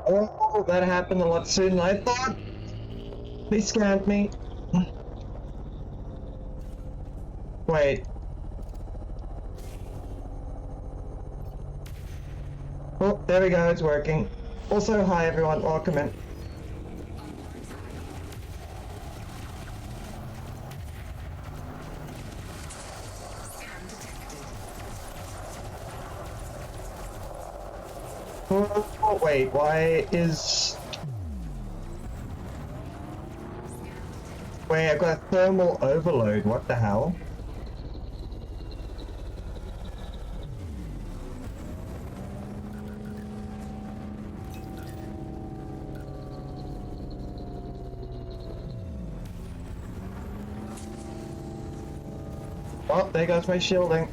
Oh, that happened a lot sooner than I thought. They scanned me. Wait. Oh, there we go, it's working. Also, hi everyone, welcome in. Oh, wait, why is... Wait, I've got a thermal overload, what the hell? Oh, there goes my shielding.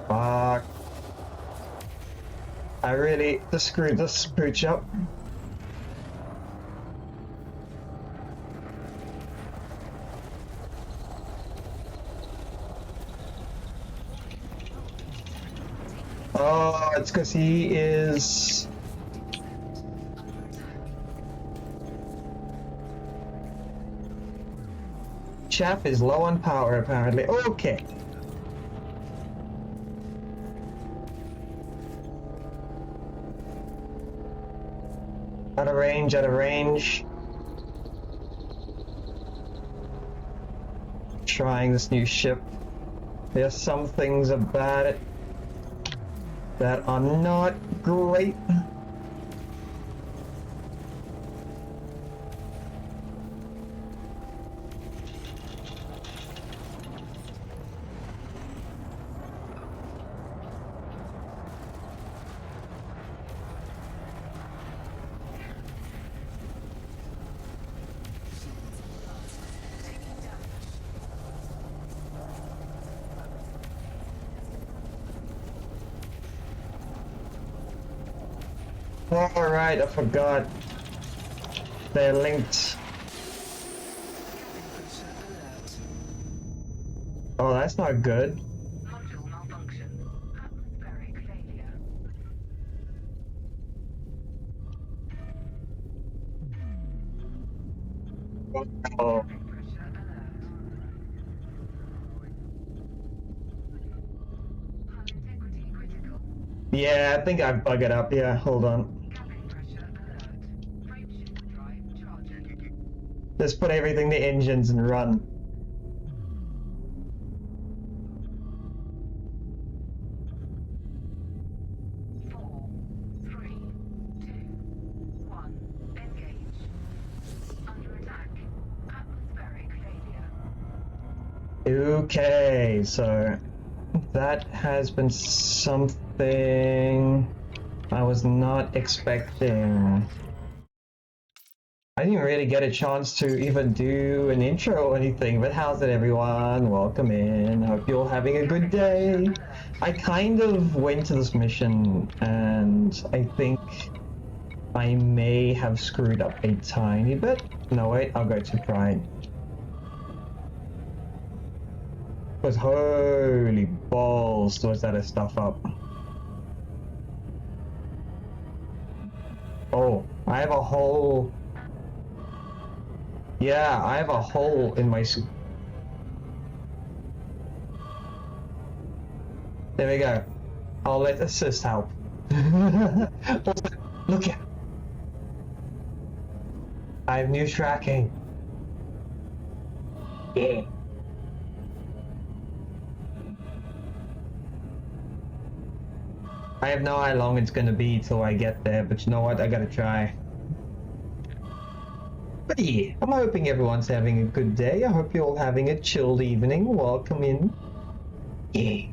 Fuck. I really just screwed this pooch up. Oh, it's because he is... Chap is low on power, apparently. Okay. Out of range, out of range. Trying this new ship. There's some things about it that are not great. Alright, I forgot. They're linked. Oh, that's not good. Module malfunction. Atmospheric failure. Oh. Pressure alert. Hull integrity critical. Yeah, I think I've buggered up. Yeah, hold on. Cabin pressure alert. Frameshift drive charging. Let's put everything to engines and run. Okay, so that has been something I was not expecting. I didn't really get a chance to even do an intro or anything, but how's it everyone? Welcome in. Hope you're having a good day. I kind of went to this mission and I think I may have screwed up a tiny bit. No wait, I'll go to Pride. Because holy balls was that a stuff up. Oh, I have a hole. Yeah, I have a hole in my suit. There we go. I'll let assist help. Look at. I have new tracking. Yeah. I have no idea how long it's gonna be till I get there, but you know what? I gotta try. But yeah, I'm hoping everyone's having a good day. I hope you're all having a chilled evening. Welcome in. Yeah.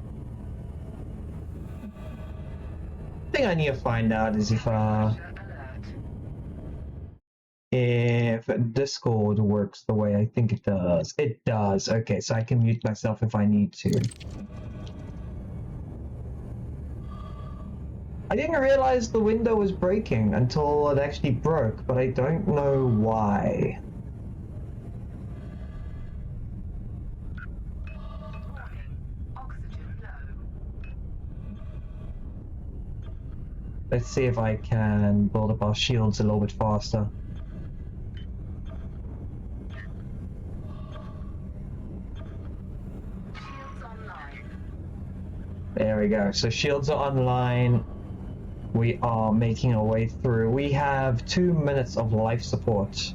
The thing I need to find out is if Discord works the way I think it does. It does. Okay, so I can mute myself if I need to. I didn't realize the window was breaking until it actually broke, but I don't know why. Warning. Oxygen Let's see if I can build up our shields a little bit faster. Shields online. There we go. So shields are online. We are making our way through. We have 2 minutes of life support.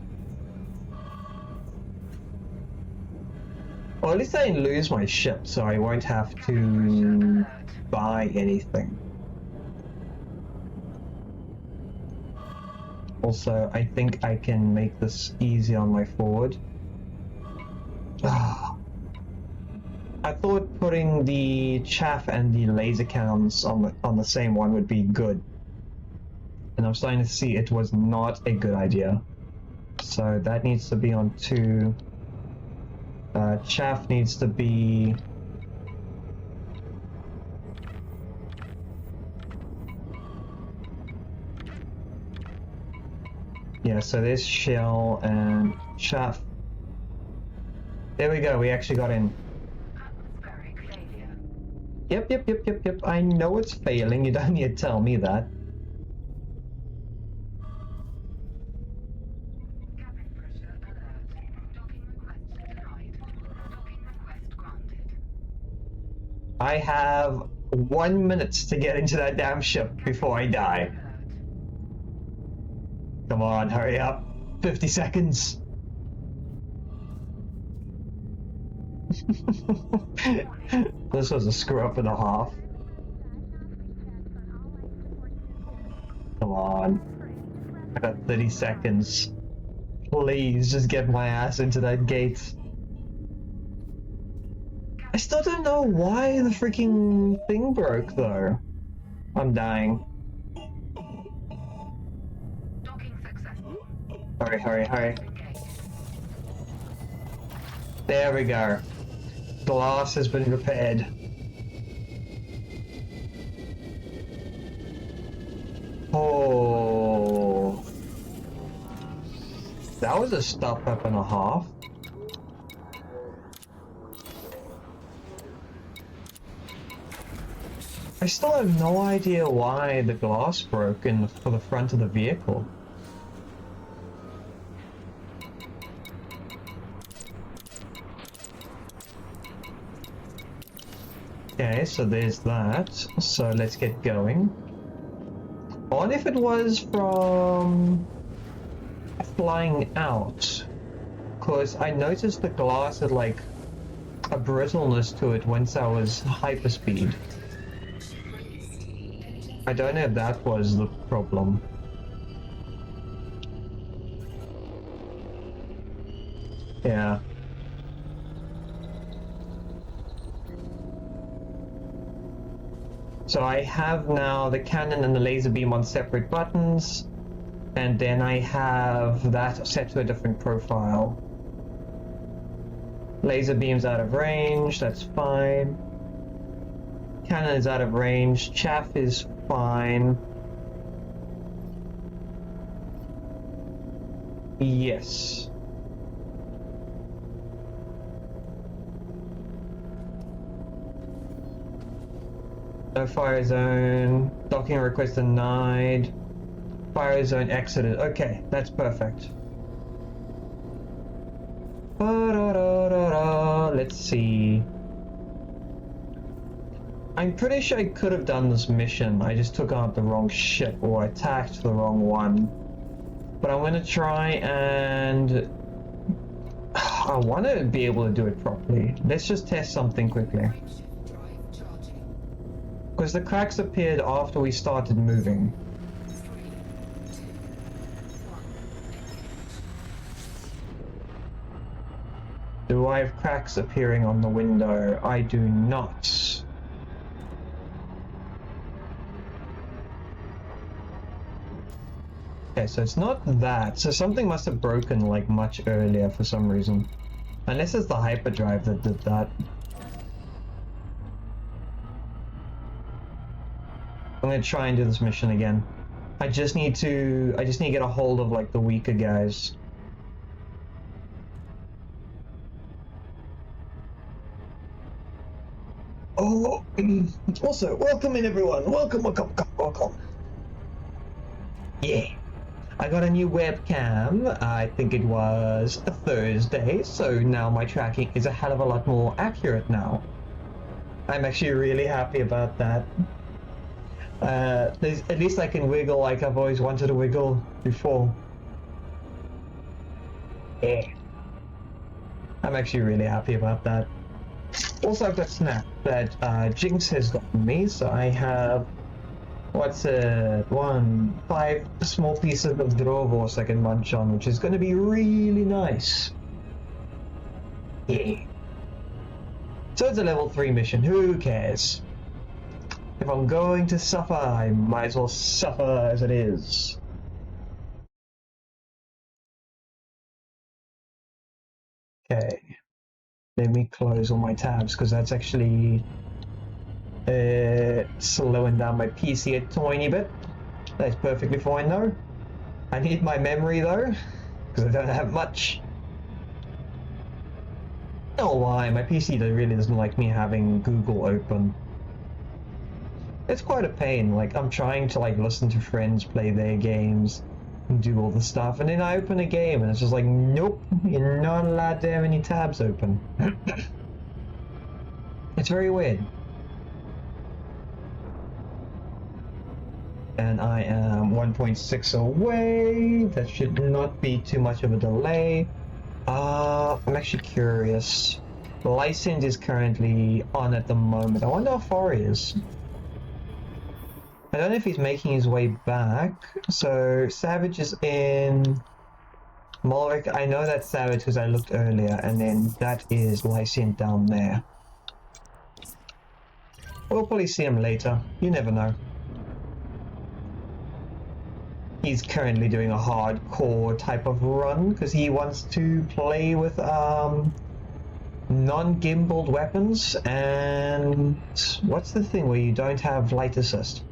Well, at least I didn't lose my ship, so I won't have to buy anything. Also, I think I can make this easy on my forward. I thought putting the chaff and the laser cannons on the same one would be good. And I'm starting to see it was not a good idea. So that needs to be on 2. Chaff needs to be... Yeah, so there's shell and chaff. There we go, we actually got in. Atmospheric failure. Yep. I know it's failing, you don't need to tell me that. Cabin pressure alert. Docking request denied. Docking request granted. I have 1 minute to get into that damn ship before I die. Alert. Come on, hurry up. 50 seconds. This was a screw up and a half. Come on. I got 30 seconds. Please just get my ass into that gate. I still don't know why the freaking thing broke though. I'm dying. Docking successful. Hurry. Engaged. There we go. Glass has been repaired. Oh. That was a stop up and a half. I still have no idea why the glass broke for the front of the vehicle. Okay, so there's that. So let's get going. I wonder if it was from flying out. Because I noticed the glass had like a brittleness to it once I was hyperspeed. I don't know if that was the problem. Yeah. So I have now the cannon and the laser beam on separate buttons, and then I have that set to a different profile. Laser beam's out of range, that's fine. Cannon is out of range, chaff is fine. Yes. No fire zone. Docking request denied. Fire zone exited. Okay, that's perfect. Let's see. I'm pretty sure I could have done this mission. I just took out the wrong ship or attacked the wrong one. But I'm gonna try and... I want to be able to do it properly. Let's just test something quickly. Because the cracks appeared after we started moving. Do I have cracks appearing on the window? I do not. Okay, so it's not that. So something must have broken like much earlier for some reason. Unless it's the hyperdrive that did that. I'm gonna try and do this mission again. I just need to get a hold of like the weaker guys. Oh, also, welcome in everyone. Welcome. Yeah. I got a new webcam. I think it was a Thursday, so now my tracking is a hell of a lot more accurate now. I'm actually really happy about that. At least I can wiggle like I've always wanted to wiggle before. Yeah. I'm actually really happy about that. Also, I've got Snap that Jinx has gotten me, so I have, what's it, 5 small pieces of Drovos I can munch on, which is going to be really nice. Yeah. So it's a level 3 mission, who cares? If I'm going to suffer, I might as well suffer as it is. Okay. Let me close all my tabs, because that's actually slowing down my PC a tiny bit. That's perfectly fine though. I need my memory though, because I don't have much. I don't know why, my PC really doesn't like me having Google open. It's quite a pain, like I'm trying to like listen to friends play their games and do all the stuff, and then I open a game and it's just like, nope, you're not allowed to have any tabs open. It's very weird. And I am 1.6 away. That should not be too much of a delay. I'm actually curious. Lycent is currently on at the moment. I wonder how far he is. I don't know if he's making his way back. So Savage is in Mulric. I know that's Savage because I looked earlier, and then that is Lycent down there. We'll probably see him later. You never know. He's currently doing a hardcore type of run because he wants to play with non-gimbaled weapons, and what's the thing where you don't have light assist,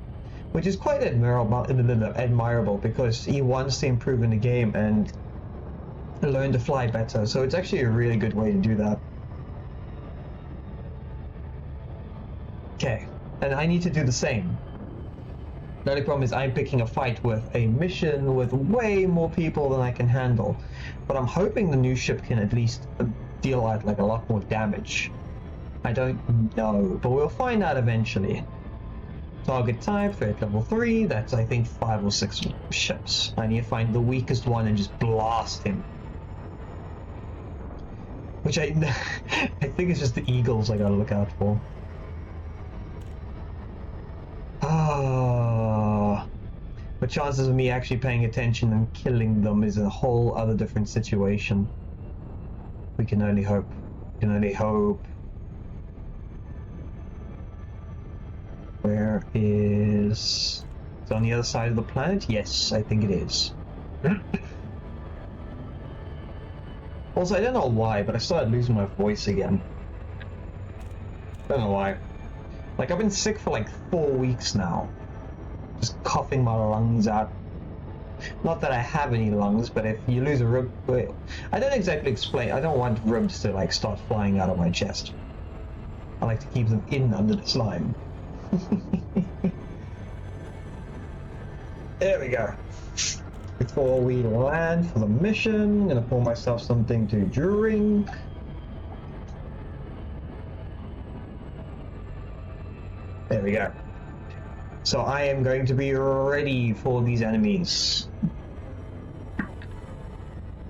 which is quite admirable because he wants to improve in the game and learn to fly better. So it's actually a really good way to do that. Okay, and I need to do the same. The only problem is I'm picking a fight with a mission with way more people than I can handle. But I'm hoping the new ship can at least deal out like a lot more damage. I don't know, but we'll find out eventually. Target type, threat level 3, that's I think 5 or 6 ships. I need to find the weakest one and just blast him. Which I think it's just the eagles I gotta look out for. But chances of me actually paying attention and killing them is a whole other different situation. We can only hope. We can only hope. Where is... It's on the other side of the planet? Yes, I think it is. Also, I don't know why, but I started losing my voice again. Don't know why. Like, I've been sick for like 4 weeks now. Just coughing my lungs out. Not that I have any lungs, but if you lose a rib... Well, I don't exactly explain. I don't want ribs to like start flying out of my chest. I like to keep them in under the slime. There we go. Before we land for the mission, I'm gonna pour myself something to drink. There we go. So I am going to be ready for these enemies.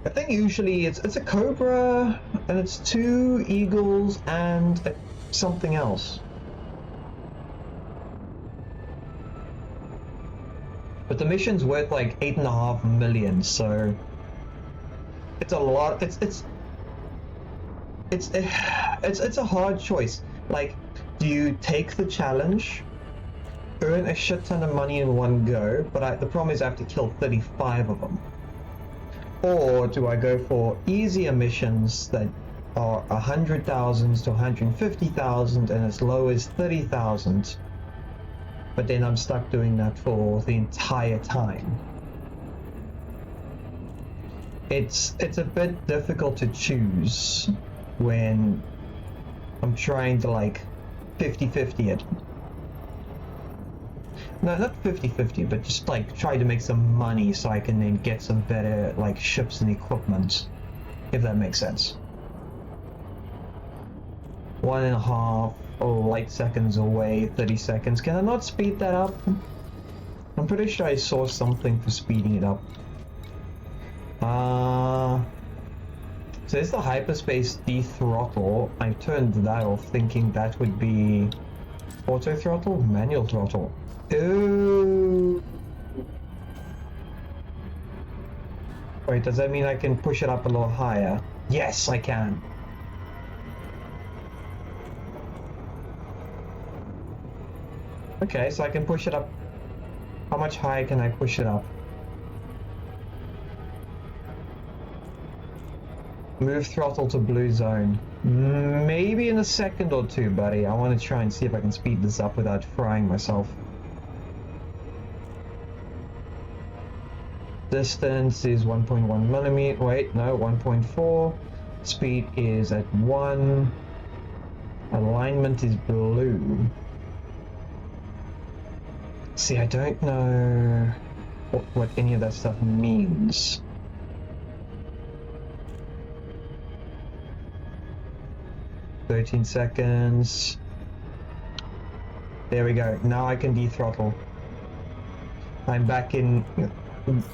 I think usually it's a cobra and it's 2 eagles and something else. But the mission's worth like 8.5 million, so it's a lot. It's a hard choice. Like, do you take the challenge, earn a shit ton of money in one go, but the problem is I have to kill 35 of them? Or do I go for easier missions that are 100,000 to 150,000 and as low as 30,000, but then I'm stuck doing that for the entire time? It's a bit difficult to choose when I'm trying to like 50-50 it. No, not 50-50, but just like try to make some money so I can then get some better like ships and equipment, if that makes sense. 1.5 light seconds away, 30 seconds. Can I not speed that up? I'm pretty sure I saw something for speeding it up. So there's the hyperspace dethrottle. I turned that off thinking that would be auto throttle, manual throttle. Ooh. Wait, does that mean I can push it up a little higher? Yes, I can. Okay, so I can push it up. How much higher can I push it up? Move throttle to blue zone. Maybe in a second or two, buddy. I want to try and see if I can speed this up without frying myself. Distance is 1.1 millimeter. Wait, no, 1.4. Speed is at 1. Alignment is blue. See, I don't know what any of that stuff means. "13 seconds. There we go. Now I can dethrottle. I'm back in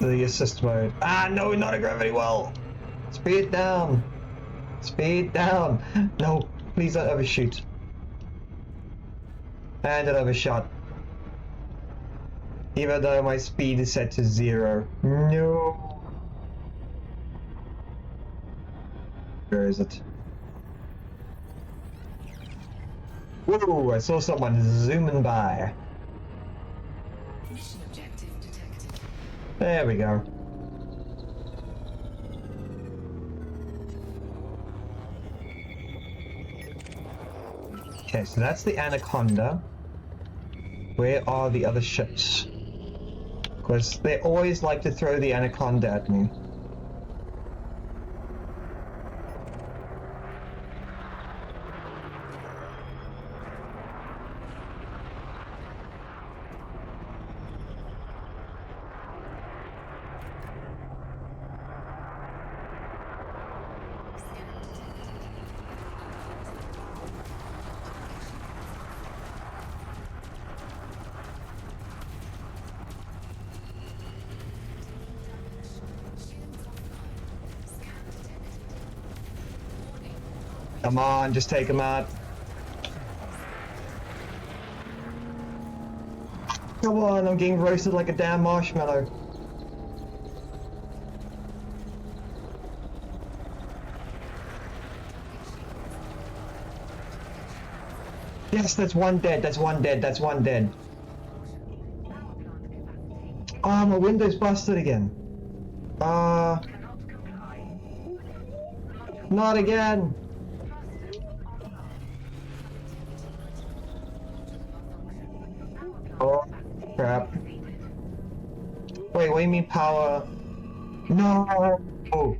the assist mode. Ah, no, not a gravity well. Speed down. Speed down. No, please don't overshoot. And it overshot. Even though my speed is set to 0. No. Where is it? Whoa, I saw someone zooming by. Mission objective detected. There we go. Okay, so that's the Anaconda. Where are the other ships? Because they always like to throw the Anaconda at me. Come on, just take him out. Come on, I'm getting roasted like a damn marshmallow. Yes, that's one dead, that's one dead, that's one dead. Oh, my window's busted again. Not again. Oh, crap. Wait, what do you mean power? No! Oh.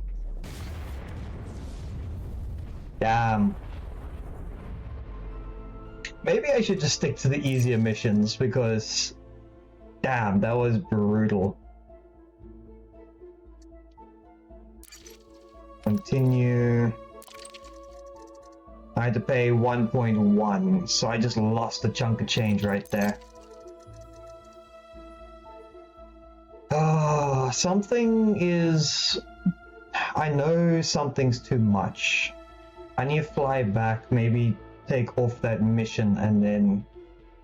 Damn. Maybe I should just stick to the easier missions because... Damn, that was brutal. Continue. I had to pay 1.1, so I just lost a chunk of change right there. Something is... I know something's too much. I need to fly back, maybe take off that mission and then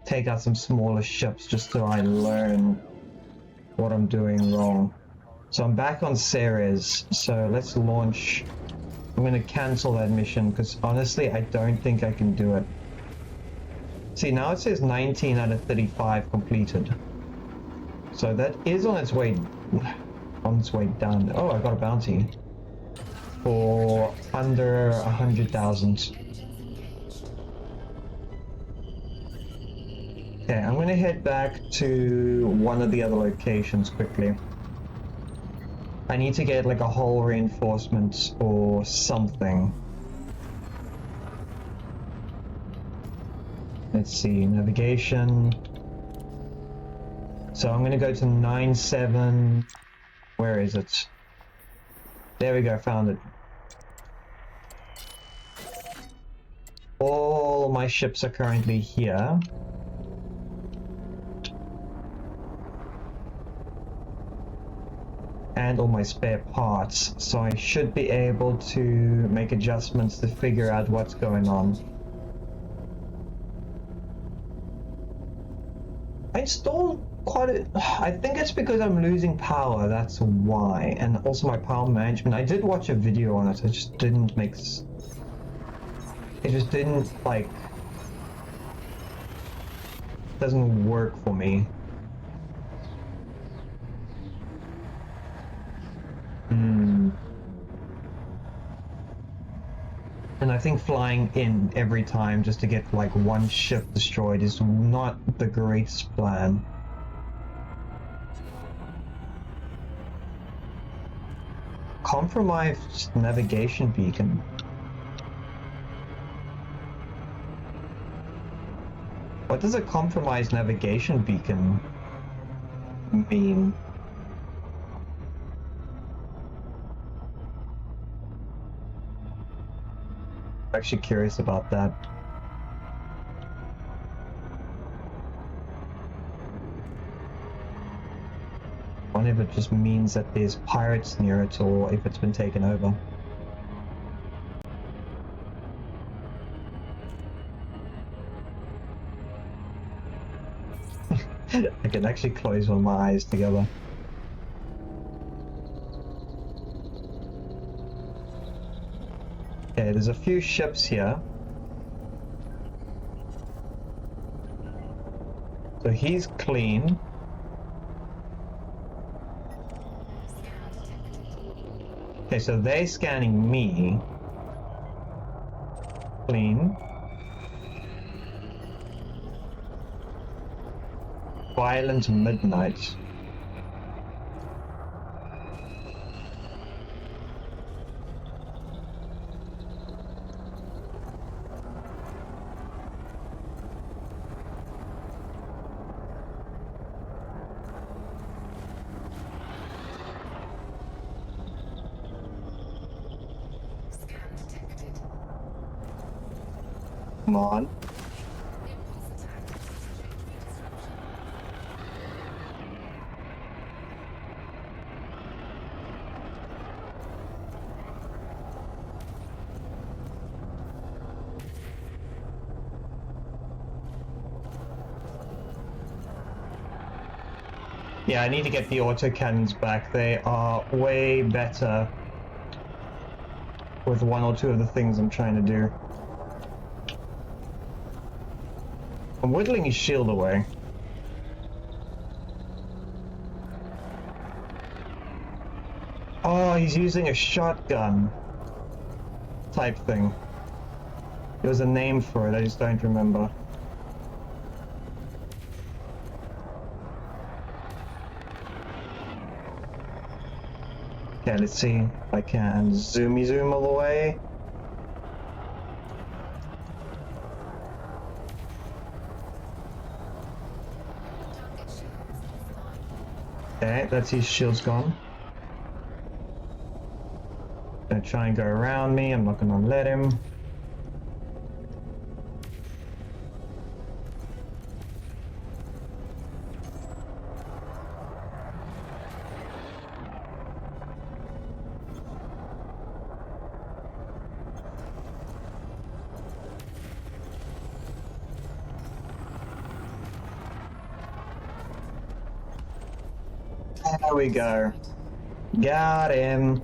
take out some smaller ships just so I learn what I'm doing wrong. So I'm back on Ceres, so let's launch. I'm gonna cancel that mission because honestly I don't think I can do it. See, now it says 19 out of 35 completed. So that is on its way down. Oh, I got a bounty for under 100,000. Okay, I'm gonna head back to one of the other locations quickly. I need to get like a hull reinforcement or something. Let's see, navigation. So I'm gonna go to 97. Where is it? There we go, found it. All my ships are currently here. And all my spare parts, so I should be able to make adjustments to figure out what's going on. I installed quite a... I think it's because I'm losing power, that's why. And also my power management. I did watch a video on it, it just didn't make... It just didn't, like... doesn't work for me. And I think flying in every time just to get like one ship destroyed is not the greatest plan. Compromised navigation beacon. What does a compromised navigation beacon mean? I'm actually curious about that. I wonder if it just means that there's pirates near it or if it's been taken over. I can actually close one of my eyes together. Okay, there's a few ships here. So he's clean. Okay, so they're scanning me. Clean. Violent Midnight. Come on. Yeah, I need to get the autocannons back. They are way better with one or two of the things I'm trying to do. I'm whittling his shield away. Oh, he's using a shotgun type thing. There was a name for it, I just don't remember. Okay, let's see if I can zoom all the way. Okay, that's his shield's gone. Gonna try and go around me, I'm not gonna let him. There we go. Got him.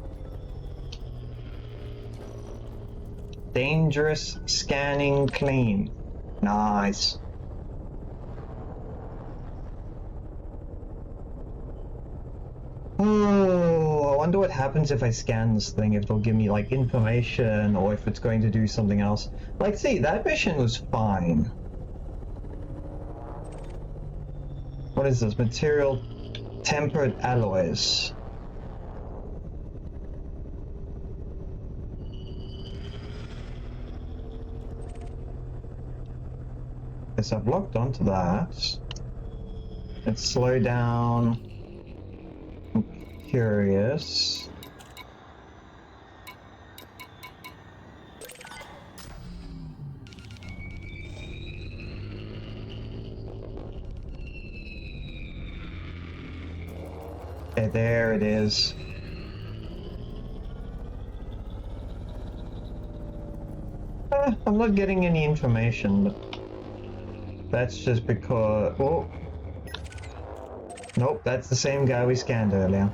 Dangerous scanning clean. Nice. Oh, I wonder what happens if I scan this thing, if it'll give me like information or if it's going to do something else. Like, see, that mission was fine. What is this? Material tempered alloys. Okay, so I've locked onto that. Let's slow down. I'm curious. Okay, there it is. I'm not getting any information, but that's just because... Oh! Nope, that's the same guy we scanned earlier.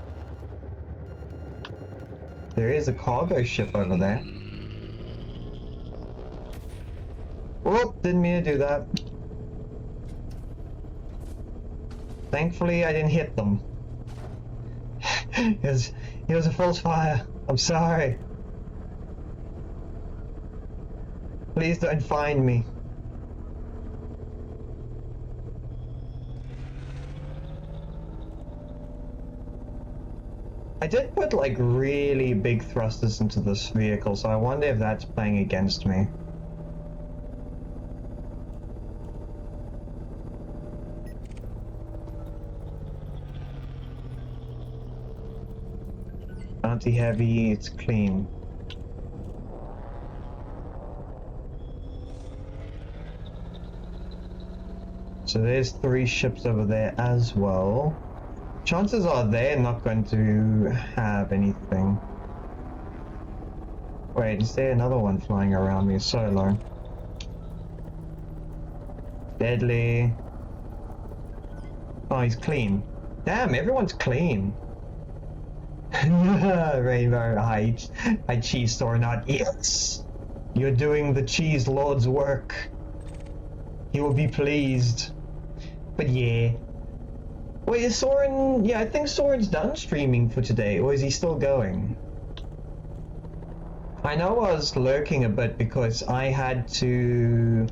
There is a cargo ship over there. Oh, didn't mean to do that. Thankfully, I didn't hit them. it was a false fire. I'm sorry. Please don't find me. I did put like really big thrusters into this vehicle, so I wonder if that's playing against me. Anti-heavy, it's clean. So there's 3 ships over there as well. Chances are they're not going to have anything. Wait, is there another one flying around me solo? Deadly. Oh, he's clean. Damn, everyone's clean. Rainbow, I cheese or not. Yes! You're doing the cheese lord's work. He will be pleased. But yeah. Wait, is Soren... Yeah, I think Soren's done streaming for today, or is he still going? I know I was lurking a bit because I had to...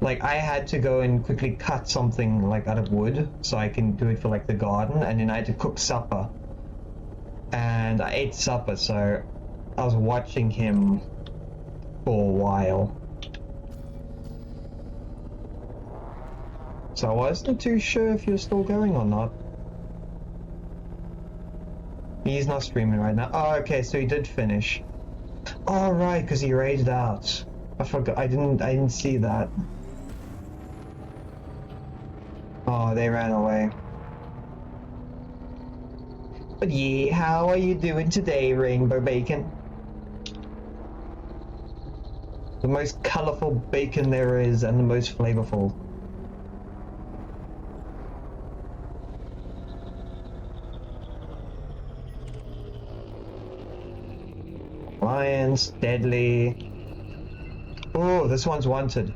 Like, I had to go and quickly cut something, like, out of wood, so I can do it for, like, the garden, and then I had to cook supper. And I ate supper, so I was watching him for a while. So I wasn't too sure if you're still going or not. He's not streaming right now. Oh, okay, so he did finish. Oh, right, because he raided out. I forgot. I didn't see that. Oh, they ran away. But yeah, how are you doing today, Rainbow Bacon? The most colorful bacon there is and the most flavorful. Lions, deadly. Oh, this one's wanted.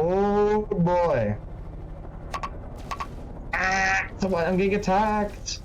Oh boy. Ah, someone, I'm getting attacked.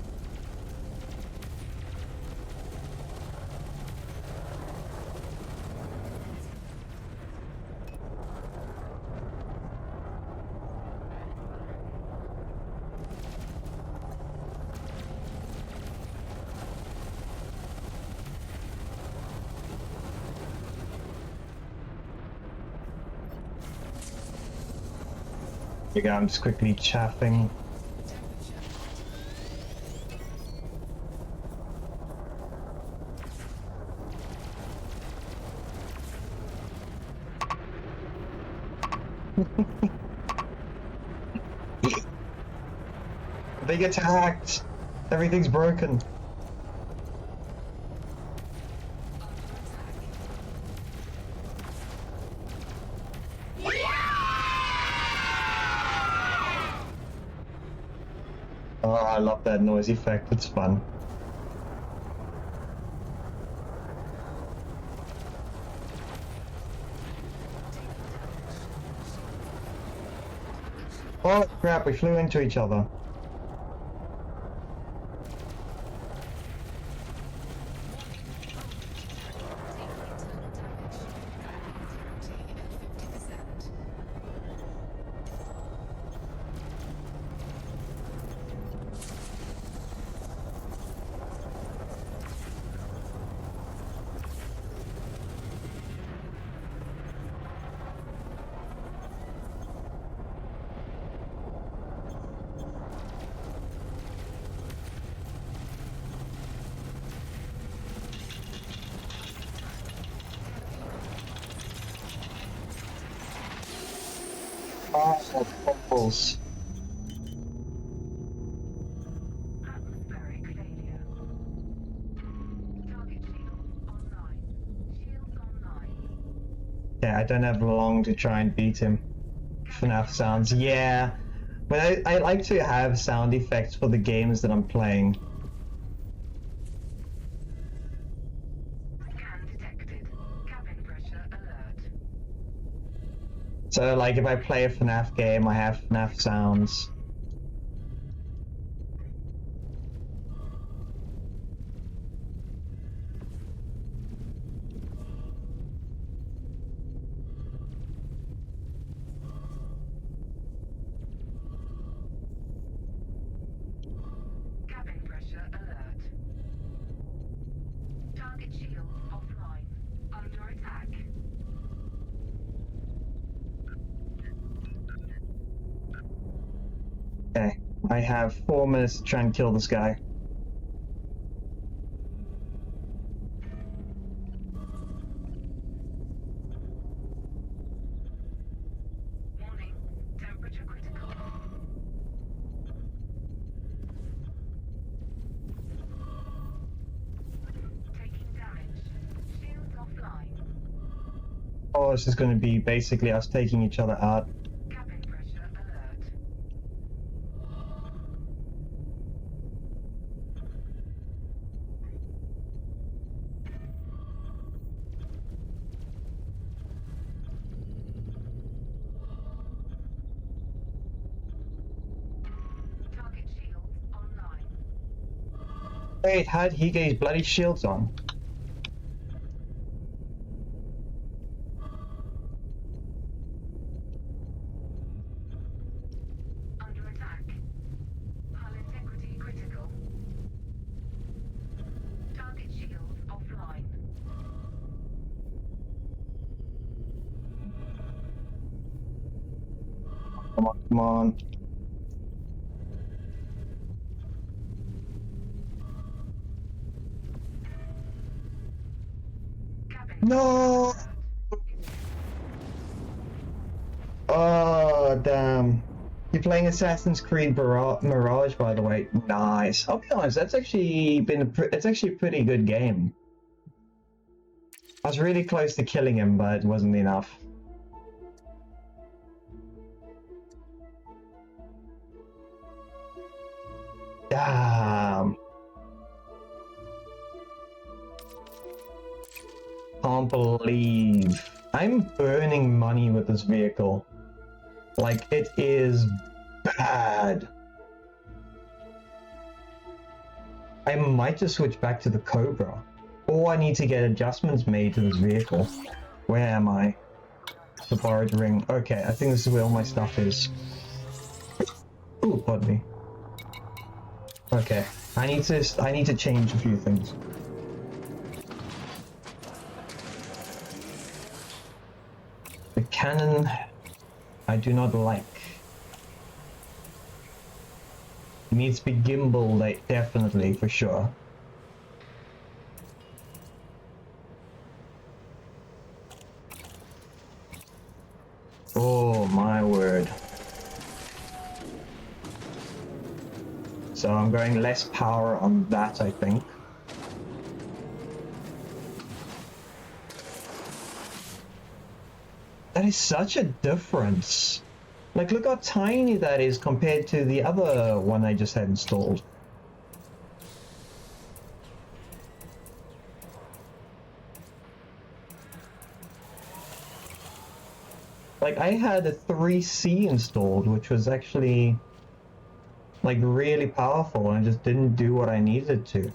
Yeah, I'm just quickly chaffing. They get attacked. Everything's broken. Oh, I love that noise effect. It's fun. Oh crap, we flew into each other. Oh, balls. Atmospheric failure. Target shields online. Shields online. Yeah, I don't have long to try and beat him. FNAF sounds, yeah. But I like to have sound effects for the games that I'm playing. Scan detected. Cabin pressure alert. So like if I play a FNAF game, I have FNAF sounds. Cabin pressure alert. Target shields offline. Under attack. Okay, I have 4 minutes to try and kill this guy. Warning. Temperature critical. Taking damage. Shields offline. Oh, this is going to be basically us taking each other out. Cabin pressure alert. Target shields online. Wait, how'd he get his bloody shields on? Under attack. Hull integrity critical. Target shields offline. Come on, come on. Cabin No! pressure alert. Oh, damn. You're playing Assassin's Creed Mirage, by the way. Nice. I'll be honest, that's actually it's actually a pretty good game. I was really close to killing him, but it wasn't enough. Damn. Can't believe I'm burning money with this vehicle. Like, it is bad. I might just switch back to the Cobra. Or I need to get adjustments made to this vehicle. Where am I? The borrowed ring. Okay, I think this is where all my stuff is. Ooh, pardon me. Okay, I need to change a few things. The cannon I do not like. It needs to be gimbaled, definitely, for sure. Oh my word. So I'm going less power on that, I think. That is such a difference. Like, look how tiny that is compared to the other one I just had installed. Like, I had a 3C installed, which was actually, like, really powerful, and it just didn't do what I needed to.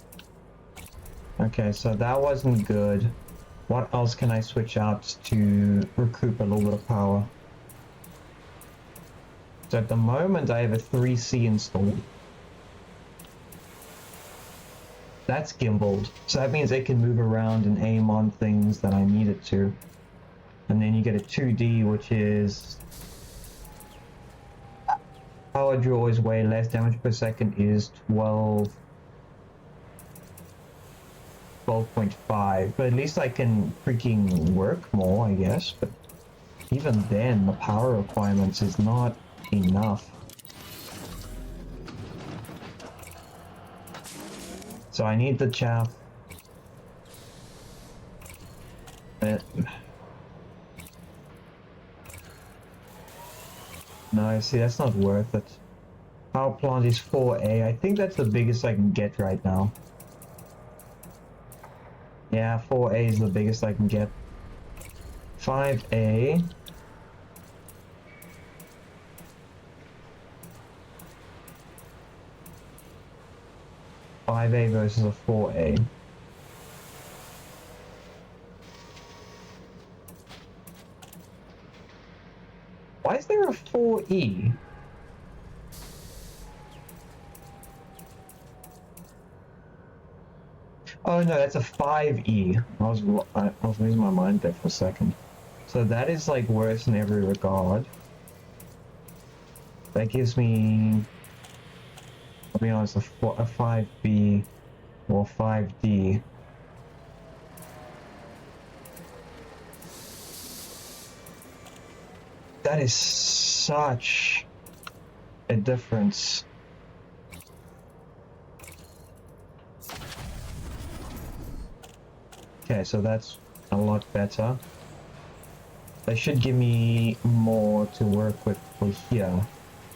Okay, so that wasn't good. What else can I switch out to recoup a little bit of power? So at the moment I have a 3C installed. That's gimbaled. So that means it can move around and aim on things that I need it to. And then you get a 2D, which is... Power draw is way less, damage per second is 12.5, but at least I can freaking work more, I guess. But even then, the power requirements is not enough. So I need the chaff. No, see, that's not worth it. Power plant is 4A. I think that's the biggest I can get right now. Yeah, 4A is the biggest I can get. 5A. Versus a 4A. Why is there a 4E? Oh no, that's a 5E. I was losing my mind there for a second. So that is like worse in every regard. That gives me, I'll be honest, a 5B or 5D. That is such a difference. Okay, so that's a lot better. They should give me more to work with for here.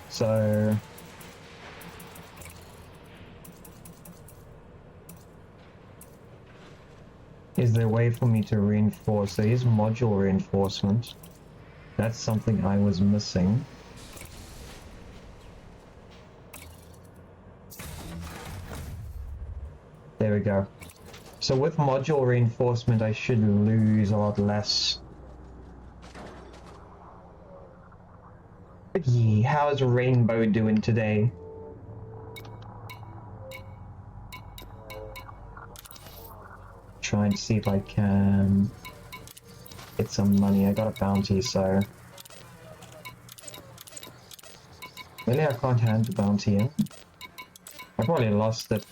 So is there a way for me to reinforce? There is module reinforcement. That's something I was missing. There we go. So with module reinforcement, I should lose a lot less. But yeah, how is Rainbow doing today? Trying to see if I can get some money. I got a bounty, so really I can't hand the bounty in. I probably lost it.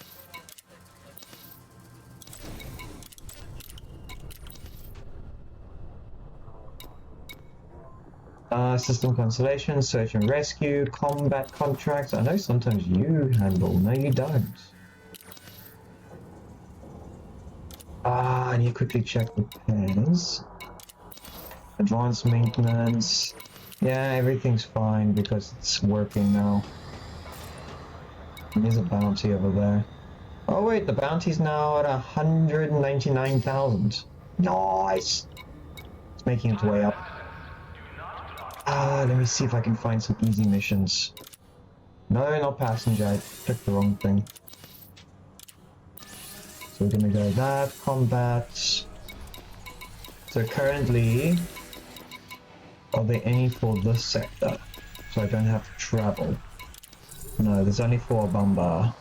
System constellation, search and rescue, combat contracts. I know sometimes you handle, no you don't. I need to quickly check repairs. Advanced maintenance. Yeah, everything's fine because it's working now. And there's a bounty over there. Oh wait, the bounty's now at 199,000. Nice! It's making its way up. Let me see if I can find some easy missions. No, not passenger, I picked the wrong thing. So we're gonna go that, combat. So currently, are there any for this sector? So I don't have to travel. No, there's only for Bamba.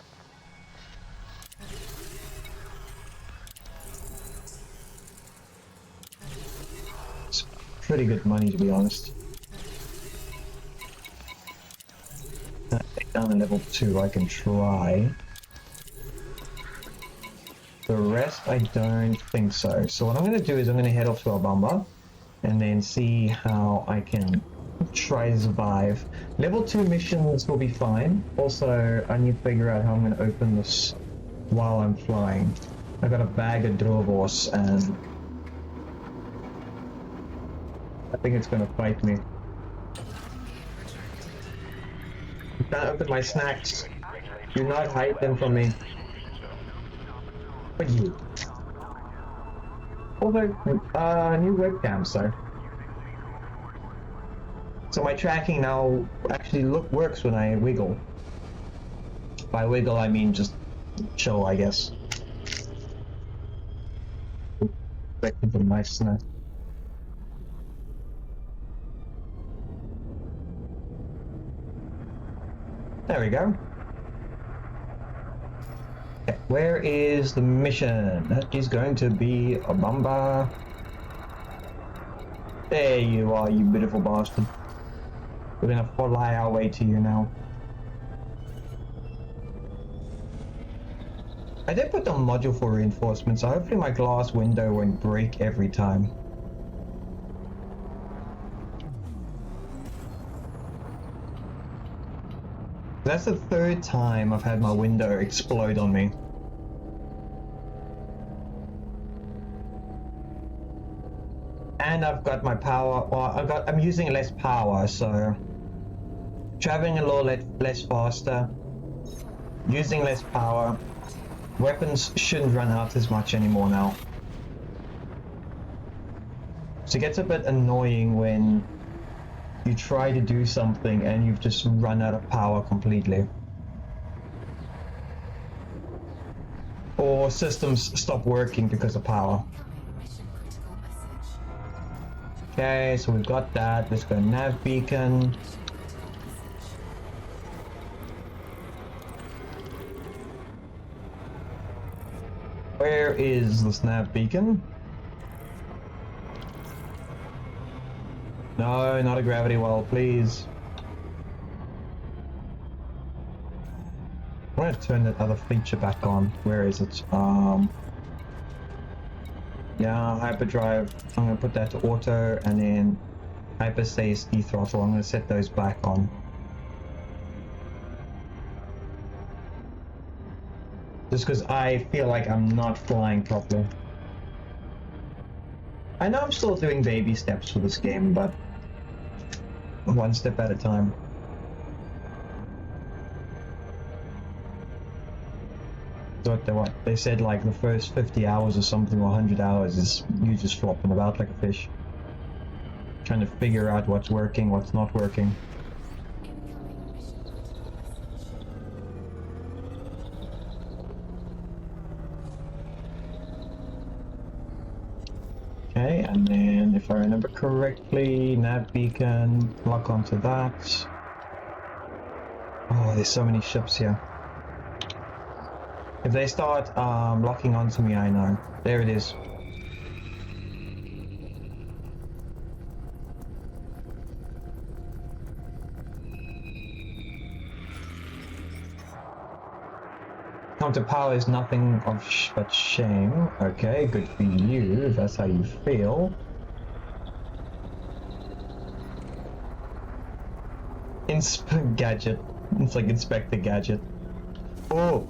It's pretty good money to be honest. Down to level 2 I can try. The rest I don't think so. So what I'm going to do is I'm going to head off to Albamba and then see how I can try to survive. Level 2 missions will be fine. Also, I need to figure out how I'm going to open this while I'm flying. I got a bag of Drovos and I think it's going to fight me. Can't open my snacks. Do not hide them from me. But you. Although, new webcam, so my tracking now actually works when I wiggle. By wiggle, I mean just chill, I guess. Back to the nice snack. There we go. Okay, where is the mission? That is going to be a Bamba. There you are, you beautiful bastard. We're gonna fly our way to you now. I did put the module for reinforcement, so hopefully my glass window won't break every time. That's the third time I've had my window explode on me. And I've got my power, well, I'm using less power, so traveling a little less faster, using less power. Weapons shouldn't run out as much anymore now. So it gets a bit annoying when you try to do something and you've just run out of power completely. Or systems stop working because of power. Okay, so we've got that. Let's go nav beacon. Where is this nav beacon? No, not a gravity well, please. I'm gonna turn that other feature back on. Where is it? Yeah, hyperdrive. I'm gonna put that to auto, and then hyperstace, throttle. I'm gonna set those back on. Just because I feel like I'm not flying properly. I know I'm still doing baby steps for this game, but one step at a time. What they said, like the first 50 hours or something, or 100 hours is you just flopping about like a fish, trying to figure out what's working, what's not working. Okay, and then if I remember correctly, nav beacon, lock onto that. Oh, there's so many ships here. If they start locking onto me, I know. There it is. Counter power is nothing of but shame. Okay, good for you, if that's how you feel. Gadget. It's like Inspector Gadget. Oh!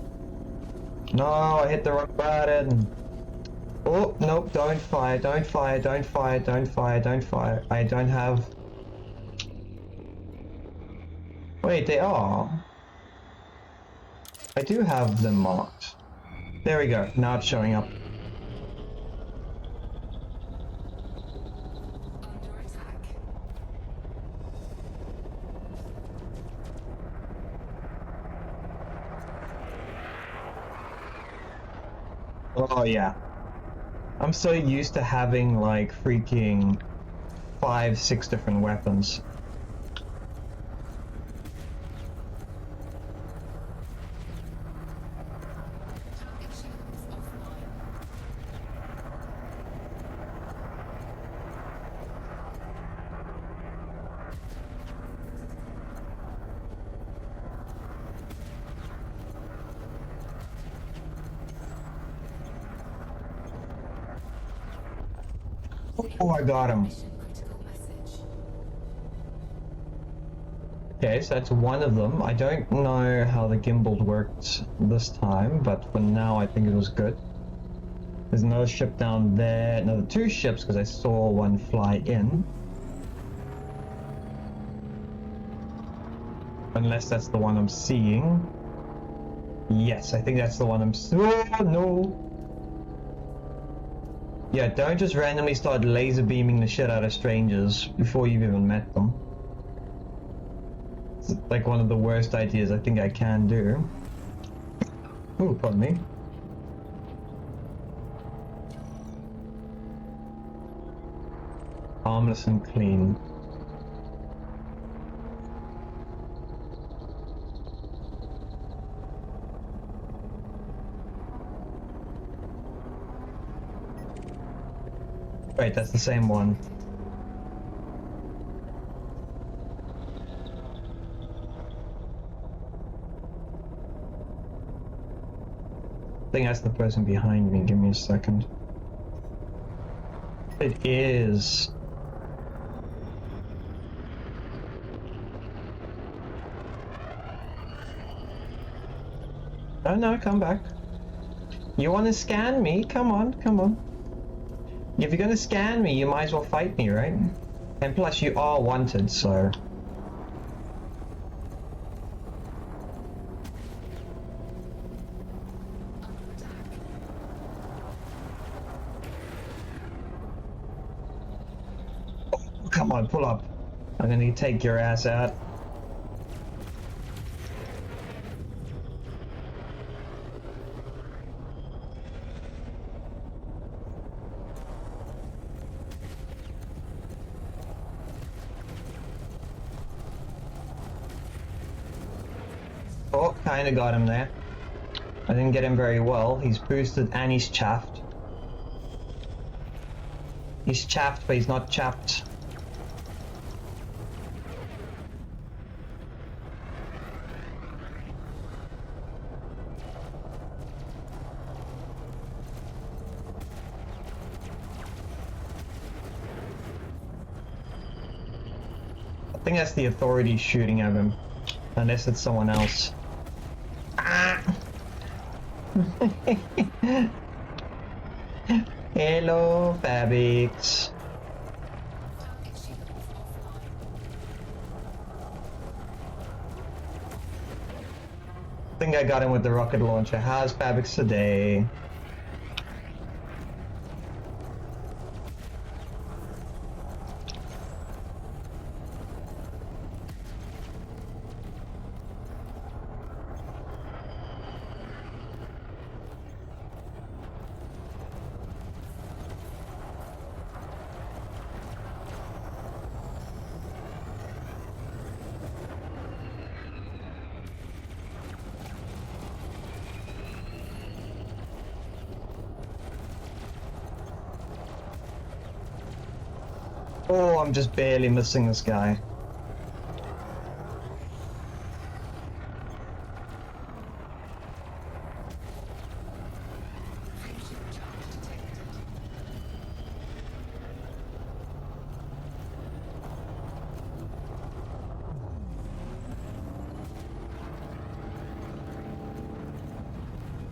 No, I hit the wrong button. Oh, nope, don't fire, don't fire, don't fire, don't fire, don't fire. I don't have... Wait, they are. I do have them marked. There we go, now it's showing up. Under attack. Oh yeah. I'm so used to having like freaking 5-6 different weapons. Target shields offline. Oh, I got him. Mission critical message. Okay, so that's one of them. I don't know how the gimbal worked this time, but for now I think it was good. There's another ship down there, another 2 ships because I saw one fly in. Unless that's the one I'm seeing. Yes, I think that's the one I'm seeing. Oh, no! Yeah, don't just randomly start laser beaming the shit out of strangers before you've even met them. It's like one of the worst ideas I think I can do. Ooh, pardon me. Harmless and clean. Wait, that's the same one. I think that's the person behind me. Give me a second. It is. Oh no, come back. You want to scan me? Come on, come on. If you're gonna scan me, you might as well fight me, right? And plus, you are wanted, so. Oh, come on, pull up. I'm gonna take your ass out. Oh, kinda got him there. I didn't get him very well. He's boosted and he's chaffed. He's chaffed, but he's not chapped. I think that's the authorities shooting at him. Unless it's someone else. Ah! Hello, Fabix. I think I got him with the rocket launcher. How's Fabix today? Oh, I'm just barely missing this guy.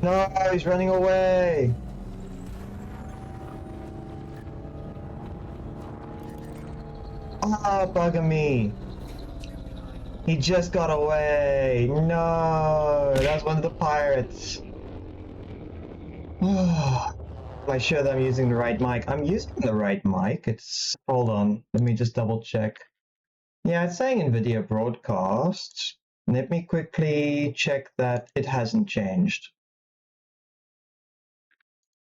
No, he's running away. Ah, bugger me. He just got away. No, that's one of the pirates. Am I sure that I'm using the right mic? I'm using the right mic. It's... Hold on. Let me just double check. Yeah, it's saying NVIDIA broadcast. Let me quickly check that it hasn't changed.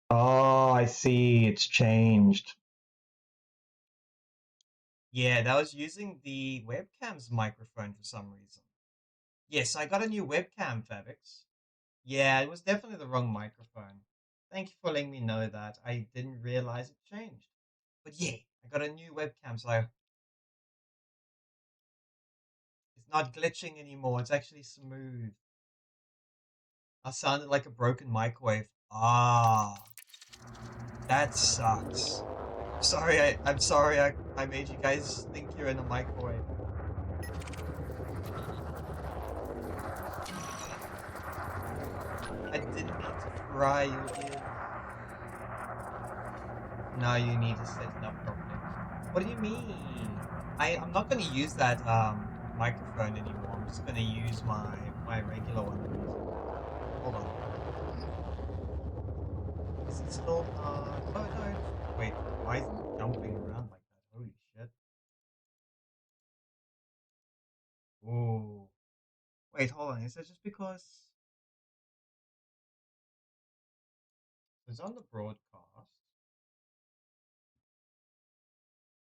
Oh, I see. It's changed. Yeah, that was using the webcam's microphone for some reason. Yes, I got a new webcam, Fabix. Yeah, it was definitely the wrong microphone. Thank you for letting me know that. I didn't realize it changed. But yeah, I got a new webcam, so it's not glitching anymore. It's actually smooth. I sounded like a broken microwave. Ah, that sucks. I'm sorry I made you guys think you're in a microwave. I didn't mean to fry you in. Now you need to set it up properly. What do you mean? I'm not gonna use that microphone anymore. I'm just gonna use my regular one. Hold on. Is it still oh no. Wait, why is it jumping around like that? Holy shit. Ooh. Wait, hold on. Is that just because it's on the broadcast?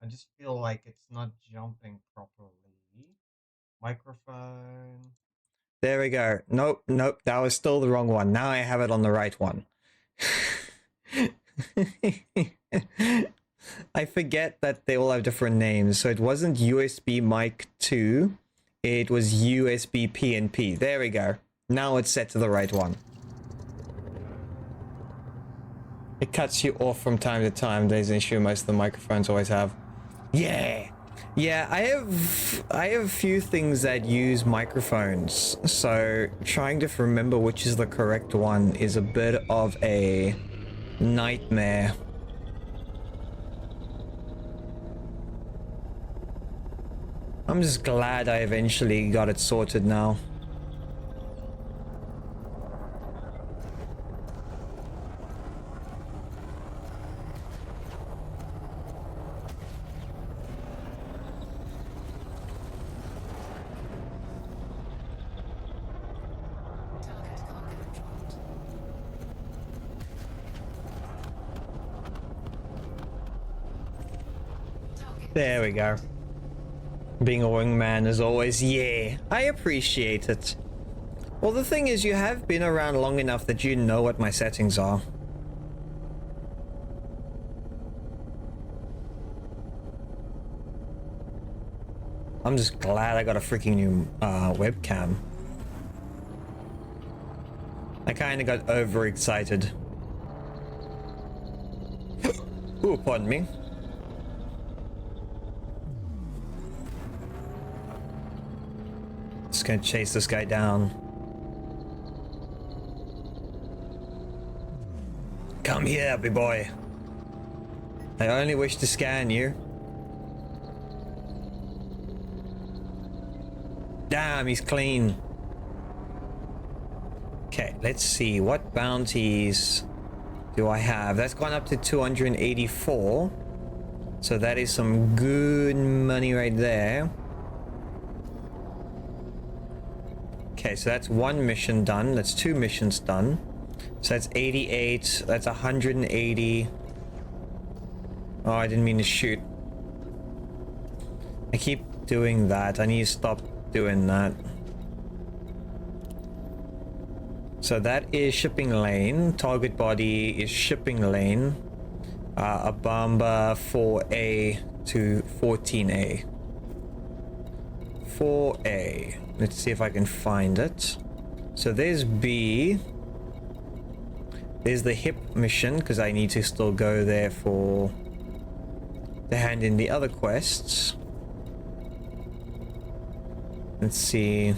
I just feel like it's not jumping properly. Microphone. There we go. Nope, nope, that was still the wrong one. Now I have it on the right one. I forget that they all have different names. So it wasn't USB mic 2. It was USB PNP. There we go. Now it's set to the right one. It cuts you off from time to time. There's an issue most of the microphones always have. Yeah! Yeah, I have a few things that use microphones, so trying to remember which is the correct one is a bit of a nightmare. I'm just glad I eventually got it sorted now. There we go. Being a wingman as always, yeah, I appreciate it. Well, the thing is, you have been around long enough that you know what my settings are. I'm just glad I got a freaking new webcam. I kind of got overexcited. Ooh, pardon me. Just gonna chase this guy down. Come here, big boy. I only wish to scan you. Damn, he's clean. Okay, let's see. What bounties do I have? That's gone up to 284. So that is some good money right there. Okay, so that's one mission done. That's two missions done. So that's 88. That's 180. Oh, I didn't mean to shoot. I keep doing that. I need to stop doing that. So that is shipping lane. Target body is shipping lane. A bomber 4A to 14A. 4A. Let's see if I can find it. So there's B. There's the hip mission, because I need to still go there for to hand in the other quests. Let's see.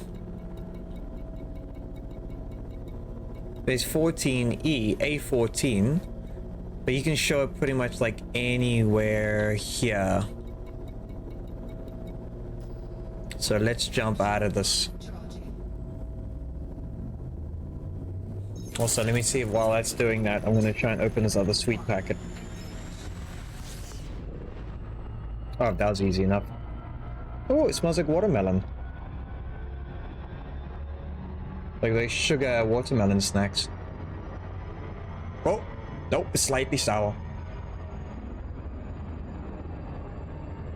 There's 14E, A14. But you can show up pretty much like anywhere here. So let's jump out of this. Also, let me see if while that's doing that, I'm going to try and open this other sweet packet. Oh, that was easy enough. Oh, it smells like watermelon. Like those sugar watermelon snacks. Oh, nope, it's slightly sour.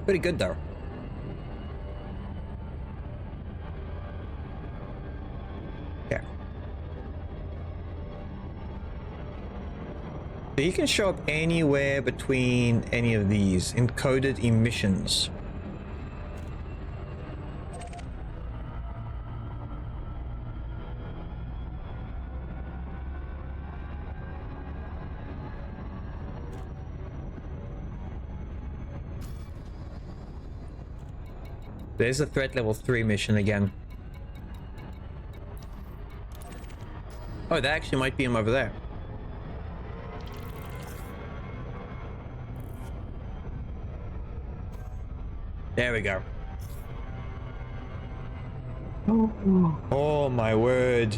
Pretty good though. Yeah. So you can show up anywhere between any of these encoded emissions. There's a threat level 3 mission again. Oh, that actually might be him over there. There we go. Oh my word.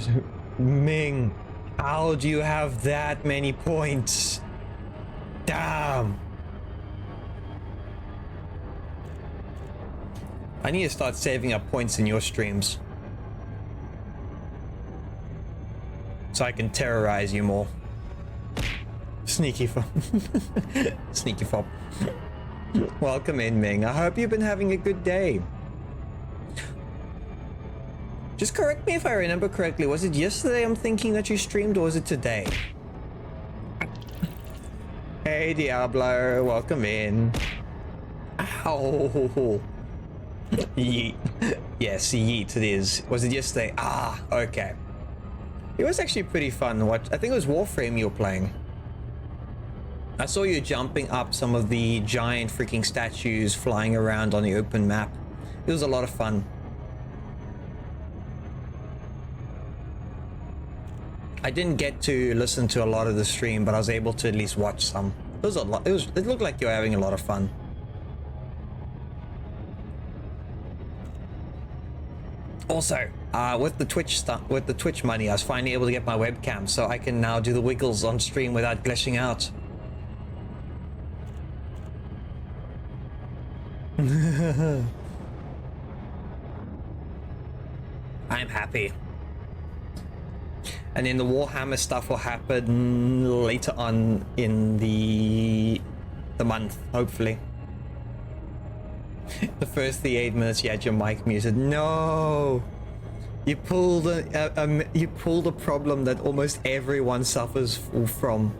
Ming, how do you have that many points? Damn. I need to start saving up points in your streams, so I can terrorize you more. Sneaky fop. Sneaky fop. Welcome in, Ming. I hope you've been having a good day. Just correct me if I remember correctly. Was it yesterday I'm thinking that you streamed, or was it today? Hey, Diablo. Welcome in. Ow. Yeet. Yes, yeet it is. Was it yesterday? Ah, okay. It was actually pretty fun. I think it was Warframe you were playing. I saw you jumping up some of the giant freaking statues flying around on the open map. It was a lot of fun. I didn't get to listen to a lot of the stream, but I was able to at least watch some. It was a lot. It looked like you were having a lot of fun. Also, with the Twitch money, I was finally able to get my webcam, so I can now do the wiggles on stream without glitching out. I'm happy. And then the Warhammer stuff will happen later on in the month, hopefully. The first 8 minutes you had your mic muted. No, you pulled a problem that almost everyone suffers from,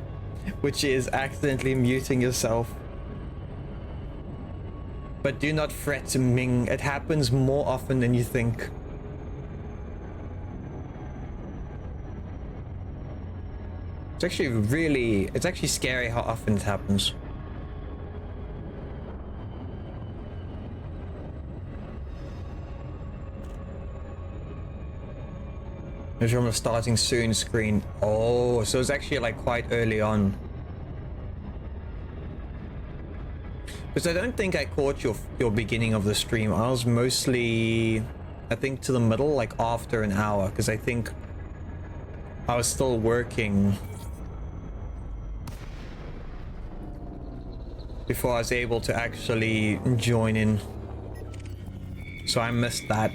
which is accidentally muting yourself. But do not fret, Ming. It happens more often than you think. It's actually scary how often it happens. It's from a starting soon screen. Oh, so it's actually like quite early on. Because I don't think I caught your beginning of the stream. I was mostly, I think, to the middle, like after an hour, because I think I was still working before I was able to actually join in. So I missed that.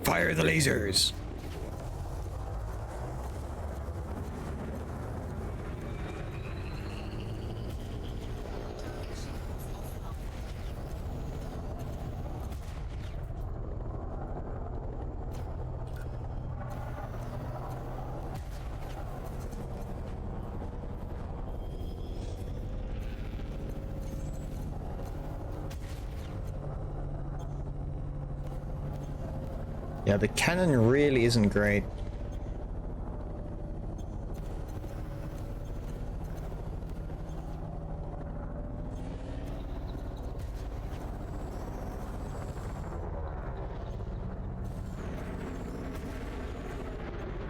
Fire the lasers. Yeah, the cannon really isn't great.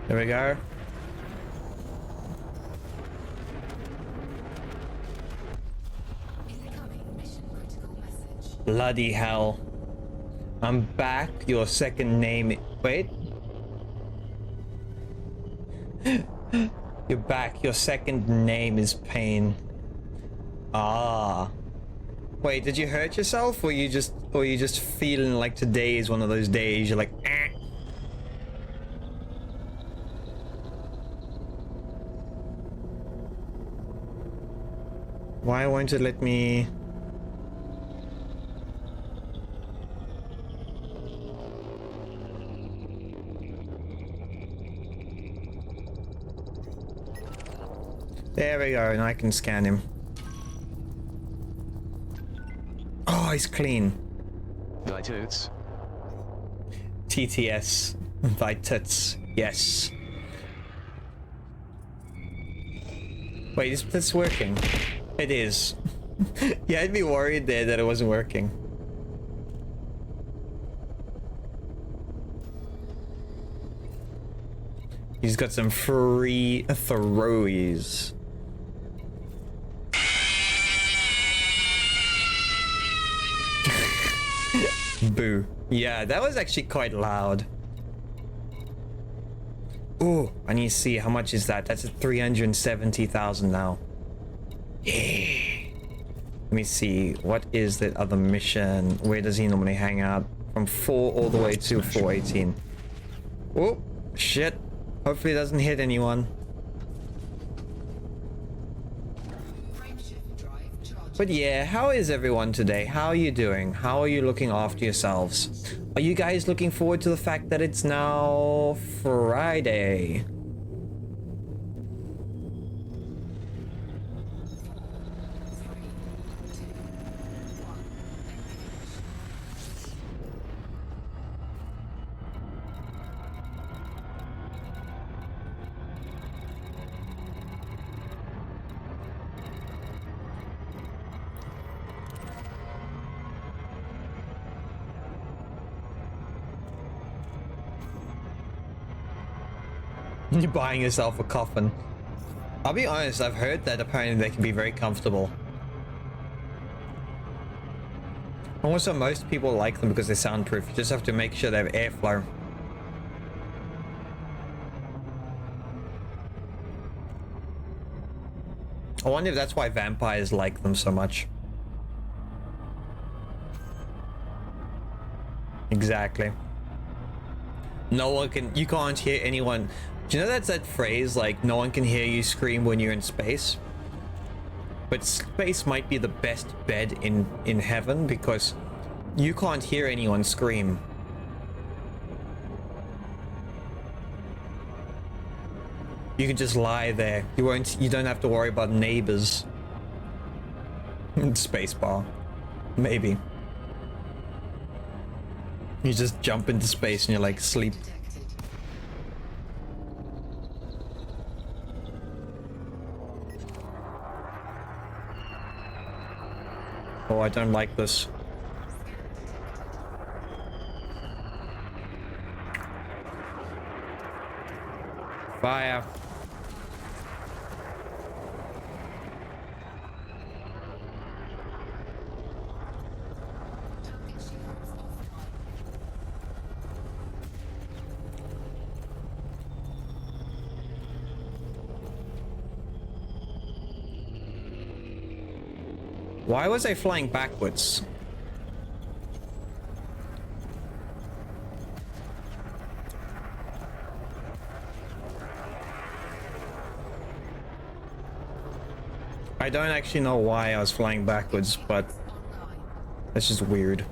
There we go. Incoming mission critical message. Bloody hell. I'm back. Your second name. Wait. You're back. Your second name is Pain. Ah. Wait, did you hurt yourself, or you just feeling like today is one of those days you're like, eh. Why won't it let me? There we go, and I can scan him. Oh, he's clean. Thy toots. TTS. Thy tits. Yes. Wait, is this working? It is. Yeah, I'd be worried there that it wasn't working. He's got some free throwies. Boo. Yeah, that was actually quite loud. Oh, I need to see how much is that. That's at 370,000 now. Yeah. Let me see. What is that other mission? Where does he normally hang out? From 4 all the way to 418. Oh, shit. Hopefully it doesn't hit anyone. But yeah, how is everyone today? How are you doing? How are you looking after yourselves? Are you guys looking forward to the fact that it's now Friday? You're buying yourself a coffin. I'll be honest, I've heard that apparently they can be very comfortable. Also, most people like them because they're soundproof. You just have to make sure they have airflow. I wonder if that's why vampires like them so much. Exactly. No one can, you can't hear anyone. Do you know that's that phrase, like, no one can hear you scream when you're in space? But space might be the best bed in heaven because you can't hear anyone scream. You can just lie there. You don't have to worry about neighbors. Spacebar. Maybe. You just jump into space and you're like, sleep. Oh, I don't like this. Fire. Why was I flying backwards? I don't actually know why I was flying backwards, but that's just weird.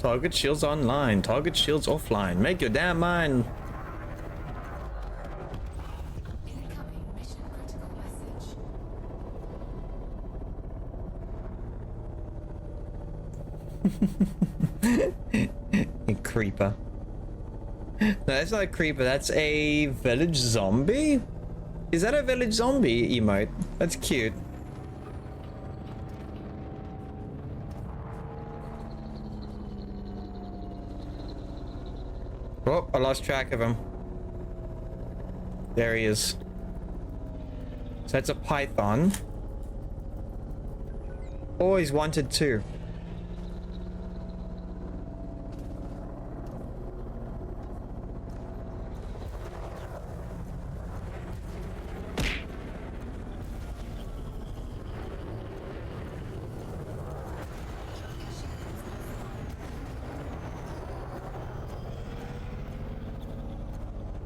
Target shields online, target shields offline. Make your damn mind. You creeper. No, that's not a creeper, that's a village zombie? Is that a village zombie emote? That's cute. Oh, I lost track of him. There he is. So that's a python. Oh, he's wanted too.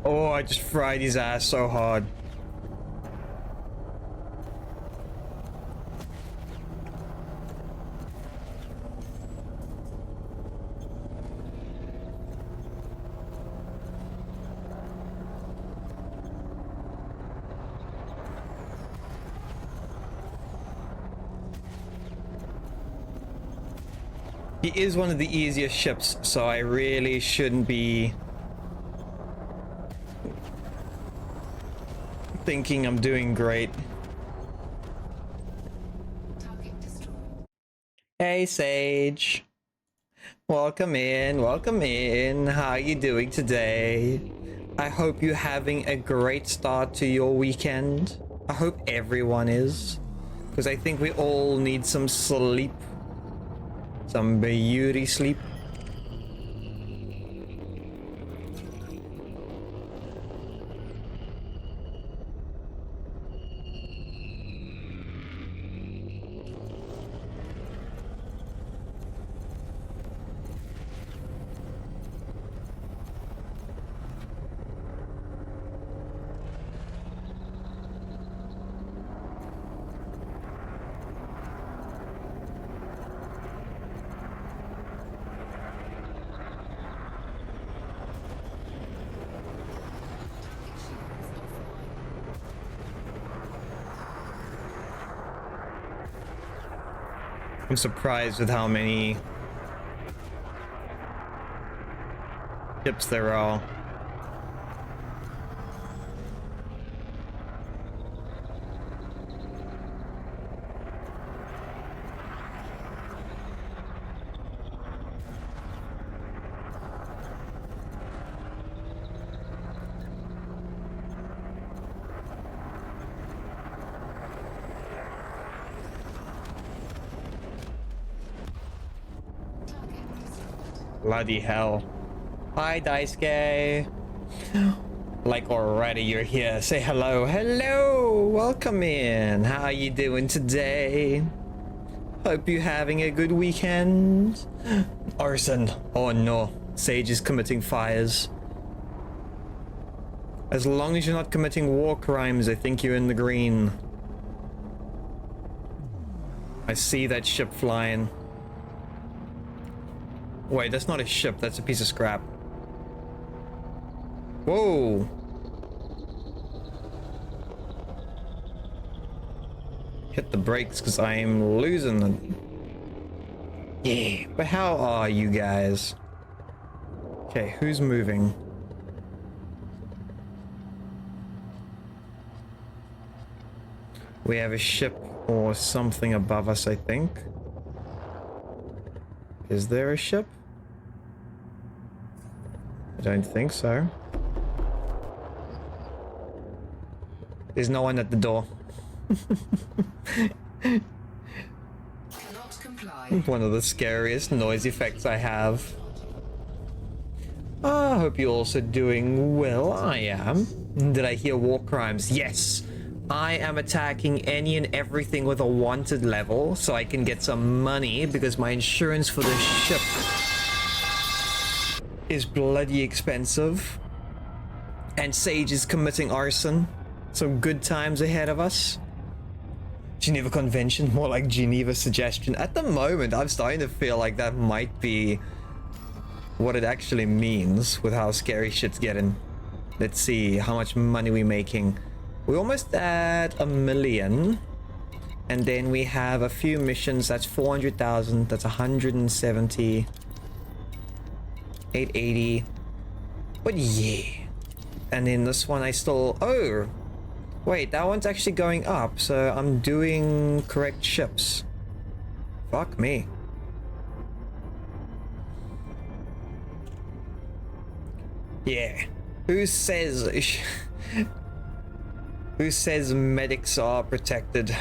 Oh, I just fried his ass so hard. He is one of the easiest ships, so I really shouldn't be thinking I'm doing great. Hey Sage, welcome in. How are you doing today? I hope you're having a great start to your weekend. I hope everyone is, because I think we all need some sleep, some beauty sleep. I'm surprised with how many ships there are. Bloody hell. Hi, Daisuke. Like already you're here. Say hello. Hello. Welcome in. How are you doing today? Hope you're having a good weekend. Arson. Oh no. Sage is committing fires. As long as you're not committing war crimes, I think you're in the green. I see that ship flying. Wait, that's not a ship, that's a piece of scrap. Whoa! Hit the brakes because I'm losing them. Yeah, but how are you guys? Okay, who's moving? We have a ship or something above us, I think. Is there a ship? I don't think so. There's no one at the door. Cannot comply. One of the scariest noise effects I have. I hope you're also doing well. I am. Did I hear war crimes? Yes. I am attacking any and everything with a wanted level so I can get some money because my insurance for this ship is bloody expensive. And Sage is committing arson. Some good times ahead of us. Geneva Convention, more like Geneva Suggestion. At the moment, I'm starting to feel like that might be what it actually means with how scary shit's getting. Let's see how much money we're making. We're almost at 1 million. And then we have a few missions. That's 400,000. That's 170. 880. But yeah. And then this one I still... Oh! Wait, that one's actually going up. So I'm doing correct ships. Fuck me. Yeah. Who says... Who says medics are protected?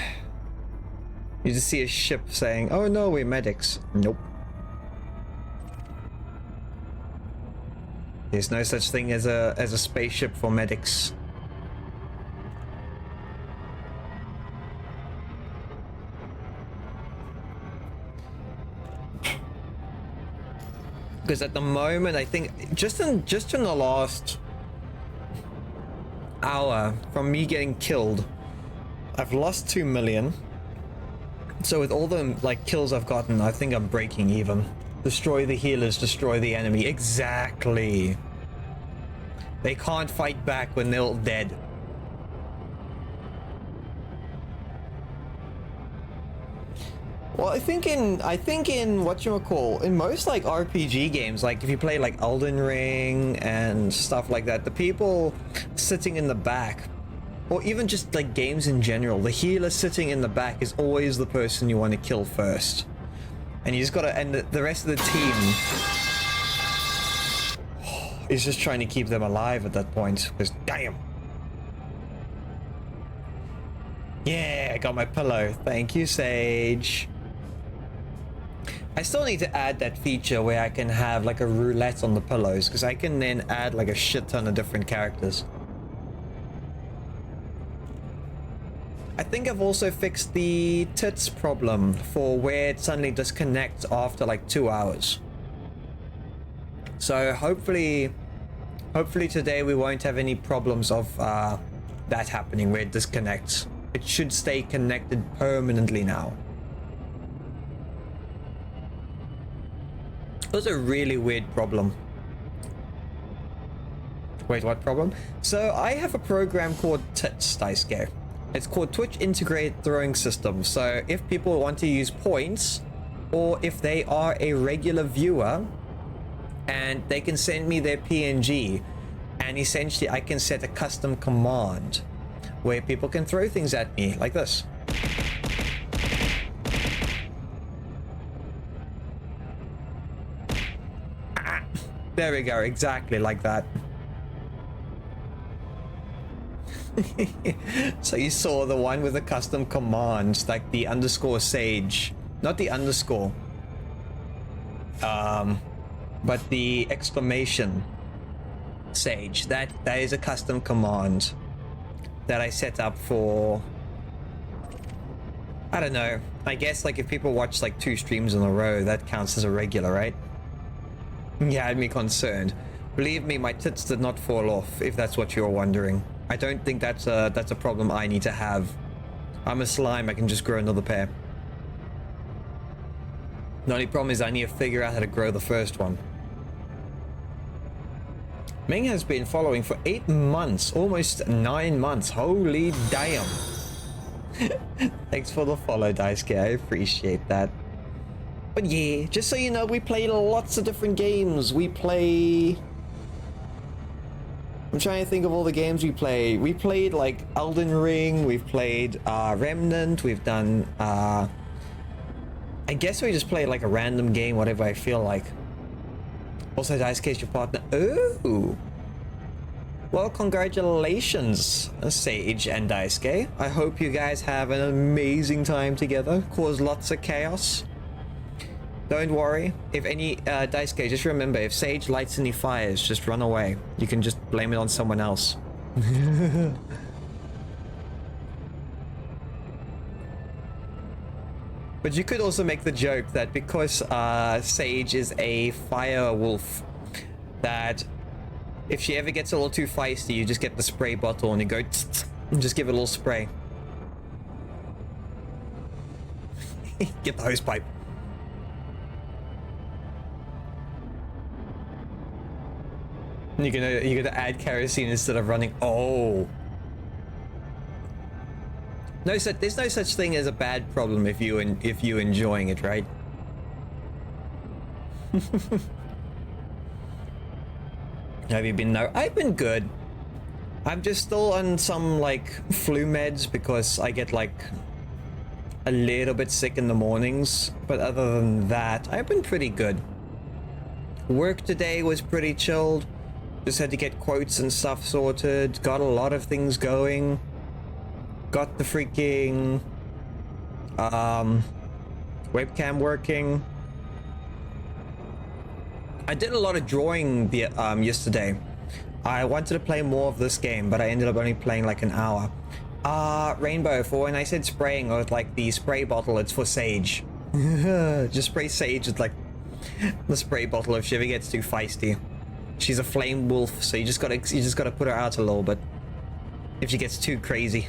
You just see a ship saying, oh no, we're medics. Nope. There's no such thing as a spaceship for medics. Because at the moment, I think just in the last hour from me getting killed, I've lost 2 million. So with all the like kills I've gotten, I think I'm breaking even. Destroy the healers, destroy the enemy. Exactly. They can't fight back when they're all dead. Well, I think in whatchamacall, in most like RPG games, like if you play like Elden Ring and stuff like that, the people sitting in the back, or even just like games in general, the healer sitting in the back is always the person you want to kill first. And you just gotta, and the rest of the team is just trying to keep them alive at that point, because damn. Yeah, I got my pillow. Thank you, Sage. I still need to add that feature where I can have like a roulette on the pillows, because I can then add like a shit ton of different characters. I think I've also fixed the tits problem for where it suddenly disconnects after like 2 hours. So hopefully today we won't have any problems of that happening where it disconnects. It should stay connected permanently now. It was a really weird problem. Wait, what problem? So I have a program called Tits, Daisuke. It's called Twitch Integrated Throwing System. So if people want to use points, or if they are a regular viewer, and they can send me their PNG, and essentially I can set a custom command where people can throw things at me like this. There we go, exactly like that. So you saw the one with the custom commands, like the _ sage, not the underscore. But the exclamation Sage, that is a custom command that I set up for, I don't know, I guess like if people watch like 2 streams in a row, that counts as a regular, right? Yeah, had me concerned. Believe me, my tits did not fall off, if that's what you're wondering. I don't think that's a problem I need to have. I'm a slime, I can just grow another pair. The only problem is I need to figure out how to grow the first one. Ming has been following for 8 months, almost 9 months. Holy damn. Thanks for the follow, Daisuke. I appreciate that. But yeah, just so you know, we play lots of different games. We play... I'm trying to think of all the games we play. We played like Elden Ring, we've played Remnant, we've done... I guess we just played like a random game, whatever I feel like. Also, Daisuke is your partner. Ooh! Well, congratulations, Sage and Daisuke. I hope you guys have an amazing time together. Cause lots of chaos. Don't worry. If any, Daisuke, just remember, if Sage lights any fires, just run away. You can just blame it on someone else. But you could also make the joke that because Sage is a fire wolf, that if she ever gets a little too feisty, you just get the spray bottle and you go tss, tss, and just give it a little spray. Get the hose pipe. You're gonna add kerosene instead of running. Oh. No, there's no such thing as a bad problem if you enjoying it, right? Have you been? No, I've been good. I'm just still on some like flu meds because I get like a little bit sick in the mornings. But other than that, I've been pretty good. Work today was pretty chilled. Just had to get quotes and stuff sorted. Got a lot of things going. Got the freaking webcam working. I did a lot of drawing yesterday. I wanted to play more of this game, but I ended up only playing like an hour. Rainbow, for when I said spraying with like the spray bottle, it's for Sage. Just spray Sage with like the spray bottle if she ever gets too feisty. She's a flame wolf, so you just gotta put her out a little bit if she gets too crazy.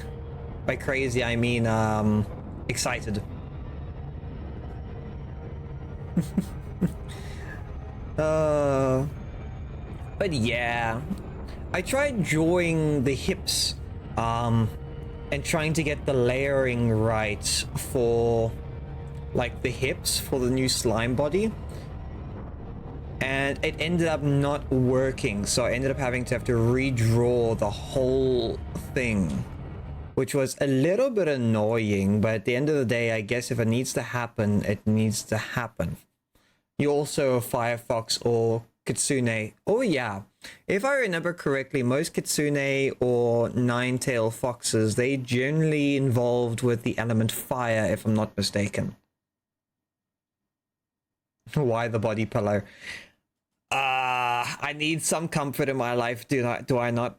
By crazy, I mean, excited. But yeah, I tried drawing the hips, and trying to get the layering right for, like, the hips for the new slime body. And it ended up not working, so I ended up having to redraw the whole thing. Which was a little bit annoying, but at the end of the day, I guess if it needs to happen, it needs to happen. You also a Firefox or Kitsune. Oh yeah, if I remember correctly, most Kitsune or nine-tail foxes, they generally involved with the element fire, if I'm not mistaken. Why the body pillow? I need some comfort in my life, do I not?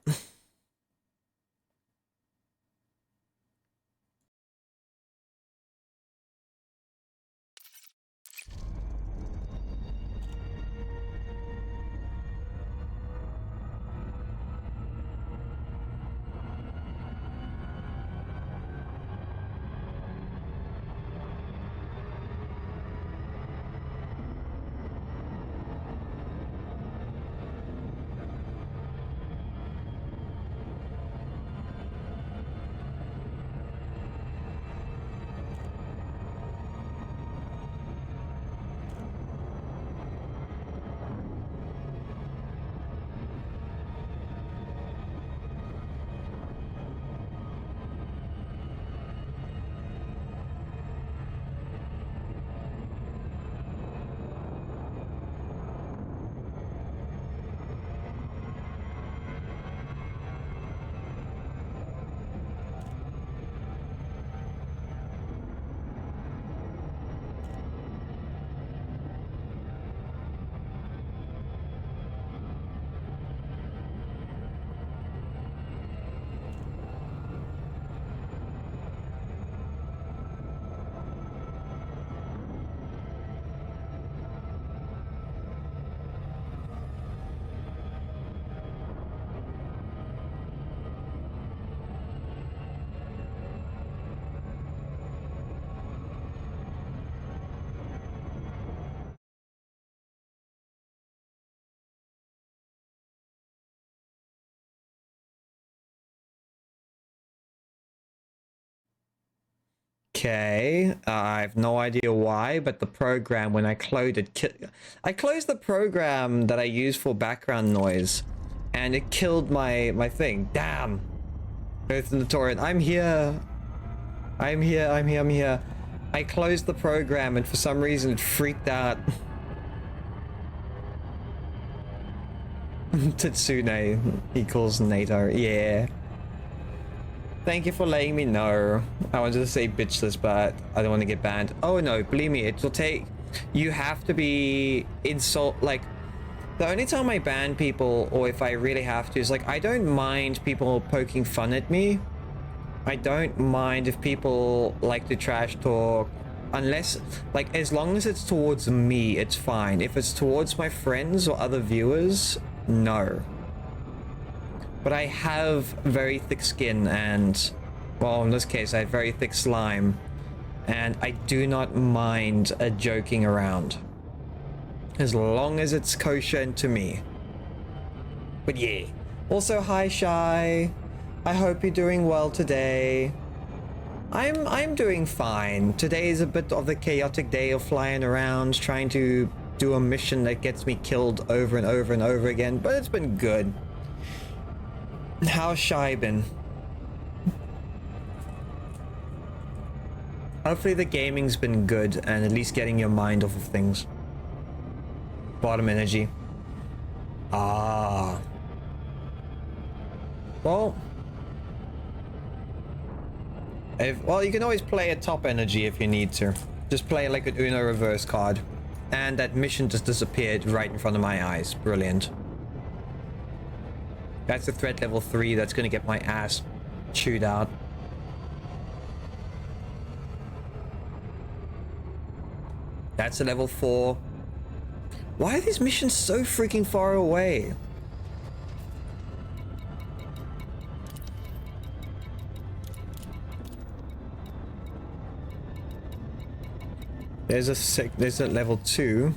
Okay, I have no idea why, but the program, when I closed it, I closed the program that I use for background noise, and it killed my thing. Damn. Earth in the torrent. I'm here. I'm here. I'm here. I'm here. I closed the program, and for some reason it freaked out. Tatsune equals NATO. Yeah. Thank you for letting me know. I wanted to say bitchless, but I don't want to get banned. Oh no, believe me, it will take... You have to be like... The only time I ban people, or if I really have to, is like, I don't mind people poking fun at me. I don't mind if people like to trash talk. Unless, like, as long as it's towards me, it's fine. If it's towards my friends or other viewers, no. But I have very thick skin and, well, in this case, I have very thick slime. And I do not mind joking around. As long as it's kosher to me. But yeah. Also, hi, Shy. I hope you're doing well today. I'm doing fine. Today is a bit of the chaotic day of flying around, trying to do a mission that gets me killed over and over and over again, but it's been good. How's Shy been? Hopefully the gaming's been good and at least getting your mind off of things. Bottom energy. Ah. Well, you can always play a top energy if you need to. Just play like an Uno reverse card. And that mission just disappeared right in front of my eyes. Brilliant. That's the threat level 3 that's gonna get my ass chewed out. That's a level 4. Why are these missions so freaking far away? There's a level 2.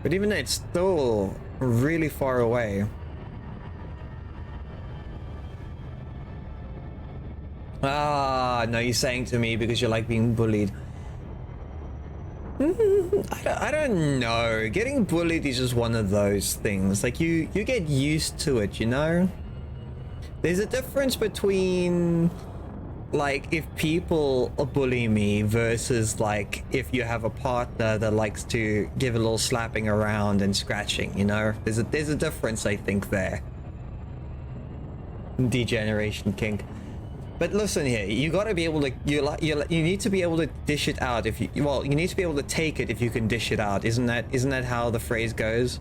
But even then, it's still really far away. Ah, no, you're saying to me because you like being bullied. I don't know. Getting bullied is just one of those things. Like, you get used to it, you know? There's a difference between... like, if people bully me versus like if you have a partner that likes to give a little slapping around and scratching, you know, there's a difference, I think, there. Degeneration kink. But listen here, you got to be able to you need to be able to dish it out if you you need to be able to take it if you can dish it out. Isn't that how the phrase goes?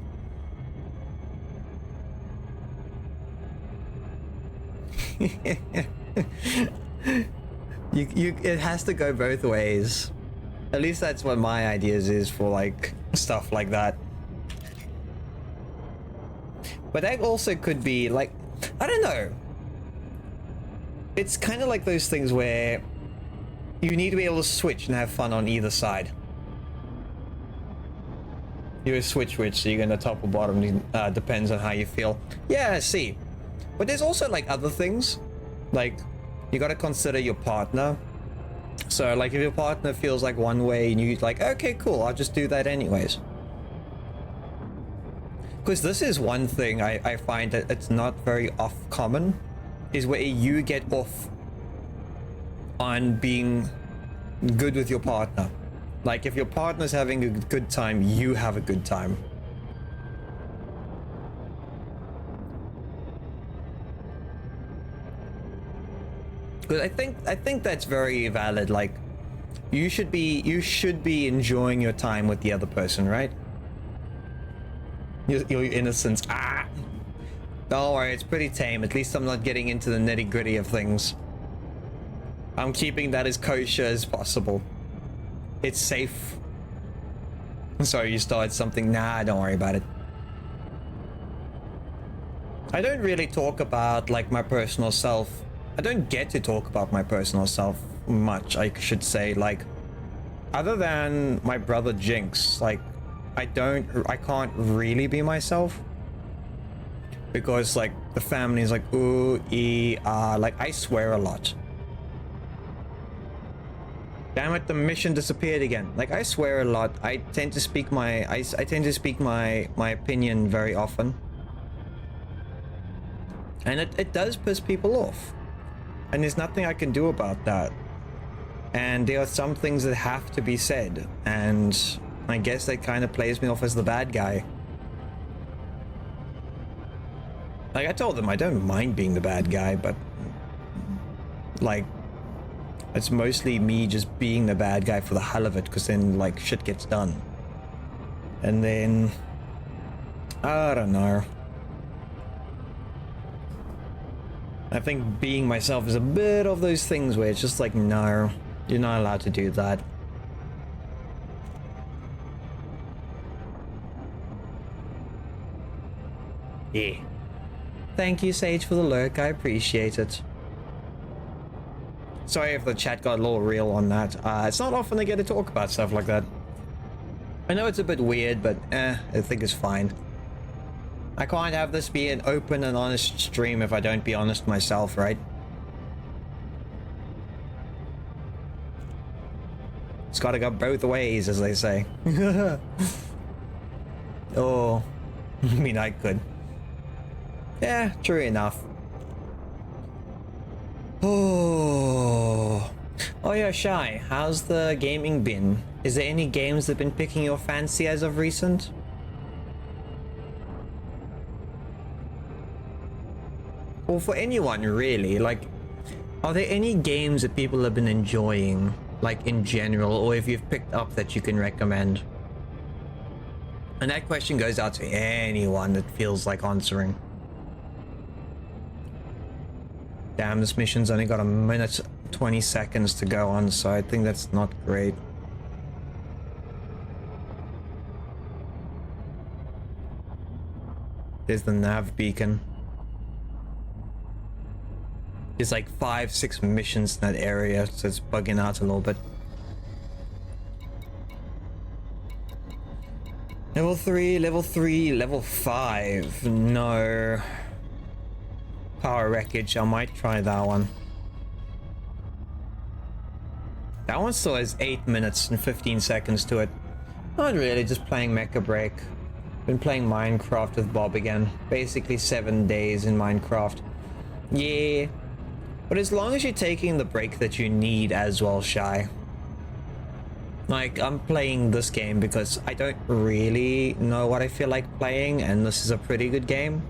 It has to go both ways. At least that's what my ideas is for like stuff like that. But that also could be like, I don't know. It's kind of like those things where you need to be able to switch and have fun on either side. You're a switch, so you're gonna top or bottom, depends on how you feel. Yeah, I see. But there's also like other things, like you gotta consider your partner. So like if your partner feels like one way and you're like, okay, cool, I'll just do that anyways. Because this is one thing I find that it's not very common, is where you get off on being good with your partner. Like if your partner's having a good time, you have a good time. Because I think that's very valid. Like you should be enjoying your time with the other person, right? Your innocence. Ah, don't worry, it's pretty tame. At least I'm not getting into the nitty-gritty of things. I'm keeping that as kosher as possible. It's safe. Sorry, you started something. Nah, don't worry about it. I don't really talk about like my personal self. I don't get to talk about my personal self much, I should say. Like, other than my brother Jinx, like I can't really be myself. because like the family is like ooh like I swear a lot. Damn it, the mission disappeared again. Like I swear a lot. I tend to speak my I tend to speak my opinion very often. And it does piss people off. And there's nothing I can do about that. And there are some things that have to be said, and I guess that kind of plays me off as the bad guy. Like I told them I don't mind being the bad guy, but like it's mostly me just being the bad guy for the hell of it, because then like shit gets done. And then I don't know. I think being myself is a bit of those things where it's just like, no, you're not allowed to do that. Yeah. Thank you, Sage, for the lurk. I appreciate it. Sorry if the chat got a little real on that. It's not often I get to talk about stuff like that. I know it's a bit weird, but I think it's fine. I can't have this be an open and honest stream if I don't be honest myself, right? It's gotta go both ways, as they say. Oh, I mean, I could. Yeah, true enough. Oh yeah, Shy, how's the gaming been? Is there any games that have been picking your fancy as of recent? Or for anyone really, like, are there any games that people have been enjoying, like in general, or if you've picked up that you can recommend? And that question goes out to anyone that feels like answering. Damn, this mission's only got a minute 20 seconds to go on, so I think that's not great. There's the nav beacon. There's like 5-6 missions in that area, so it's bugging out a little bit. Level 3, level 5. No. Power wreckage, I might try that one. That one still has 8 minutes and 15 seconds to it. Not really, just playing Mecha Break. Been playing Minecraft with Bob again. Basically 7 days in Minecraft. Yeah. But as long as you're taking the break that you need as well, Shy. Like, I'm playing this game because I don't really know what I feel like playing, and this is a pretty good game.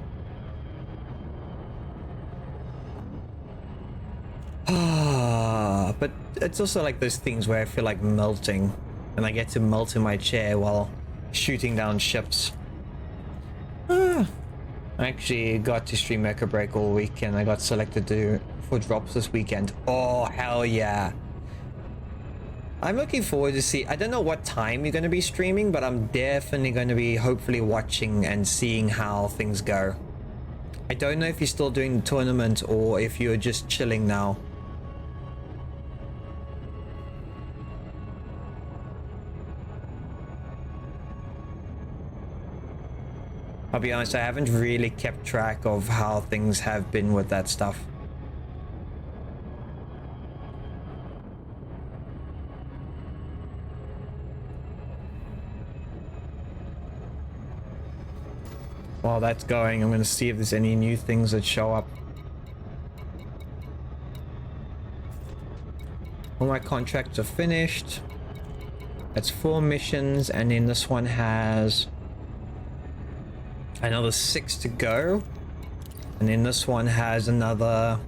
But it's also like those things where I feel like melting, and I get to melt in my chair while shooting down ships. I actually got to stream Mecha Break all weekend. I got selected for drops this weekend. Oh, hell yeah. I'm looking forward to see. I don't know what time you're going to be streaming, but I'm definitely going to be hopefully watching and seeing how things go. I don't know if you're still doing the tournament or if you're just chilling now. I'll be honest, I haven't really kept track of how things have been with that stuff. While that's going, I'm going to see if there's any new things that show up. All my contracts are finished. That's 4 missions, and then this one has another 6 to go. And then this one has another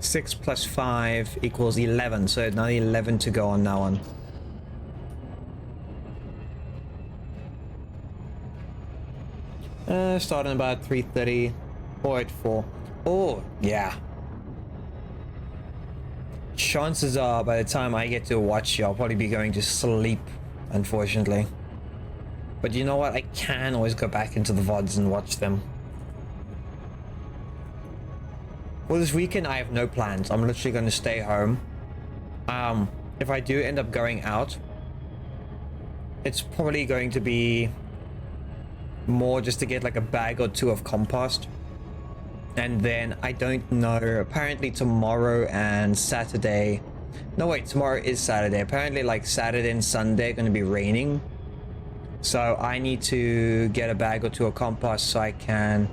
6 plus 5 equals 11, so another 11 to go on that one. Starting about 3:30 or at 4. Oh, yeah. Chances are by the time I get to watch you, I'll probably be going to sleep, unfortunately. But you know what? I can always go back into the VODs and watch them. Well, this weekend I have no plans. I'm literally going to stay home. If I do end up going out, it's probably going to be more just to get like a bag or two of compost. And then I don't know, apparently tomorrow and Saturday, no wait, tomorrow is Saturday. Apparently like Saturday and Sunday are going to be raining. So I need to get a bag or two of compost so I can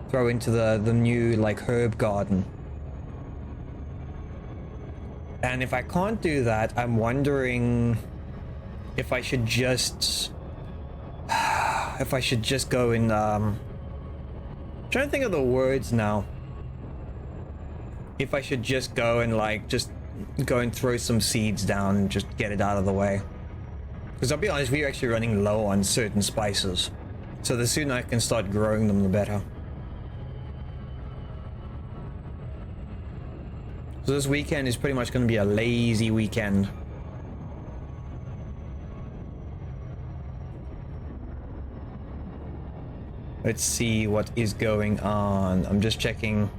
throw into the new like herb garden. And if I can't do that, I'm wondering if I should just go and trying to think of the words now. If I should just go and like just go and throw some seeds down and just get it out of the way. Because I'll be honest, we're actually running low on certain spices. So the sooner I can start growing them, the better. So this weekend is pretty much going to be a lazy weekend. Let's see what is going on. I'm just checking.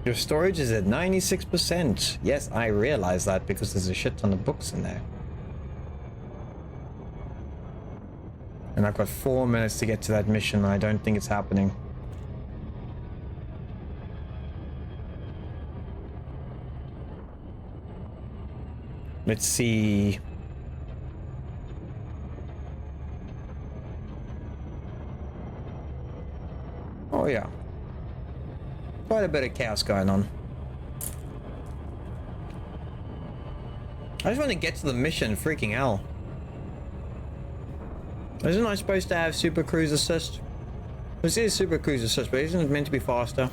Your storage is at 96%. Yes, I realize that because there's a shit ton of books in there. And I've got 4 minutes to get to that mission. I don't think it's happening. Let's see. Oh yeah. Quite a bit of chaos going on. I just want to get to the mission, freaking hell. Isn't I supposed to have super cruise assist? This is super cruise assist, but isn't it meant to be faster?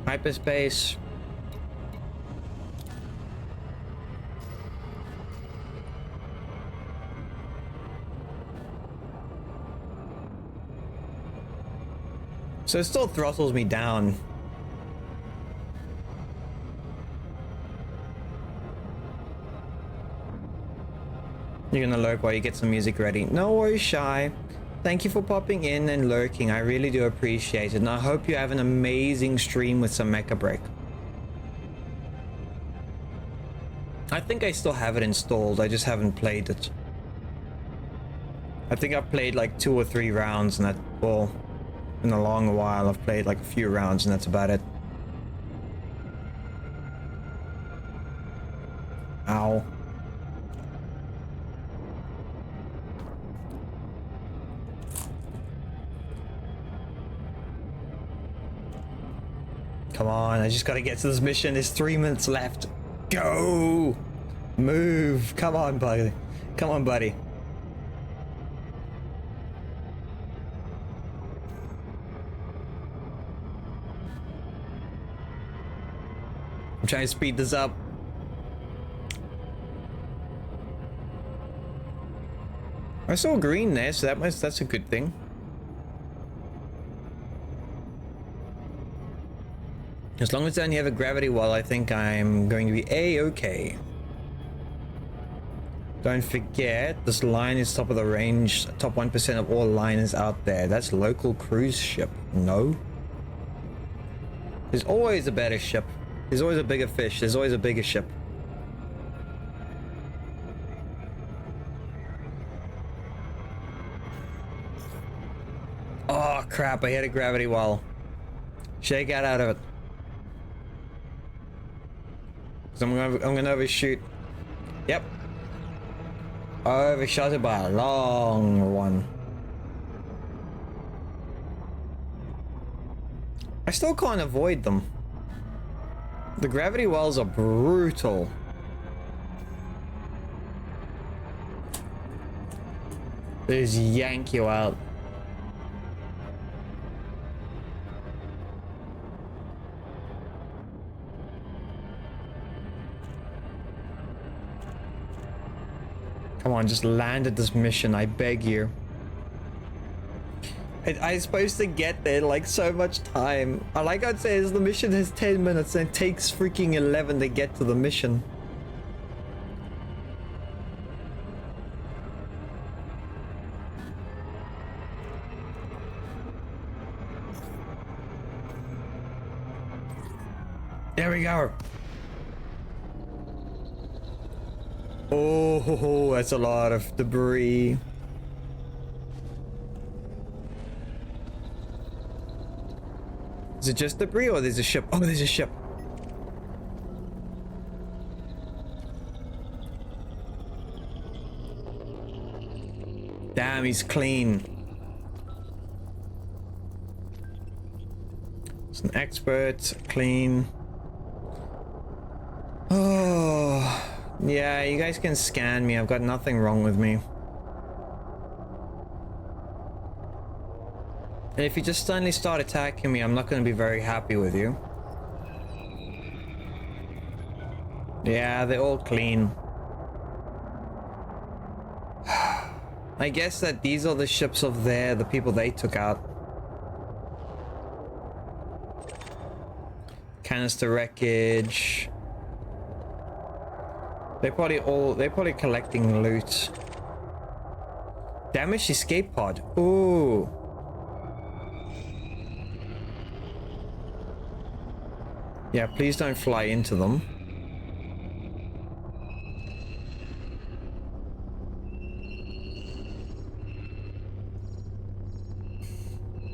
Hyperspace. So it still throttles me down. You're gonna lurk while you get some music ready. No worries, Shy. Thank you for popping in and lurking. I really do appreciate it. And I hope you have an amazing stream with some Mecha Break. I think I still have it installed. I just haven't played it. I think I've played like 2 or 3 rounds and that, well, in a long while I've played like a few rounds and that's about it. Ow. Come on, I just gotta get to this mission. There's 3 minutes left. Go! Move! Come on, buddy. Come on, buddy. I'm trying to speed this up. I saw green there, so that's a good thing. As long as I only have a gravity wall, I think I'm going to be A-okay. Don't forget, this line is top of the range, top 1% of all liners out there. That's local cruise ship. No. There's always a better ship. There's always a bigger fish. There's always a bigger ship. Oh crap, I hit a gravity wall. Shake out of it. I'm gonna overshoot. Yep. Overshot it by a long one. I still can't avoid them. The gravity wells are brutal. They just yank you out. Come on, just land at this mission, I beg you. I'm supposed to get there like so much time. Like I'd say, the mission has 10 minutes and it takes freaking 11 to get to the mission. There we go. Oh, that's a lot of debris. Is it just debris or there's a ship? Oh, there's a ship. Damn, he's clean. It's an expert, clean. Oh, yeah, you guys can scan me. I've got nothing wrong with me. And if you just suddenly start attacking me, I'm not going to be very happy with you. Yeah, they're all clean. I guess that these are the ships of the people they took out. Canister wreckage. They're probably collecting loot. Damaged escape pod. Ooh. Yeah, please don't fly into them.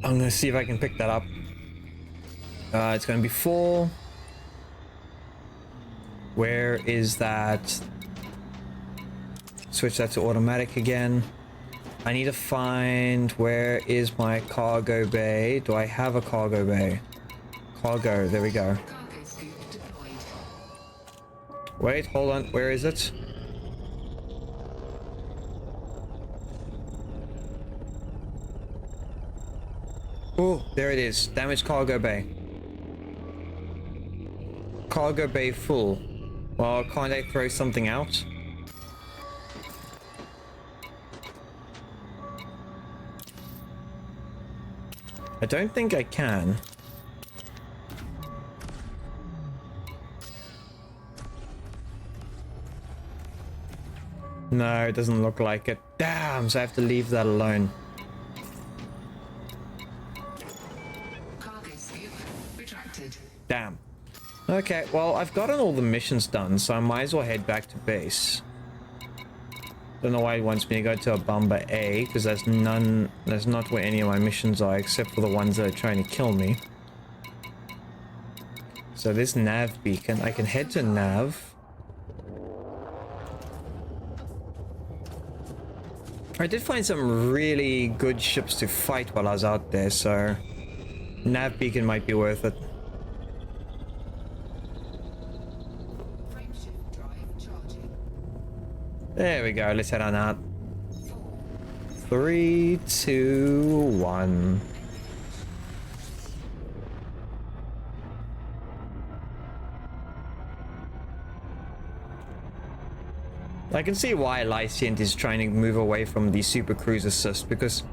I'm gonna see if I can pick that up. It's gonna be 4. Where is that? Switch that to automatic again. I need to find where is my cargo bay. Do I have a cargo bay? Cargo, there we go. Cargo scoop deployed. Wait, hold on, where is it? Oh, there it is. Damaged cargo bay. Cargo bay full. Well, can't I throw something out? I don't think I can. No, it doesn't look like it. Damn, so I have to leave that alone. Cargo scoop retracted. Damn. Okay, well, I've gotten all the missions done, so I might as well head back to base. Don't know why he wants me to go to a Bomber A, because that's not where any of my missions are, except for the ones that are trying to kill me. So this nav beacon, I can head to nav. I did find some really good ships to fight while I was out there, so nav beacon might be worth it. Frameshift drive charging. There we go, let's head on out. 3, 2, 1. I can see why Lyciant is trying to move away from the Super Cruise Assist, because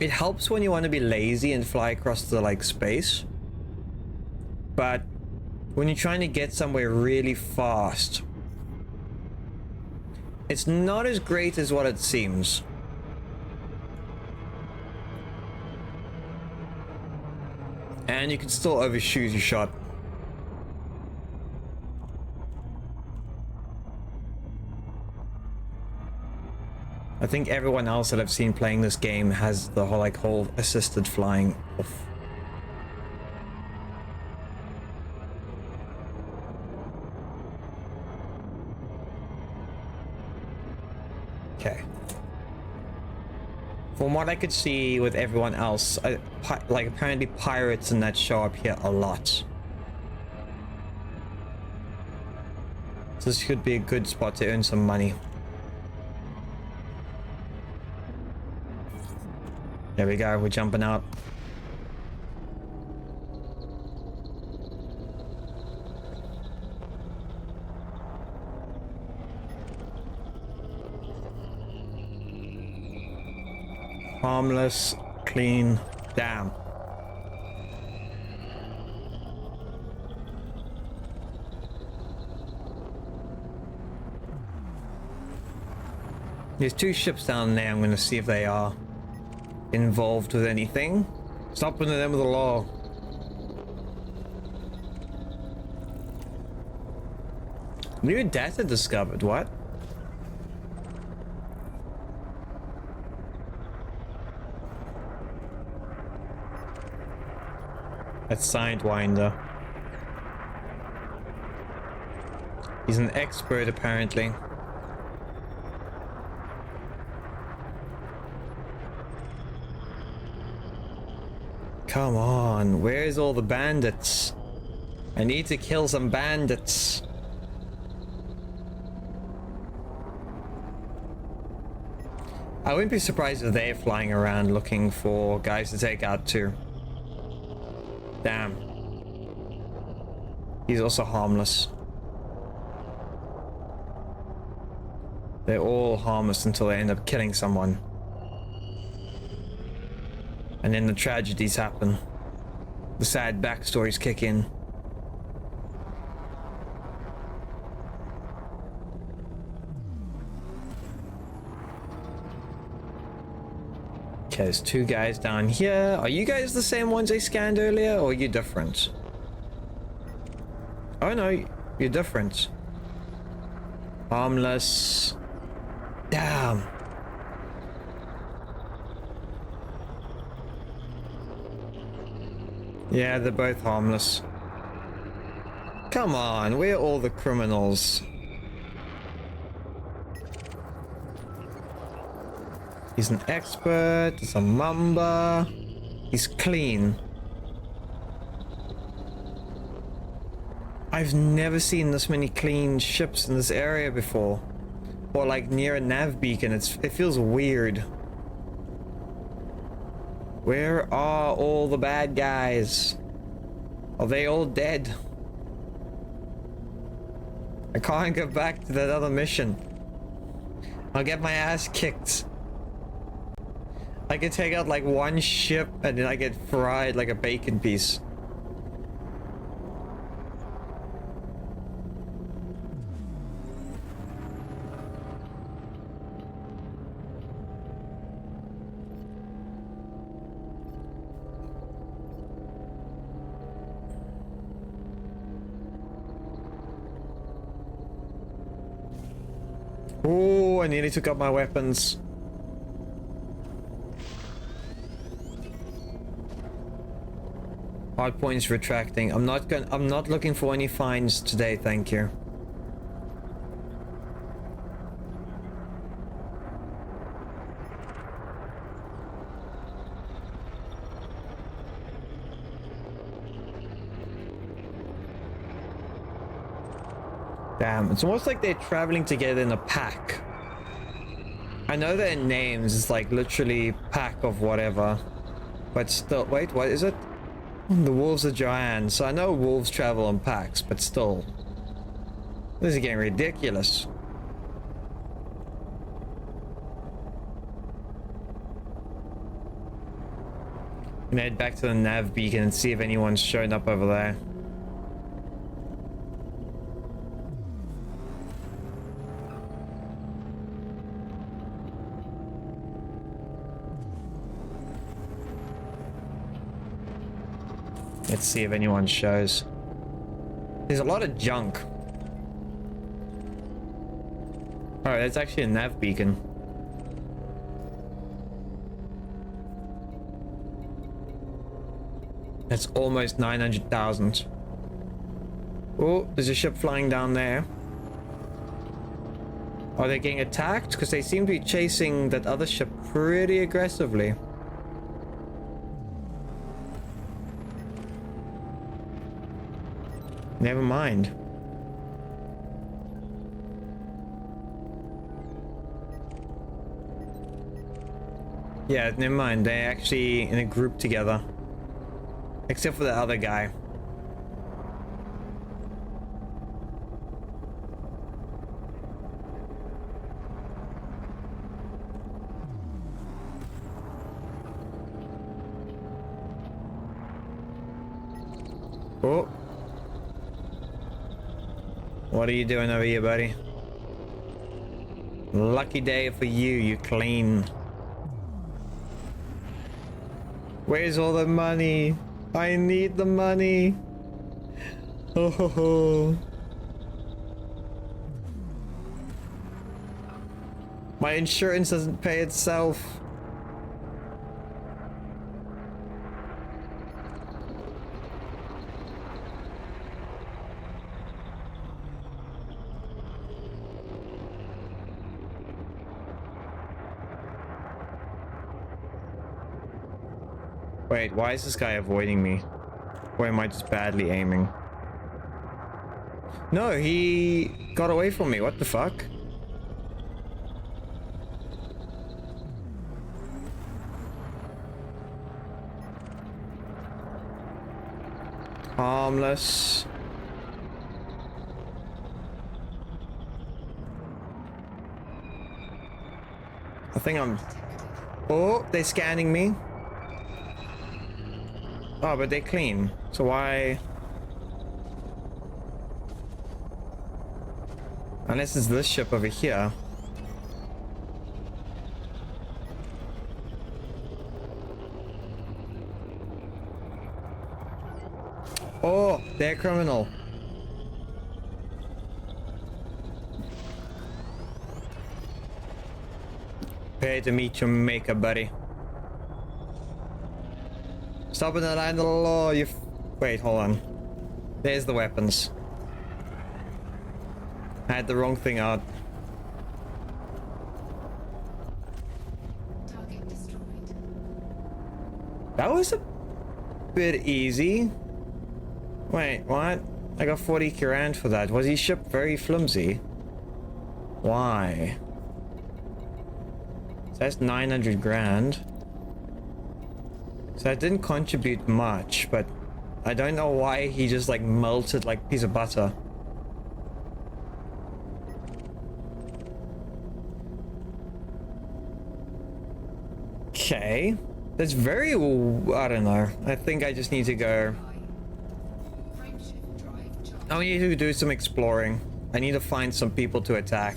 it helps when you want to be lazy and fly across the space, but when you're trying to get somewhere really fast, it's not as great as what it seems. And you can still overshoot your shot. I think everyone else that I've seen playing this game has the whole assisted flying off. Okay. From what I could see with everyone else, apparently pirates and that show up here a lot. So this could be a good spot to earn some money. There we go, we're jumping out. Harmless, clean, damn. There's 2 ships down there. I'm going to see if they are involved with anything. Stop with them with the law. New data discovered. What? That's Sidewinder. He's an expert apparently. Come on, where's all the bandits? I need to kill some bandits. I wouldn't be surprised if they're flying around looking for guys to take out too. Damn. He's also harmless. They're all harmless until they end up killing someone. And then the tragedies happen. The sad backstories kick in. Okay, there's two guys down here. Are you guys the same ones I scanned earlier, or are you different? Oh no, you're different. Harmless. Damn. Yeah, they're both harmless. Come on, we're all the criminals. He's an expert, he's a mamba, he's clean. I've never seen this many clean ships in this area before. Or like near a nav beacon, it feels weird. Where are all the bad guys? Are they all dead? I can't go back to that other mission. I'll get my ass kicked. I could take out like one ship and then I get fried like a bacon piece. Oh, I nearly took out my weapons. Hard points retracting. I'm not looking for any finds today, thank you. Damn, it's almost like they're traveling together in a pack. I know their names is like literally pack of whatever. But still, wait, what is it? The wolves are giants. So I know wolves travel in packs, but still. This is getting ridiculous. I'm gonna head back to the nav beacon and see if anyone's shown up over there. Let's see if anyone shows. There's a lot of junk. Oh, that's actually a nav beacon. That's almost 900,000. Oh, there's a ship flying down there. Are they getting attacked? Because they seem to be chasing that other ship pretty aggressively. Never mind. Yeah, never mind. They're actually in a group together. Except for the other guy. Oh. What are you doing over here, buddy? Lucky day for you, you clean. Where's all the money? I need the money. Oh ho ho. My insurance doesn't pay itself. Wait, why is this guy avoiding me? Or am I just badly aiming? No, he got away from me. What the fuck? Harmless. I think I'm... Oh, they're scanning me. Oh, but they're clean. So why... Unless it's this ship over here. Oh, they're criminal. Pay to meet your maker, buddy. Stop in the line of the law, you wait, hold on. There's the weapons. I had the wrong thing out. Target destroyed. That was a bit easy. Wait, what? I got 40 grand for that. Was his ship very flimsy? Why? So that's 900 grand. So that didn't contribute much, but I don't know why he just like melted like a piece of butter. Okay. That's very... I don't know. I think I just need to go... Frameshift drive charge. I need to do some exploring. I need to find some people to attack.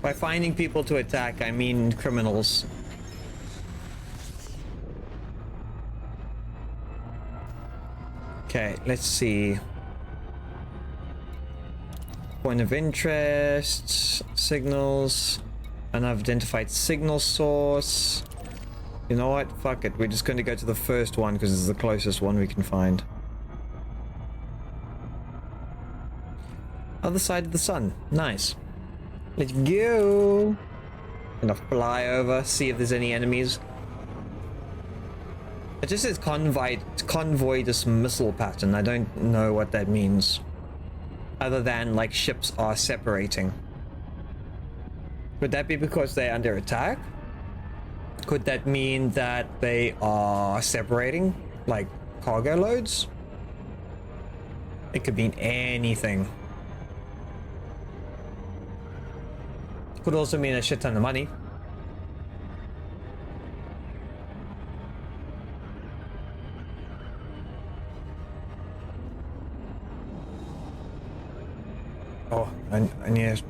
By finding people to attack, I mean criminals. Okay, let's see. Point of interest, signals, unidentified signal source. You know what? Fuck it. We're just going to go to the first one because it's the closest one we can find. Other side of the sun. Nice. Let's go. Gonna fly over, see if there's any enemies. It just says convoy dismissal pattern. I don't know what that means. Other than like ships are separating. Could that be because they're under attack? Could that mean that they are separating like cargo loads? It could mean anything. Could also mean a shit ton of money. Oh, I need to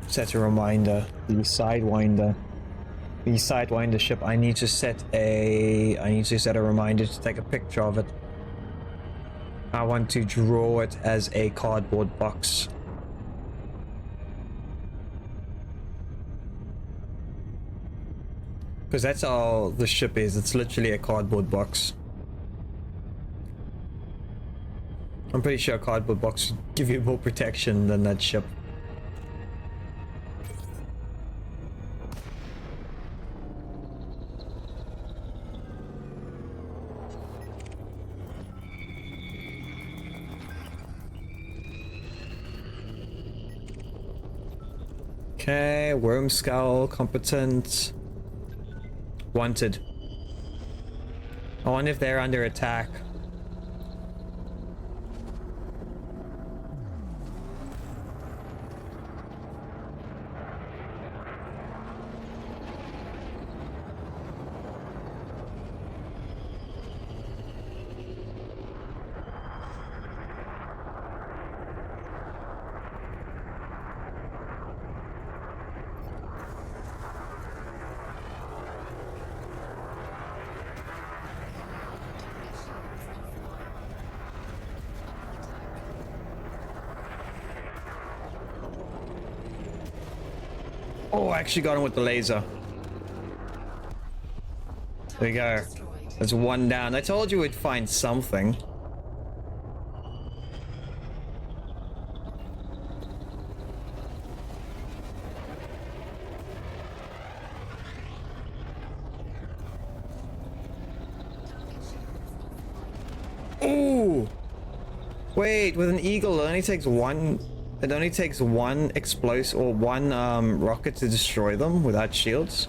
set a reminder. The Sidewinder ship. I need to set a reminder to take a picture of it. I want to draw it as a cardboard box. Because that's all the ship is. It's literally a cardboard box. I'm pretty sure a cardboard box would give you more protection than that ship. Okay, worm skull, competent. Wanted. I wonder if they're under attack. Oh, I actually got him with the laser. There we go. That's one down. I told you we'd find something. Ooh! Wait, with an eagle, it only takes one. It only takes one explosive or one rocket to destroy them without shields.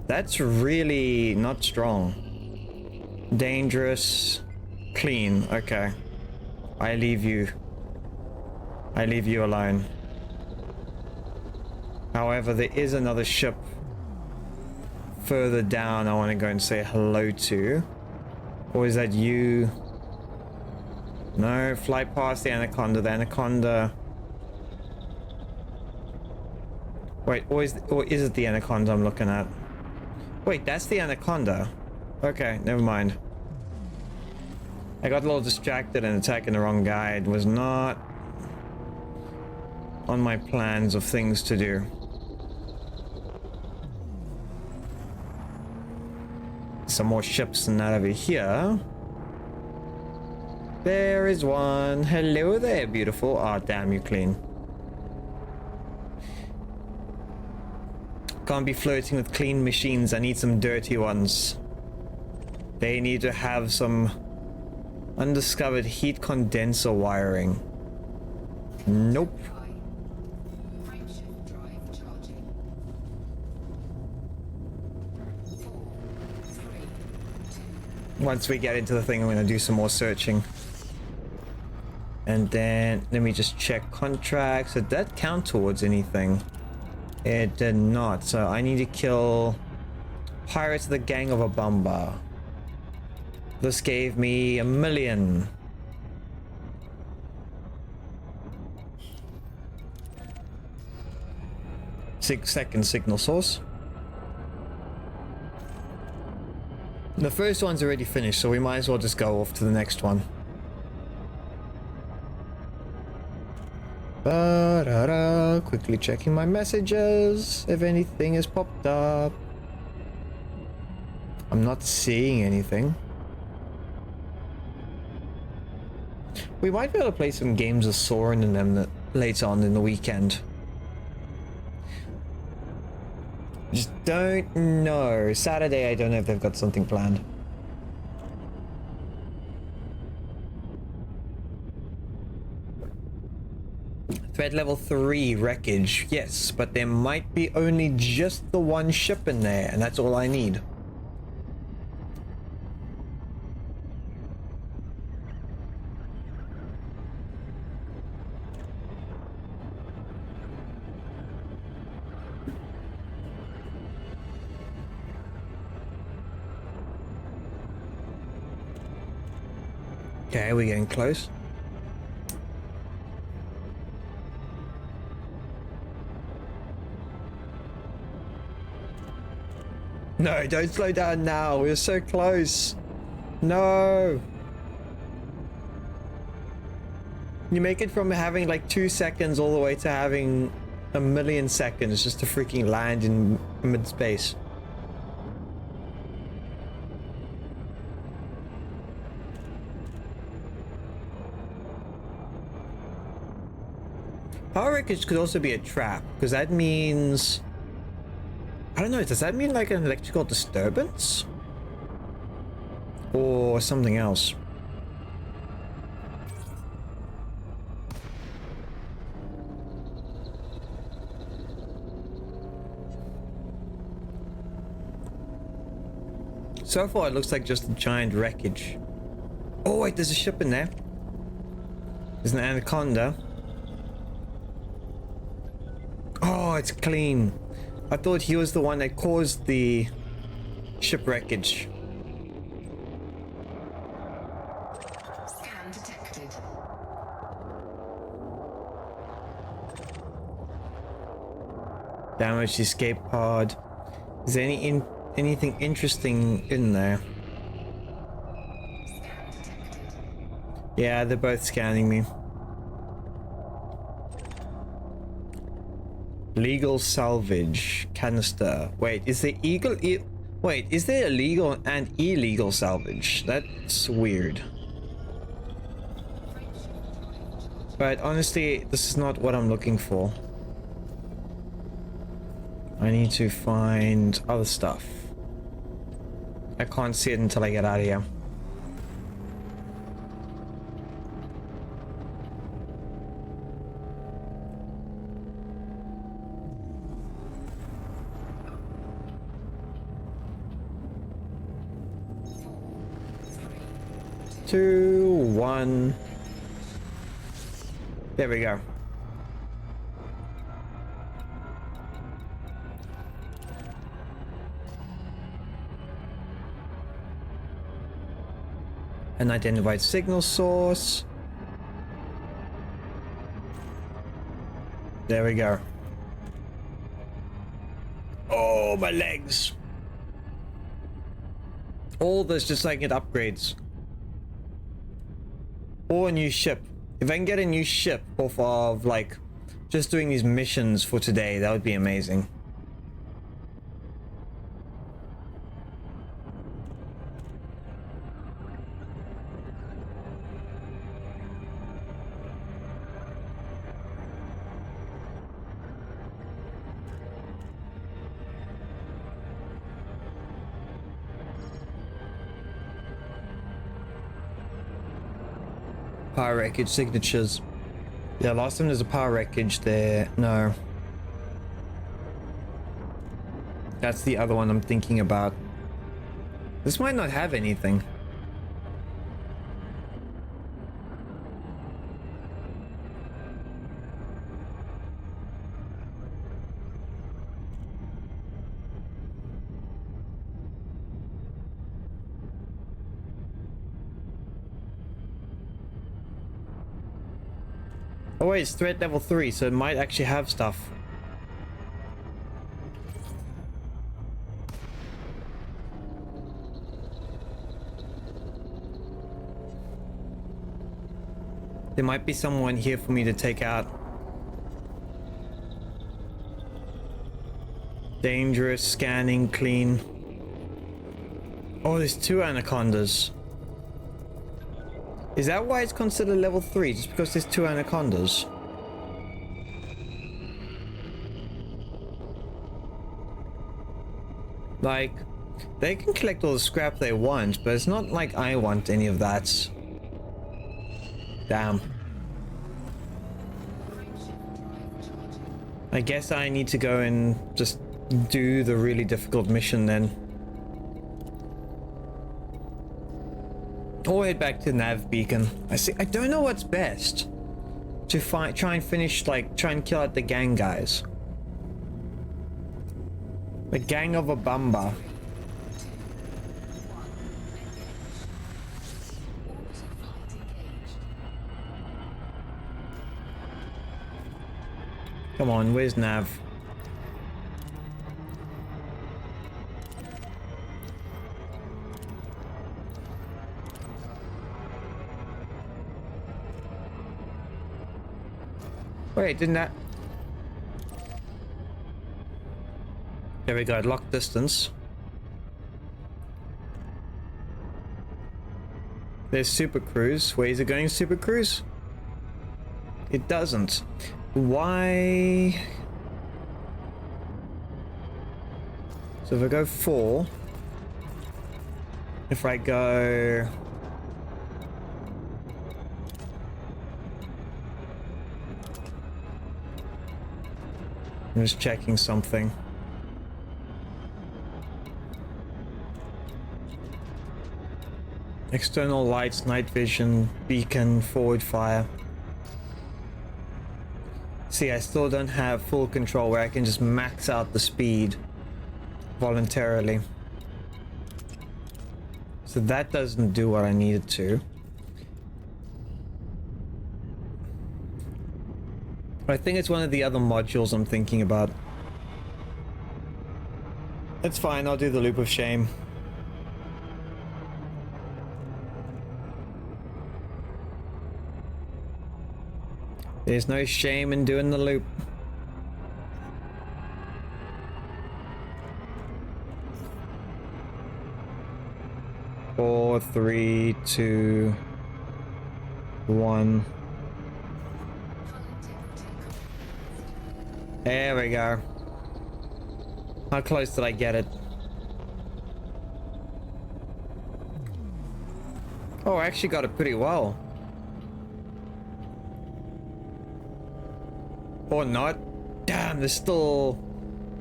That's really not strong. Dangerous. Clean. Okay. I leave you. I leave you alone. However, there is another ship further down I want to go and say hello to. Or is that you? No, fly past the Anaconda. The Anaconda. Wait, or is it the Anaconda I'm looking at? Wait, that's the Anaconda. Okay, never mind. I got a little distracted and attacking the wrong guy. It was not on my plans of things to do. Some more ships than that over here. There is one. Hello there, beautiful. Ah, oh, damn, you clean. Can't be flirting with clean machines. I need some dirty ones. They need to have some undiscovered heat condenser wiring. Nope. Frameshift drive charging. 4, 3, 2. Once we get into the thing, I'm going to do some more searching. And then let me just check contracts. Did that count towards anything? It did not. So I need to kill Pirates of the Gang of a Bumba. This gave me 1 million. Second signal source. The first one's already finished, so we might as well just go off to the next one. Quickly checking my messages if anything has popped up. I'm not seeing anything. We might be able to play some games of Soren and them later on in the weekend. Just don't know. Saturday, I don't know if they've got something planned. Threat level 3 wreckage. Yes, but there might be only just the one ship in there, and that's all I need. Okay, we're getting close. No, don't slow down now. We're so close. No. You make it from having like 2 seconds all the way to having 1 million seconds just to freaking land in mid-space. Power wreckage could also be a trap, because that means... I don't know, does that mean like an electrical disturbance? Or something else? So far it looks like just a giant wreckage. Oh wait, there's a ship in there. There's an Anaconda. Oh, it's clean. I thought he was the one that caused the ship wreckage. Scan detected. Damaged escape pod. Is there anything interesting in there? Scan detected. Yeah, they're both scanning me. Legal salvage canister. Wait, is there wait, is there illegal and illegal salvage? That's weird. But honestly, this is not what I'm looking for. I need to find other stuff. I can't see it until I get out of here. Two, one. There we go. An identified signal source. There we go. Oh, my legs. All this just like it upgrades. Or a new ship. If I can get a new ship off of like just doing these missions for today, that would be amazing. Power wreckage signatures. Yeah, last time there's a power wreckage there. No. That's the other one I'm thinking about. This might not have anything. Oh wait, it's threat level 3, so it might actually have stuff. There might be someone here for me to take out. Dangerous, scanning, clean. Oh, there's 2 anacondas. Is that why it's considered level 3? Just because there's 2 anacondas? Like, they can collect all the scrap they want, but it's not like I want any of that. Damn. I guess I need to go and just do the really difficult mission then. Or head back to the nav beacon. I don't know what's best. To try and finish, like, try and kill out the gang guys. The gang of a bamba. Come on, where's Nav? Wait, didn't that... There we go, lock distance. There's Super Cruise. Where is it going, Super Cruise? It doesn't. Why? So if I go 4, if I go... I'm just checking something. External lights, night vision, beacon, forward fire. See, I still don't have full control where I can just max out the speed voluntarily. So that doesn't do what I needed to. I think it's one of the other modules I'm thinking about. It's fine, I'll do the loop of shame. There's no shame in doing the loop. 4, 3, 2, 1. There we go. How close did I get it? Oh, I actually got it pretty well. Or not. Damn, there's still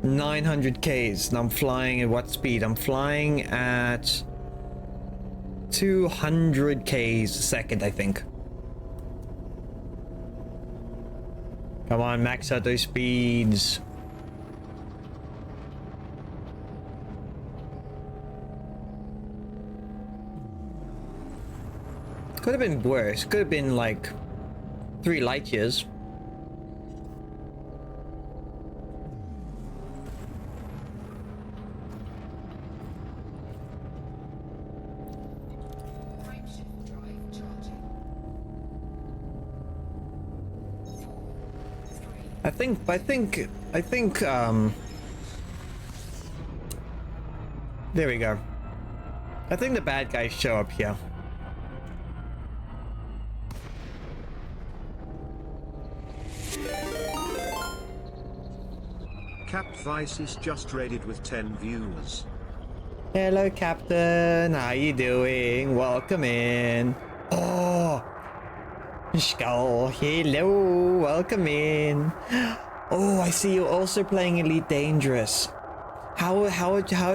900 Ks and I'm flying at what speed? I'm flying at 200 Ks a second, I think. Come on, max out those speeds. Could have been worse. Could have been like 3 light years. Frameshift drive charging. 4, 3. I think, there we go. I think the bad guys show up here. Cap Vice is just raided with 10 views. Hello, Captain. How you doing? Welcome in. Oh, Skull. Hello. Welcome in. Oh, I see you're also playing Elite Dangerous. How'd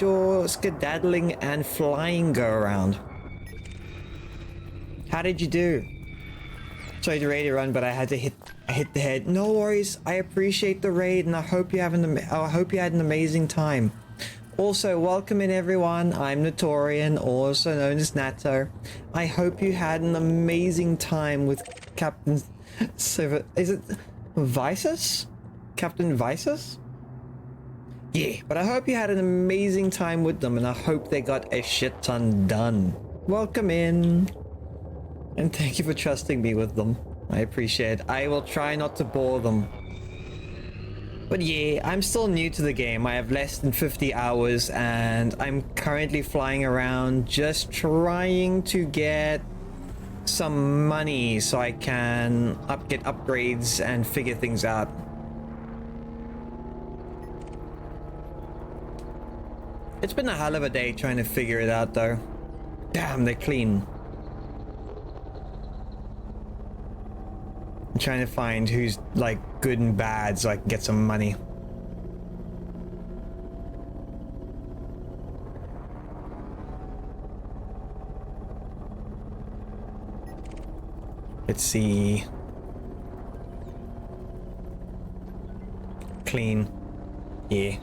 your skedaddling and flying go around? How did you do? Sorry to raid a run, but I had to hit the head. No worries. I appreciate the raid, and I hope you had an amazing time. Also, welcome in everyone. I'm Notorian, also known as Natto. I hope you had an amazing time with Captain. Is it Visus? Captain Visus? Yeah, but I hope you had an amazing time with them, and I hope they got a shit ton done. Welcome in. And thank you for trusting me with them. I appreciate it. I will try not to bore them. But yeah, I'm still new to the game. I have less than 50 hours and I'm currently flying around just trying to get some money so I can get upgrades and figure things out. It's been a hell of a day trying to figure it out though. Damn, they're clean. I'm trying to find who's like good and bad so I can get some money. Let's see. Clean. Yeah.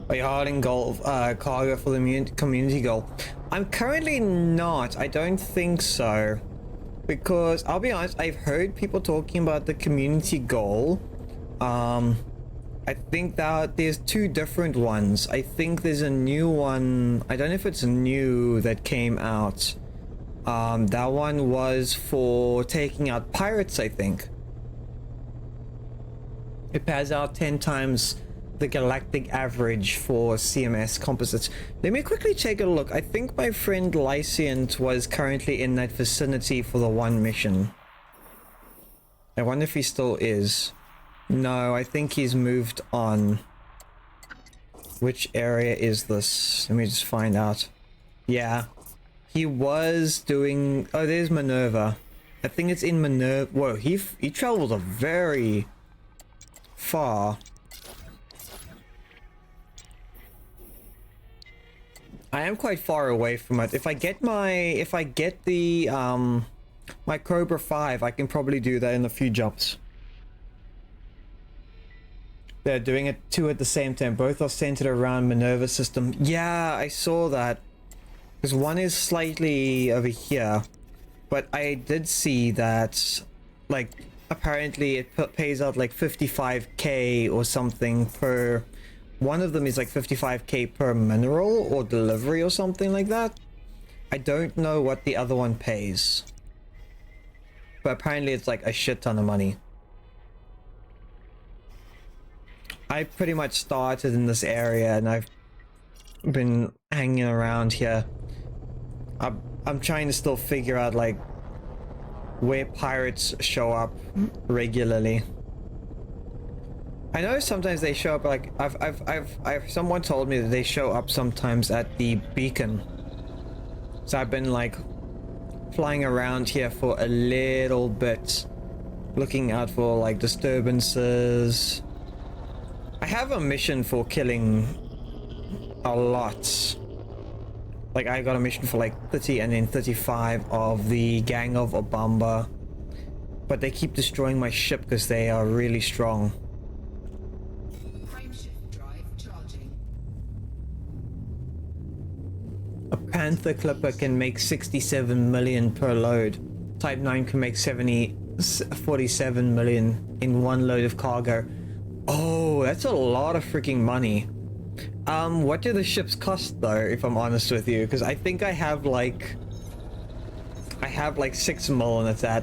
Are you holding goal cargo for the community goal? I'm currently not. I don't think so. Because I'll be honest, I've heard people talking about the community goal. I think that there's 2 different ones. I think there's a new one. I don't know if it's new that came out. That one was for taking out pirates, I think. It pays out 10 times the galactic average for CMS composites. Let me quickly take a look. I think my friend Lyciant was currently in that vicinity for the one mission. I wonder if he still is. No, I think he's moved on. Which area is this? Let me just find out. Yeah. He was doing... Oh, there's Minerva. I think it's in Minerva. Whoa, he traveled a very far. I am quite far away from it. If I get the my Cobra 5, I can probably do that in a few jumps. They're doing it 2 at the same time. Both are centered around Minerva system. Yeah, I saw that. Because one is slightly over here, but I did see that, like, apparently it pays out like 55k or something per. One of them is like 55k per mineral or delivery or something like that. I don't know what the other one pays. But apparently it's like a shit ton of money. I pretty much started in this area and I've been hanging around here. I'm trying to still figure out like where pirates show up regularly. I know sometimes they show up like I've someone told me that they show up sometimes at the beacon. So I've been like flying around here for a little bit, looking out for like disturbances. I have a mission for killing a lot. Like I got a mission for like 30 and then 35 of the gang of Obamba, but they keep destroying my ship because they are really strong. Frameshift drive charging. A Panther Clipper can make 67 million per load. Type 9 can make 47 million in one load of cargo. Oh, that's a lot of freaking money. What do the ships cost though, if I'm honest with you? Because I think I have like 6 mil and that's that.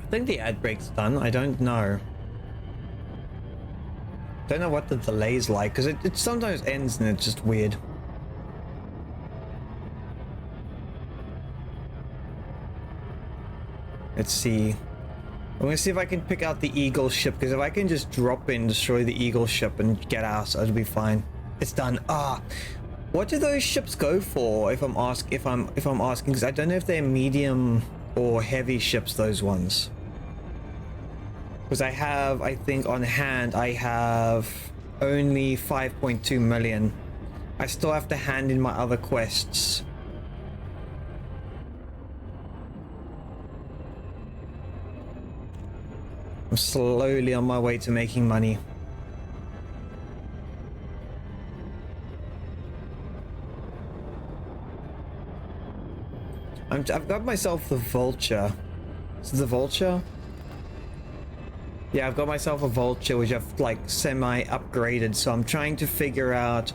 I think the ad break's done. I don't know. Don't know what the delay's like because it sometimes ends and it's just weird. Let's see. I'm gonna see if I can pick out the Eagle ship because if I can just drop in, destroy the Eagle ship and get out, it'll be fine. It's done. What do those ships go for? If I'm asking, because I don't know if they're medium or heavy ships. Those ones. Because I think on hand I have only 5.2 million. I still have to hand in my other quests. I'm slowly on my way to making money. I've got myself the Vulture. Is it the Vulture? Yeah, I've got myself a Vulture, which I've like semi-upgraded, so I'm trying to figure out...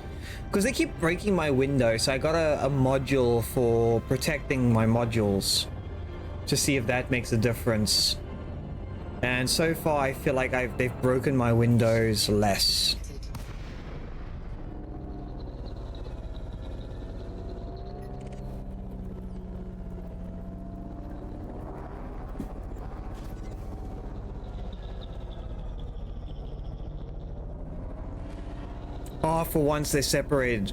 Because they keep breaking my window, so I got a module for protecting my modules. To see if that makes a difference. And so far, I feel like they've broken my windows less. Oh, for once they're separated.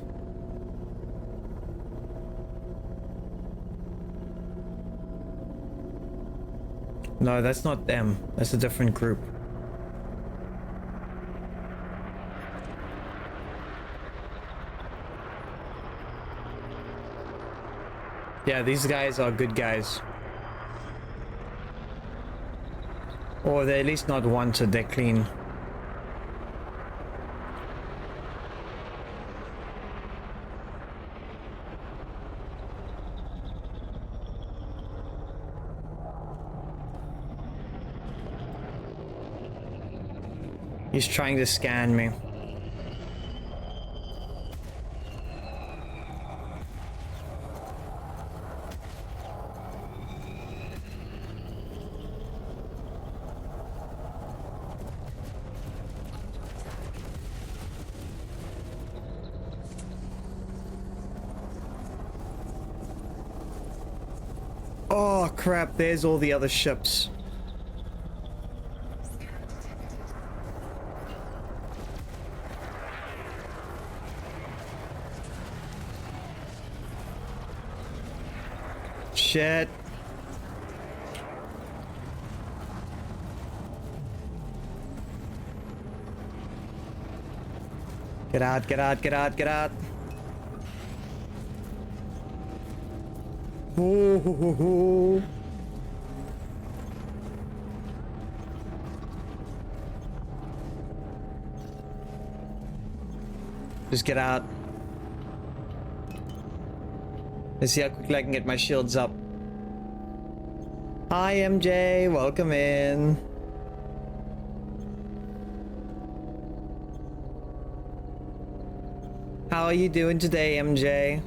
No, that's not them. That's a different group. Yeah, these guys are good guys. Or they're at least not wanted, they're clean. He's trying to scan me. Oh crap, there's all the other ships. Shit. Get out, get out, get out, get out. Ooh, hoo, hoo, hoo. Just get out. Let's see how quickly I can get my shields up. Hi MJ, welcome in. How are you doing today, MJ?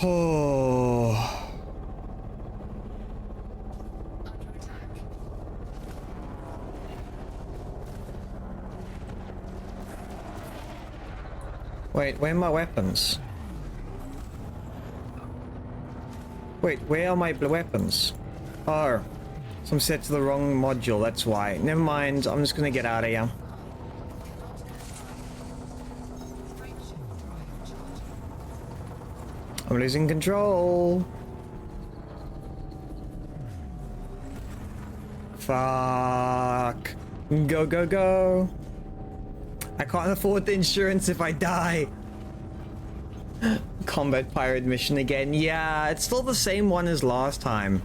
Oh. Wait, where are my weapons? Wait, where are my weapons? Oh, so I'm set to the wrong module, that's why. Never mind, I'm just gonna get out of here. I'm losing control. Fuck. Go, go, go. I can't afford the insurance if I die. Combat pirate mission again. Yeah, it's still the same one as last time.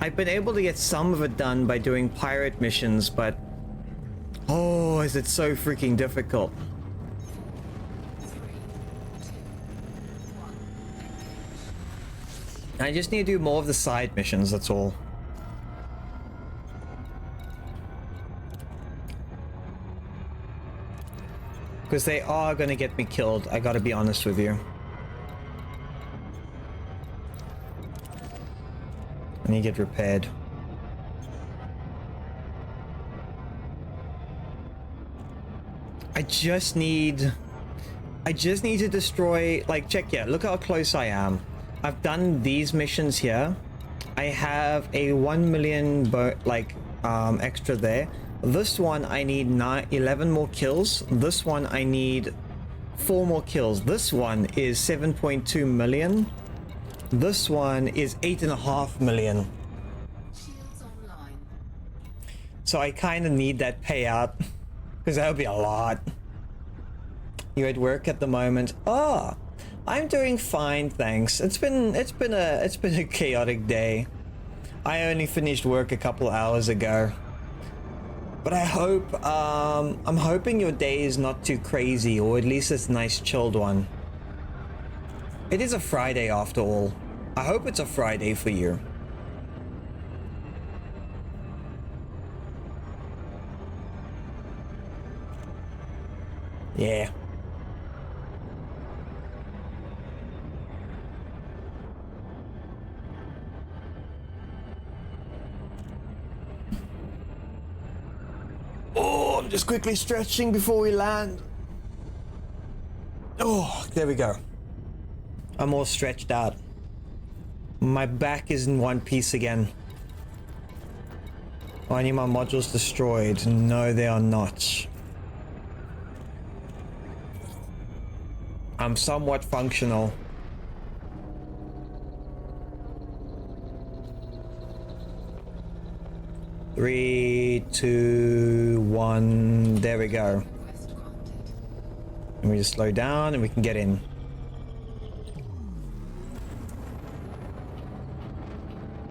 I've been able to get some of it done by doing pirate missions, but... oh, is it so freaking difficult. I just need to do more of the side missions, that's all. Because they are gonna get me killed, I gotta be honest with you. I need to get repaired. I just need to destroy, like, check here, look how close I am. I've done these missions here. I have a 1 million extra there. This one I need 11 more kills. This one I need 4 more kills. This one is 7.2 million. This one is 8.5 million. Shields online. So I kind of need that payout because that would be a lot. You're at work at the moment. Oh, I'm doing fine, thanks. It's been a chaotic day. I only finished work a couple hours ago. But I hope I'm hoping your day is not too crazy, or at least it's a nice chilled one. It is a Friday after all. I hope it's a Friday for you. Yeah. Oh, I'm just quickly stretching before we land. Oh, there we go. I'm all stretched out. My back is in one piece again. Oh, I need my modules destroyed. No, they are not. I'm somewhat functional. Three, two, one. There we go. Request granted. And we just slow down and we can get in.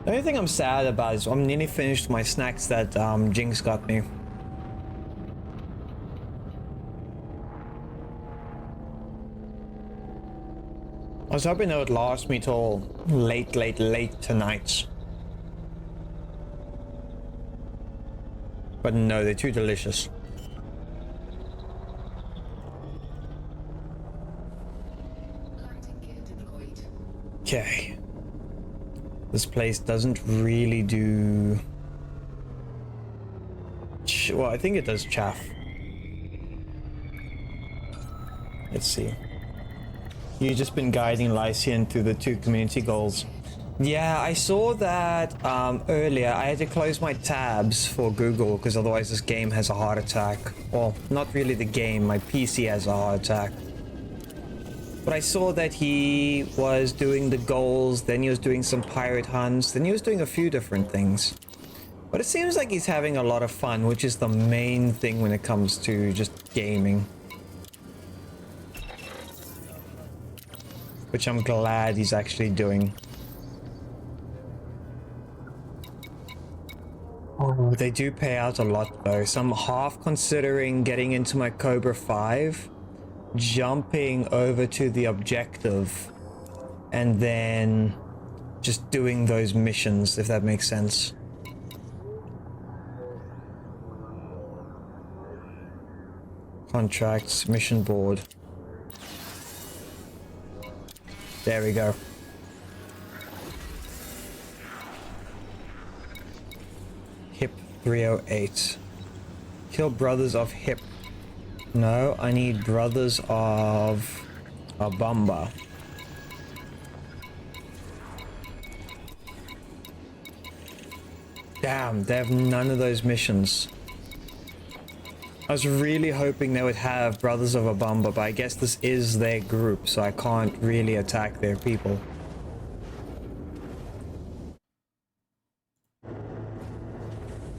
The only thing I'm sad about is I'm nearly finished my snacks that Jinx got me. I was hoping it would last me till late tonight. But no, they're too delicious. Lighting gear deployed. Okay. This place doesn't really do... well, I think it does chaff. Let's see. You've just been guiding Lycian through the 2 community goals. Yeah, I saw that earlier. I had to close my tabs for Google because otherwise this game has a heart attack. Well, not really the game, my PC has a heart attack. But I saw that he was doing the goals, then he was doing some pirate hunts, then he was doing a few different things. But it seems like he's having a lot of fun, which is the main thing when it comes to just gaming. Which I'm glad he's actually doing. Oh, they do pay out a lot though. So I'm half considering getting into my Cobra 5, jumping over to the objective, and then just doing those missions, if that makes sense. Contracts, mission board. There we go. Hip 308. Kill brothers of Hip. No, I need brothers of Abamba. Damn, they have none of those missions. I was really hoping they would have Brothers of Abamba, but I guess this is their group, so I can't really attack their people.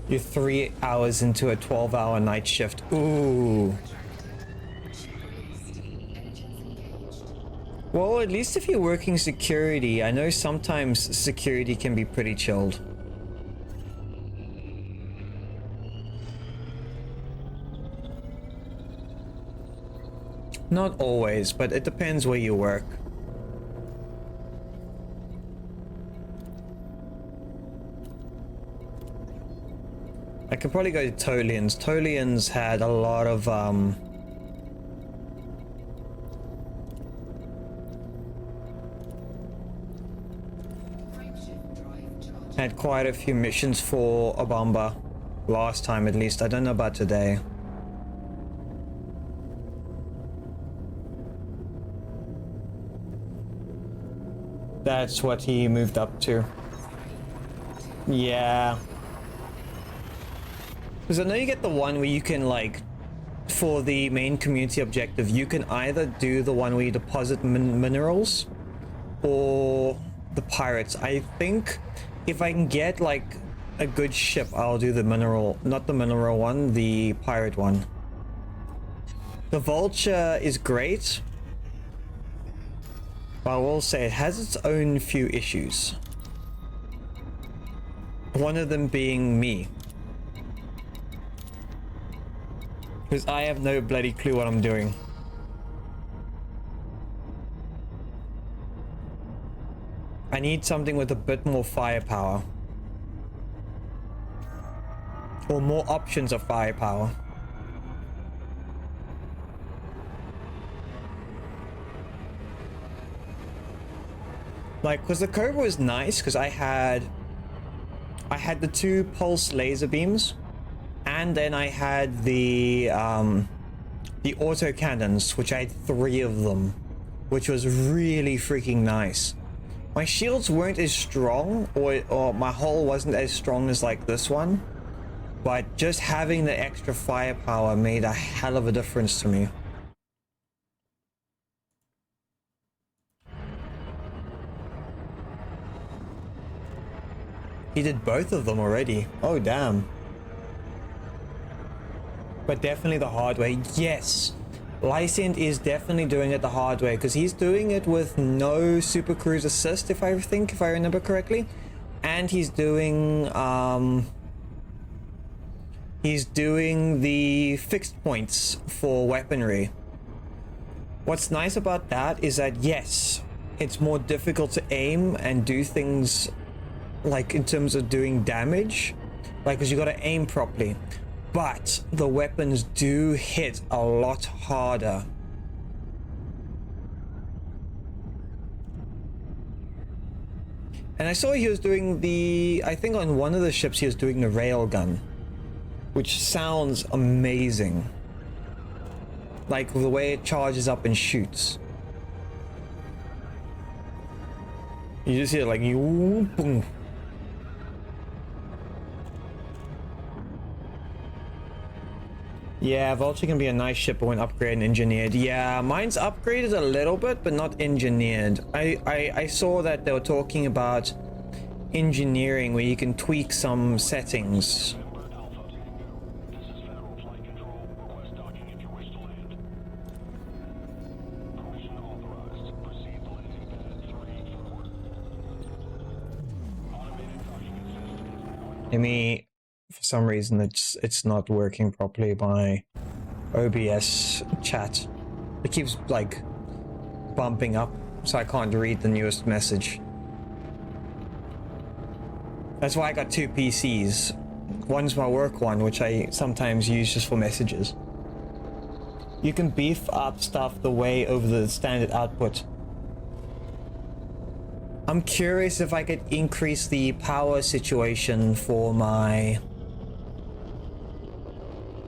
You're 3 hours into a 12-hour night shift. Ooh. Well, at least if you're working security, I know sometimes security can be pretty chilled. Not always, but it depends where you work. I could probably go to Tolian's. Tolian's had a lot of had quite a few missions for Abamba last time, at least. I don't know about today. That's what he moved up to. Yeah. Because I know you get the one where you can, like, for the main community objective, you can either do the one where you deposit minerals or the pirates. I think if I can get, like, a good ship, I'll do the mineral, not the mineral one, the pirate one. The Vulture is great. But I will say it has its own few issues. One of them being me. Because I have no bloody clue what I'm doing. I need something with a bit more firepower. Or more options of firepower. Like, because the Cobra was nice, because I had the 2 pulse laser beams, and then I had the auto cannons, which I had 3 of them, which was really freaking nice. My shields weren't as strong, or my hull wasn't as strong as like this one, but just having the extra firepower made a hell of a difference to me. He did both of them already. Oh, damn. But definitely the hard way. Yes. Lysent is definitely doing it the hard way, because he's doing it with no Super Cruise assist, if I remember correctly. And he's doing the fixed points for weaponry. What's nice about that is that, yes, it's more difficult to aim and do things like in terms of doing damage, like, because you got to aim properly, but the weapons do hit a lot harder. And I saw he was doing I think on one of the ships he was doing the railgun, which sounds amazing, like the way it charges up and shoots. You just hear like you boom. Yeah, Vulture can be a nice ship when upgraded and engineered. Yeah, mine's upgraded a little bit, but not engineered. I saw that they were talking about engineering where you can tweak some settings. Let me For some reason, it's not working properly. My OBS chat, it keeps like bumping up, so I can't read the newest message. That's why I got two PCs. One's my work one, which I sometimes use just for messages. You can beef up stuff the way over the standard output. I'm curious if I could increase the power situation for my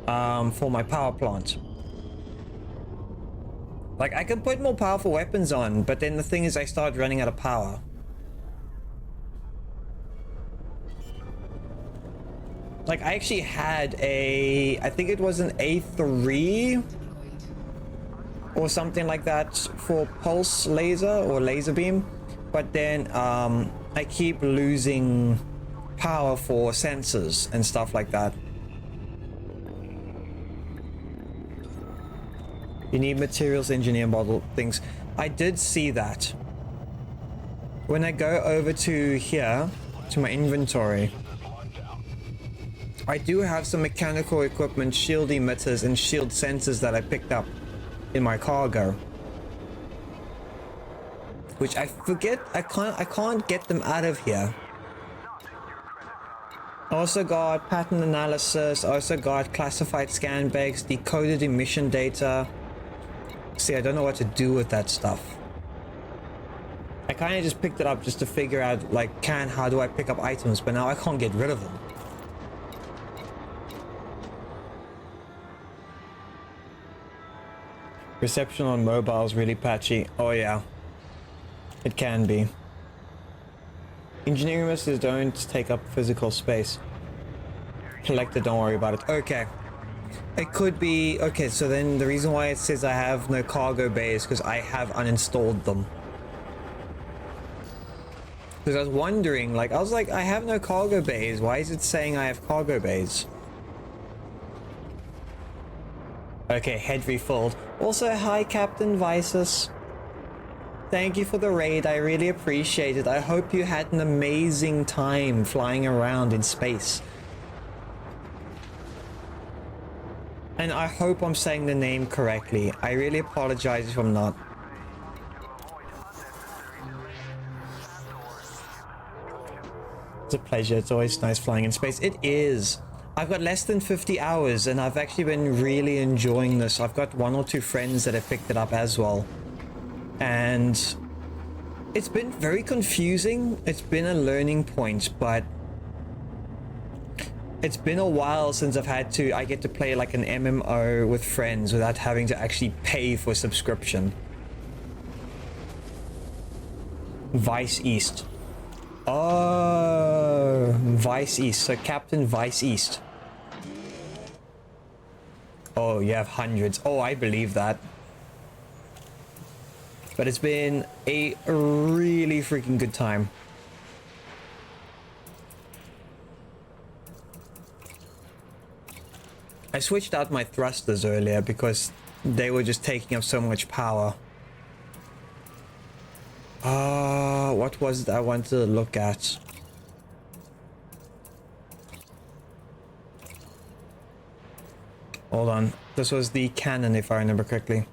power plant. Like, I can put more powerful weapons on, but then the thing is I start running out of power. Like, I actually had I think it was an A3 or something like that for pulse laser or laser beam, but then I keep losing power for sensors and stuff like that. You need materials engineer model things. I did see that. When I go over to here, to my inventory, I do have some mechanical equipment, shield emitters, and shield sensors that I picked up in my cargo. Which I forget, I can't get them out of here. I also got pattern analysis, I also got classified scan bags, decoded emission data. See, I don't know what to do with that stuff. I kind of just picked it up just to figure out, like, how do I pick up items, but now I can't get rid of them. Reception on mobile is really patchy. Oh yeah, it can be. Engineering missions don't take up physical space. Collector, don't worry about it. Okay. It could be... Okay, so then the reason why it says I have no cargo bay is because I have uninstalled them. Because I was wondering, like, I was like, I have no cargo bays. Why is it saying I have cargo bays? Okay, head refilled. Also, hi, Captain Visus. Thank you for the raid. I really appreciate it. I hope you had an amazing time flying around in space. And I hope I'm saying the name correctly. I really apologize if I'm not. It's a pleasure. It's always nice flying in space. It is. I've got less than 50 hours and I've actually been really enjoying this. I've got one or two friends that have picked it up as well. And it's been very confusing. It's been a learning point, but it's been a while since I get to play like an MMO with friends without having to actually pay for subscription. Vice East. Oh, Vice East. So Captain Vice East. Oh, you have hundreds. Oh, I believe that. But it's been a really freaking good time. I switched out my thrusters earlier because they were just taking up so much power. What was it I wanted to look at? Hold on. This was the cannon, if I remember correctly.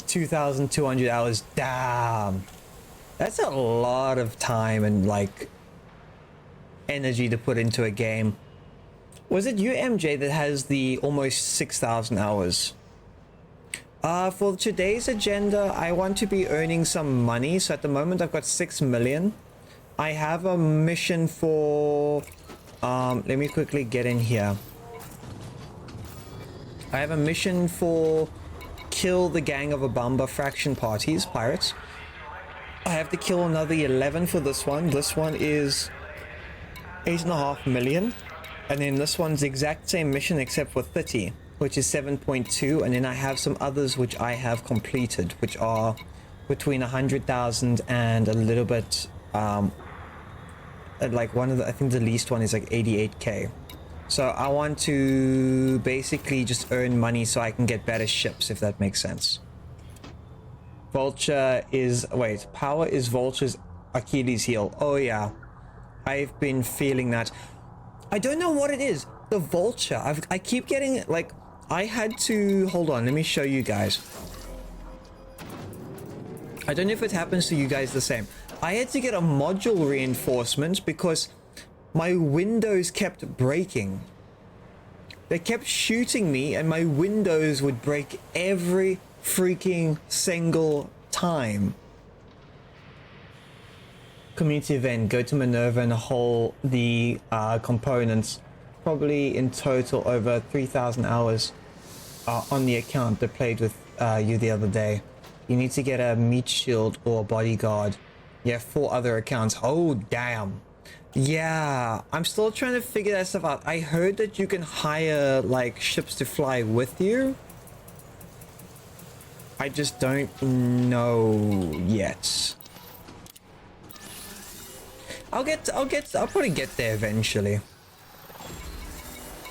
2,200 hours. Damn. That's a lot of time and, like, energy to put into a game. Was it you, MJ, that has the almost 6,000 hours? For today's agenda, I want to be earning some money. So at the moment, I've got 6 million. I have a mission for... let me quickly get in here. I have a mission for kill the gang of Abamba faction parties, pirates. I have to kill another 11 for this one. This one is 8.5 million. And then this one's the exact same mission except for 30, which is 7.2. And then I have some others which I have completed, which are between 100,000 and a little bit, like one of the, I think the least one is like 88k. So I want to basically just earn money so I can get better ships, if that makes sense. Vulture is, wait, power is Vulture's Achilles heel. Oh yeah, I've been feeling that. I don't know what it is. The vulture. I keep getting like, I had to, hold on, let me show you guys. I don't know if it happens to you guys the same. I had to get a module reinforcement because my windows kept breaking. They kept shooting me and my windows would break every freaking single time. Community event, go to Minerva and haul the components. Probably in total over 3,000 hours on the account that played with you the other day. You need to get a meat shield or a bodyguard. Yeah, 4 other accounts. Oh, damn. Yeah, I'm still trying to figure that stuff out. I heard that you can hire like ships to fly with you. I just don't know yet. I'll probably get there eventually.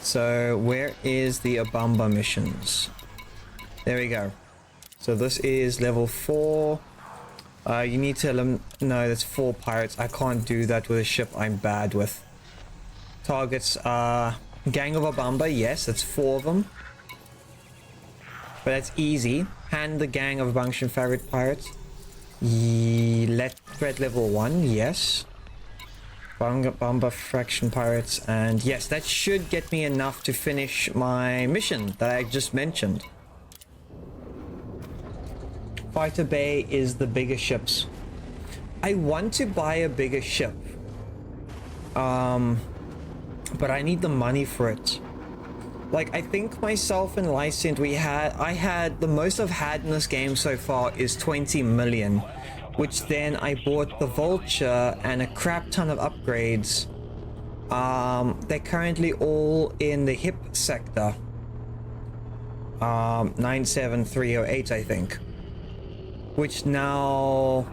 So where is the Abamba missions? There we go. So this is level 4. You need to no, that's 4 pirates. I can't do that with a ship I'm bad with. Targets Gang of Abamba, yes, that's 4 of them. But that's easy. Hand the Gang of Bunction Favorite Pirates. Let threat level 1, yes. Bamba Fraction Pirates, and yes, that should get me enough to finish my mission that I just mentioned. Fighter Bay is the bigger ships. I want to buy a bigger ship. But I need the money for it. Like, I think myself and Lysint, I had, the most I've had in this game so far is 20 million. Which then I bought the Vulture and a crap ton of upgrades. They're currently all in the hip sector. 97308, I think. Which now,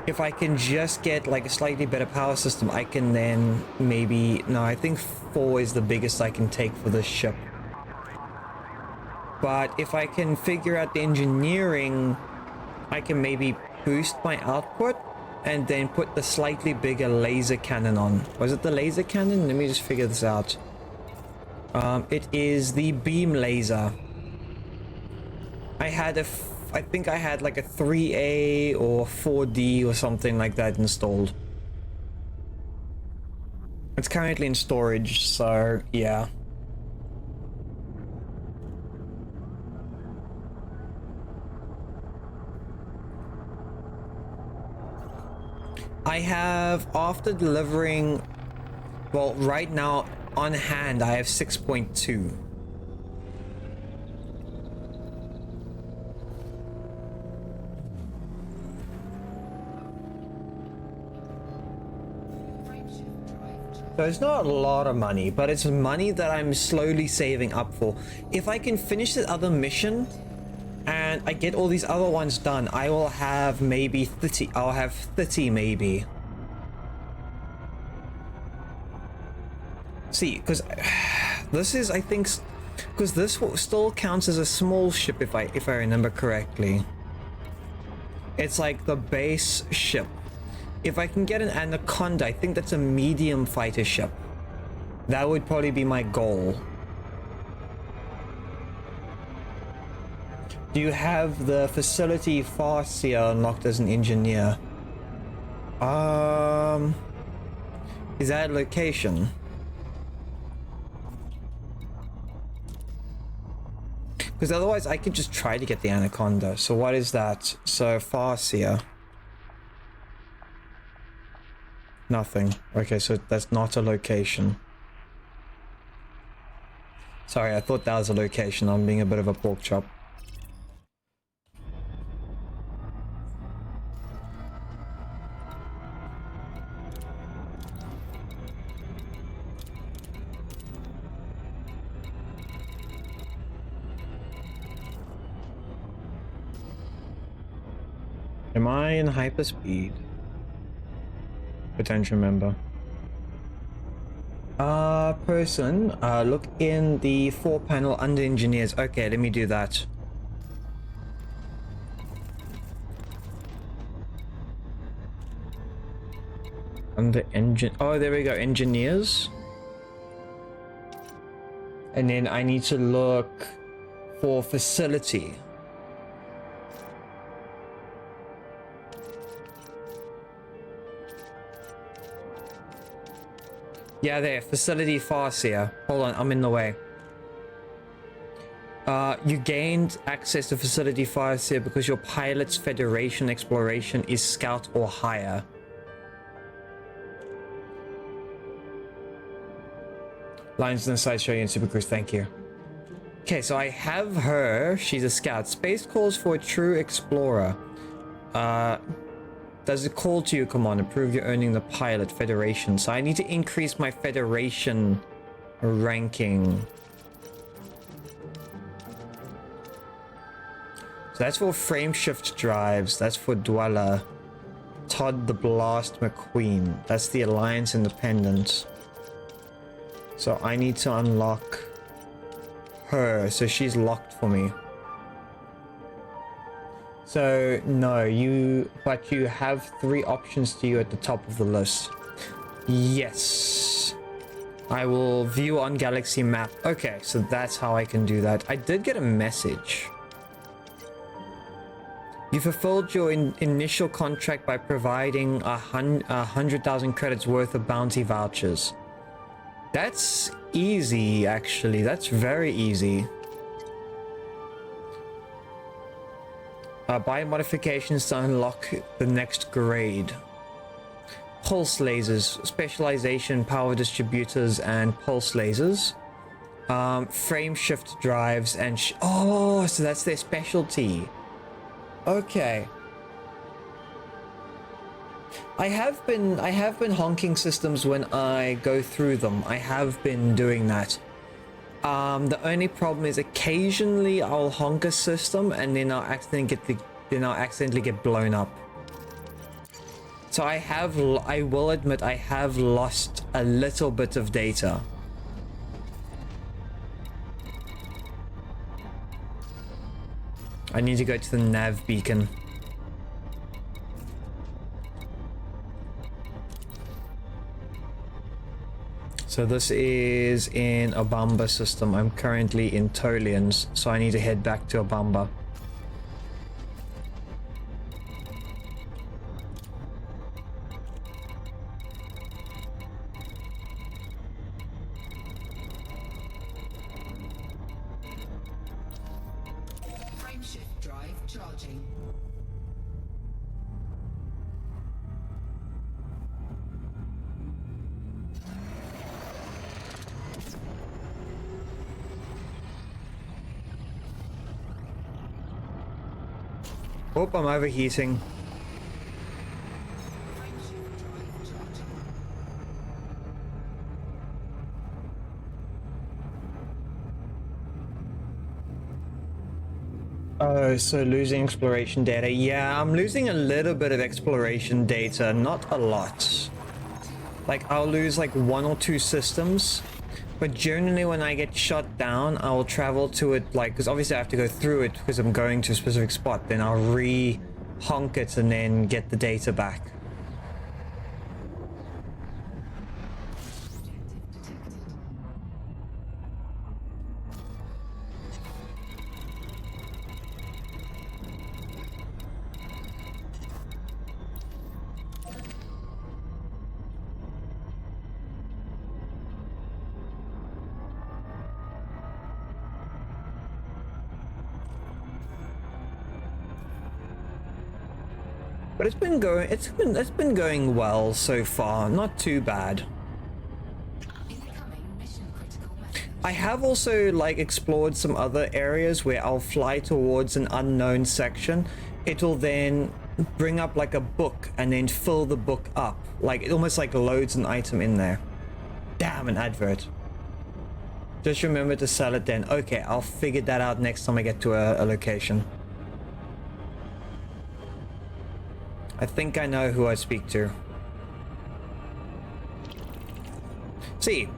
if I can just get like a slightly better power system, I can then maybe, no, I think 4 is the biggest I can take for this ship. But if I can figure out the engineering, I can maybe boost my output and then put the slightly bigger laser cannon on. Was it the laser cannon? Let me just figure this out. It is the beam laser. I think I had like a 3A or 4D or something like that installed. It's currently in storage, so yeah. I have, after delivering, well, right now on hand I have 6.2. So it's not a lot of money, but it's money that I'm slowly saving up for. If I can finish the other mission and I get all these other ones done, I will have maybe 30. I'll have 30 maybe. See, because this is, I think, because this still counts as a small ship if I remember correctly. It's like the base ship. If I can get an Anaconda, I think that's a medium fighter ship. That would probably be my goal. Do you have the facility Farsia unlocked as an engineer? Is that a location? Because otherwise I could just try to get the Anaconda. So what is that? So Farsia. Nothing. Okay, so that's not a location. Sorry, I thought that was a location. I'm being a bit of a pork chop. Am I in hyperspeed? Potential member. Person, look in the 4 panel under engineers. Okay, let me do that. under engine. Oh, there we go. Engineers. And then I need to look for facility. Yeah, there. Facility Farseer. Hold on, I'm in the way. You gained access to Facility Farseer because your pilot's Federation exploration is Scout or higher. Lines on the side show you in Super Cruise, thank you. Okay, so I have her. She's a Scout. Space calls for a true explorer. Does it call to you, Commander? Prove you're earning the pilot Federation. So I need to increase my Federation ranking. So that's for frame shift drives. That's for Dweller. Todd the Blast McQueen. That's the Alliance Independent. So I need to unlock her. So she's locked for me. So no, but you have 3 options to you at the top of the list. Yes. I will view on galaxy map. Okay, so that's how I can do that. I did get a message. You fulfilled your initial contract by providing 100,000 credits worth of bounty vouchers. That's easy, actually. That's very easy. Buy modifications to unlock the next grade. Pulse lasers, specialization, power distributors, and pulse lasers. Frame shift drives and oh, so that's their specialty. Okay. I have been honking systems when I go through them. I have been doing that. The only problem is occasionally I'll honk a system and then I'll accidentally get blown up. So I will admit I have lost a little bit of data. I need to go to the nav beacon. So this is in Abamba system. I'm currently in Tolians, so I need to head back to Abamba. Frame shift drive charging. Oh, I'm overheating. Frame shift drive charging. Oh, so losing exploration data. Yeah, I'm losing a little bit of exploration data, not a lot. Like, I'll lose like 1 or 2 systems. But generally when I get shot down, I will travel to it, like, because obviously I have to go through it because I'm going to a specific spot. Then I'll re-honk it and then get the data back. But it's been going well so far, not too bad. Incoming mission critical message. I have also like explored some other areas where I'll fly towards an unknown section. It'll then bring up like a book and then fill the book up. Like it almost like loads an item in there. Damn, an advert. Just remember to sell it then. Okay, I'll figure that out next time I get to a location. I think I know who I speak to. See.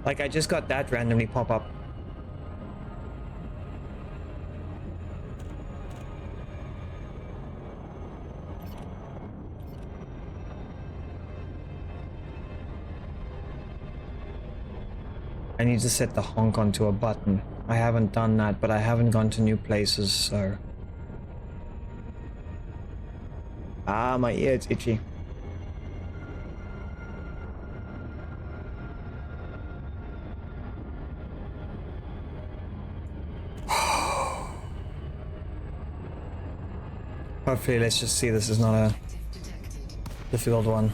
Like I just got that randomly pop up. I need to set the honk onto a button. I haven't done that, but I haven't gone to new places, so... Ah, my ear, it's itchy. Hopefully, let's just see this is not a difficult one.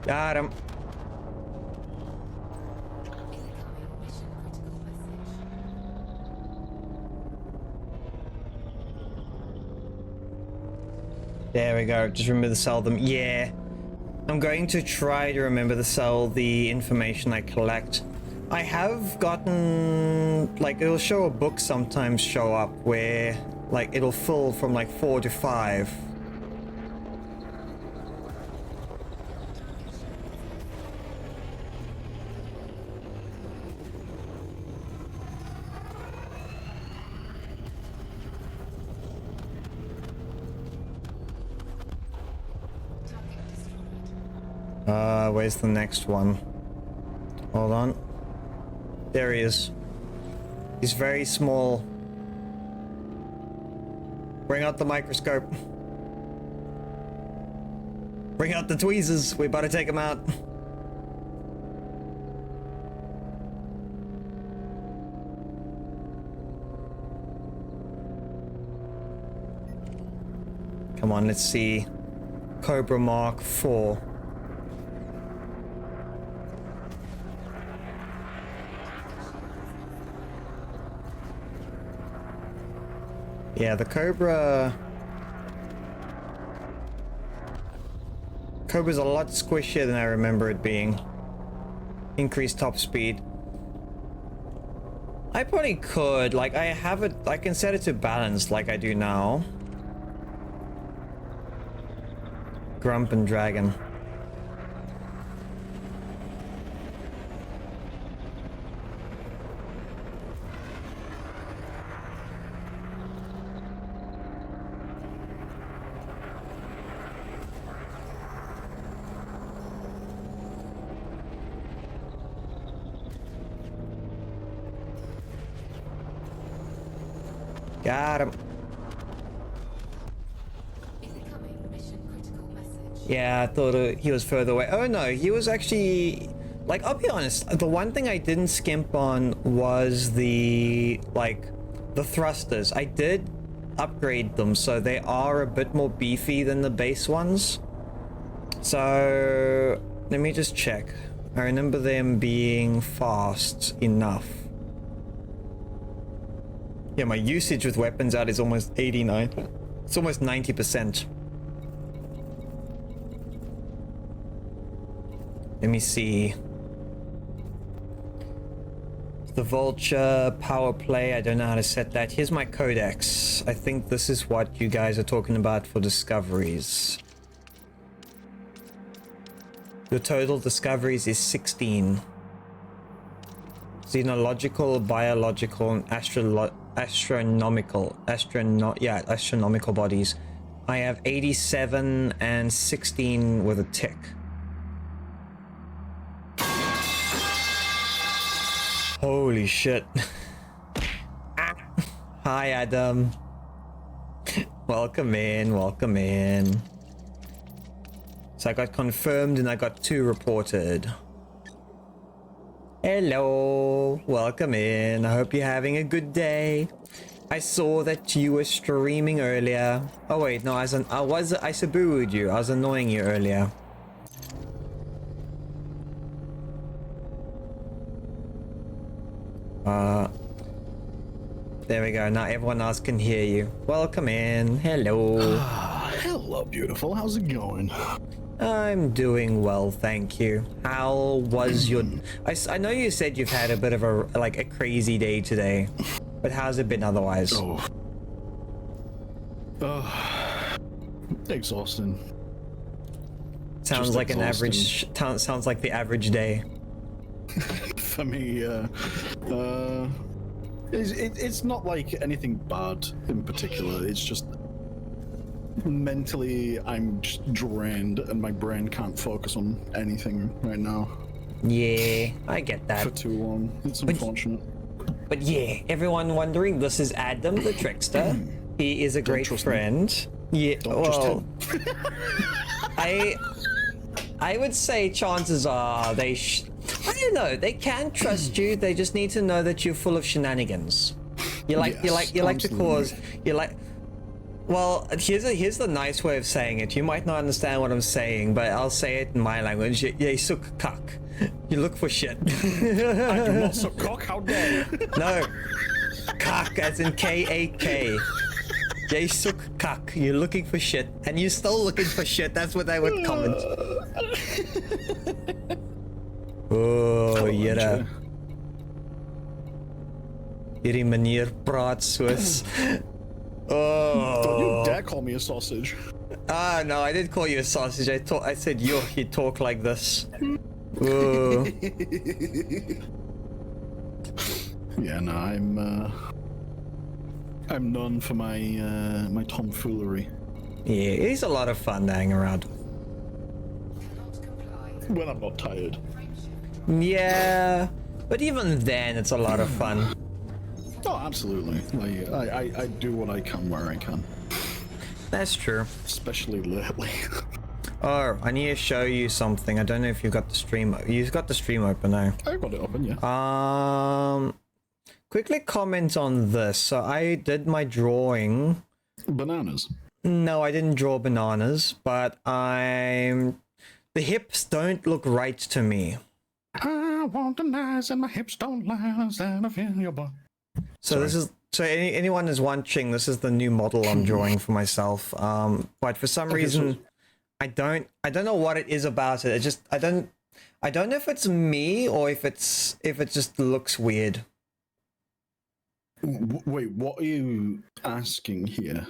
Got him. There we go. Just remember to sell them. Yeah. I'm going to try to remember to sell the information I collect. I have gotten, like, it'll show a book sometimes show up where, like, it'll fill from like 4 to 5. Where's the next one? Hold on. There he is. He's very small. Bring out the microscope. Bring out the tweezers. We're about to take him out. Come on, let's see. Cobra Mark IV. Yeah, the Cobra's a lot squishier than I remember it being. Increased top speed. I probably could, like, I have it, I can set it to balance like I do now. Grump and Dragon. Got him. Yeah, I thought he was further away. Oh no, he was actually... Like, I'll be honest, the one thing I didn't skimp on was the, like, the thrusters. I did upgrade them, so they are a bit more beefy than the base ones. So, let me just check. I remember them being fast enough. Yeah, my usage with weapons out is almost 89. It's almost 90%. Let me see. The Vulture, Power Play, I don't know how to set that. Here's my codex. I think this is what you guys are talking about for discoveries. Your total discoveries is 16. Xenological, biological, and astronomical bodies. I have 87 and 16 with a tick. Holy shit. Ah. Hi, Adam. Welcome in, welcome in. So I got confirmed and I got 2 reported. Hello, welcome in. I hope you're having a good day. I saw that you were streaming earlier. Oh wait, no, I sabooed you. I was annoying you earlier. There we go. Now everyone else can hear you. Welcome in. Hello. Hello, beautiful. How's it going? I'm doing well, thank you. How was your... I know you said you've had a bit of a crazy day today, but how's it been otherwise? Exhausting. Sounds just like an exhausting. average... Sounds like the average day. For me, it's not like anything bad in particular. It's just mentally I'm just drained and my brain can't focus on anything right now Yeah, I get that. for too long. It's unfortunate. But yeah, everyone wondering, this is Adam the Trickster. He is a great trust me. friend. Yeah, Don't trust well, him. I would say chances are I don't know, they can trust you, they just need to know that you're full of shenanigans. You like to cause, well, here's the nice way of saying it. You might not understand what I'm saying, but I'll say it in my language. You suck cock. You look for shit. I do not suck cock, how dare you? No, cock as in K-A-K. You suck cock. You're looking for shit, and you're still looking for shit. That's what I would comment. Oh, jyre. Hierdie manier praat soos. Oh. Don't you dare call me a sausage. Ah, no, I didn't call you a sausage. I said you talk like this. Ooh. Yeah, no, I'm known for my my tomfoolery. Yeah, he's a lot of fun to hang around. When I'm not tired. Yeah, but even then, it's a lot of fun. Oh, absolutely. Like, I do what I can where I can. That's true. Especially lately. Oh, I need to show you something. I don't know if you've got the stream. You've got the stream open now. I got it open, yeah. Quickly comment on this. So I did my drawing. Bananas. No, I didn't draw bananas, but the hips don't look right to me. I want the nice and my hips don't lie and I feel your butt. So this is anyone is watching. This is the new model I'm drawing for myself. But for some reason, I don't know what it is about it. I don't know if it's me or if it just looks weird. Wait, what are you asking here?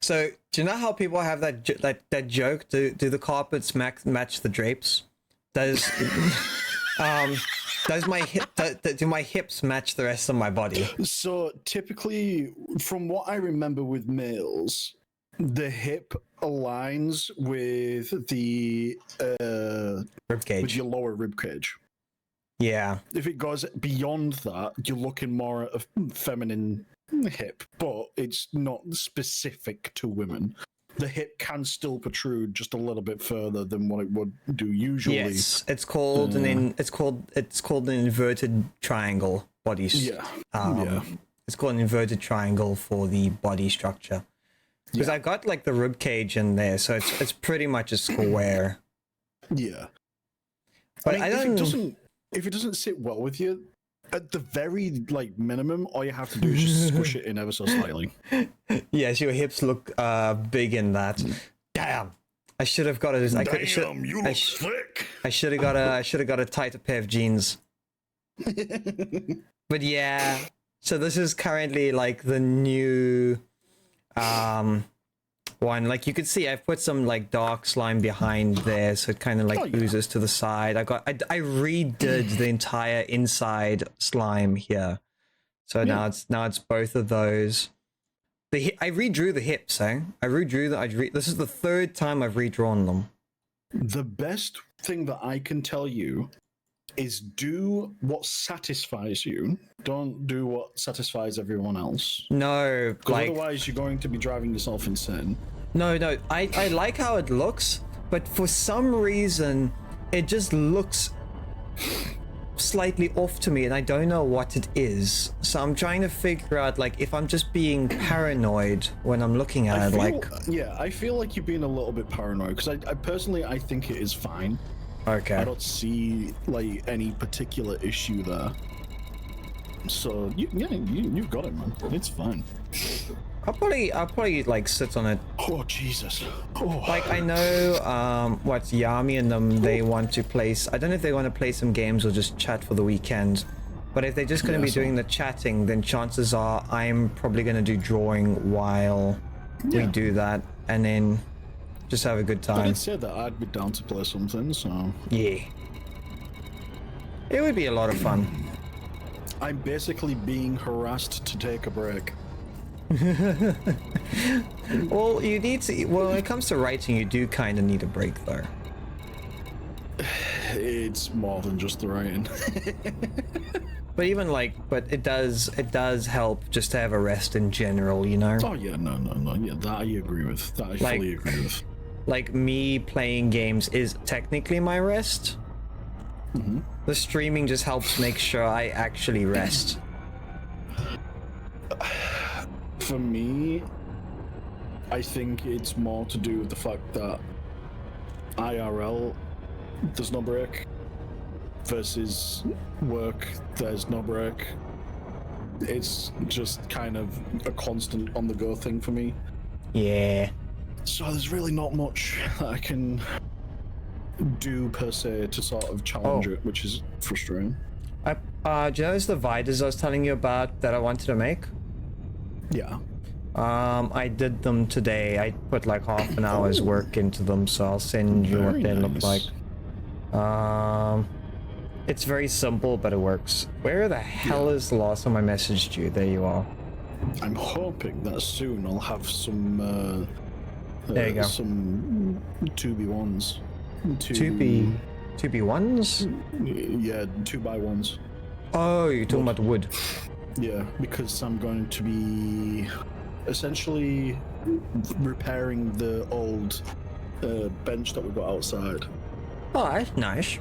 So do you know how people have that joke? Do the carpets match the drapes? Do my hips match the rest of my body? So typically, from what I remember with males, the hip aligns with the Rib cage. with your lower rib cage. Yeah. If it goes beyond that, you're looking more at a feminine hip, but it's not specific to women. The hip can still protrude just a little bit further than what it would do usually. Yes, it's called an inverted triangle body. Yeah. It's called an inverted triangle for the body structure. Because I've got like the rib cage in there, so it's pretty much a square. Yeah. But I mean, if it doesn't sit well with you, at the very minimum, all you have to do is just squish it in ever so slightly. Yes, your hips look big in that. Damn, I should have got it. Damn, you look thick. I should have got a tighter pair of jeans. But yeah, so this is currently like the new one. Like you could see, I've put some like dark slime behind there, so it kind of like oozes to the side. I redid the entire inside slime here, so now it's both of those. I redrew the hips, eh? This is the third time I've redrawn them. The best thing that I can tell you is do what satisfies you. Don't do what satisfies everyone else. No, 'Cause like otherwise you're going to be driving yourself insane. no. I like how it looks, but for some reason, it just looks slightly off to me, and I don't know what it is. So I'm trying to figure out, like, if I'm just being paranoid when I'm looking at it. I feel like you're being a little bit paranoid because I personally I think it is fine. Okay. I don't see like any particular issue there. So you've got it, man. It's fine. I'll probably like sit on it. Oh Jesus! Oh. Like I know what Yami and them, they want to place. I don't know if they want to play some games or just chat for the weekend. But if they're just going to be doing the chatting, then chances are I'm probably going to do drawing while we do that, and then just have a good I time. did say that I'd be down to play something, so Yeah. It would be a lot of fun. I'm basically being harassed to take a break. Well, you need to. Well, when it comes to writing, you do kind of need a break, though. It's more than just the writing. But even but it does help just to have a rest in general, you know. Oh yeah, no, yeah, that I agree with. That I fully agree with. Like me playing games is technically my rest. Mm-hmm. The streaming just helps make sure I actually rest. For me, I think it's more to do with the fact that IRL, there's no break, versus work, there's no break. It's just kind of a constant on-the-go thing for me. Yeah. So there's really not much that I can do per se to sort of challenge it, which is frustrating. Do you know those dividers I was telling you about that I wanted to make? Yeah. I did them today. I put like half an hour's work into them, so I'll send you what they look like. It's very simple, but it works. Where the hell is the last time I messaged you? There you are. I'm hoping that soon I'll have some there you go. some 2B1s. 2B1s? Yeah, 2x1s. Oh, you're talking about wood. Yeah, because I'm going to be essentially repairing the old bench that we got outside. Oh, that's nice.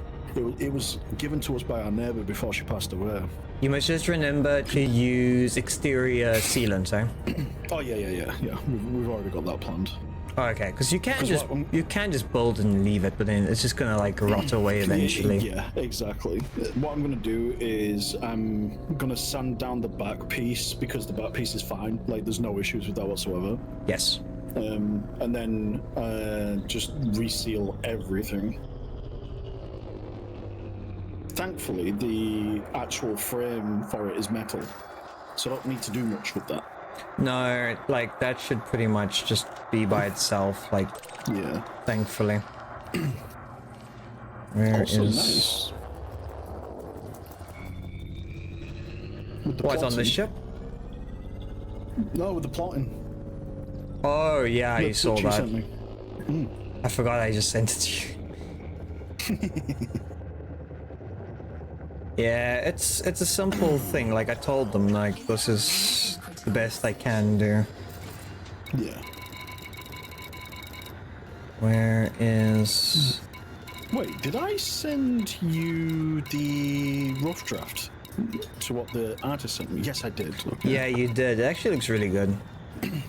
It was given to us by our neighbour before she passed away. You must just remember to use exterior sealant, eh? Oh yeah. We've already got that planned. Oh, okay, because you can just build and leave it, but then it's just gonna like rot away eventually. Yeah, exactly. What I'm gonna do is I'm gonna sand down the back piece because the back piece is fine. Like there's no issues with that whatsoever. Yes. And then just reseal everything. Thankfully, the actual frame for it is metal, so I don't need to do much with that. No, like that should pretty much just be by itself, like, Yeah. thankfully. Where Also is... nice. With the What's on the plotting. ship? No, with the plotting. Oh, yeah, you saw you that. sent me. I forgot I just sent it to you. Yeah, it's a simple thing. Like I told them, like this is the best I can do. Yeah. Where is? Wait, did I send you the rough draft to what the artist sent me? Yes, I did. Okay. Yeah, you did. It actually looks really good.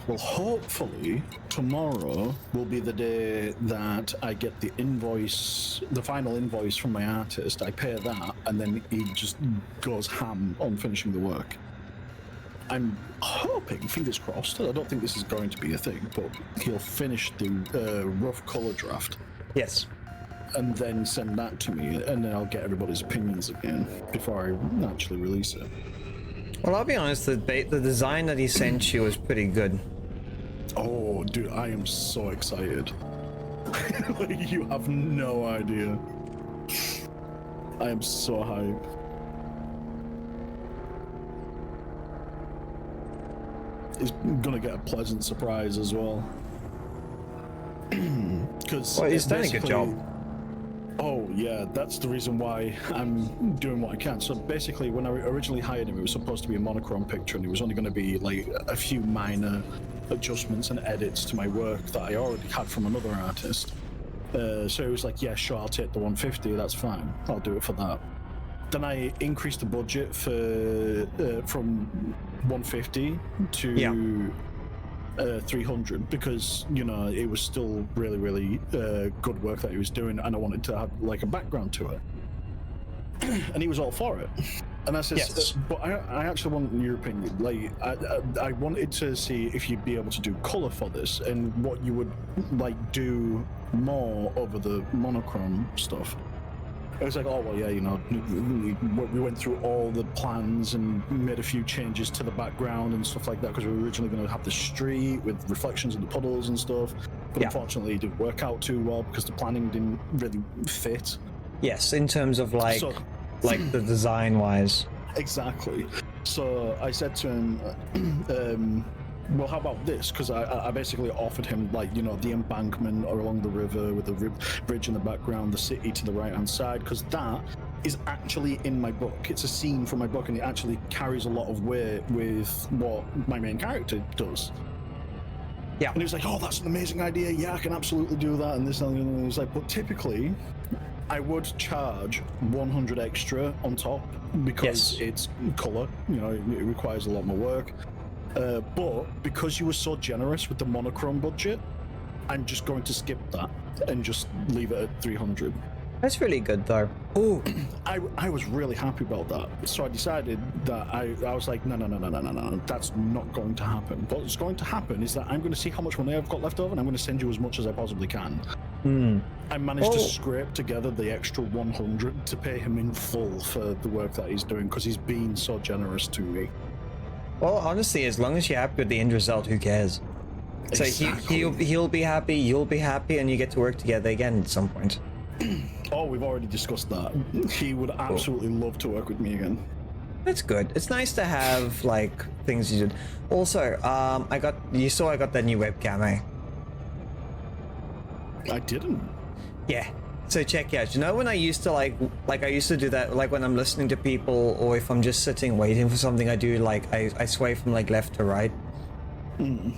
Well, hopefully tomorrow will be the day that I get the invoice, the final invoice from my artist. I pay that, and then he just goes ham on finishing the work. I'm hoping, fingers crossed, I don't think this is going to be a thing, but he'll finish the rough color draft Yes. and then send that to me, and then I'll get everybody's opinions again before I actually release it. Well, I'll be honest. The design that he sent you was pretty good. Oh, dude, I am so excited. Like, you have no idea. I am so hyped. It's gonna get a pleasant surprise as well. Because Well, he's done a good job. Oh yeah, that's the reason why I'm doing what I can. So basically, when I originally hired him, it was supposed to be a monochrome picture, and it was only going to be like a few minor adjustments and edits to my work that I already had from another artist. So it was like, yeah, sure, I'll take the 150. That's fine. I'll do it for that. Then I increased the budget for from 150 to 300 because it was still really good work that he was doing, and I wanted to have like a background to it. And he was all for it. And I said, Yes. but I actually want your opinion. Like, I wanted to see if you'd be able to do color for this and what you would like do more over the monochrome stuff. It was like, oh well, yeah, we went through all the plans and made a few changes to the background and stuff like that because we were originally going to have the street with reflections of the puddles and stuff. But unfortunately, it didn't work out too well because the planning didn't really fit. Yes, in terms of like the design wise. Exactly. So I said to him, well, how about this? Because I basically offered him the embankment along the river with the bridge in the background, the city to the right hand side, because that is actually in my book. It's a scene from my book, and it actually carries a lot of weight with what my main character does. Yeah. And he was like, oh, that's an amazing idea. Yeah, I can absolutely do that. And this and he was like, but typically I would charge 100 extra on top because it's color, it requires a lot more work. But because you were so generous with the monochrome budget, I'm just going to skip that and just leave it at 300. That's really good though. Oh, I was really happy about that. So I decided that I was like, no, that's not going to happen. What's going to happen is that I'm going to see how much money I've got left over, and I'm going to send you as much as I possibly can. I managed to scrape together the extra 100 to pay him in full for the work that he's doing because he's been so generous to me. Well, honestly, as long as you're happy with the end result, who cares? So Exactly. he'll be happy, you'll be happy, and you get to work together again at some point. Oh, we've already discussed that. He would absolutely love to work with me again. That's good. It's nice to have like things you did. Also, I got that new webcam, eh? I didn't. Yeah. So check out. You know when I used to like I used to do that like when I'm listening to people or if I'm just sitting waiting for something, I do like I sway from like left to right. And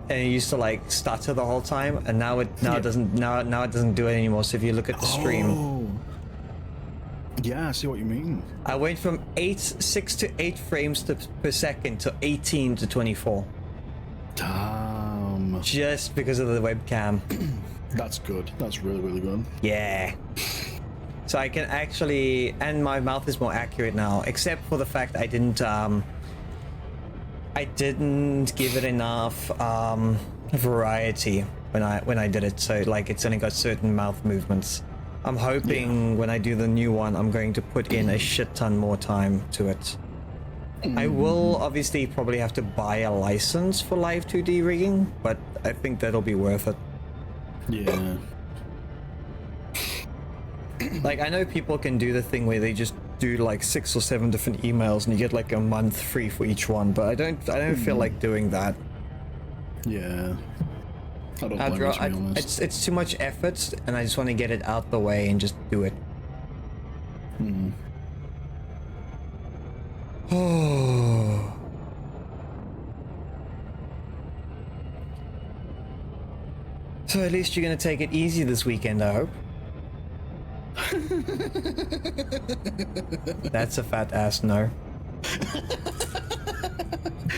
it used to like stutter the whole time, and now it doesn't do it anymore. So if you look at the stream, Oh. Yeah, I see what you mean. I went from 6 to 8 frames per second to 18 to 24. Damn. Just because of the webcam. That's good. That's really good. Yeah. So I can actually, and my mouth is more accurate now, except for the fact I didn't give it enough variety when I did it. So like it's only got certain mouth movements. I'm hoping when I do the new one, I'm going to put in a shit ton more time to it. I will obviously probably have to buy a license for live 2D rigging, but I think that'll be worth it. Yeah. Like I know people can do the thing where they just do like 6 or 7 different emails and you get like a month free for each one, but I don't feel like doing that. Yeah. I don't blame you, to be honest. It's too much effort, and I just want to get it out the way and just do it. Oh. So at least you're gonna take it easy this weekend, I hope. That's a fat ass no.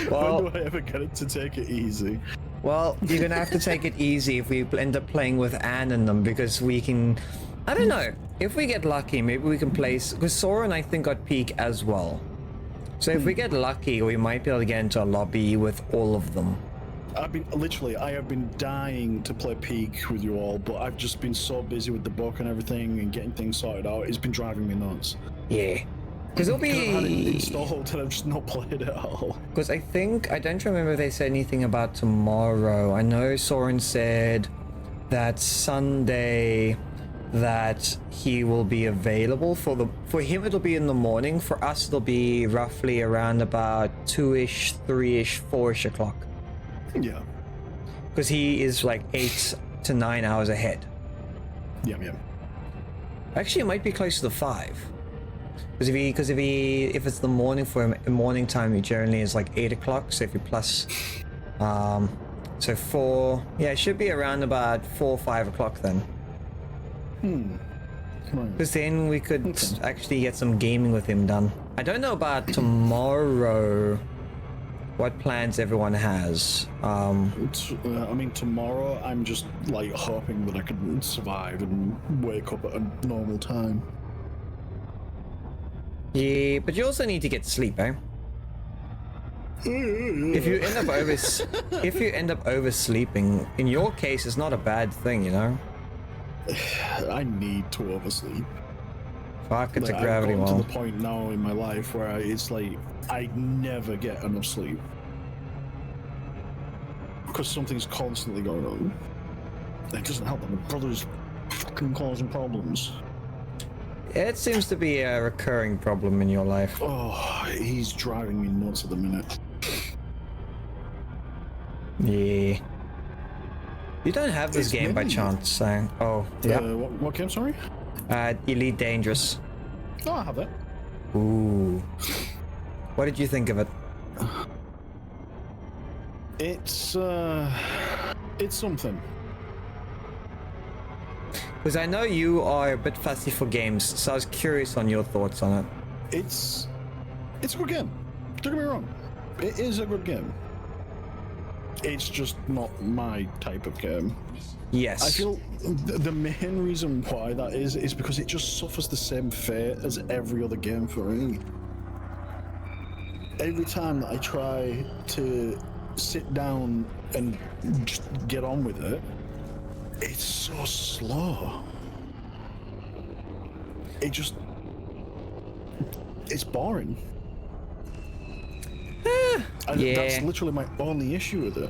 Well, when do I ever get it to take it easy? well, you're gonna have to take it easy if we end up playing with Anne and them, because we can, I don't know, if we get lucky, maybe we can place, because Soren I think got peak as well. So if we get lucky, we might be able to get into a lobby with all of them. I have been dying to play Peak with you all, but I've just been so busy with the book and everything and getting things sorted out. It's been driving me nuts. Yeah. Because it'll I've had it be... installed and I've just not played it at all. Because I don't remember if they said anything about tomorrow. I know Soren said that Sunday that he will be available for him it'll be in the morning. For us it'll be roughly around about 2ish, 3ish, 4ish o'clock. Yeah. Because he is like 8 to 9 hours ahead. Yeah. Actually, it might be closer to 5. Because if it's the morning for him, morning time, he generally is like 8 o'clock. So if you plus, so 4, yeah, it should be around about 4 or 5 o'clock then. Because then we could actually get some gaming with him done. I don't know about tomorrow. What plans everyone has? I mean, tomorrow I'm just like hoping that I can survive and wake up at a normal time. Yeah, but you also need to get sleep, eh? If you end up oversleeping, in your case, it's not a bad thing, you know. I need to oversleep. Fuck, it's Like, a gravity I've gotten well. to the point now in my life where it's like I never get enough sleep because something's constantly going on. It doesn't help that my brother's fucking causing problems. It seems to be a recurring problem in your life. Oh, he's driving me nuts at the minute. Yeah. You don't have this It's game by mini. chance, so... Oh, yeah. What game, sorry? Elite Dangerous. Oh, I have it. Ooh. What did you think of it? It's something. Because I know you are a bit fussy for games, so I was curious on your thoughts on it. It's a good game. Don't get me wrong. It is a good game. It's just not my type of game. Yes. I feel the main reason why that is because it just suffers the same fate as every other game for me. Every time that I try to sit down and just get on with it, it's so slow. It's boring. And yeah. that's literally my only issue with it.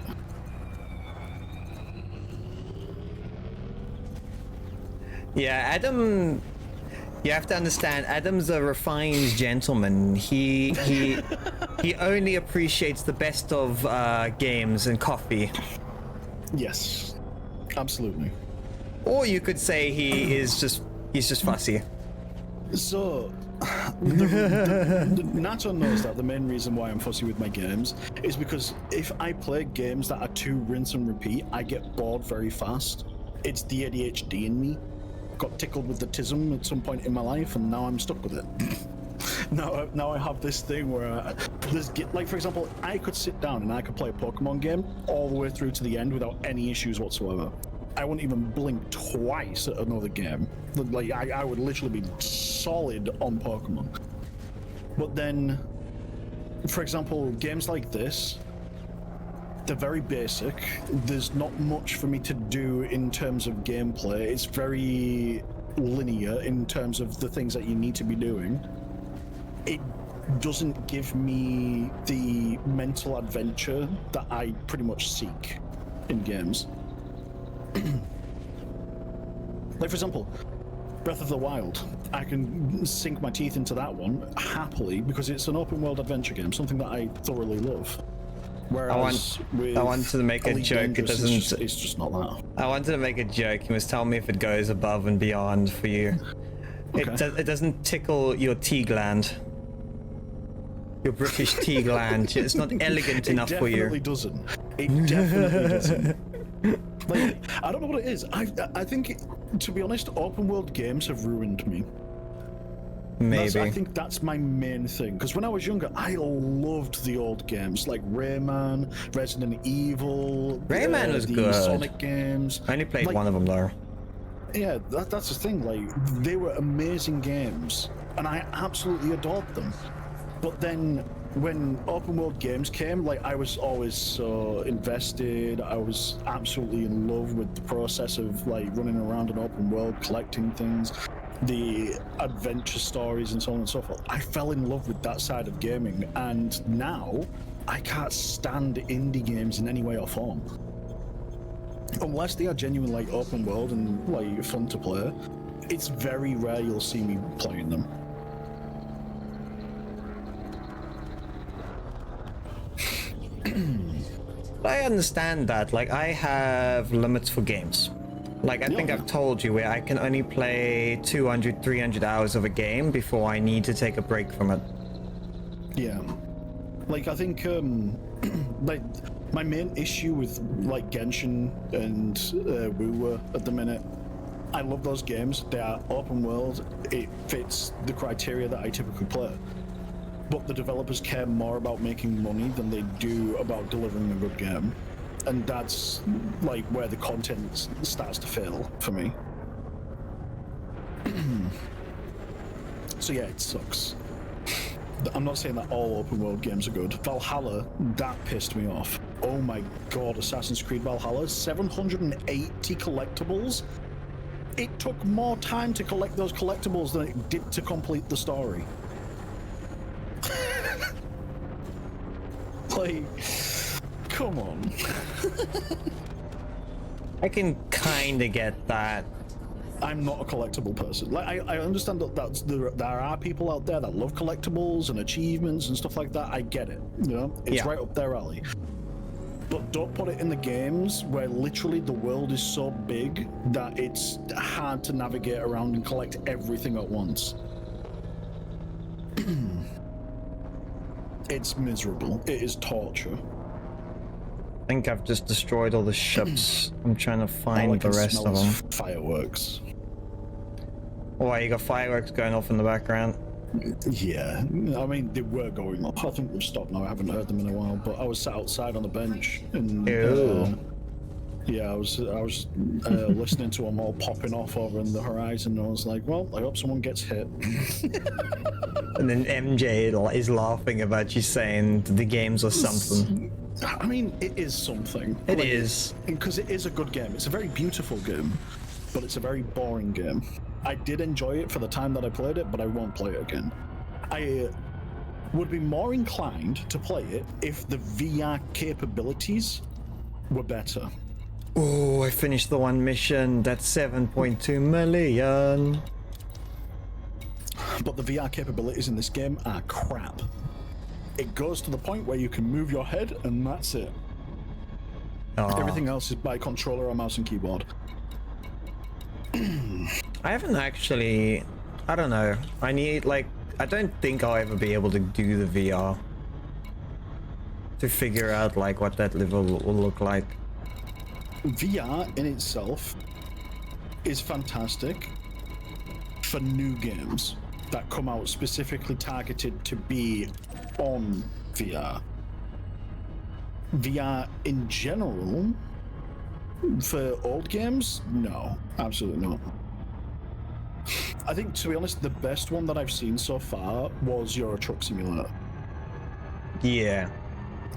Yeah, Adam... You have to understand, Adam's a refined gentleman. He only appreciates the best of games and coffee. Yes, absolutely. Or you could say he's just fussy. So, Nato knows that the main reason why I'm fussy with my games is because if I play games that are too rinse and repeat, I get bored very fast. It's the ADHD in me. Got tickled with the tism at some point in my life, and now I'm stuck with it. now I have this thing where like, for example, I could sit down and I could play a Pokemon game all the way through to the end without any issues whatsoever. I wouldn't even blink twice at another game. Like, I would literally be solid on Pokemon. But then, for example, games like this, they're very basic. There's not much for me to do in terms of gameplay. It's very linear in terms of the things that you need to be doing. It doesn't give me the mental adventure that I pretty much seek in games. Like, for example, Breath of the Wild. I can sink my teeth into that one happily because it's an open world adventure game, something that I thoroughly love. Whereas I wanted to make a Elite joke. Dangerous, It doesn't. it's just not that. I wanted to make a joke. You must tell me if it goes above and beyond for you. Okay. It doesn't tickle your tea gland. Your British tea gland. It's not elegant enough for It definitely you. doesn't. It definitely doesn't. Like, I don't know what it is. I think, to be honest, open world games have ruined me. Maybe. I think that's my main thing. Because when I was younger, I loved the old games like Rayman, Resident Evil. Rayman was the good. Sonic games. I only played Like, one of them though. Yeah, that's the thing. Like, they were amazing games, and I absolutely adored them. But then, when open world games came, like, I was always so invested. I was absolutely in love with the process of like running around an open world, collecting things, the adventure stories, and so on and so forth. I fell in love with that side of gaming, and now I can't stand indie games in any way or form. Unless they are genuine, like, open world and like fun to play, it's very rare you'll see me playing them. I understand that. Like, I have limits for games. Like, I think I've told you where I can only play 200, 300 hours of a game before I need to take a break from it. Yeah. Like, I think, like, my main issue with, like, Genshin and Wuwa at the minute, I love those games. They are open world. It fits the criteria that I typically play. But the developers care more about making money than they do about delivering a good game. And that's, like, where the content starts to fail for me. So yeah, it sucks. I'm not saying that all open world games are good. Valhalla, that pissed me off. Oh my god, Assassin's Creed Valhalla, 780 collectibles? It took more time to collect those collectibles than it did to complete the story. Like, come on. I can kinda get that. I'm not a collectible person. Like, I understand that there are people out there that love collectibles and achievements and stuff like that. I get it. You know, it's right up their alley. But don't put it in the games where literally the world is so big that it's hard to navigate around and collect everything at once. It's miserable. It is torture. I think I've just destroyed all the ships. I'm trying to find the rest of them. Fireworks. Oh, you got fireworks going off in the background. Yeah, I mean, they were going off. I think they've stopped now. I haven't heard them in a while, but I was sat outside on the bench and yeah, I was listening to them all popping off over in the horizon. And I was like, well, I hope someone gets hit. And then MJ is laughing about you saying the games or something. I mean, it is something. It is. Because it is a good game. It's a very beautiful game, but it's a very boring game. I did enjoy it for the time that I played it, but I won't play it again. I would be more inclined to play it if the VR capabilities were better. Oh, I finished the one mission. That's 7.2 million. But the VR capabilities in this game are crap. It goes to the point where you can move your head and that's it. Everything else is by controller or mouse and keyboard. I haven't actually, I don't know. I don't think I'll ever be able to do the VR. To figure out like what that level will look like. VR in itself is fantastic for new games that come out specifically targeted to be on VR. VR in general, for old games, no, absolutely not. I think, to be honest, the best one that I've seen so far was Euro Truck Simulator. Yeah.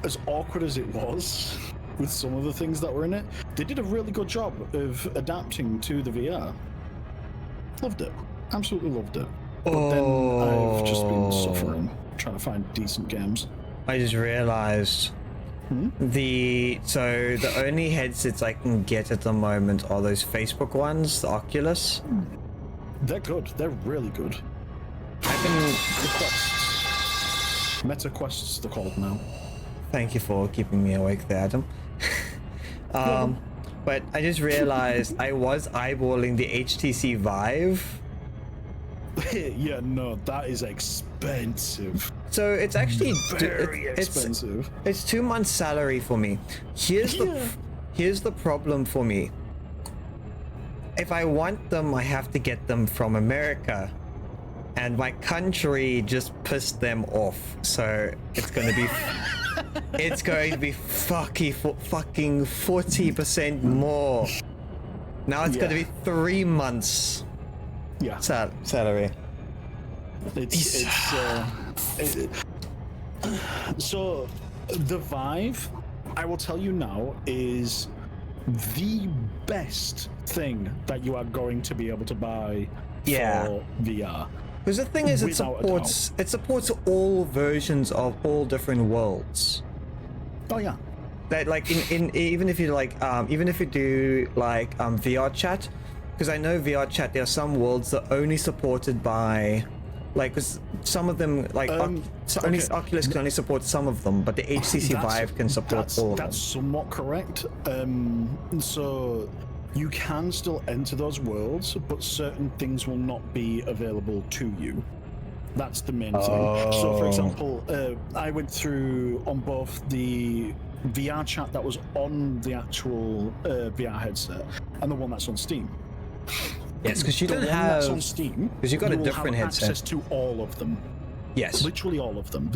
As awkward as it was, with some of the things that were in it, they did a really good job of adapting to the VR. Loved it. Absolutely loved it. But then I've just been suffering, trying to find decent games. I just realized the only headsets I can get at the moment are those Facebook ones, the Oculus. They're good. They're really good. I can. The Quests. Meta Quests, they're called now. Thank you for keeping me awake there, Adam. But I just realized I was eyeballing the HTC Vive. Yeah, no, that is expensive. So it's actually very expensive. It's 2 months' salary for me. Here's the problem for me. If I want them, I have to get them from America, and my country just pissed them off. So it's going to be fucking 40% more. Now it's going to be 3 months. Yeah. Salary. So the Vive, I will tell you now, is the best thing that you are going to be able to buy for VR. Because the thing is, it supports all versions of all different worlds. Oh yeah. That like even if you do like VR chat, because I know VR chat, there are some worlds that are only supported by, like, cause some of them like Oculus can only support some of them, but the HTC Vive can support all of them. That's somewhat correct. So You can still enter those worlds, but certain things will not be available to you. That's the main thing. So, for Oh. example, I went through on both the VR chat that was on the actual VR headset and the one that's on Steam. Yes, because you The don't one that's have. on Steam, Because you've got a you will different have headset. access to all of them. Yes. Literally all of them.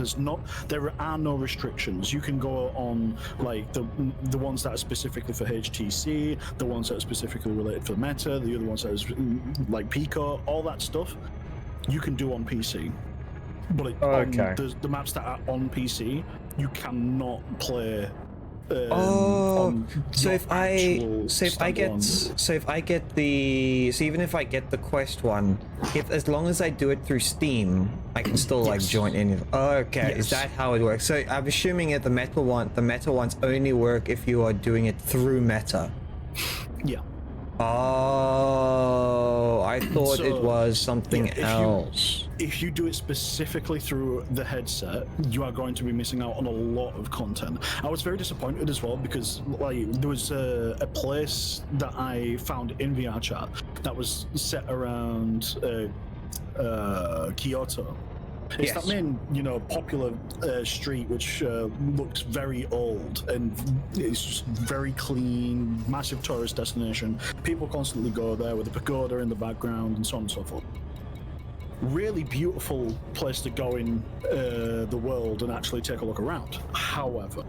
There are no restrictions. You can go on like the ones that are specifically for HTC, the ones that are specifically related for Meta, the other ones that is like Pico, all that stuff. You can do on PC. But Okay. on the maps that are on PC, you cannot play. So if I even if I get the Quest one, as long as I do it through Steam, I can still like Yes. join any of. Oh, okay, is Yes. that how it works? So I'm assuming that the Meta ones only work if you are doing it through Meta. Yeah. Oh, I thought it So, was something yeah, else. If you do it specifically through the headset, you are going to be missing out on a lot of content. I was very disappointed as well because like there was a place that I found in VR chat that was set around Kyoto. It's Yes. that main, popular street which looks very old and it's just very clean, massive tourist destination. People constantly go there with a pagoda in the background and so on and so forth. Really beautiful place to go in the world and actually take a look around. However,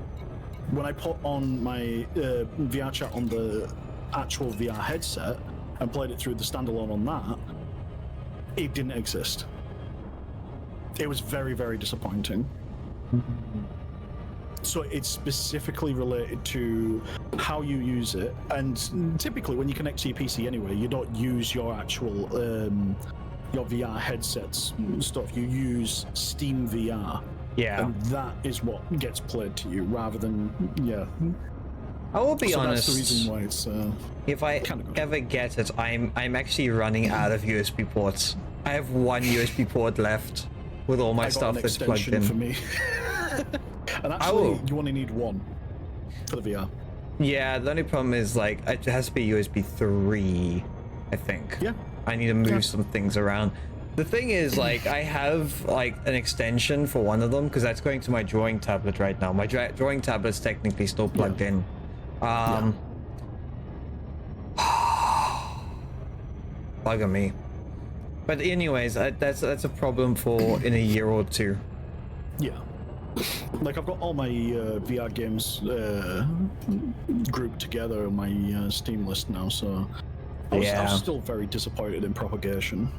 when I put on my VR chat on the actual VR headset and played it through the standalone on that, it didn't exist. It was very, very disappointing. So it's specifically related to how you use it, and typically when you connect to your PC anyway, you don't use your actual your VR headsets stuff. You use Steam VR, Yeah. and that is what gets played to you rather than I will be so honest. that's the reason why it's If I Kinda good. ever get it, I'm actually running out of USB ports. I have one USB port left with all my I got stuff an that's plugged extension in. for me. And will. actually, you only need one for the VR. Yeah, the only problem is like it has to be USB 3, I think. Yeah. I need to move Yeah. some things around. The thing is, like, I have like an extension for one of them because that's going to my drawing tablet right now. My drawing tablet's technically still plugged in. Bugger me. But anyways, that's a problem for in a year or two. Yeah. Like I've got all my VR games grouped together on my Steam list now, so I was still very disappointed in propagation.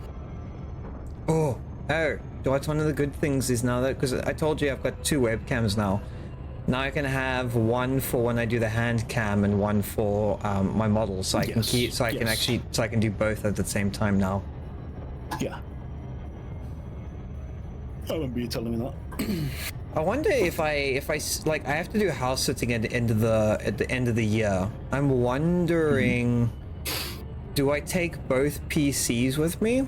Oh, that's one of the good things is now that, because I told you I've got 2 webcams now. Now I can have one for when I do the hand cam and one for my model, so I can do both at the same time now. Yeah. I remember you telling me that. I wonder if I like I have to do house sitting at the end of the year. I'm wondering, do I take both PCs with me?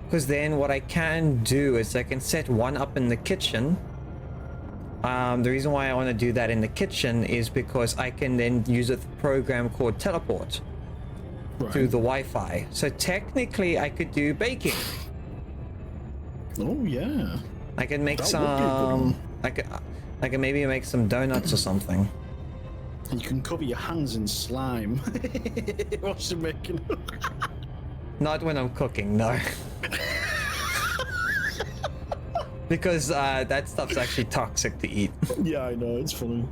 Because then what I can do is I can set one up in the kitchen. The reason why I want to do that in the kitchen is because I can then use a program called Teleport through the Wi-Fi. So technically I could do baking. Oh yeah. I can make That would be a good some. one. I can maybe make some donuts or something. You can cover your hands in slime. What's it making? Not when I'm cooking, no. Because that stuff's actually toxic to eat. Yeah, I know, it's funny.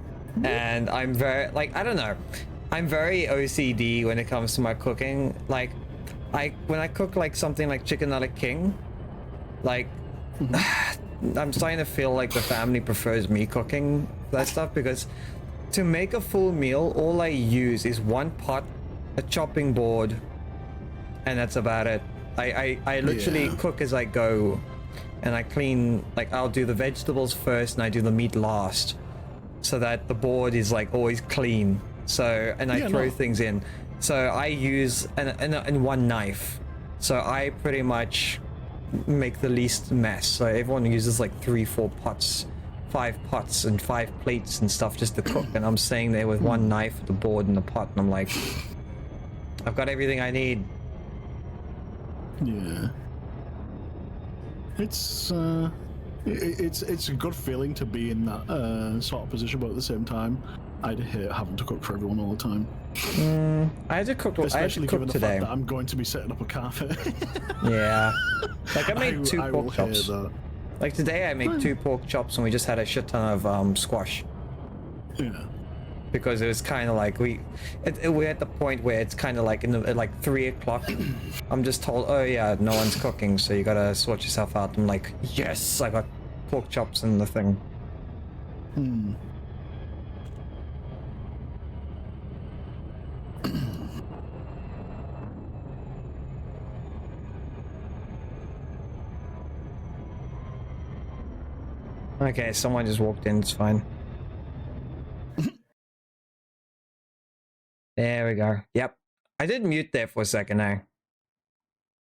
And I'm very, like, I don't know. I'm very OCD when it comes to my cooking. Like, when I cook like something like chicken not a king, like, I'm starting to feel like the family prefers me cooking that stuff, because to make a full meal, all I use is one pot, a chopping board, and that's about it. I literally cook as I go, and I clean, like, I'll do the vegetables first and I do the meat last, so that the board is like always clean. So, and I throw things in. So I use and one knife. So I pretty much make the least mess. So everyone uses like 3-4 pots, 5 pots and 5 plates and stuff just to cook, and I'm staying there with one knife, the board and the pot, and I'm like, I've got everything I need. Yeah. It's a good feeling to be in that sort of position, but at the same time, I'd hate having to cook for everyone all the time. I had to cook. Especially given the today. fact that I'm going to be setting up a cafe. Yeah. Like I made two I pork will chops. hate that. Like today I made 2 pork chops and we just had a shit ton of squash. Yeah. Because it was kind of like we're at the point where it's kind of like at like 3 o'clock. I'm just told, oh yeah, no one's cooking, so you gotta sort yourself out. I'm like, yes, I got pork chops in the thing. Hmm. Okay, someone just walked in, it's fine. There we go. Yep. I did mute there for a second now.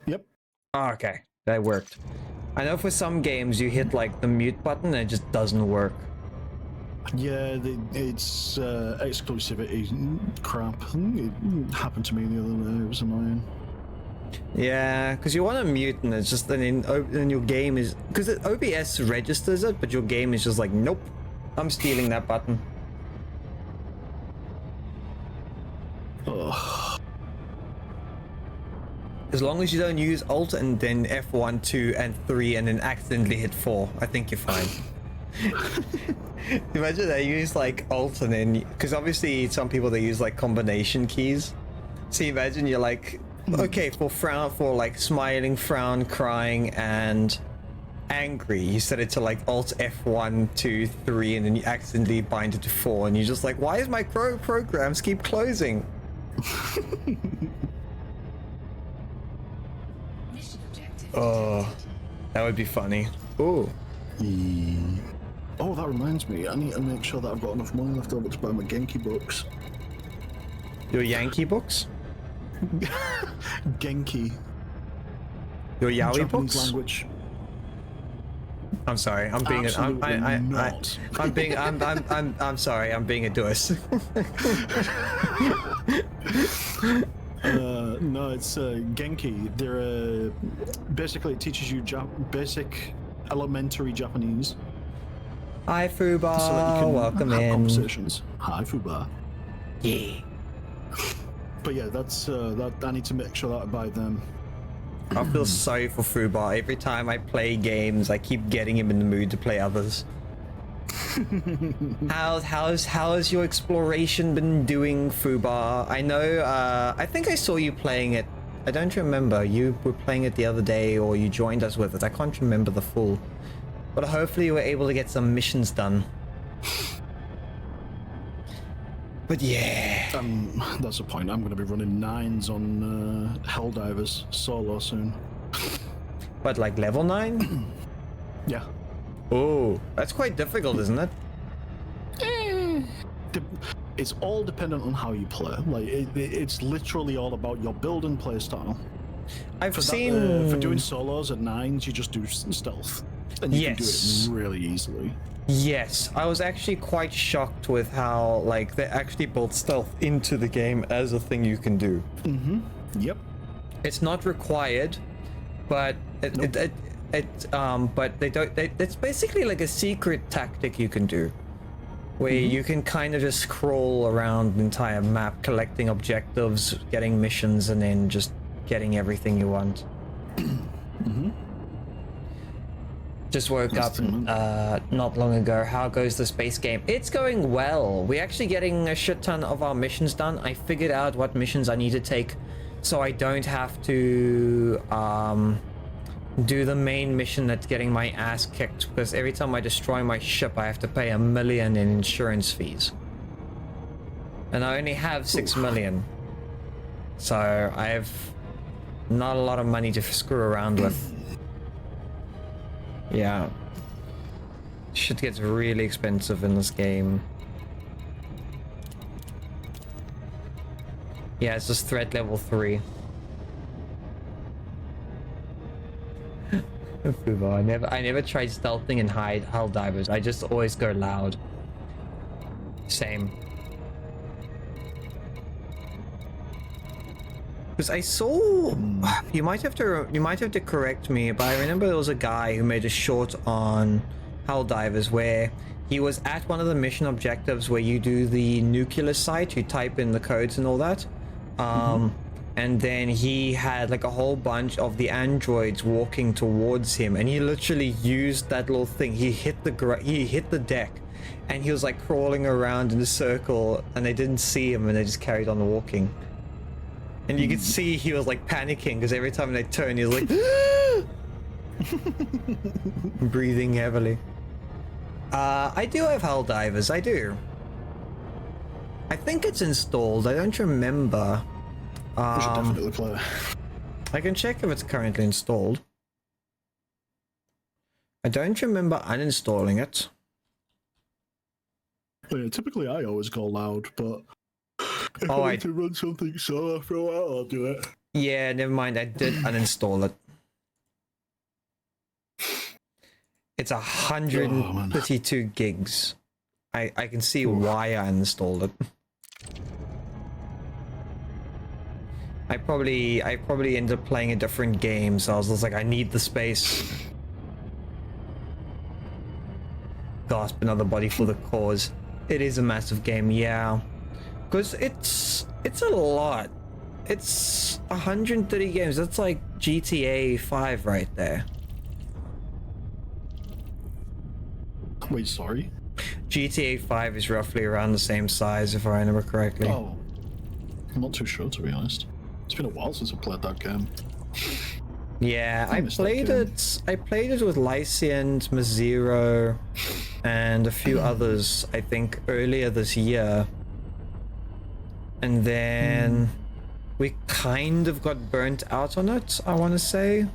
Yep. Oh, okay, that worked. I know for some games you hit like the mute button and it just doesn't work. Yeah, it's exclusivity crap. It happened to me the other day. It was annoying. Yeah, because you want to mute and it's just then your game is because OBS registers it, but your game is just like, nope, I'm stealing that button. Ugh. As long as you don't use Alt and then F1, 2, and 3 and then accidentally hit 4, I think you're fine. Imagine they use like Alt and then, because obviously some people they use like combination keys. So imagine you're like, okay, for like smiling, frown, crying, and angry, you set it to like Alt F1, 2, 3, and then you accidentally bind it to 4, and you're just like, why is my programs keep closing? Mission objective. Oh, that would be funny. Ooh. Oh, that reminds me. I need to make sure that I've got enough money left over to buy my Genki books. Your Yankee books? Genki. Your Yaoi Japanese books? language. I'm sorry. I'm being Absolutely not. I'm sorry. I'm being a dous. No, it's Genki. They're basically it teaches you basic elementary Japanese. Hi, Fuba. So that you can Welcome have in. conversations. Hi, Fuba. Yeah. But yeah, that's that. I need to make sure that I buy them. I feel sorry for Fuba. Every time I play games, I keep getting him in the mood to play others. How's your exploration been doing, Fuba? I know. I think I saw you playing it. I don't remember. You were playing it the other day, or you joined us with it. I can't remember the full. But hopefully you were able to get some missions done. But yeah. That's the point. I'm going to be running 9s on Helldivers solo soon. But like level 9? Yeah. Oh, that's quite difficult, isn't it? It's all dependent on how you play. Like it's literally all about your build and play style. I've seen for doing solos at 9s, you just do stealth, and you can do it really easily. Yes, I was actually quite shocked with how like they actually built stealth into the game as a thing you can do. Yep. It's not required, but but they don't. It's basically like a secret tactic you can do, where you can kind of just scroll around the entire map, collecting objectives, getting missions, and then just getting everything you want. Just woke up not long ago. How goes the space game? It's going well. We're actually getting a shit ton of our missions done. I figured out what missions I need to take so I don't have to do the main mission that's getting my ass kicked, because every time I destroy my ship I have to pay $1 million in insurance fees. And I only have 6 million. So I have not a lot of money to screw around with. Yeah. Shit gets really expensive in this game. Yeah, it's just threat level 3. Fubo, I never tried stealthing and hide Helldivers. I just always go loud. Same. Because I saw, you might have to correct me, but I remember there was a guy who made a short on Helldivers where he was at one of the mission objectives where you do the nuclear site, you type in the codes and all that. And then he had like a whole bunch of the androids walking towards him, and he literally used that little thing. He hit the deck, and he was like crawling around in a circle, and they didn't see him, and they just carried on walking. And you could see he was like panicking because every time they turned, he was like breathing heavily. I do have Helldivers. I do. I think it's installed. I don't remember. We should definitely play. I can check if it's currently installed. I don't remember uninstalling it. Yeah, typically I always go loud, but if Oh, I need to run something solo for a while, I'll do it. Yeah, never mind. I did uninstall it. It's 132 gigs. I can see why I uninstalled it. I probably ended up playing a different game, so I was just like, I need the space. Gasp, another body for the cause. It is a massive game, yeah. Because it's a lot. It's 130 games. That's like GTA 5 right there. Wait, sorry? GTA 5 is roughly around the same size, if I remember correctly. Oh, I'm not too sure, to be honest. It's been a while since I played that game. Yeah, I missed that played game. it. I played it with Lyciant, Mazero, and a few others. I think earlier this year, and then we kind of got burnt out on it. I want to say.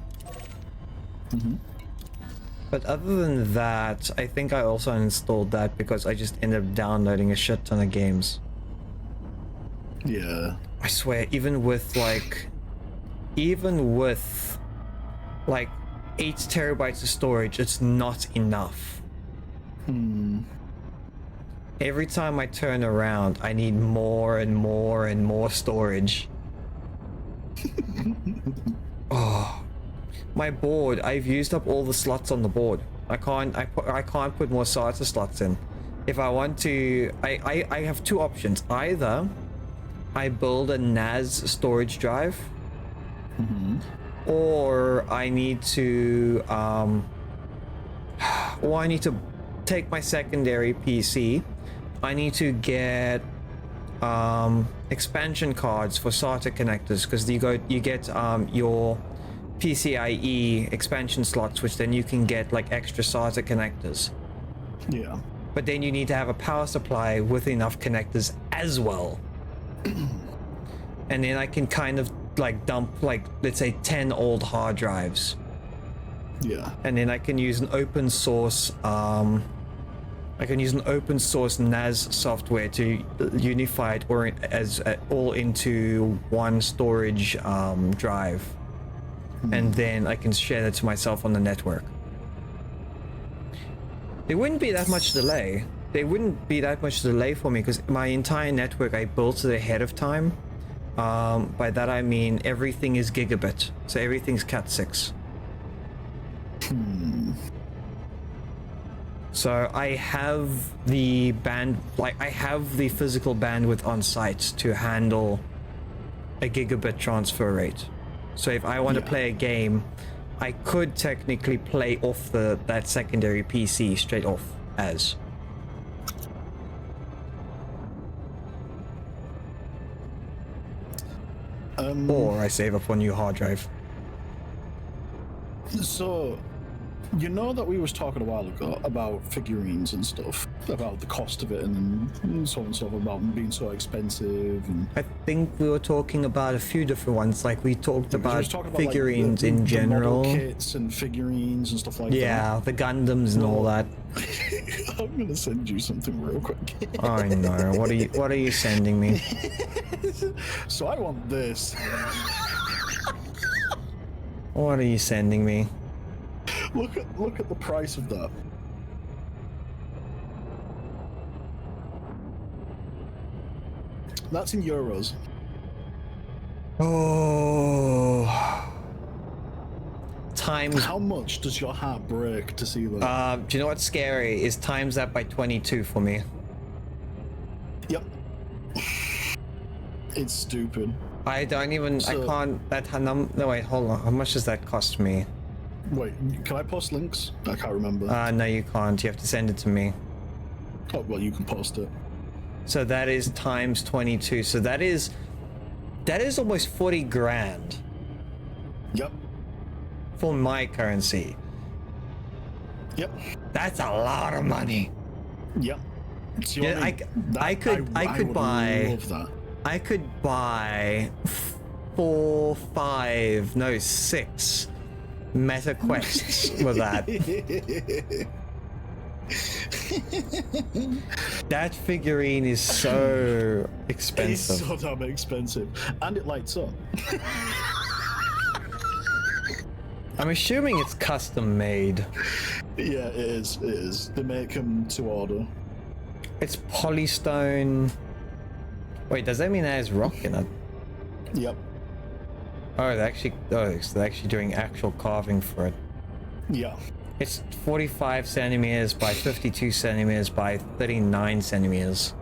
But other than that, I think I also uninstalled that because I just ended up downloading a shit ton of games. Yeah. I swear, even with like 8 terabytes of storage, it's not enough. Every time I turn around, I need more and more and more storage. Oh, my board, I've used up all the slots on the board. I can't put more SATA slots in. If I want to, I have two options. Either I build a NAS storage drive, or I need to take my secondary PC. I need to get expansion cards for SATA connectors, because you get your PCIe expansion slots, which then you can get like extra SATA connectors. Yeah. But then you need to have a power supply with enough connectors as well. And then I can kind of like dump like, let's say 10 old hard drives. Yeah. And then I can use an open source NAS software to unify it or all into one storage drive. And then I can share that to myself on the network. There wouldn't be that much delay. For me because my entire network I built it ahead of time. By that I mean everything is gigabit, so everything's Cat 6. So I have the I have the physical bandwidth on site to handle a gigabit transfer rate. So if I want to play a game, I could technically play off that secondary PC straight off as. Or I save up one new hard drive. So, you know that we was talking a while ago about figurines and stuff, about the cost of it and so on and so forth, about them being so expensive. And I think we were talking about a few different ones, like we talked about talking figurines like, in the general. model kits and figurines and stuff like that. Yeah, the Gundams and all that. I'm gonna send you something real quick. I know. What are you sending me? So I want this. What are you sending me? Look at the price of that. That's in euros. Oh. Times. How much does your heart break to see that? Do you know what's scary? Is times that by 22 for me. Yep. It's stupid. I don't even. So- I can't. No, wait, hold on. How much does that cost me? Wait, can I post links? I can't remember. No, you can't. You have to send it to me. Oh, well, you can post it. So that is times 22. So that is almost 40 grand Yep. for my currency. Yep. That's a lot of money. Yep. See what Yeah, I mean? I could would buy. love that. I could buy 6 meta quests with that. That figurine is so expensive. It's so damn expensive. And it lights up. I'm assuming it's custom made. Yeah, it is. It is. They make them to order. It's polystone. Wait, does that mean that has rock in it? Yep. Oh, so they're actually doing actual carving for it. Yeah. It's 45 centimeters by 52 centimeters by 39 centimeters.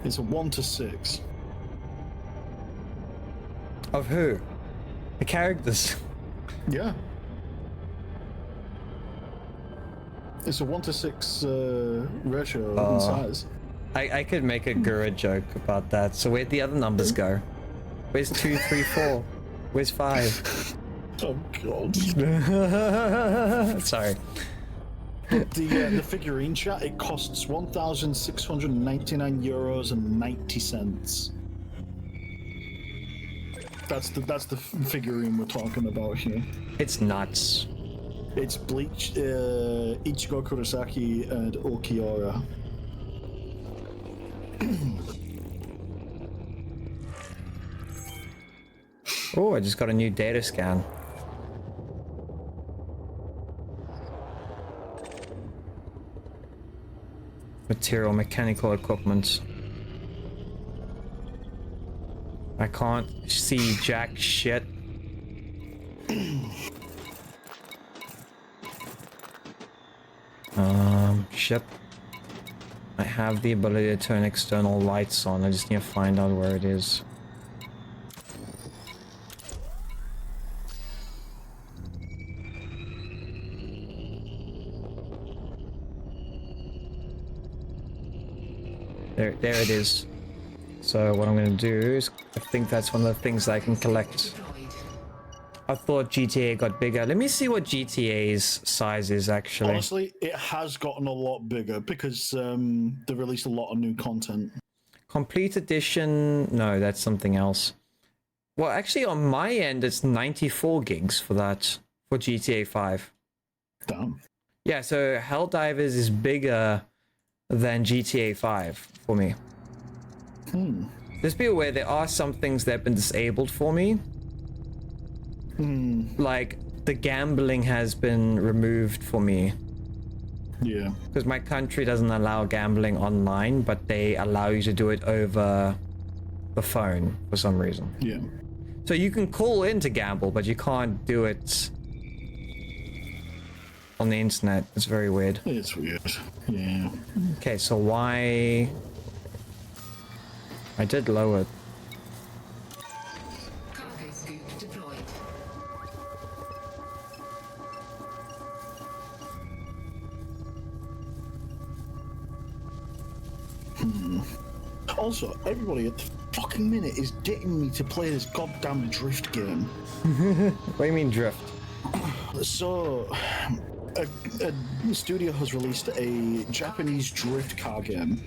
It's a 1:6. Of who? The characters. Yeah. It's a 1:6 ratio in size. I could make a Gura joke about that. So where'd the other numbers go? Where's 2, 3, 4? Where's 5? Oh god. Sorry. The figurine chat, it costs €1,699.90. That's the figurine we're talking about here. It's nuts. It's Bleach, Ichigo Kurosaki, and Okiura. Oh, I just got a new data scan. Material, mechanical equipment. I can't see jack shit. Ship. I have the ability to turn external lights on. I just need to find out where it is. There it is. So what I'm gonna do is, I think that's one of the things I can collect. I thought GTA got bigger. Let me see what GTA's size is actually. Honestly, it has gotten a lot bigger because they released a lot of new content. Complete edition, no, that's something else. Well, actually on my end, it's 94 gigs for that, for GTA 5. Damn. Yeah, so Helldivers is bigger than GTA 5 for me. Just be aware there are some things that have been disabled for me. Like the gambling has been removed for me. Yeah. Because my country doesn't allow gambling online, but they allow you to do it over the phone for some reason. Yeah. So you can call in to gamble, but you can't do it on the internet. It's very weird. It's weird. Yeah. Okay, so why... I did lower it. Cargo scoop deployed. Also, everybody at the fucking minute is getting me to play this goddamn drift game. What do you mean drift? So, a studio has released a Japanese drift car game.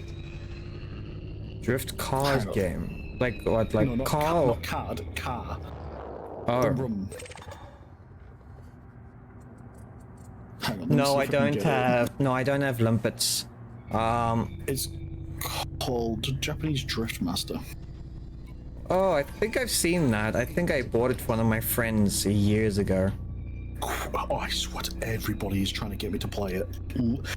Drift cars Car. game? Like what? Like No, not car? car, not card, car. Oh. Brum. Hang on, let me No, see I if can don't get it. have. No, I don't have limpets. It's called Japanese Drift Master. Oh, I think I've seen that. I think I bought it for one of my friends years ago. Oh, I swear to everybody is trying to get me to play it.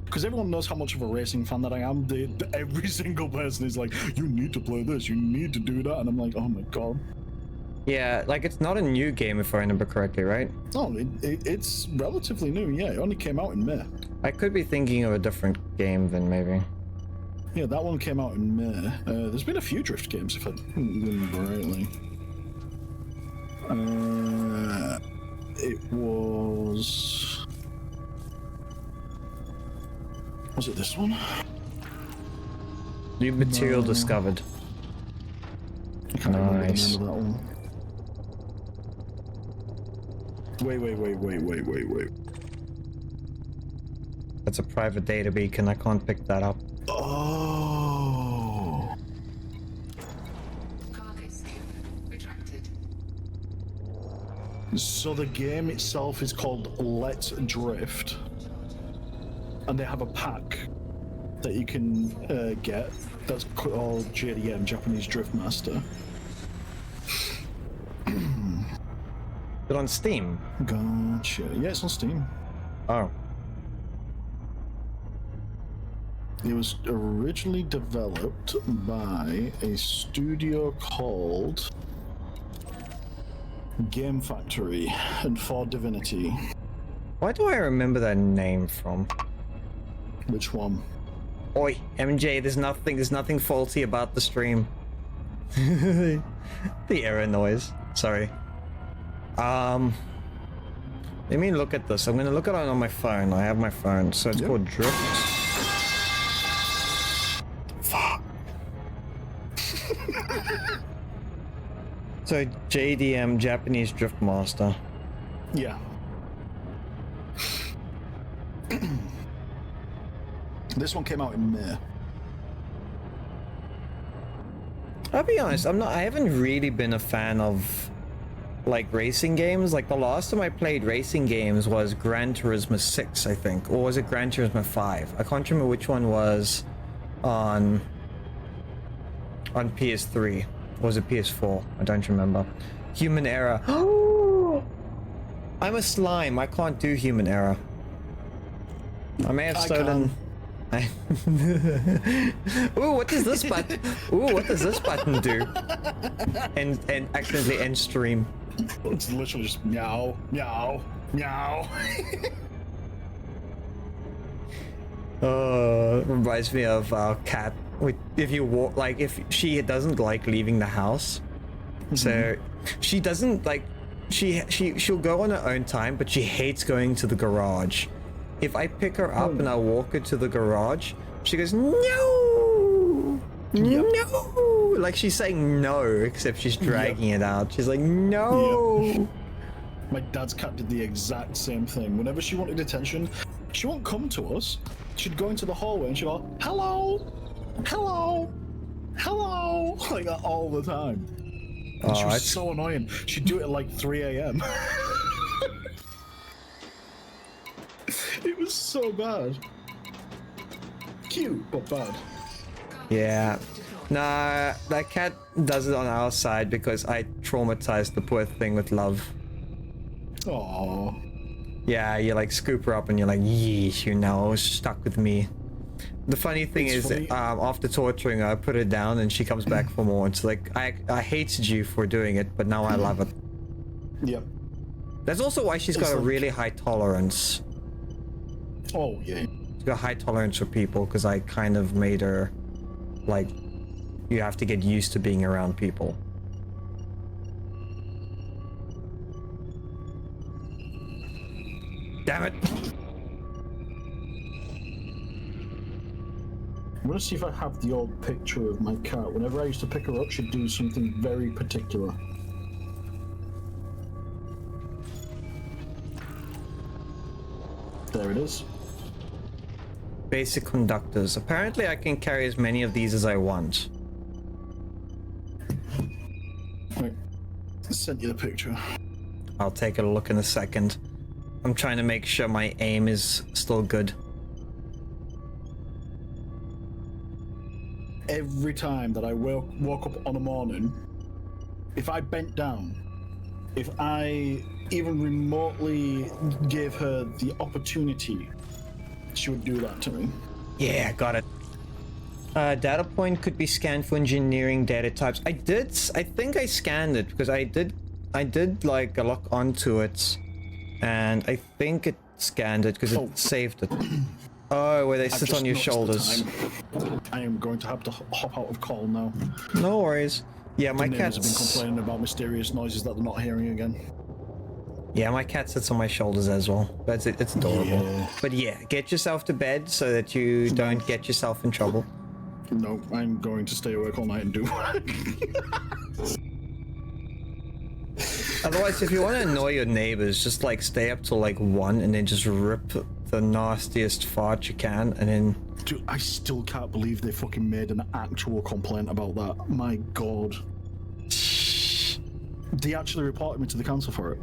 Because everyone knows how much of a racing fan that I am. Every single person is like, you need to play this, you need to do that. And I'm like, oh my god. Yeah, like it's not a new game if I remember correctly, right? Oh, it's relatively new. Yeah, it only came out in May. I could be thinking of a different game then maybe. Yeah, that one came out in May. There's been a few Drift games, if I remember rightly. It was... Was it this one? New material No. discovered. I can't remember the Nice. name of that one. Wait. That's a private data beacon. I can't pick that up. Oh. Cargo skip retracted. So the game itself is called Let's Drift. And they have a pack that you can get that's called JDM, Japanese Drift Master. Is it on Steam? Gotcha. Yeah, it's on Steam. Oh. It was originally developed by a studio called Game Factory and for Divinity. Why do I remember that name from? Which one? Oi, MJ, there's nothing faulty about the stream. The error noise. Sorry. Let me look at this. I'm gonna look at it on my phone. I have my phone, so it's called Drift. Fuck. So JDM, Japanese Drift Master. Yeah. This one came out in May. I'll be honest, I haven't really been a fan of like racing games. Like the last time I played racing games was Gran Turismo 6, I think, or was it Gran Turismo 5? I can't remember which one was on PS3. Or was it PS4? I don't remember. Human Error. I'm a slime. I can't do Human Error. I may have stolen. Ooh, what does this button? Ooh, what does this button do? And accidentally end stream. It's literally just meow, meow, meow. Reminds me of our cat. If you walk, like, if she doesn't like leaving the house, so she doesn't like, she'll go on her own time, but she hates going to the garage. If I pick her up and I walk her to the garage, she goes, no, no, like she's saying no, except she's dragging it out. She's like, no. My dad's cat did the exact same thing. Whenever she wanted attention, she won't come to us. She'd go into the hallway and she'd go, hello, hello, hello, like that all the time. And she was so annoying. She'd do it at like 3 a.m. It was so bad. Cute, but bad. Yeah. Nah, that cat does it on our side because I traumatized the poor thing with love. Aww. Yeah, you like scoop her up and you're like, yeesh, you know, stuck with me. The funny thing is, after torturing her, I put her down and she comes back for more. It's like, I hated you for doing it, but now I love it. Yep. That's also why she's got a really high tolerance. Oh, yeah. She's got high tolerance for people because I kind of made her, like, you have to get used to being around people. Damn it! I'm gonna see if I have the old picture of my cat. Whenever I used to pick her up, she'd do something very particular. There it is. Basic conductors. Apparently I can carry as many of these as I want. Right. I sent you the picture. I'll take a look in a second. I'm trying to make sure my aim is still good. Every time that I woke up on a morning, if I bent down, if I even remotely gave her the opportunity, she would do that to me. Yeah, got it. Data point could be scanned for engineering data types. I think I scanned it because I did like lock onto it, and I think it scanned it because it saved it. Oh, where they I've sit just on your noticed the shoulders. time. I am going to have to hop out of call now. No worries. Yeah, my The neighbors have been cat's. complaining about mysterious noises that they're not hearing again. Yeah, my cat sits on my shoulders as well. But it's adorable. Yeah. But yeah, get yourself to bed so that you don't get yourself in trouble. No, I'm going to stay awake all night and do work. Otherwise, if you want to annoy your neighbors, just like stay up till like 1 and then just rip the nastiest fart you can, and then. Dude, I still can't believe they fucking made an actual complaint about that. My god. They actually reported me to the council for it.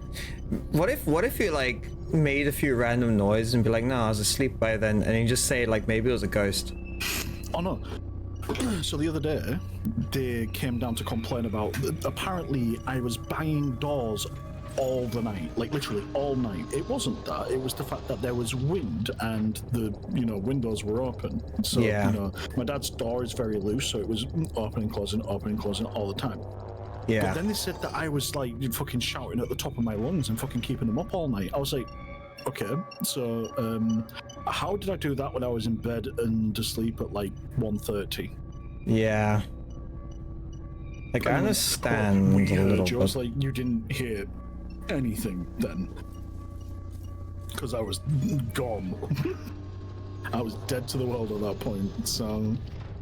What if you like made a few random noises and be like, no, I was asleep by then, and you just say like maybe it was a ghost. Oh no. So the other day, they came down to complain about, apparently I was banging doors all the night, like literally all night. It wasn't that, it was the fact that there was wind and the, windows were open. So, Yeah. My dad's door is very loose, so it was opening, closing all the time. Yeah. But then they said that I was like fucking shouting at the top of my lungs and fucking keeping them up all night. I was like, okay, so how did I do that when I was in bed and asleep at like 1:30? Yeah. Like, I understand We a little heard you. I was bit. like, you didn't hear anything then, because I was gone. I was dead to the world at that point. So,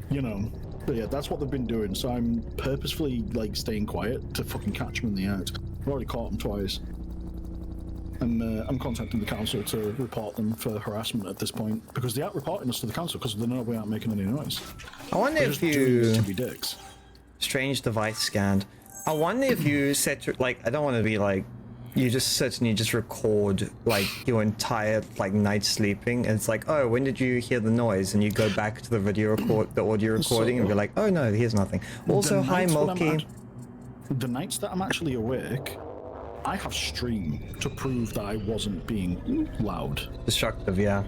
But yeah, that's what they've been doing. So I'm purposefully like staying quiet to fucking catch them in the act. I've already caught them twice. And I'm contacting the council to report them for harassment at this point, because they aren't reporting us to the council because they know we aren't making any noise. I wonder They're if just doing you it to be dicks. strange device scanned. I wonder if you set your, like, I don't want to be like, you just sit and you just record like your entire like night sleeping, and it's like, oh, when did you hear the noise? And you go back to the video record, the audio recording, and be like, oh no, here's nothing. Also, The hi nights when Mulkey. the nights that I'm actually awake, I have stream to prove that I wasn't being loud. Destructive, yeah.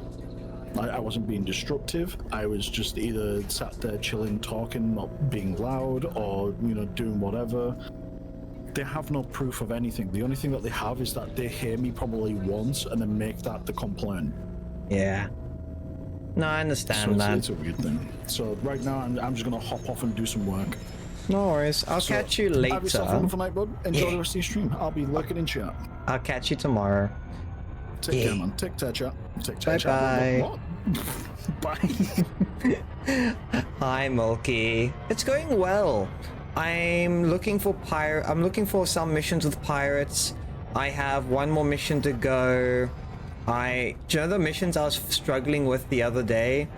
I wasn't being destructive. I was just either sat there chilling, talking, not being loud, or doing whatever. They have no proof of anything. The only thing that they have is that they hear me probably once and then make that the complaint. Yeah. No, I So understand that. it's a weird thing. So right now I'm just gonna hop off and do some work. No worries. I'll So, catch you Have yourself a later. wonderful night, bud. Enjoy Yeah. the rest of your stream. I'll be lurking in chat. I'll catch you tomorrow. Take care, man. Take care, chat. Take care, Bye-bye. chat. What? Bye. Hi Mulkey. It's going well. I'm looking for some missions with pirates. I have one more mission to go. Do you know the missions I was struggling with the other day?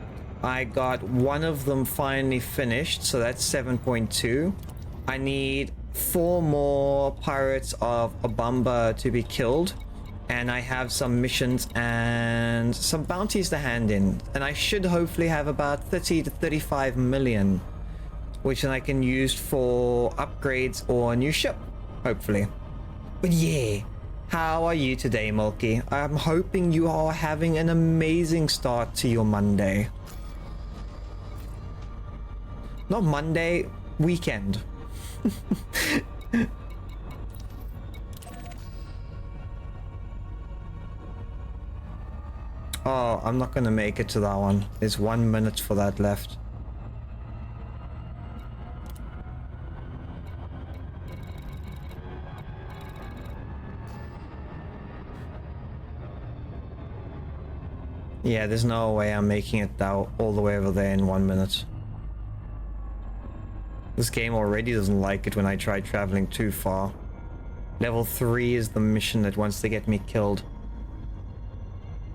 I got one of them finally finished, so that's 7.2. I need 4 more pirates of Abamba to be killed, and I have some missions and some bounties to hand in, and I should hopefully have about 30 to 35 million, which then I can use for upgrades or a new ship, hopefully. But yeah, how are you today, Mulkey? I'm hoping you are having an amazing start to your Monday. Not Monday, weekend. Oh, I'm not gonna make it to that one. There's 1 minute for that left. Yeah, there's no way I'm making it down all the way over there in 1 minute. This game already doesn't like it when I try traveling too far. Level 3 is the mission that wants to get me killed.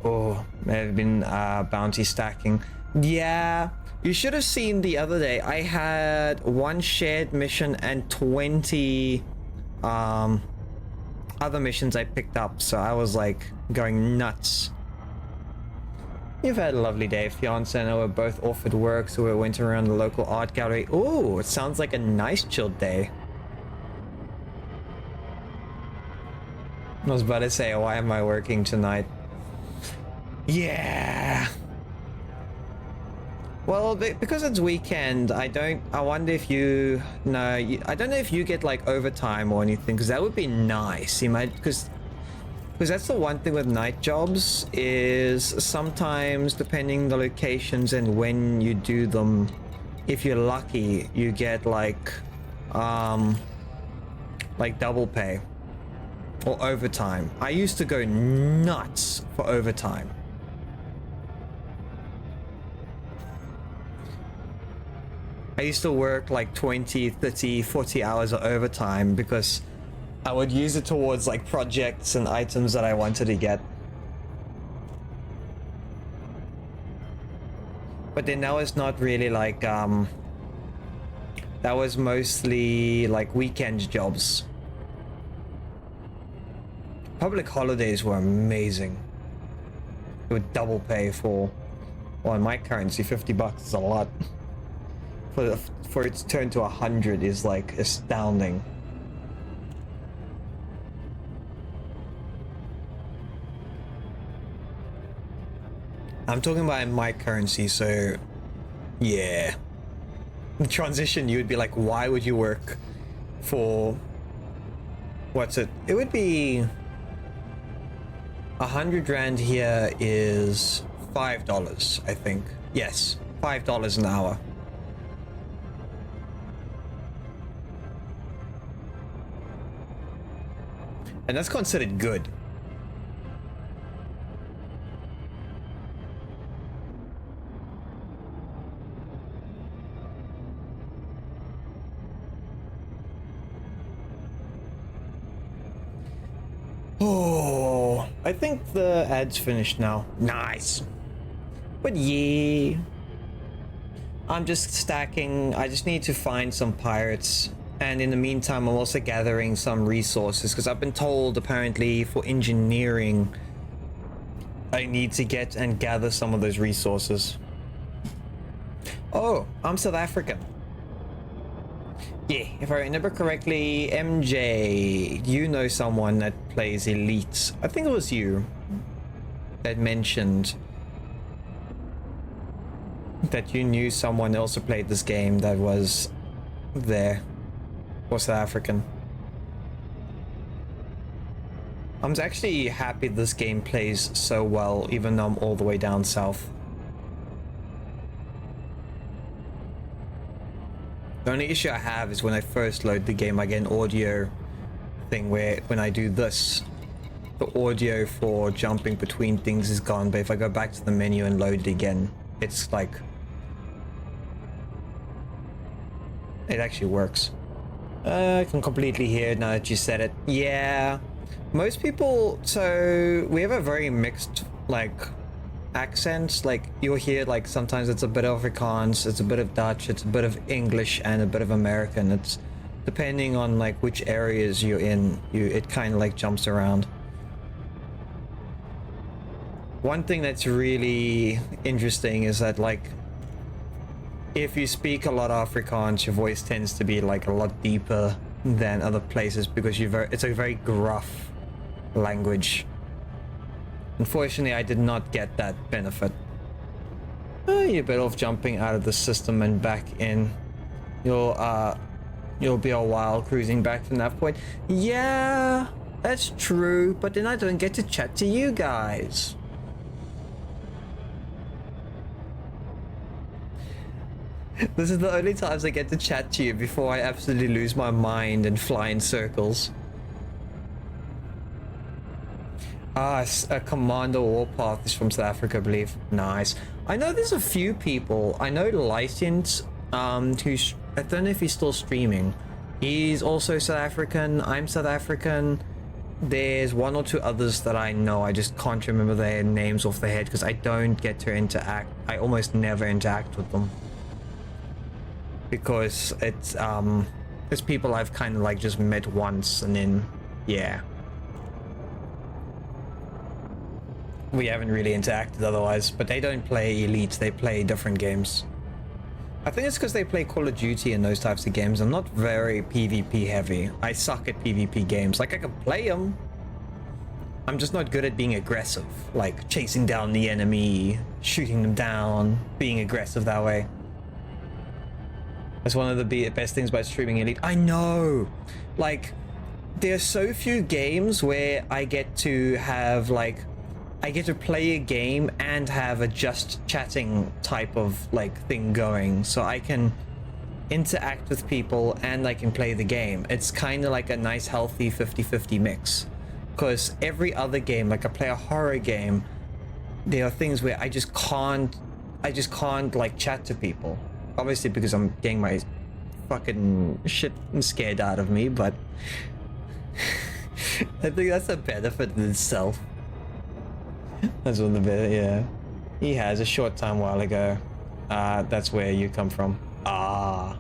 Oh, there have been bounty stacking. Yeah, you should have seen the other day. I had 1 shared mission and 20 other missions I picked up, so I was like going nuts. You've had a lovely day, fiance and I were both off at work, so we went around the local art gallery. Ooh, it sounds like a nice chilled day. I was about to say, why am I working tonight? Yeah. Well, because it's weekend, I wonder if you, no, I don't know if you get like overtime or anything, because that would be nice. You might, because that's the one thing with night jobs is sometimes depending the locations and when you do them, if you're lucky, you get like double pay or overtime. I used to go nuts for overtime. I used to work like 20, 30, 40 hours of overtime because I would use it towards like projects and items that I wanted to get. But then that was not really like, that was mostly like weekend jobs. Public holidays were amazing. It would double pay for, well, in my currency, $50 is a lot. For it to turn to 100 is like astounding. I'm talking about in my currency, so yeah. The transition, you would be like, why would you work for, what's it? It would be 100 rand here is $5, I think. Yes, $5 an hour. And that's considered good. Oh, I think the ad's finished now. Nice. But yeah, I'm just stacking. I just need to find some pirates. And in the meantime, I'm also gathering some resources because I've been told apparently for engineering, I need to get and gather some of those resources. Oh, I'm South African. Yeah, if I remember correctly, MJ, you know someone that plays Elite. I think it was you that mentioned that you knew someone else who played this game that was there. Or South African. I'm actually happy this game plays so well, even though I'm all the way down south. The only issue I have is when I first load the game, I get an audio thing where when I do this, the audio for jumping between things is gone, but if I go back to the menu and load it again, it's like, it actually works. I can completely hear it now that you said it. Yeah, most people, so we have a very mixed like accents. Like you'll hear like sometimes it's a bit of Afrikaans, it's a bit of Dutch, it's a bit of English and a bit of American. It's depending on like which areas you're in, it kind of like jumps around. One thing that's really interesting is that like if you speak a lot of Afrikaans, your voice tends to be like a lot deeper than other places because it's a very gruff language. Unfortunately, I did not get that benefit. You're better off jumping out of the system and back in. You'll be a while cruising back from that point. Yeah, that's true, but then I don't get to chat to you guys. This is the only times I get to chat to you before I absolutely lose my mind and fly in circles. Ah, a Commander Warpath is from South Africa, I believe. Nice. I know there's a few people. I know License, who's, I don't know if he's still streaming. He's also South African. I'm South African. There's one or two others that I know. I just can't remember their names off the head because I don't get to interact. I almost never interact with them. Because it's people I've kind of like just met once and then yeah, we haven't really interacted otherwise. But they don't play Elite, they play different games. I think it's because they play Call of Duty and those types of games. I'm not very PvP heavy. I suck at PvP games. Like I can play them, I'm just not good at being aggressive, like chasing down the enemy, shooting them down, being aggressive that way. That's one of the best things about streaming Elite. I know, like, there are so few games where I get to have like, I get to play a game and have a just chatting type of like thing going, so I can interact with people and I can play the game. It's kind of like a nice healthy 50-50 mix, because every other game, like I play a horror game, there are things where I just can't like chat to people, obviously because I'm getting my fucking shit scared out of me, but I think that's a benefit in itself. That's one of the better, yeah. He has a short time while ago. That's where you come from. Ah.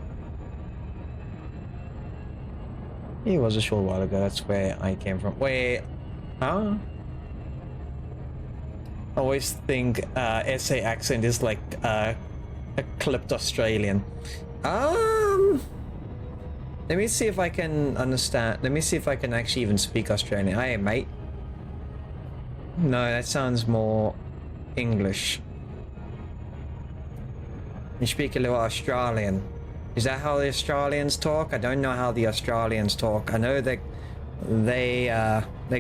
He was a short while ago, that's where I came from. Wait, huh? I always think SA accent is like a clipped Australian. Let me see if I can understand. Let me see if I can actually even speak Australian. Hey, mate. No, that sounds more English. You speak a little Australian. Is that how the Australians talk? I don't know how the Australians talk. I know that they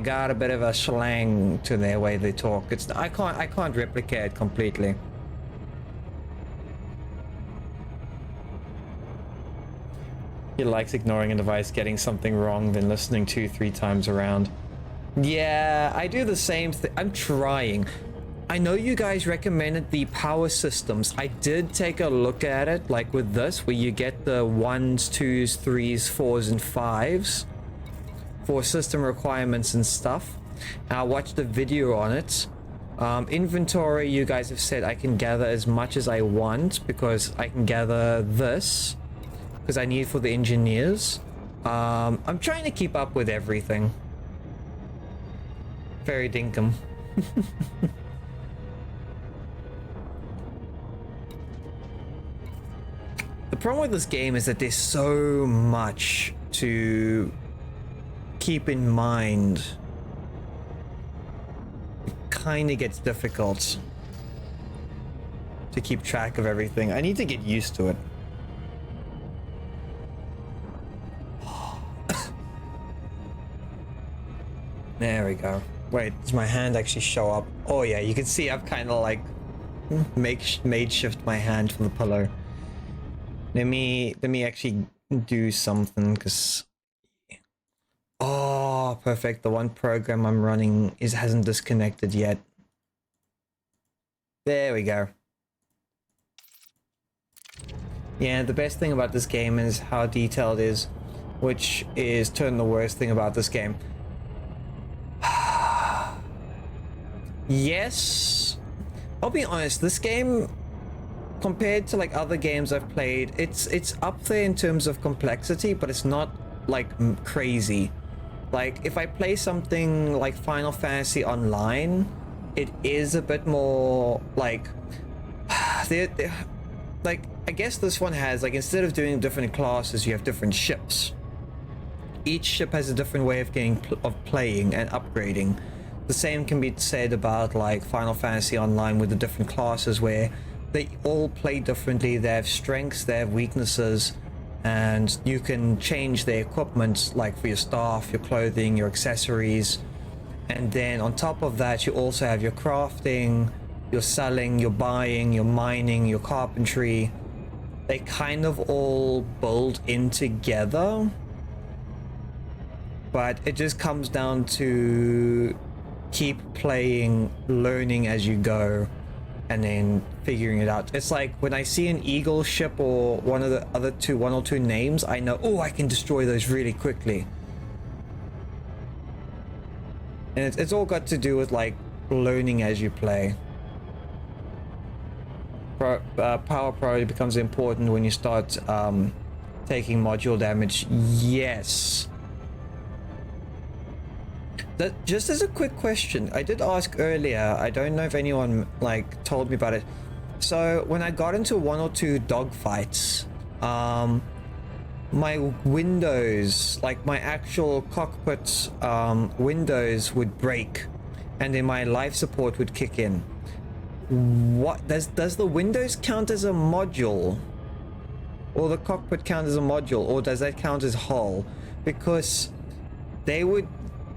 got a bit of a slang to their way they talk. It's I can't replicate it completely. He likes ignoring a device, getting something wrong, then listening 2-3 times around. Yeah, I do the same thing. I'm trying. I know you guys recommended the power systems. I did take a look at it, like with this, where you get the 1s, 2s, 3s, 4s, and 5s for system requirements and stuff. I watched a video on it. Inventory, you guys have said I can gather as much as I want, because I can gather this because I need for the engineers. I'm trying to keep up with everything. Very dinkum. The problem with this game is that there's so much to keep in mind. It kind of gets difficult to keep track of everything. I need to get used to it. There we go. Wait, does my hand actually show up? Oh yeah, you can see I've kind of like made shift my hand from the pillow. Let me actually do something, because oh, perfect. The one program I'm running hasn't disconnected yet. There we go. Yeah, the best thing about this game is how detailed it is, which is turn the worst thing about this game. Yes, I'll be honest, this game, compared to like other games I've played, it's up there in terms of complexity, but it's not like crazy. Like if I play something like Final Fantasy Online, it is a bit more like like I guess this one has, like, instead of doing different classes, you have different ships. Each ship has a different way of playing and upgrading. The same can be said about like Final Fantasy Online with the different classes, where they all play differently. They have strengths, they have weaknesses, and you can change their equipment, like for your staff, your clothing, your accessories. And then on top of that, you also have your crafting, your selling, your buying, your mining, your carpentry. They kind of all build in together, but it just comes down to keep playing, learning as you go, and then figuring it out. It's like when I see an eagle ship or one or two names, I know, oh, I can destroy those really quickly. And it's all got to do with like learning as you play. Power priority becomes important when you start taking module damage. Yes. That, just as a quick question, I did ask earlier, I don't know if anyone like told me about it. So when I got into 1 or 2 dogfights, my windows, like my actual cockpit windows, would break and then my life support would kick in. What does the windows count as a module, or the cockpit count as a module, or does that count as hull? Because they would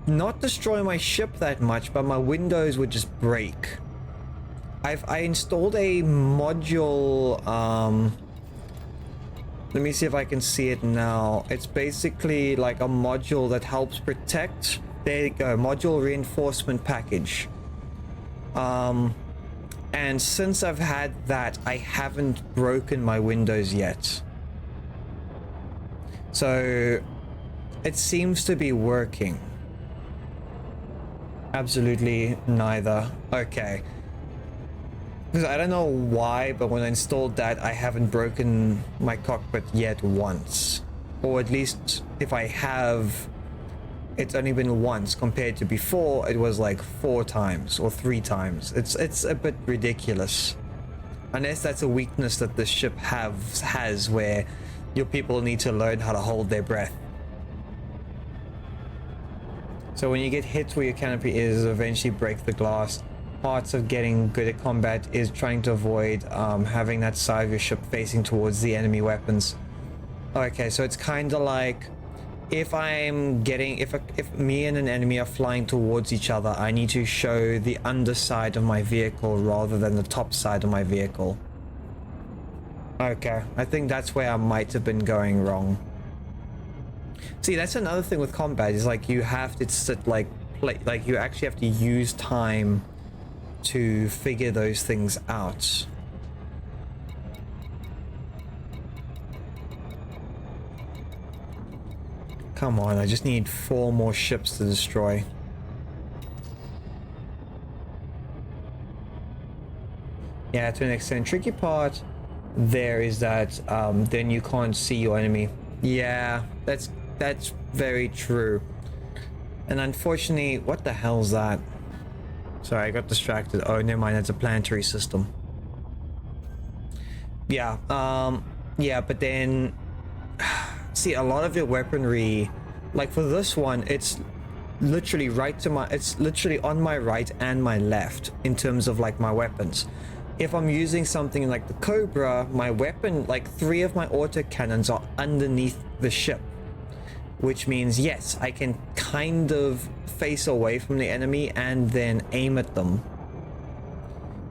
not destroy my ship that much, but my windows would just break. I installed a module. Let me see if I can see it now. It's basically like a module that helps protect. There you go, module reinforcement package. And since I've had that, I haven't broken my windows yet. So it seems to be working. Absolutely neither. Okay. Because I don't know why, but when I installed that, I haven't broken my cockpit yet once. Or at least if I have, it's only been once compared to before it was like 4 times or 3 times. It's a bit ridiculous. Unless that's a weakness that the ship has where your people need to learn how to hold their breath. So when you get hit where your canopy is, eventually break the glass. Parts of getting good at combat is trying to avoid having that side of your ship facing towards the enemy weapons. Okay, so it's kind of like if me and an enemy are flying towards each other, I need to show the underside of my vehicle rather than the top side of my vehicle. Okay, I think that's where I might have been going wrong. See, that's another thing with combat, is like you have to sit like you actually have to use time to figure those things out. Come on, I just need 4 more ships to destroy. Yeah, to an extent. Tricky part there is that then you can't see your enemy. Yeah, that's very true. And unfortunately, what the hell's that? Sorry, I got distracted. Oh, never mind, that's a planetary system. Yeah, yeah, but then see, a lot of your weaponry, like for this one, it's literally it's literally on my right and my left in terms of like my weapons. If I'm using something like the Cobra, my weapon, like 3 of my autocannons are underneath the ship, which means yes, I can kind of face away from the enemy and then aim at them.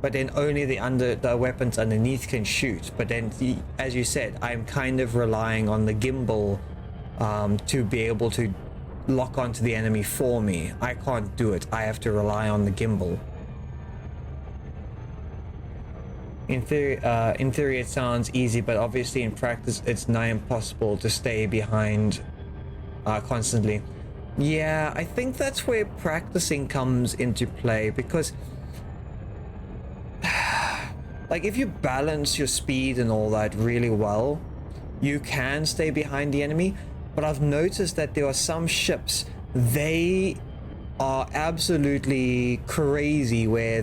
But then only the weapons underneath can shoot. But then, as you said, I'm kind of relying on the gimbal to be able to lock onto the enemy for me. I can't do it. I have to rely on the gimbal. In theory, it sounds easy, but obviously in practice, it's nigh impossible to stay behind constantly. Yeah, I think that's where practicing comes into play, because like if you balance your speed and all that really well, you can stay behind the enemy. But I've noticed that there are some ships, they are absolutely crazy where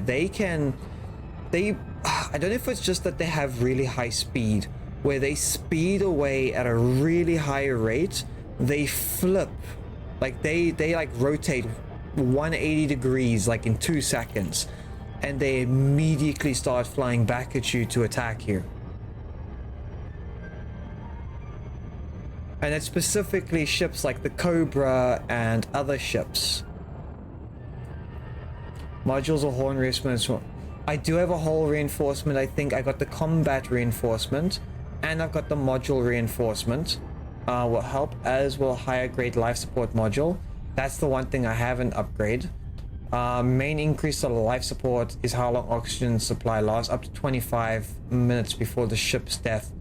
I don't know if it's just that they have really high speed, where they speed away at a really high rate. They flip, like they like rotate 180 degrees like in 2 seconds, and they immediately start flying back at you to attack you. And it's specifically ships like the Cobra and other ships. Modules or horn reinforcements. I do have a hull reinforcement. I think I got the combat reinforcement, and I've got the module reinforcement. Will help, as will higher grade life support module. That's the one thing I haven't upgraded. Main increase to life support is how long oxygen supply lasts, up to 25 minutes before the ship's death.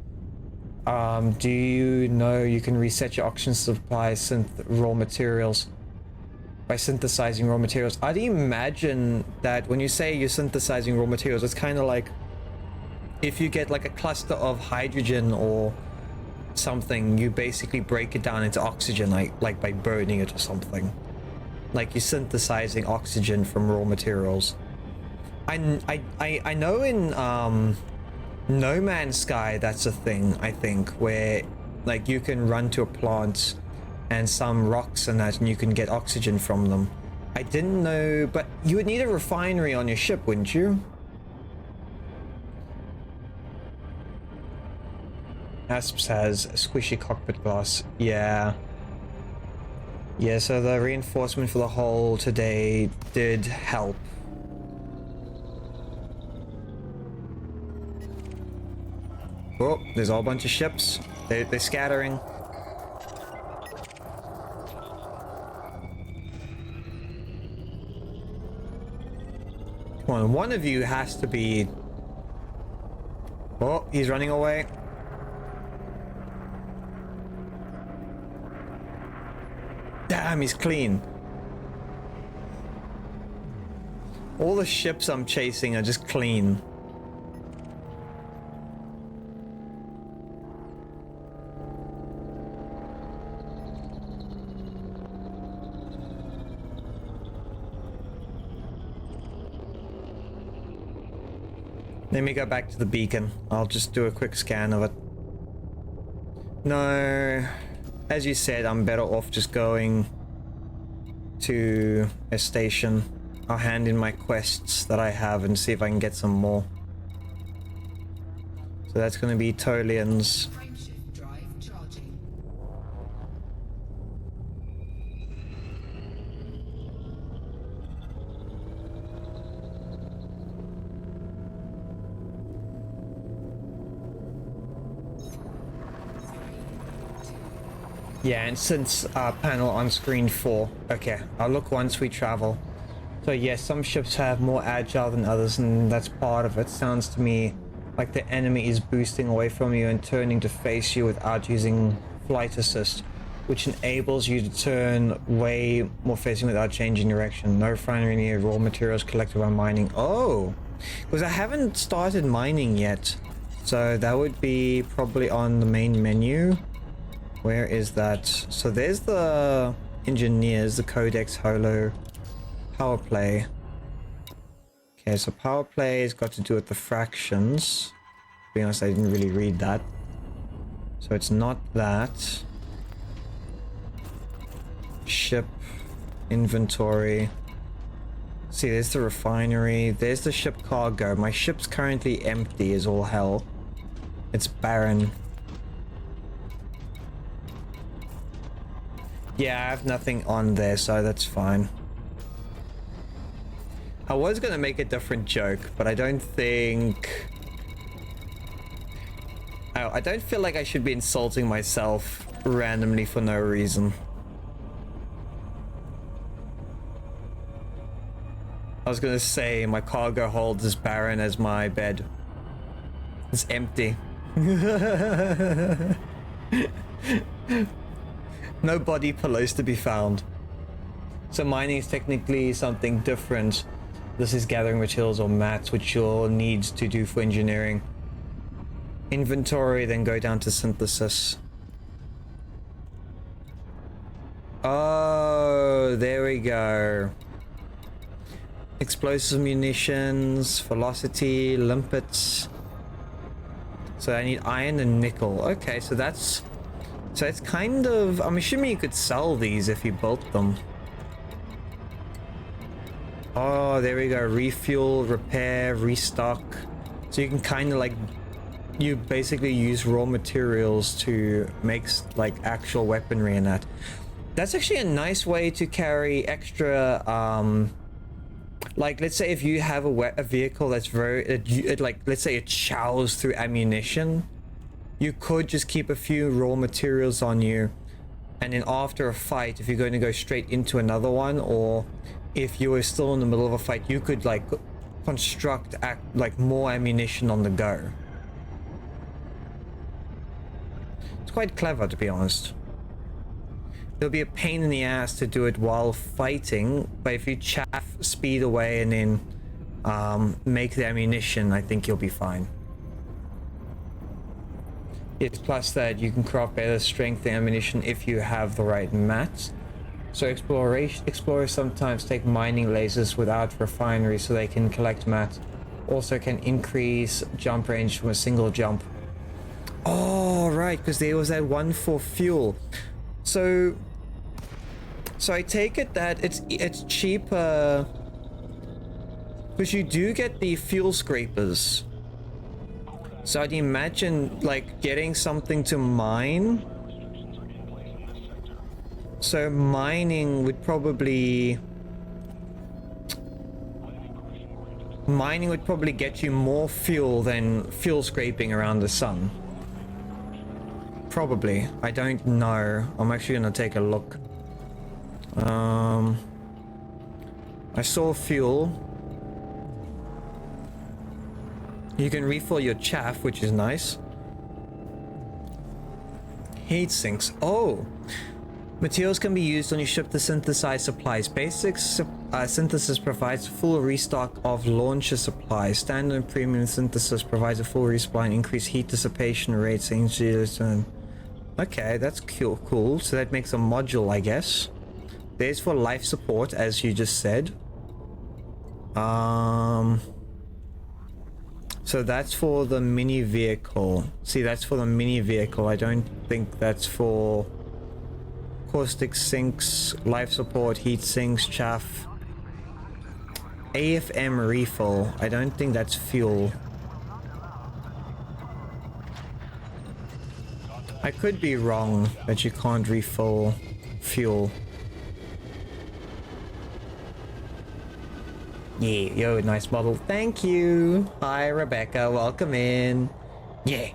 Do you know you can reset your oxygen supply raw materials by synthesizing raw materials? I'd imagine that when you say you're synthesizing raw materials, it's kind of like if you get like a cluster of hydrogen or something, you basically break it down into oxygen, like by burning it or something. Like you're synthesizing oxygen from raw materials. I know in No Man's Sky that's a thing, I think, where like you can run to a plant and some rocks and that, and you can get oxygen from them. I didn't know, but you would need a refinery on your ship, wouldn't you? Asps has squishy cockpit glass. Yeah. Yeah, so the reinforcement for the hull today did help. Oh, there's a whole bunch of ships. They're scattering. Come on, one of you has to be... Oh, he's running away. Damn, he's clean. All the ships I'm chasing are just clean. Let me go back to the beacon. I'll just do a quick scan of it. No, as you said, I'm better off just going to a station. I'll hand in my quests that I have and see if I can get some more. So that's going to be Tolian's. Frameshift drive charging. Yeah, and since panel on screen 4. Okay, I'll look once we travel. So yes, some ships have more agile than others, and that's part of it. Sounds to me like the enemy is boosting away from you and turning to face you without using flight assist, which enables you to turn way more facing without changing direction. No refinery near, raw materials collected by mining. Oh, because I haven't started mining yet. So that would be probably on the main menu. Where is that? So there's the engineers, the Codex Holo power play. Okay, so power play has got to do with the fractions. To be honest, I didn't really read that. So it's not that. Ship inventory. See, there's the refinery. There's the ship cargo. My ship's currently empty as all hell. It's barren. Yeah, I have nothing on there, so that's fine. I was gonna make a different joke, but I don't think... Oh, I don't feel like I should be insulting myself randomly for no reason. I was gonna say my cargo hold is barren as my bed. It's empty. No body pillows to be found. So mining is technically something different. This is gathering materials or mats, which you'll need to do for engineering. Inventory, then go down to synthesis. Oh, there we go. Explosive munitions, velocity, limpets. So I need iron and nickel. Okay, so that's... So it's kind of... I'm assuming you could sell these if you built them. Oh, there we go. Refuel, repair, restock. So you can kind of like... You basically use raw materials to make like actual weaponry and that. That's actually a nice way to carry extra... like, let's say if you have a vehicle that's very... like, let's say it chows through ammunition. You could just keep a few raw materials on you, and then after a fight, if you're going to go straight into another one, or if you were still in the middle of a fight, you could like construct like more ammunition on the go. It's quite clever, to be honest. It'll be a pain in the ass to do it while fighting, but if you chaff speed away and then make the ammunition, I think you'll be fine. It's plus that you can craft better strength ammunition if you have the right mats. So explorers sometimes take mining lasers without refineries so they can collect mats. Also can increase jump range from a single jump. Oh, right, because there was that one for fuel. So So I take it that it's cheaper because you do get the fuel scrapers. So I'd imagine like getting something to mine. So mining would probably get you more fuel than fuel scraping around the sun. Probably. I don't know. I'm actually gonna take a look. I saw fuel. You can refill your chaff, which is nice. Heat sinks. Oh! Materials can be used on your ship to synthesize supplies. Basic synthesis provides a full restock of launcher supplies. Standard and premium synthesis provides a full resupply and increased heat dissipation rates. Okay, that's cool. So that makes a module, I guess. There's for life support, as you just said. So that's for the mini vehicle. See, that's for the mini vehicle. I don't think that's for caustic sinks, life support, heat sinks, chaff. AFM refill. I don't think that's fuel. I could be wrong that you can't refill fuel. Yeah, yo, nice model. Thank you. Hi, Rebecca. Welcome in. Yeah.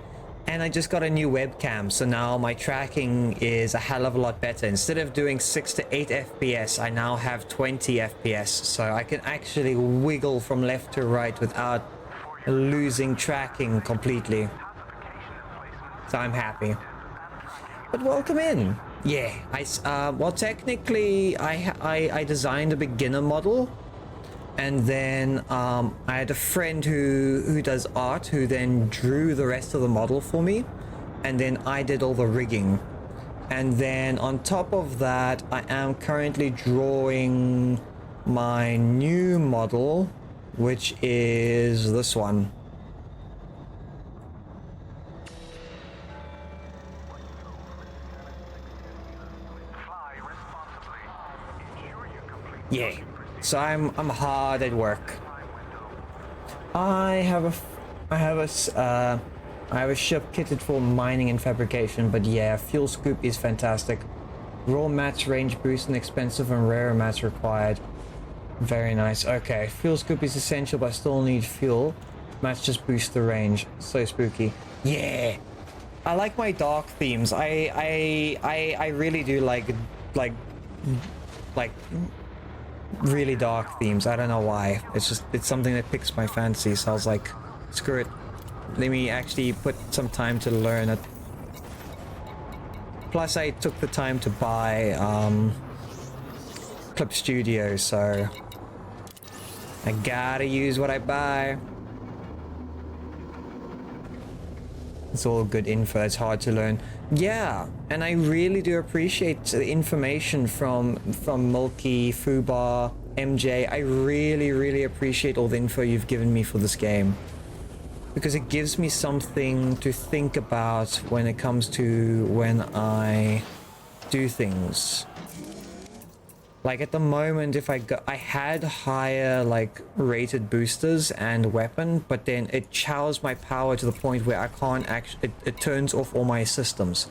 And I just got a new webcam, so now my tracking is a hell of a lot better. Instead of doing 6 to 8 FPS, I now have 20 FPS, so I can actually wiggle from left to right without losing tracking completely. So I'm happy. But welcome in. Yeah, well, technically, I designed a beginner model. And then I had a friend who does art who then drew the rest of the model for me, and then I did all the rigging. And then on top of that, I am currently drawing my new model, which is this one. Yeah. So I'm hard at work. I have a ship kitted for mining and fabrication, but yeah, fuel scoop is fantastic. Raw mats, range boost, and expensive and rare mats required. Very nice. Okay, fuel scoop is essential, but I still need fuel. Mats just boost the range. So spooky. Yeah, I like my dark themes. I really do like really dark themes. I don't know why. It's something that picks my fancy, so I was like, screw it, let me actually put some time to learn it. Plus I took the time to buy Clip Studio, so I gotta use what I buy. It's all good info. It's hard to learn. Yeah, and I really do appreciate the information from Milky, Fubar, MJ. I really appreciate all the info you've given me for this game, because it gives me something to think about when it comes to when I do things. Like at the moment, if I had higher like rated boosters and weapon, but then it chows my power to the point where I can't actually, it turns off all my systems.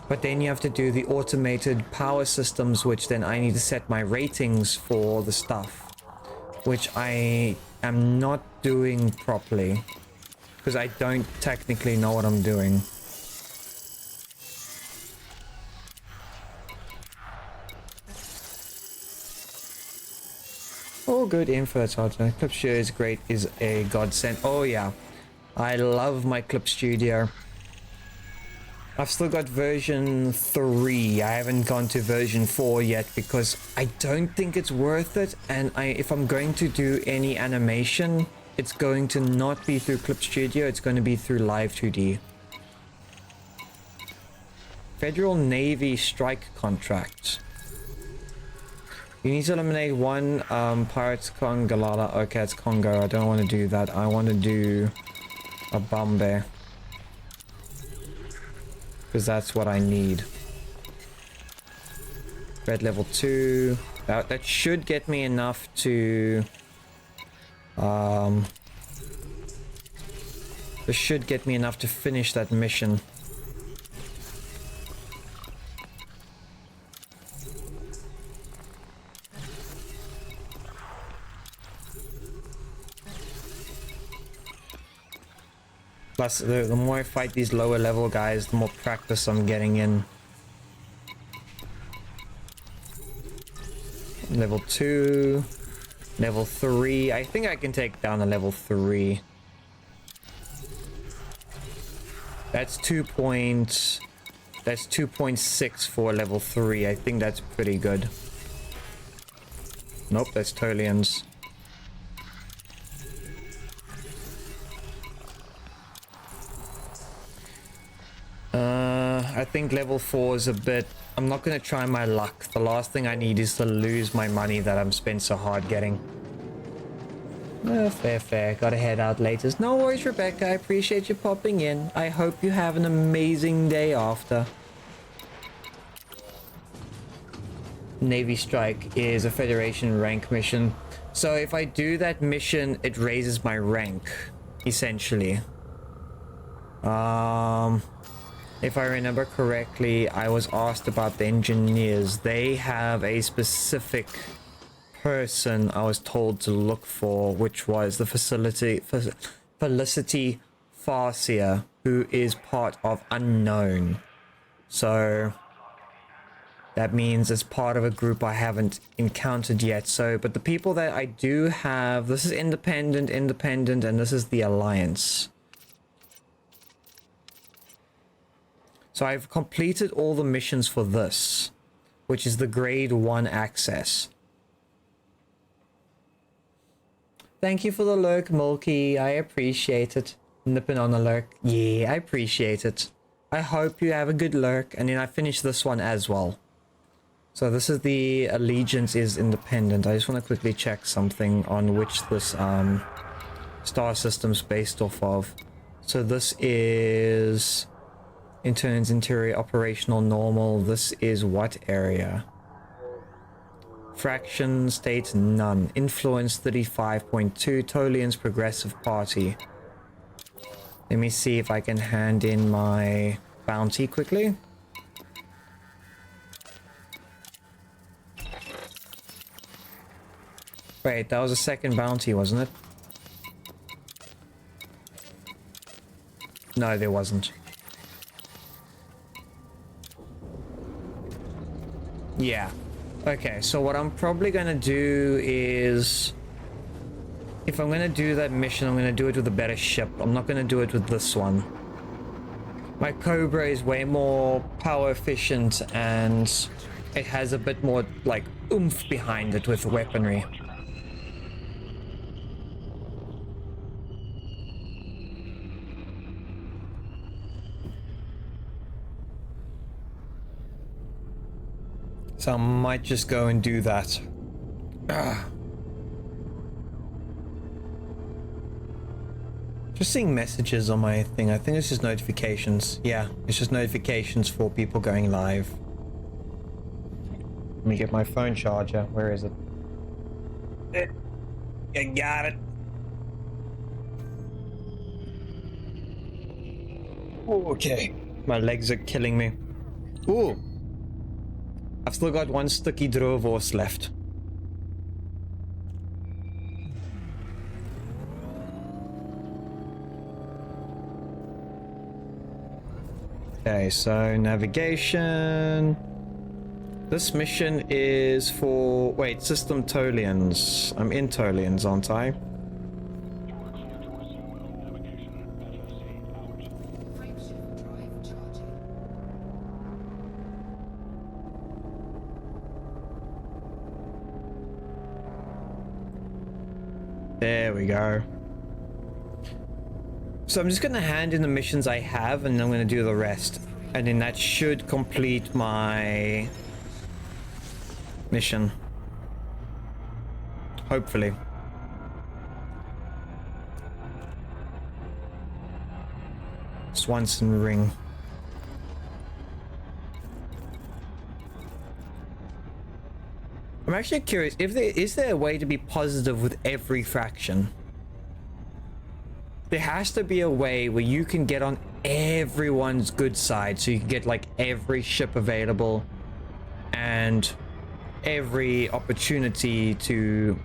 But then you have to do the automated power systems, which then I need to set my ratings for the stuff, which I am not doing properly because I don't technically know what I'm doing. Oh, good info. That's hard to know. Clip Studio is great, is a godsend. Oh yeah, I love my Clip Studio. I've still got version 3. I haven't gone to version 4 yet because I don't think it's worth it. And if I'm going to do any animation, it's going to not be through Clip Studio. It's going to be through Live 2D. Federal Navy strike contract. You need to eliminate one Pirates Congalada. Okay, it's Congo. I don't want to do that. I want to do a Bombay, because that's what I need. We're at level 2. That should get me enough to... This should get me enough to finish that mission. Plus, the more I fight these lower level guys, the more practice I'm getting in. Level 2, level 3. I think I can take down a level 3. That's 2.6 for level 3. I think that's pretty good. Nope, that's Tolians. I think level 4 is a bit... I'm not going to try my luck. The last thing I need is to lose my money that I'm spent so hard getting. Fair. Gotta head out later. No worries, Rebecca. I appreciate you popping in. I hope you have an amazing day after. Navy Strike is a Federation rank mission. So if I do that mission, it raises my rank, essentially. If I remember correctly, I was asked about the engineers. They have a specific person I was told to look for, which was the Felicity Farsia, who is part of Unknown. So that means it's part of a group I haven't encountered yet. So, but the people that I do have, this is independent, and this is the Alliance. So I've completed all the missions for this, which is the grade 1 access. Thank you for the lurk, Milky. I appreciate it. Nipping on the lurk. Yeah, I appreciate it. I hope you have a good lurk. And then I finish this one as well. So this is the Allegiance is independent. I just want to quickly check something on which this star system's based off of. So this is... Interns, interior, operational, normal. This is what area? Fraction, state, none. Influence, 35.2. Tolian's Progressive Party. Let me see if I can hand in my bounty quickly. Wait, that was a second bounty, wasn't it? No, there wasn't. Yeah. Okay, so what I'm probably gonna do is... If I'm gonna do that mission, I'm gonna do it with a better ship. I'm not gonna do it with this one. My Cobra is way more power efficient and it has a bit more, like, oomph behind it with weaponry. So I might just go and do that. Just seeing messages on my thing. I think it's just notifications. Yeah, it's just notifications for people going live. Let me get my phone charger. Where is it? I got it. Okay. My legs are killing me. Ooh. I've still got one sticky Drovos left. Okay, so navigation. This mission is for... Wait, System Tolians. I'm in Tolians, aren't I? There we go. So I'm just going to hand in the missions I have and I'm going to do the rest. And then that should complete my mission. Hopefully. Swanson Ring. I'm actually curious if there a way to be positive with every faction. There has to be a way where you can get on everyone's good side, so you can get like every ship available and every opportunity to...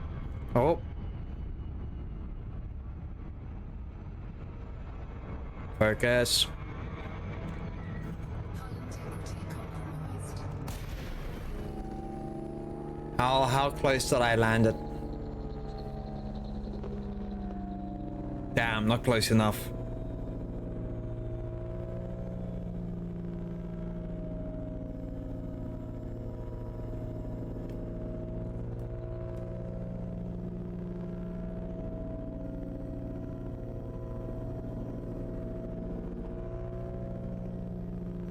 Oh. Focus. How close did I land it? Damn, not close enough.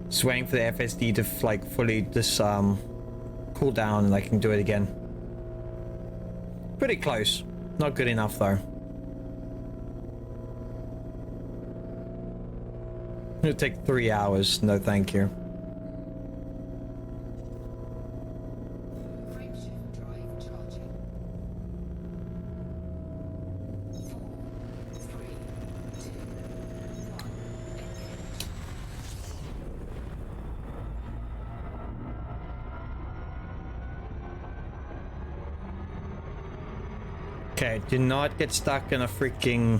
Just waiting for the FSD to like fully cool down and I can do it again. Pretty close. Not good enough though. It'll take 3 hours. No thank you. Frameshift drive charging. 4, 3, 2, 1. Okay, do not get stuck in a freaking...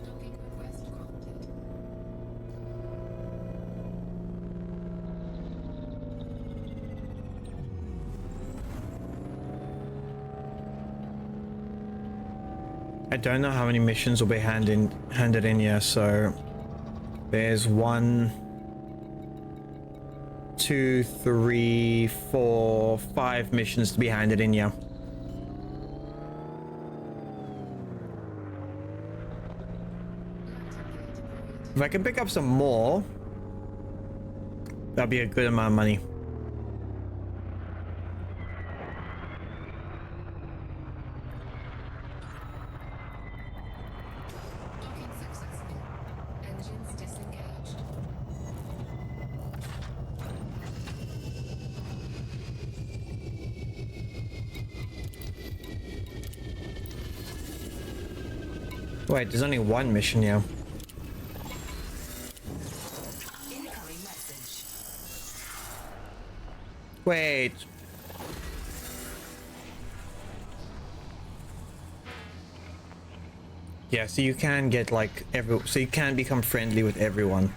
Docking request granted. I don't know how many missions will be handed in here, so... There's 1, 2, 3, 4, 5 missions to be handed in here. If I can pick up some more, that'd be a good amount of money. Docking successful. Engines disengaged. Wait, there's only one mission here. Incoming message. Wait. Yeah, so you can get like so you can become friendly with everyone.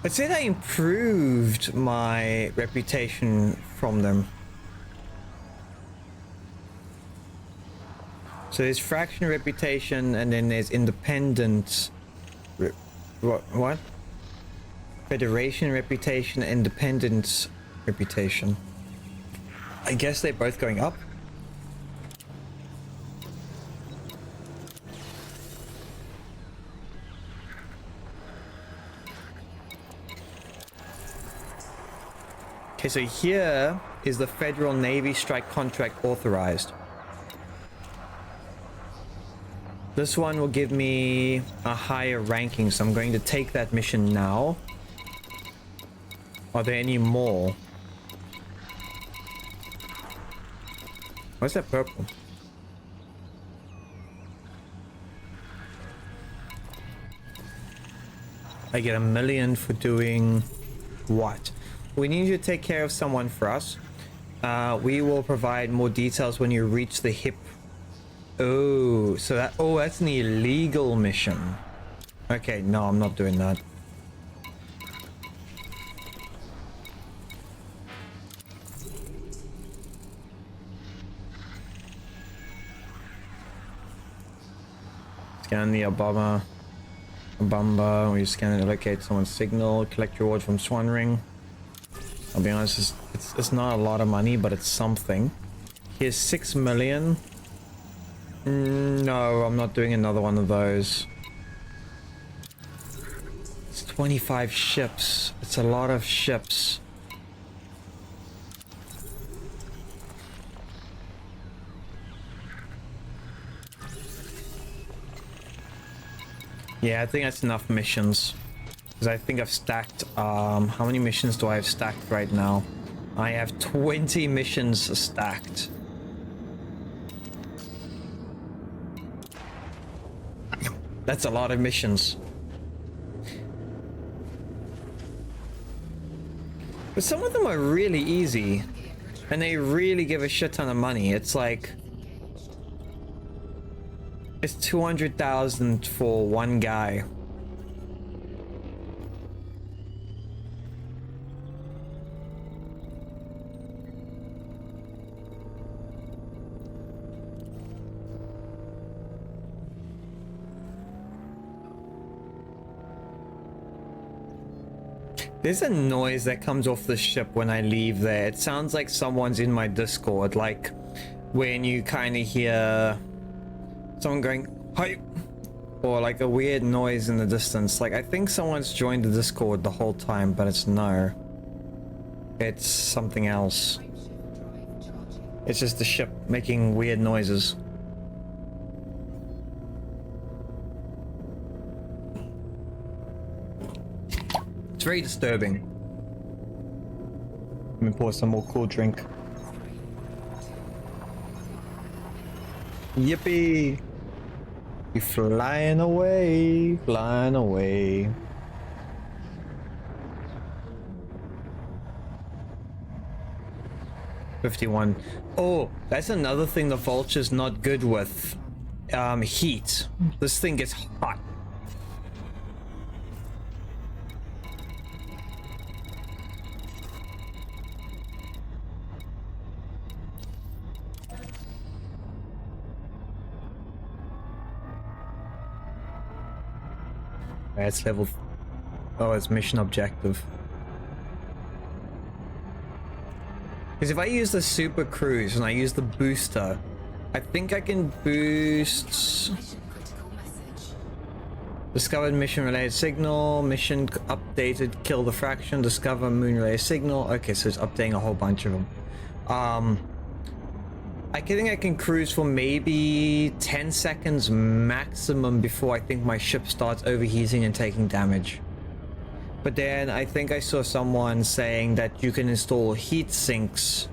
I'd say I improved my reputation from them. So there's fraction reputation and then there's independent... What? Federation reputation, independence reputation. I guess they're both going up. Okay, so here is the Federal Navy strike contract authorized. This one will give me a higher ranking, so I'm going to take that mission now. Are there any more? What's that purple? I get 1 million for doing what? We need you to take care of someone for us. We will provide more details when you reach the hip. Oh, so that... Oh, that's an illegal mission. Okay, no, I'm not doing that. Scan the Obama. We scan and locate someone's signal. Collect reward from Swan Ring. I'll be honest, it's not a lot of money, but it's something. Here's 6 million. No, I'm not doing another one of those. It's 25 ships. It's a lot of ships. Yeah, I think that's enough missions. Because I think I've stacked, how many missions do I have stacked right now? I have 20 missions stacked. That's a lot of missions. But some of them are really easy. And they really give a shit ton of money. It's like... It's 200,000 for one guy. There's a noise that comes off the ship when I leave there. It sounds like someone's in my Discord, like when you kind of hear someone going, "Hi," or like a weird noise in the distance. Like I think someone's joined the Discord the whole time, but it's no. It's something else. It's just the ship making weird noises. It's very disturbing. Let me pour some more cool drink. Yippee! You're flying away, flying away. $51. Oh, that's another thing the Vulture's not good with. Heat. This thing gets hot. It's level... Oh, it's mission objective. Because if I use the super cruise and I use the booster, I think I can boost... Discovered mission related signal, mission updated, kill the fraction, discover moon related signal. Okay, so it's updating a whole bunch of them. I think I can cruise for maybe 10 seconds maximum before I think my ship starts overheating and taking damage. But then I think I saw someone saying that you can install heat sinks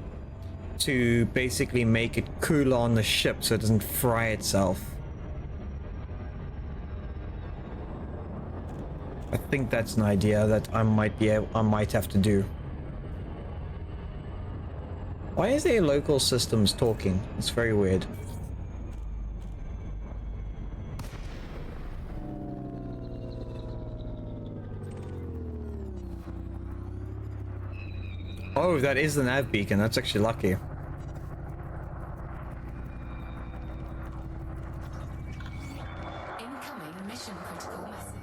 to basically make it cooler on the ship so it doesn't fry itself. I think that's an idea that I might have to do. Why is there local systems talking? It's very weird. Oh, that is the nav beacon. That's actually lucky. Incoming mission critical message.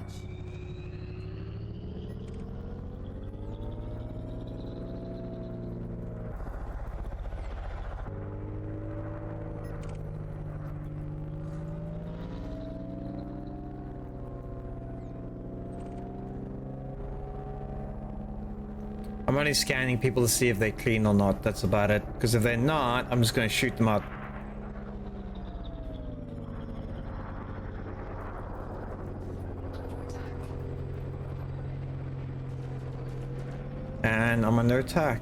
I'm only scanning people to see if they're clean or not. That's about it. Because if they're not, I'm just going to shoot them out. And I'm under attack.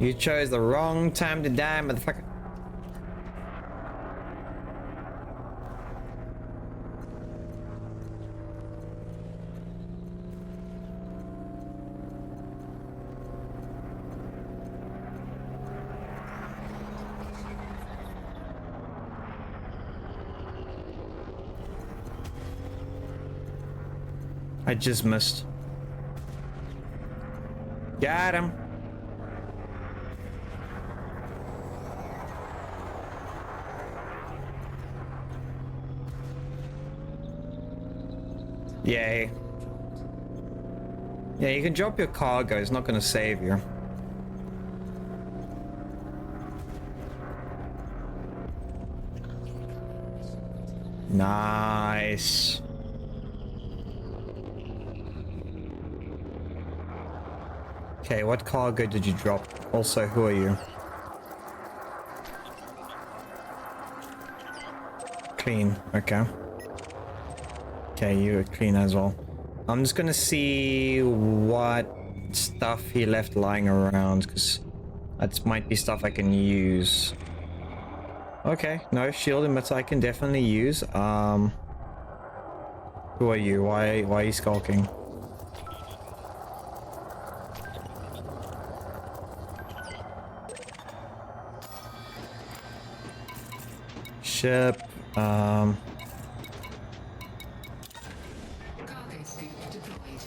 You chose the wrong time to die, motherfucker. I just missed. Got him. Yay. Yeah, you can drop your cargo. It's not going to save you. Nice. Okay, what cargo did you drop? Also, who are you? clean. Okay. Okay, you're clean as well. I'm just gonna see what stuff he left lying around, because that might be stuff I can use. Okay, no, shield emitter I can definitely use. Who are you? Why are you skulking? Ship, Cargo scoop deployed.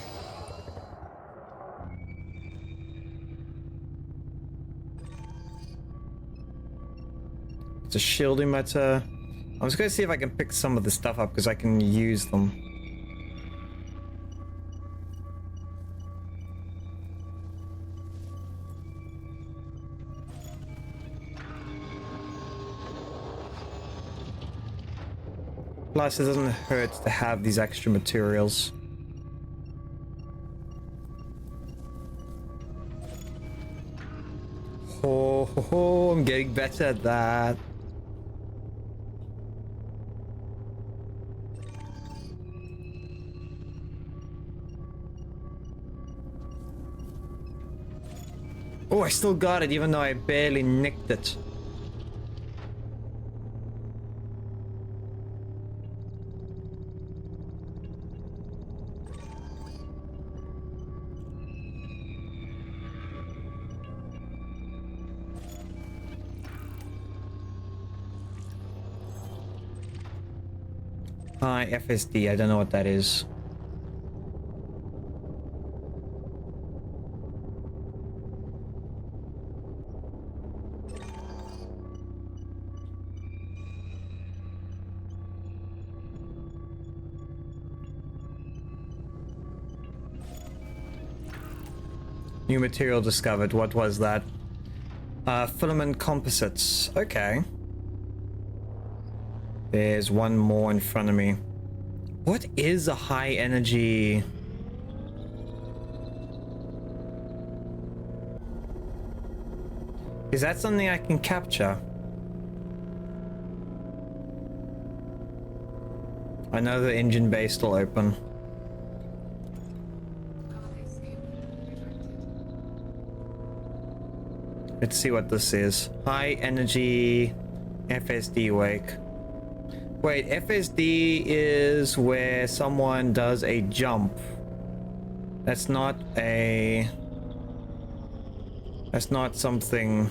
it's a shield emitter. I'm just gonna see if I can pick some of the stuff up because I can use them. Plus, it doesn't hurt to have these extra materials. Oh, I'm getting better at that. Oh, I still got it, even though I barely nicked it. Hi, FSD, I don't know what that is. New material discovered. What was that? Filament composites. Okay. There's one more in front of me. What is a high energy? Is that something I can capture? I know the engine bay is still open. Cargo scoop retracted. Let's see what this is. High energy FSD wake. Wait, FSD is where someone does a jump. That's not a... That's not something...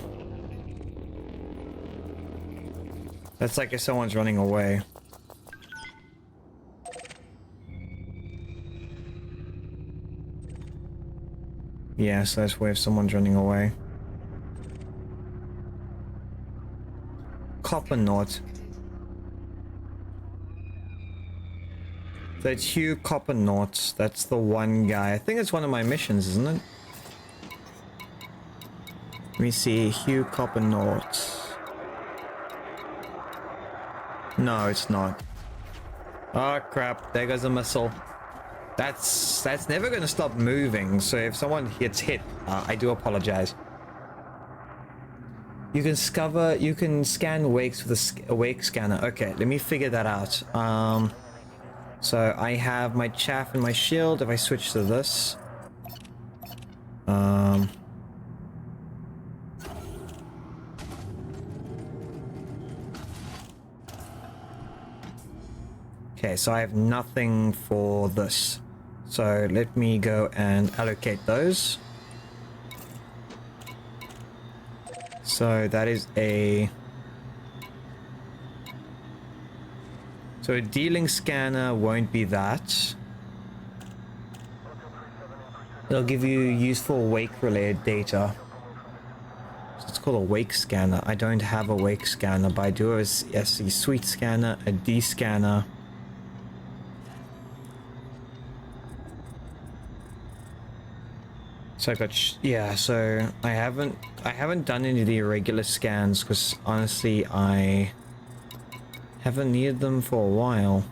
That's like if someone's running away. Yes, that's where someone's running away. Copper knot. That's Hugh Copper Knot. That's the one guy. I think it's one of my missions, isn't it? Let me see. Hugh Copper Knot. No, it's not. Oh crap! There goes a missile. That's never going to stop moving. So if someone gets hit, I do apologize. You can scan wakes with a wake scanner. Okay, let me figure that out. So I have my chaff and my shield. If I switch to this, okay, so I have nothing for this. So let me go and allocate those. So that is a... So a dealing scanner won't be that. It'll give you useful wake-related data. So it's called a wake scanner. I don't have a wake scanner, but I do have a SC suite scanner, a D scanner. So I got yeah. So I haven't done any of the irregular scans because honestly I haven't needed them for a while.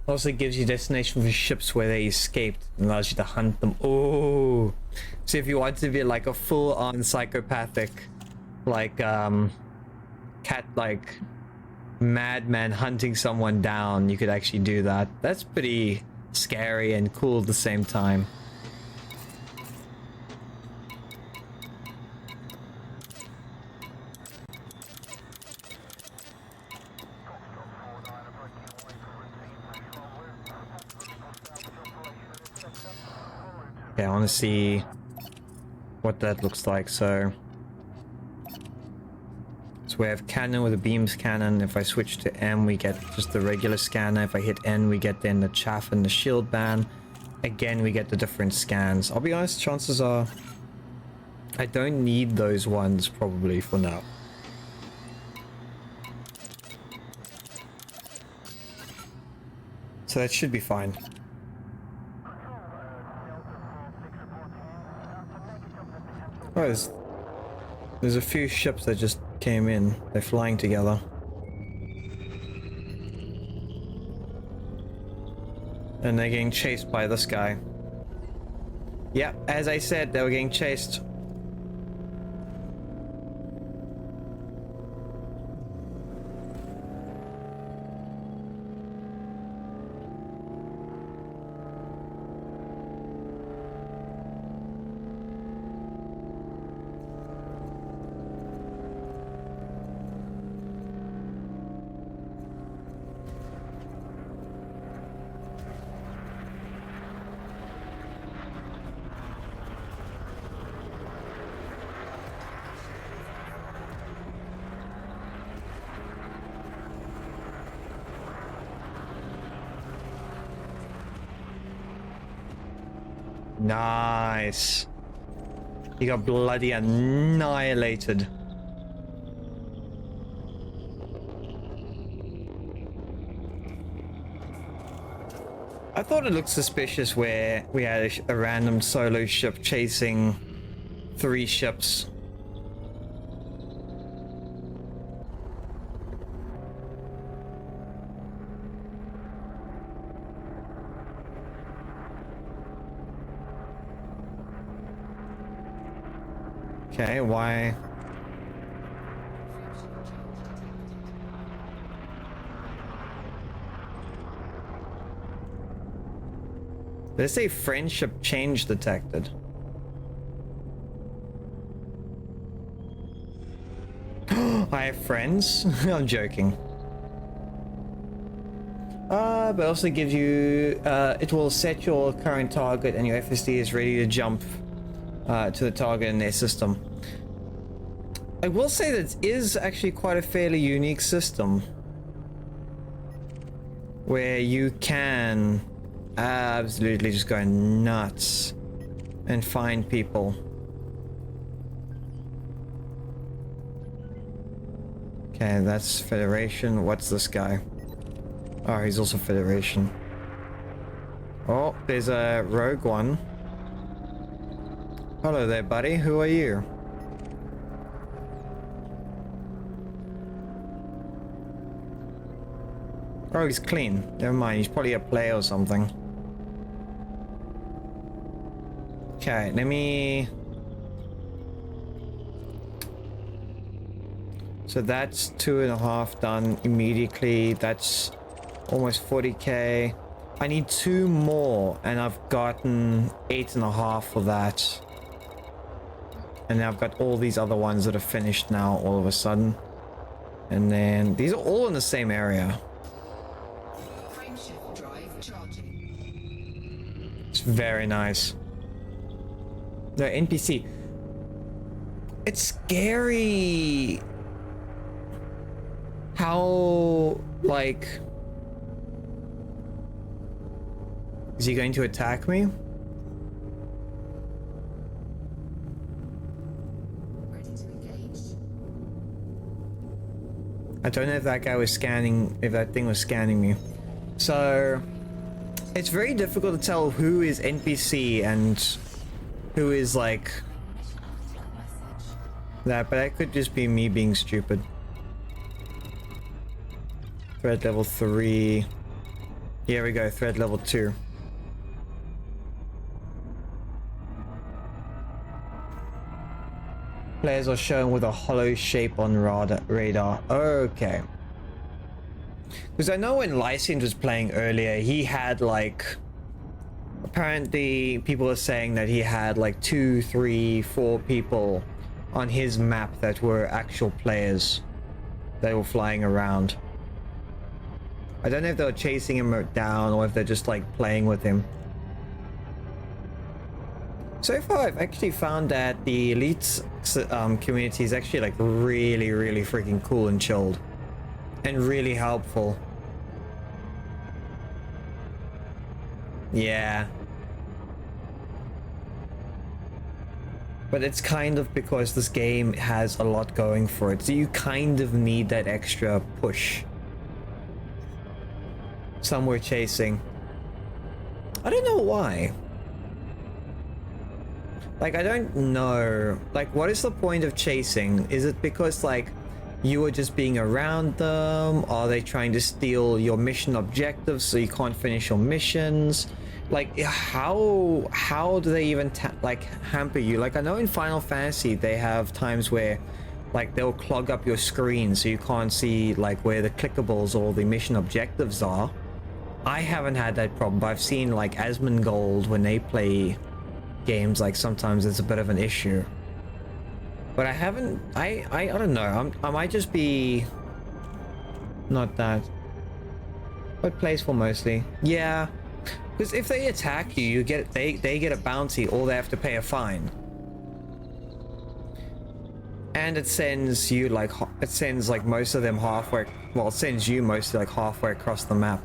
Also gives you destination for ships where they escaped and allows you to hunt them. Oh, so if you want to be like a full-on psychopathic, like cat, like madman hunting someone down, you could actually do that. That's pretty scary and cool at the same time. Okay, I want to see what that looks like. So we have cannon with a beams cannon. If I switch to M, we get just the regular scanner. If I hit N, we get then the chaff and the shield ban. Again, we get the different scans. I'll be honest, chances are I don't need those ones probably for now. So that should be fine. Oh, there's a few ships that just came in. They're flying together. And they're getting chased by this guy. Yeah, as I said, they were getting chased. Nice. He got bloody annihilated. I thought it looked suspicious where we had a random solo ship chasing 3 ships. Okay, why? They say friendship change detected. I have friends? I'm joking. But also gives you, it will set your current target and your FSD is ready to jump to the target in their system. I will say that it is actually quite a fairly unique system where you can absolutely just go nuts and find people. Okay, that's Federation. What's this guy? Oh, he's also Federation. Oh, there's a rogue one. Hello there, buddy. Who are you? Oh, he's clean. Never mind. He's probably a player or something. Okay, let me... So that's 2.5 done immediately. That's almost 40k. I need 2 more, and I've gotten 8.5 for that. And now I've got all these other ones that are finished now all of a sudden. And then these are all in the same area. Frameshift drive charging. It's very nice. No, NPC. It's scary how, like... Is he going to attack me? Ready to engage. I don't know if that guy was scanning, if that thing was scanning me. So, it's very difficult to tell who is NPC and who is like that, but that could just be me being stupid. Threat level 3. Here we go, thread level 2. Players are shown with a hollow shape on radar. Okay. Because I know when Lysian was playing earlier, he had like... Apparently, people are saying that he had like 2, 3, 4 people on his map that were actual players that were flying around. I don't know if they were chasing him down or if they're just like playing with him. So far, I've actually found that the Elite community is actually like really, really freaking cool and chilled. And really helpful. Yeah. But it's kind of because this game has a lot going for it. So you kind of need that extra push. Some were chasing. I don't know why. Like, I don't know. Like, what is the point of chasing? Is it because, like, you are just being around them? Are they trying to steal your mission objectives so you can't finish your missions? Like, how do they even, like, hamper you? Like, I know in Final Fantasy, they have times where, like, they'll clog up your screen so you can't see, like, where the clickables or the mission objectives are. I haven't had that problem, but I've seen, like, Asmongold, when they play games, like, sometimes it's a bit of an issue. But I haven't, I don't know, I might just be not that. But playful mostly. Yeah. Because if they attack you, they get a bounty or they have to pay a fine. And it sends you like, most of them halfway, well, it sends you mostly like halfway across the map.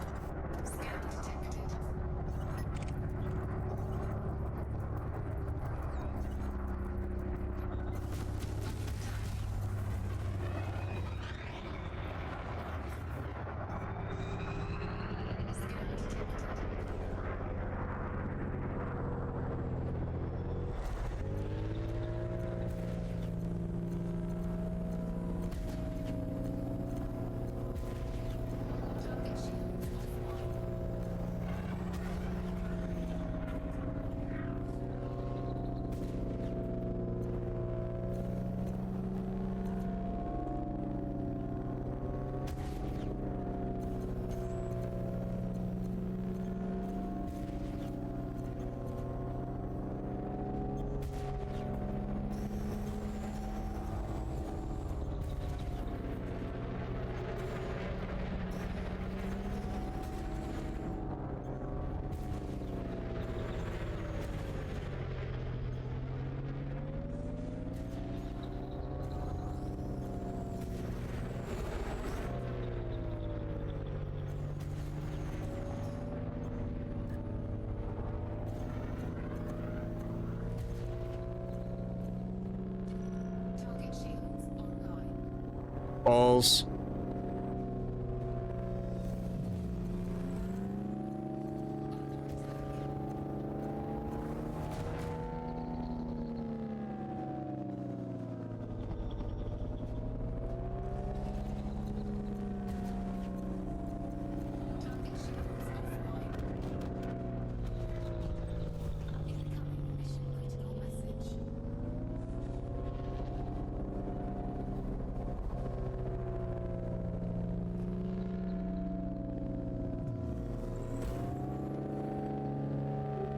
Balls.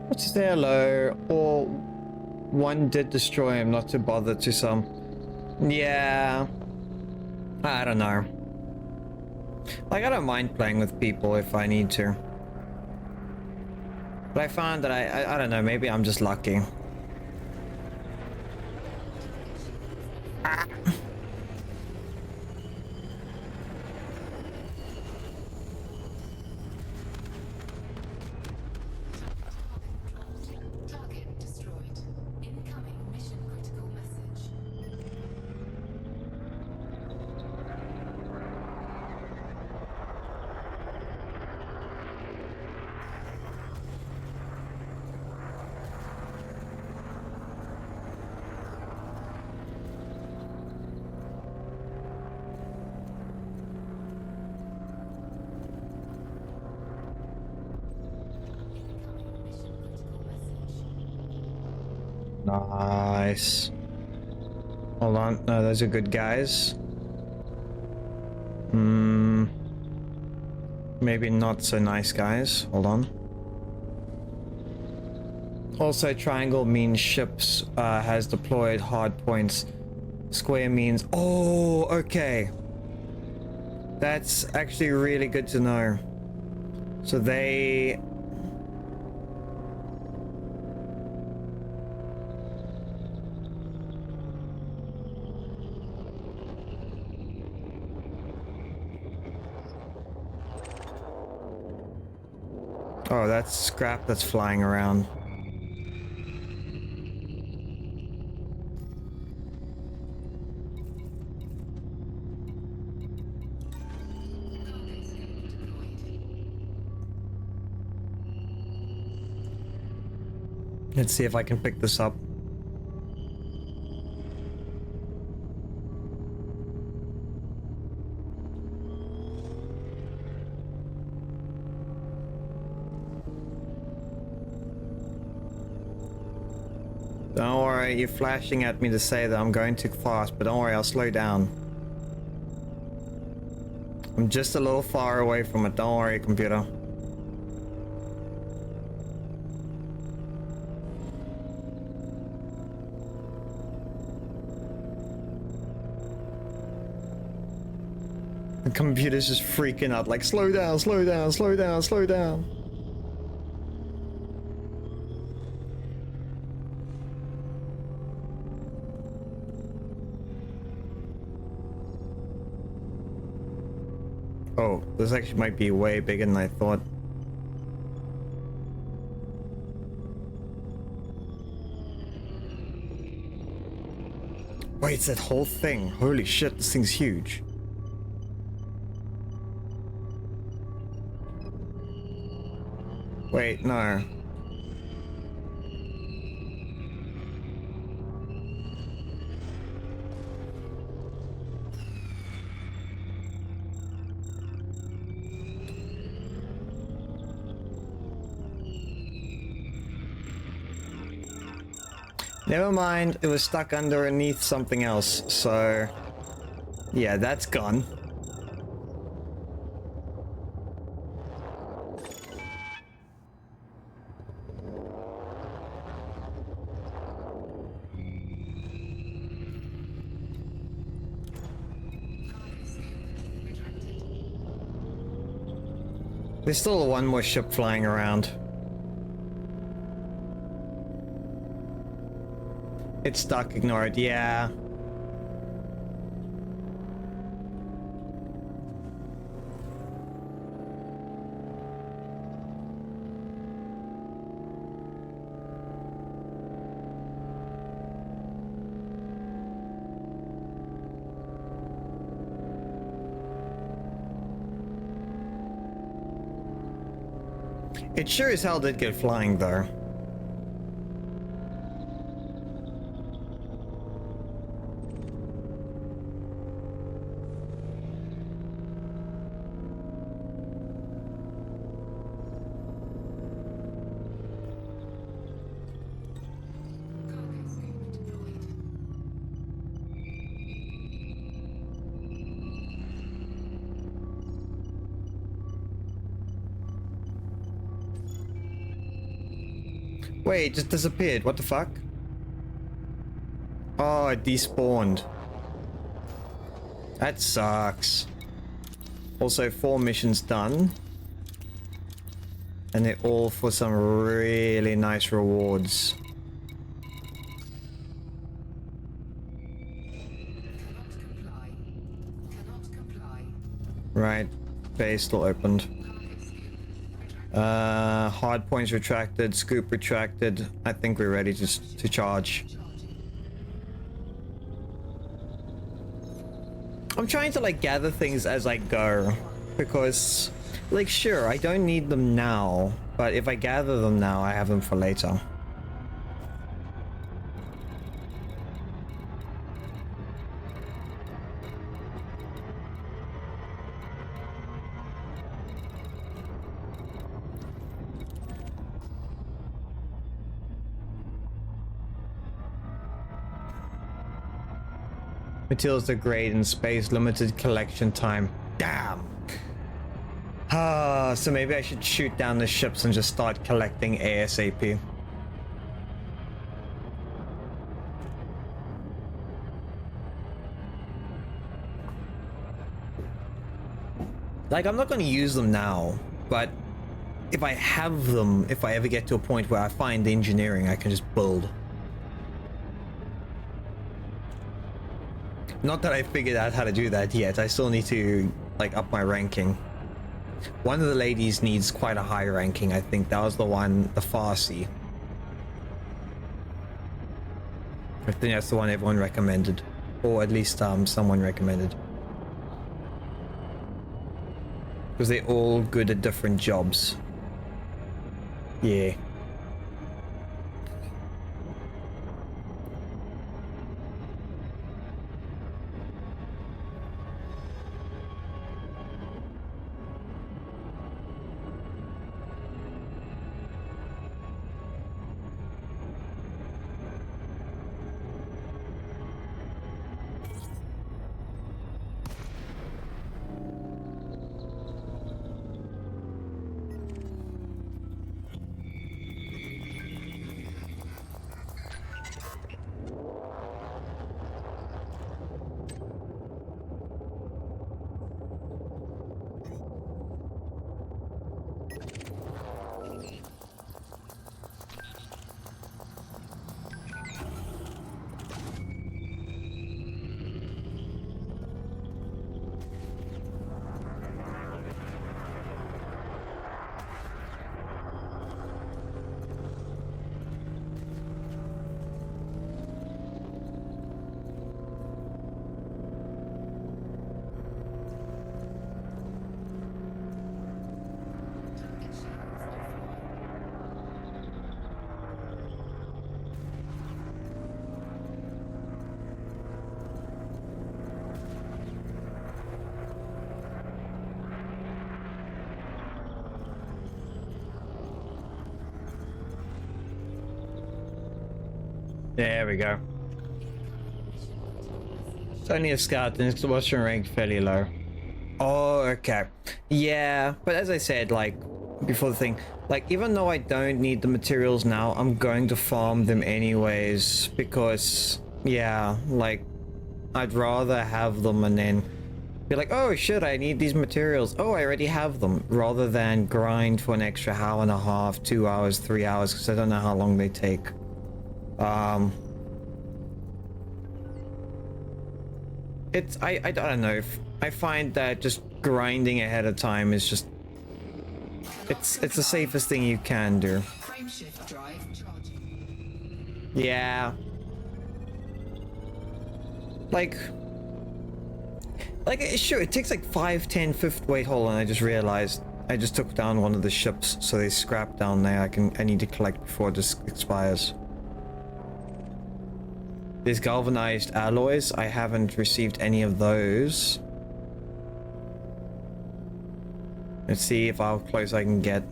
What's there, hello? Or one did destroy him, not to bother to some. Yeah. I don't know. Like, I don't mind playing with people if I need to. But I found that I don't know, maybe I'm just lucky. Ah. Target destroyed. Incoming mission critical message. Nice. Hold on. No, those are good guys. Maybe not so nice guys. Hold on. Also, triangle means ships has deployed hard points. Square means... Oh, okay. That's actually really good to know. So they... Oh, that's scrap that's flying around. Let's see if I can pick this up. Don't worry, you're flashing at me to say that I'm going too fast, but don't worry, I'll slow down. I'm just a little far away from it, don't worry, computer. The computer's just freaking out, like, slow down, slow down, slow down, slow down. Oh, this actually might be way bigger than I thought. Wait, it's that whole thing. Holy shit, this thing's huge. Wait, no. Never mind, it was stuck underneath something else, so... Yeah, that's gone. There's still one more ship flying around. It's stuck, ignore it, yeah. It sure as hell did get flying though. Wait, it just disappeared. What the fuck? Oh, it despawned. That sucks. Also, 4 missions done. And they're all for some really nice rewards. Right. Base still opened. Hard points retracted, scoop retracted. I think we're ready to charge. I'm trying to like gather things as I go, because like sure, I don't need them now, but if I gather them now, I have them for later. Materials degrade in space, limited collection time. Damn. So maybe I should shoot down the ships and just start collecting ASAP. Like, I'm not going to use them now, but if I have them, if I ever get to a point where I find engineering, I can just build. Not that I figured out how to do that yet. I still need to, like, up my ranking. One of the ladies needs quite a high ranking, I think. That was the one, the Farsi. I think that's the one everyone recommended. Or at least someone recommended. Because they're all good at different jobs. Yeah. There we go. It's only a scout and it's what's your rank fairly low. Oh, okay. Yeah, but as I said, like, before the thing, like, even though I don't need the materials now, I'm going to farm them anyways, because, yeah, like, I'd rather have them and then be like, oh shit, I need these materials. Oh, I already have them, rather than grind for an extra hour and a half, 2 hours, 3 hours, because I don't know how long they take. It's, I don't know, if I find that just grinding ahead of time is just, it's the safest thing you can do. Frameshift drive charging. Yeah. Like, sure, it takes like 5, 10, 50, wait, hold on, I just realized, I just took down one of the ships, so they scrapped down there. I need to collect before this expires. There's galvanized alloys. I haven't received any of those. Let's see if how close I can get.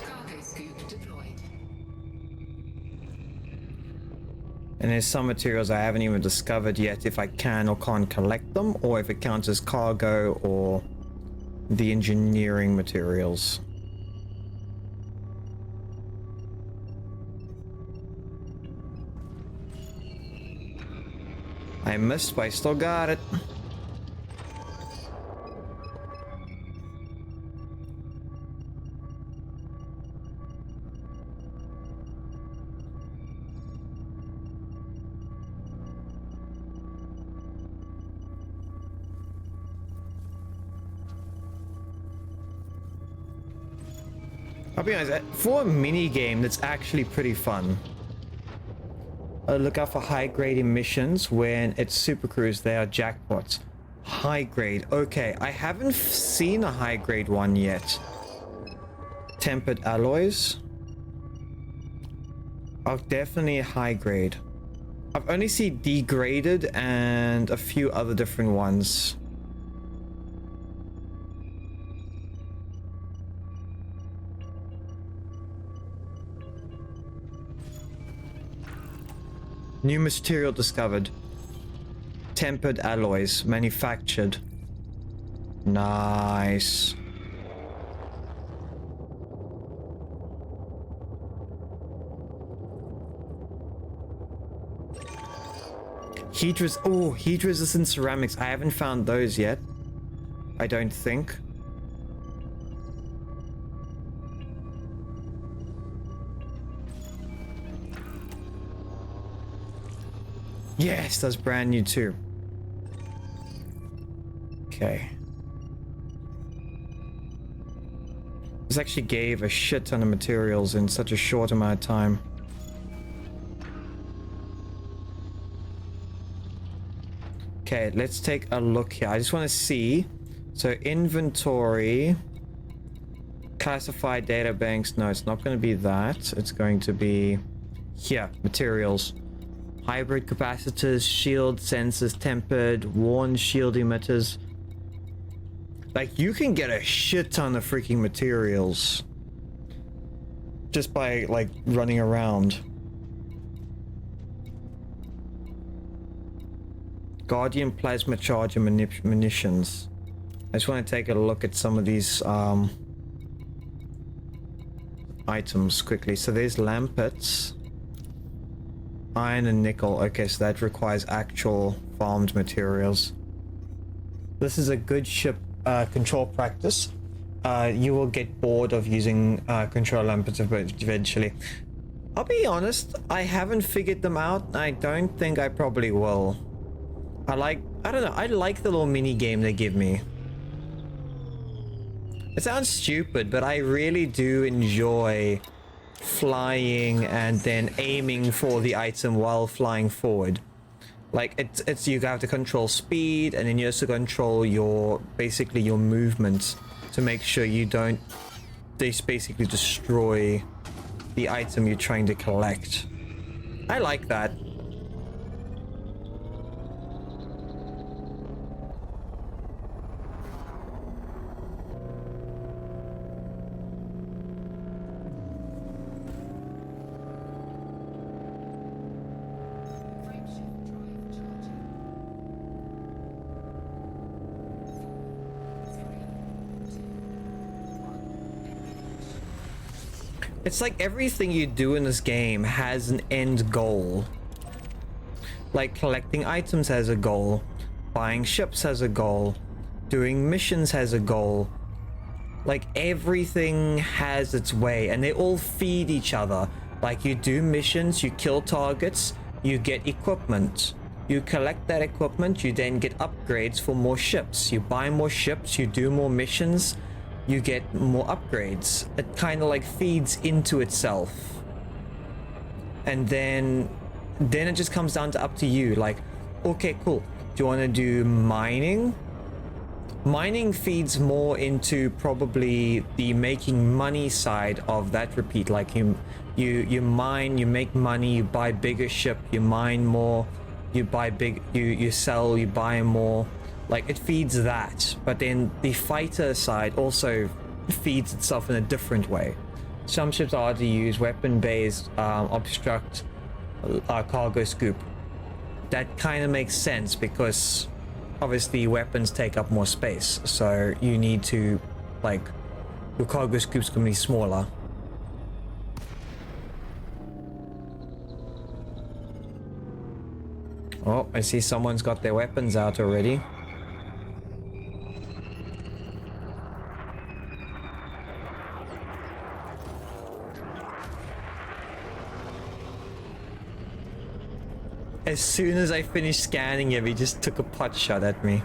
Cargo scoop deployed. And there's some materials I haven't even discovered yet if I can or can't collect them, or if it counts as cargo or the engineering materials. I missed, but I still got it. I'll be honest, for a mini game that's actually pretty fun. Look out for high grade emissions. When it's Super Cruise, they are jackpots. High grade, okay. I haven't seen a high grade one yet. Tempered alloys. Oh, definitely a high grade. I've only seen degraded and a few other different ones. New material discovered. Tempered alloys manufactured. Nice. Heat resistant ceramics. I haven't found those yet. I don't think. Yes, that's brand new too. Okay. This actually gave a shit ton of materials in such a short amount of time. Okay, let's take a look here. I just want to see. So inventory. Classified data banks. No, it's not going to be that. It's going to be here. Materials. Hybrid capacitors, shield sensors, tempered, worn shield emitters. Like, you can get a shit ton of freaking materials just by, like, running around. Guardian plasma charger munitions. I just want to take a look at some of these items quickly. So there's lampets. Iron and nickel. Okay, so that requires actual farmed materials. This is a good ship control practice. You will get bored of using control lampets eventually. I'll be honest, I haven't figured them out. I don't think I probably will. I don't know, I like the little mini game they give me. It sounds stupid, but I really do enjoy flying and then aiming for the item while flying forward. Like, it's you have to control speed, and then you also control your basically your movements to make sure you don't basically destroy the item you're trying to collect. I like that. It's like everything you do in this game has an end goal. Like collecting items has a goal, buying ships has a goal, doing missions has a goal. Like everything has its way, and they all feed each other. Like you do missions, you kill targets, you get equipment. You collect that equipment, you then get upgrades for more ships. You buy more ships, you do more missions, you get more upgrades. It kind of like feeds into itself. And then it just comes down to up to you. Like, okay, cool. Do you want to do mining? Mining feeds more into probably the making money side of that repeat. Like you mine, you make money, you buy bigger ship, you mine more, you buy you sell, you buy more. Like it feeds that. But then the fighter side also feeds itself in a different way. Some ships are hard to use, weapon bays obstruct cargo scoop. That kind of makes sense because obviously weapons take up more space, so you need to, like, your cargo scoops can be smaller. Oh, I see someone's got their weapons out already. As soon as I finished scanning him, he just took a pot shot at me.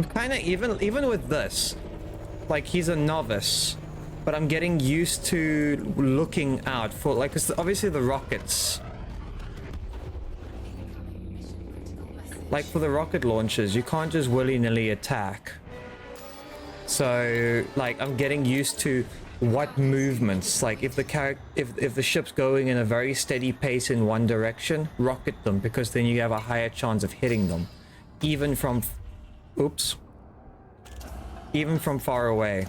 I'm kind of even with this, like he's a novice, but I'm getting used to looking out for, like, 'cause obviously the rockets, like for the rocket launchers, you can't just willy-nilly attack. So like I'm getting used to what movements, like if the ship's going in a very steady pace in one direction, rocket them, because then you have a higher chance of hitting them, even from even from far away.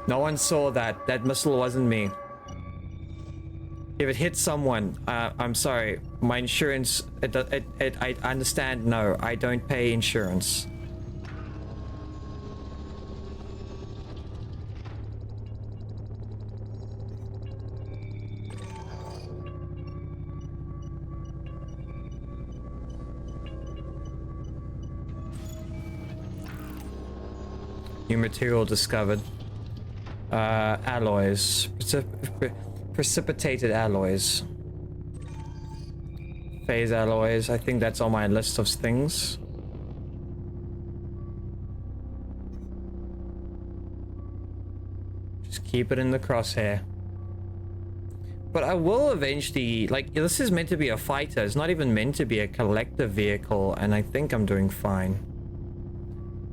No one saw that. That missile wasn't me. If it hit someone, I'm sorry. My insurance, I understand. No, I don't pay insurance. New material discovered. Alloys. Precipitated alloys. Phase alloys. I think that's on my list of things. Just keep it in the crosshair. But I will eventually, like, this is meant to be a fighter. It's not even meant to be a collector vehicle, and I think I'm doing fine.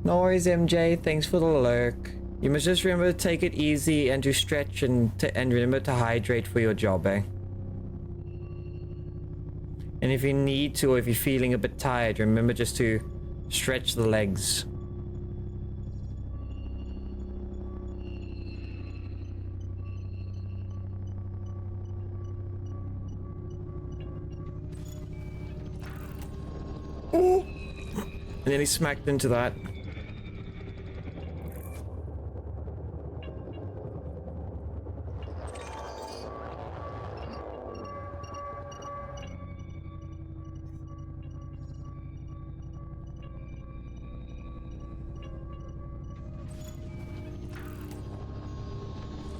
No worries, MJ. Thanks for the lurk. You must just remember to take it easy and to stretch and remember to hydrate for your job, eh? And if you need to, or if you're feeling a bit tired, remember just to stretch the legs. Ooh. And then he smacked into that.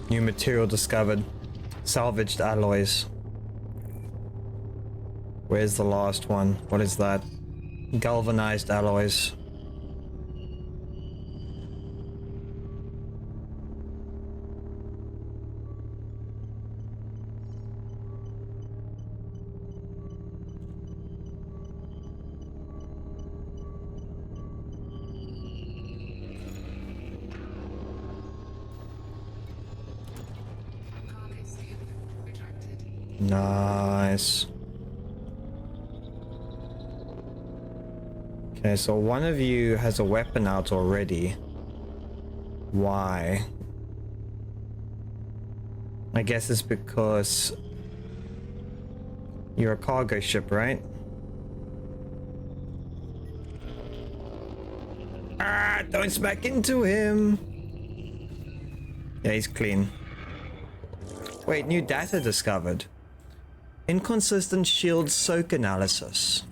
New material discovered. Salvaged alloys. Where's the last one? What is that? Galvanized alloys. Nice. Okay, so one of you has a weapon out already. Why? I guess it's because you're a cargo ship, right? Ah, don't smack into him. Yeah, he's clean. Wait, new data discovered. Inconsistent shield soak analysis.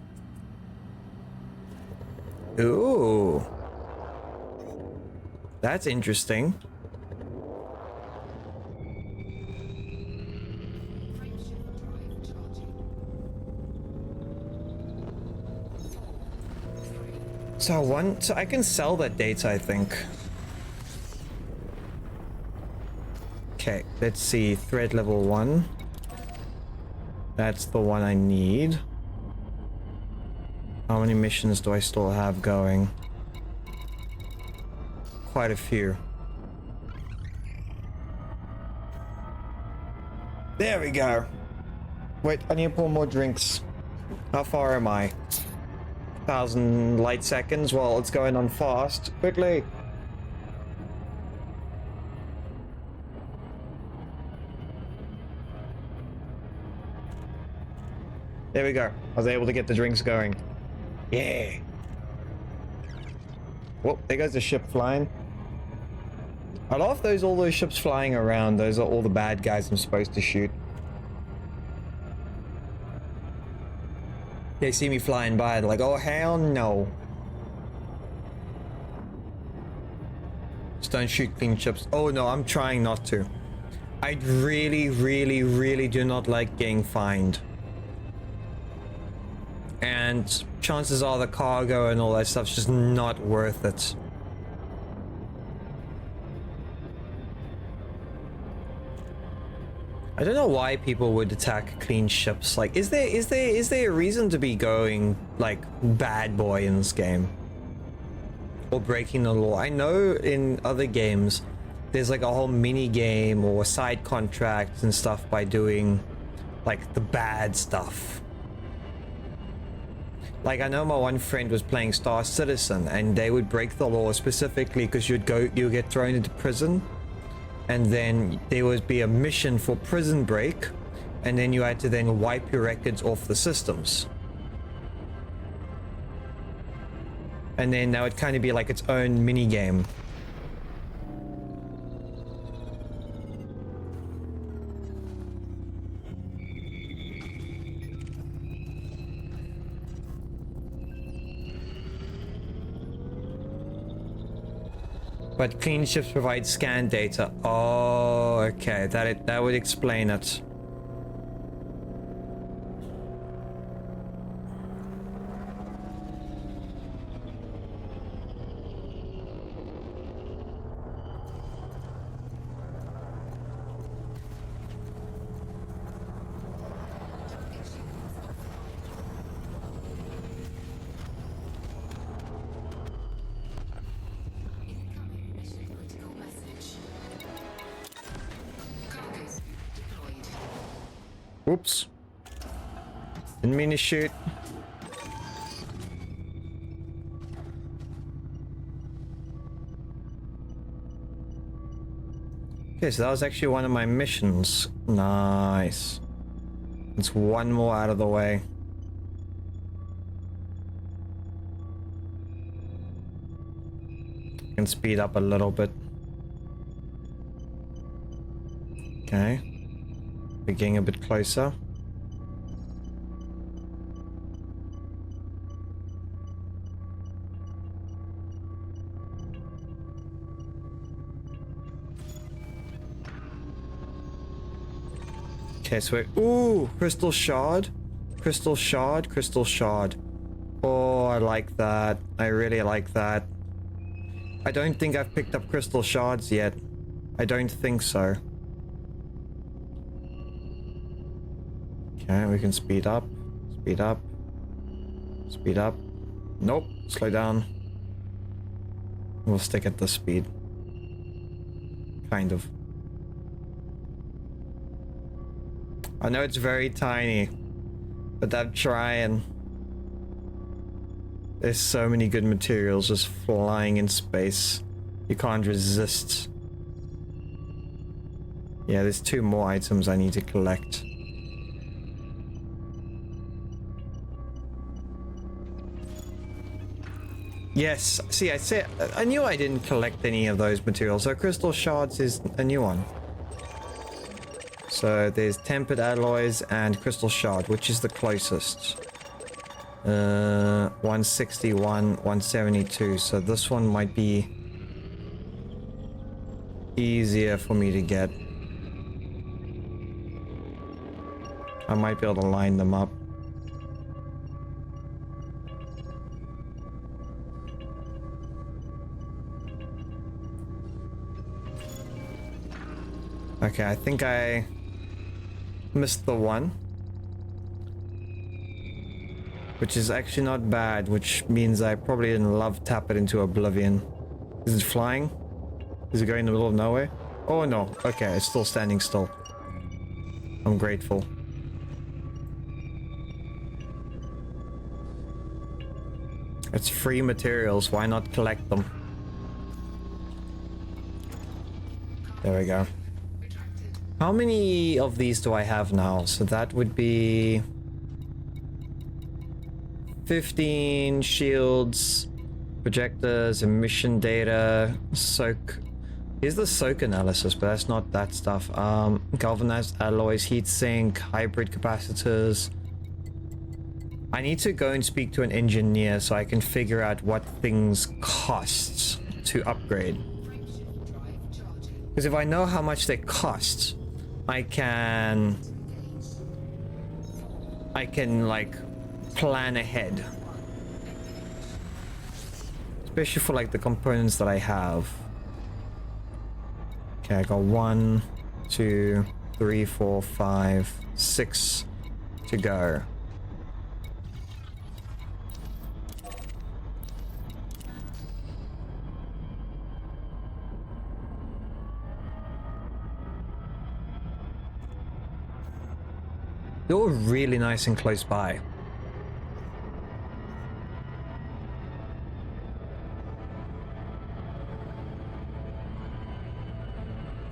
Ooh. That's interesting. So I can sell that data, I think. Okay, let's see. Thread level 1. That's the one I need. How many missions do I still have going? Quite a few. There we go. Wait, I need to pour more drinks. How far am I? 1,000 light seconds. Well, it's going on fast. Quickly. There we go. I was able to get the drinks going. Yeah. Whoop, there goes the ship flying. I love all those ships flying around. Those are all the bad guys I'm supposed to shoot. They see me flying by, they're like, oh hell no. Just don't shoot clean ships. Oh no, I'm trying not to. I really, really, really do not like getting fined. And chances are the cargo and all that stuff's just not worth it. I don't know why people would attack clean ships. Like, is there a reason to be going like bad boy in this game? Or breaking the law? I know in other games there's like a whole mini game or side contracts and stuff by doing like the bad stuff. Like, I know my one friend was playing Star Citizen and they would break the law specifically because you'd get thrown into prison, and then there would be a mission for prison break, and then you had to then wipe your records off the systems. And then that would kind of be like its own mini game. But clean ships provide scan data. Oh, okay. That would explain it. Oops. Didn't mean to shoot. Okay, so that was actually one of my missions. Nice. It's one more out of the way. Can speed up a little bit. Okay. We're getting a bit closer. Okay, so we're... Ooh! Crystal shard. Crystal shard. Crystal shard. Oh, I like that. I really like that. I don't think I've picked up crystal shards yet. I don't think so. Okay, we can speed up. Speed up. Speed up. Nope. Slow down. We'll stick at the speed. Kind of. I know it's very tiny, but I'm trying. There's so many good materials just flying in space. You can't resist. Yeah, there's 2 more items I need to collect. Yes, see, I knew I didn't collect any of those materials. So crystal shards is a new one. So there's tempered alloys and crystal shard, which is the closest. 161, 172. So this one might be easier for me to get. I might be able to line them up. Okay, I think I missed the one. Which is actually not bad, which means I probably didn't love tap it into oblivion. Is it flying? Is it going in the middle of nowhere? Oh no, okay, it's still standing still. I'm grateful. It's free materials, why not collect them? There we go. How many of these do I have now? So that would be 15 shields, projectors, emission data, soak. Here's the soak analysis, but that's not that stuff. Galvanized alloys, heatsink, hybrid capacitors. I need to go and speak to an engineer so I can figure out what things cost to upgrade. Because if I know how much they cost, I can like plan ahead especially for like the components that I have. Okay, I got 1, 2, 3, 4, 5, 6 to go. They're all really nice and close by.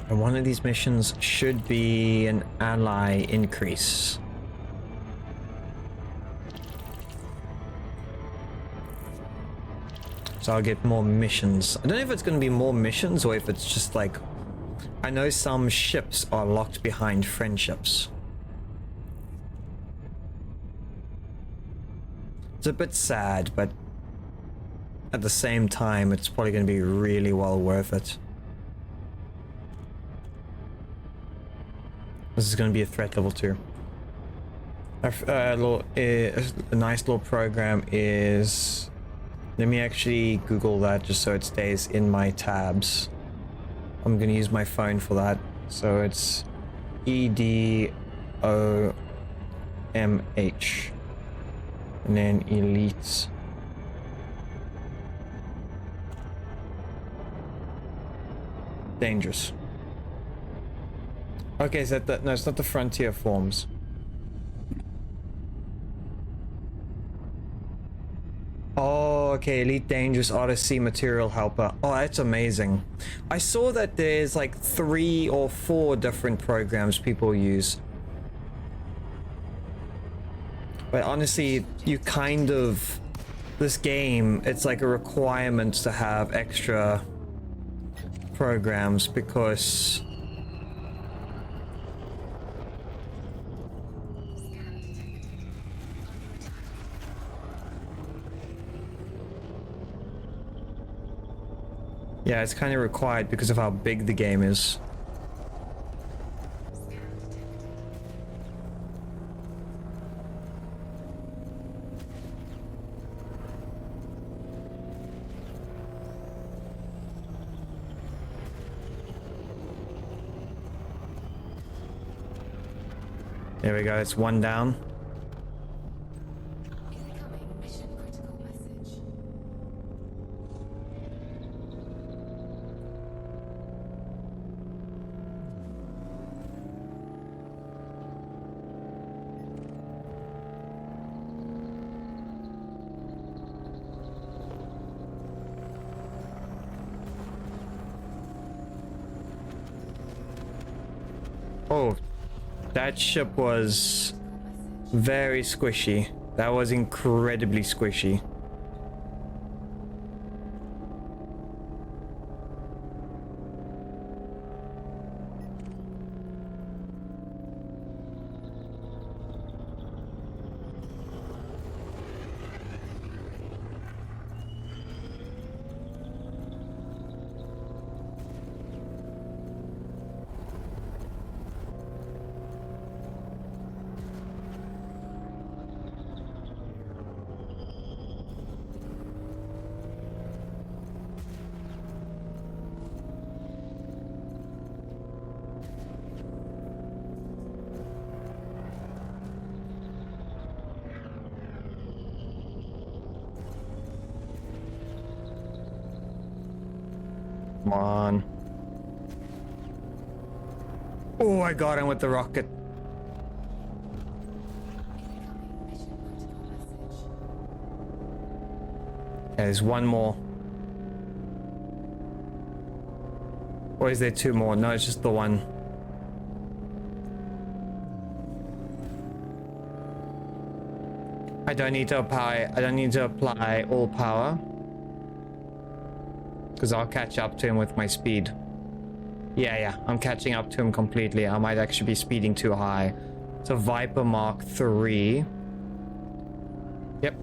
And one of these missions should be an ally increase. So I'll get more missions. I don't know if it's going to be more missions or if it's just like... I know some ships are locked behind friendships. It's a bit sad, but at the same time, it's probably going to be really well worth it. This is going to be a threat level 2. A nice little program is... Let me actually Google that just so it stays in my tabs. I'm going to use my phone for that. So it's EDOMH. And then Elite. Dangerous. Okay, is that no, it's not the frontier forms. Oh, okay, Elite Dangerous Odyssey Material Helper. Oh, that's amazing. I saw that there's like 3 or 4 different programs people use. But honestly, you kind of... This game, it's like a requirement to have extra programs because... Yeah, it's kind of required because of how big the game is. There we go, it's 1 down. Incoming mission critical message. Oh, that ship was very squishy. That was incredibly squishy. Come on. Oh, I got him with the rocket. Incoming mission critical message. Okay, there's 1 more. Or is there 2 more? No, it's just the 1. I don't need to apply all power. Because I'll catch up to him with my speed. Yeah, I'm catching up to him completely. I might actually be speeding too high. It's a Viper Mark 3. Yep.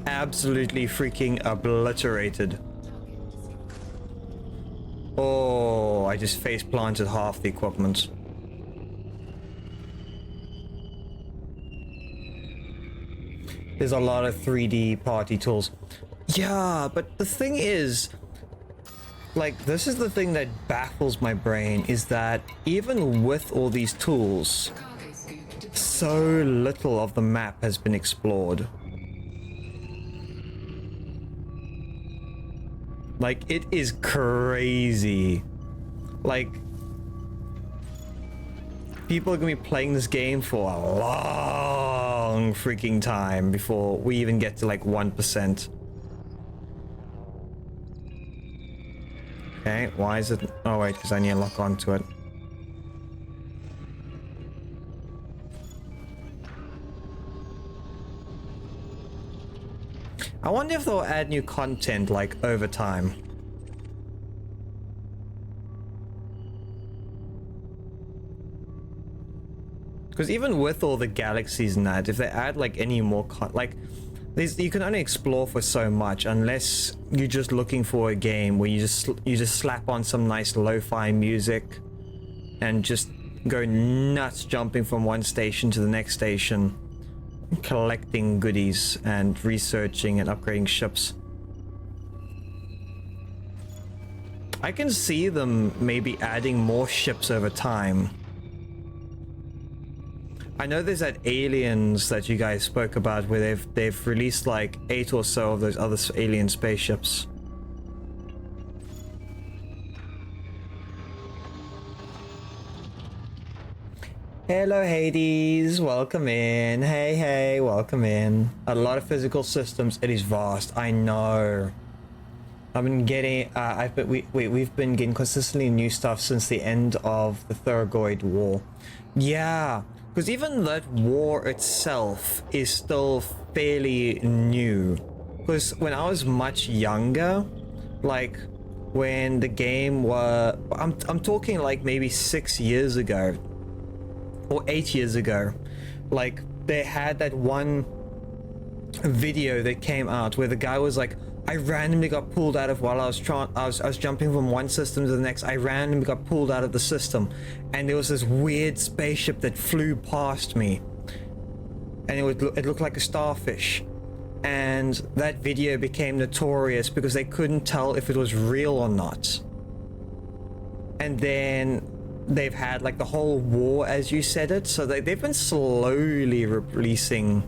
Absolutely freaking obliterated. Oh, I just face planted half the equipment. There's a lot of 3D party tools. Yeah, but the thing is, like, this is the thing that baffles my brain, is that even with all these tools, so little of the map has been explored. Like, it is crazy. Like, people are gonna be playing this game for a long freaking time before we even get to like 1%. Okay, why is it? Oh wait, because I need to lock onto it. I wonder if they'll add new content like over time. Because even with all the galaxies and that, if they add like any more you can only explore for so much unless you're just looking for a game where you just slap on some nice lo-fi music and just go nuts, jumping from one station to the next station, collecting goodies and researching and upgrading ships. I can see them maybe adding more ships over time. I know there's that Aliens that you guys spoke about where they've released like 8 or so of those other alien spaceships. Hello Hades, welcome in. Hey, welcome in. A lot of physical systems. It is vast. I know. I've been getting. We've been getting consistently new stuff since the end of the Thergoid War. Yeah. Because even that war itself is still fairly new. Because when I was much younger, like when the game were, I'm talking like maybe 6 years ago or 8 years ago, like they had that one video that came out where the guy was like, I randomly got pulled out of while I was jumping from one system to the next. I randomly got pulled out of the system, and there was this weird spaceship that flew past me, and it looked like a starfish. And that video became notorious because they couldn't tell if it was real or not. And then they've had like the whole war, as you said it, so they've been slowly releasing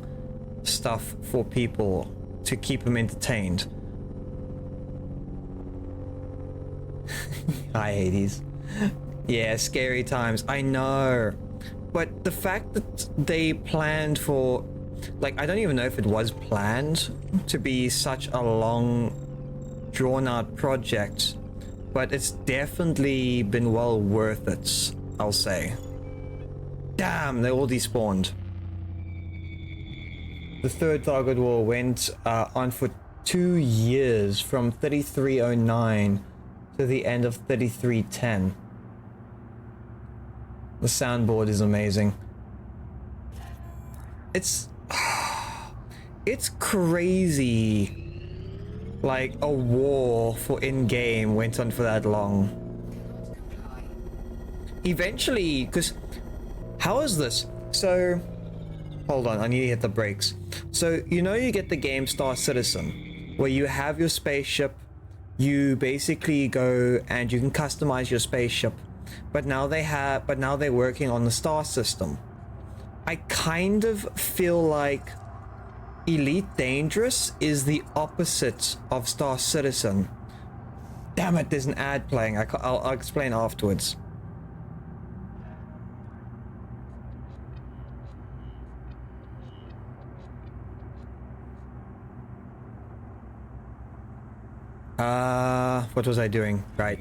stuff for people to keep them entertained. Hi Hades. Yeah, scary times, I know. But the fact that they planned for, like, I don't even know if it was planned to be such a long drawn out project, but it's definitely been well worth it, I'll say. Damn, they all despawned. The third Thargoid War went on for 2 years, from 3309 to the end of 3310. The soundboard is amazing. It's crazy. Like a war for in-game went on for that long. Eventually, because how is this? So hold on, I need to hit the brakes. So you know, you get the game Star Citizen, where you have your spaceship, you basically go and you can customize your spaceship, but now they're working on the star system. I kind of feel like Elite Dangerous is the opposite of Star Citizen. Damn it, there's an ad playing. I'll explain afterwards. What was I doing? Right.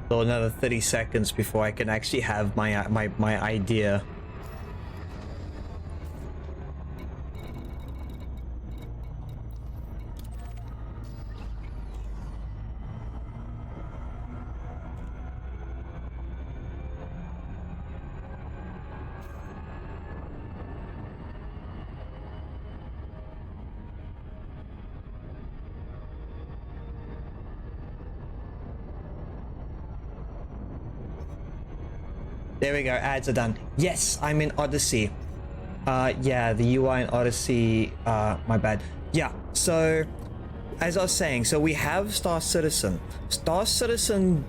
So another 30 seconds before I can actually have my idea. There we go, ads are done. Yes, I'm in Odyssey. Yeah, the UI in Odyssey, my bad. Yeah, so, as I was saying, so we have Star Citizen. Star Citizen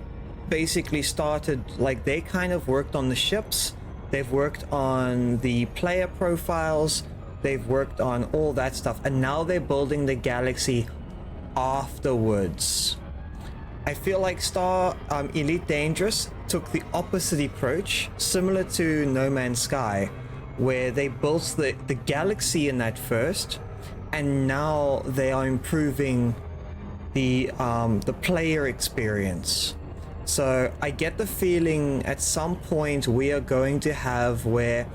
basically started, like, they kind of worked on the ships, they've worked on the player profiles, they've worked on all that stuff, and now they're building the galaxy afterwards. I feel like Elite Dangerous took the opposite approach, similar to No Man's Sky, where they built the galaxy in that first, and now they are improving the player experience. So I get the feeling at some point we are going to have where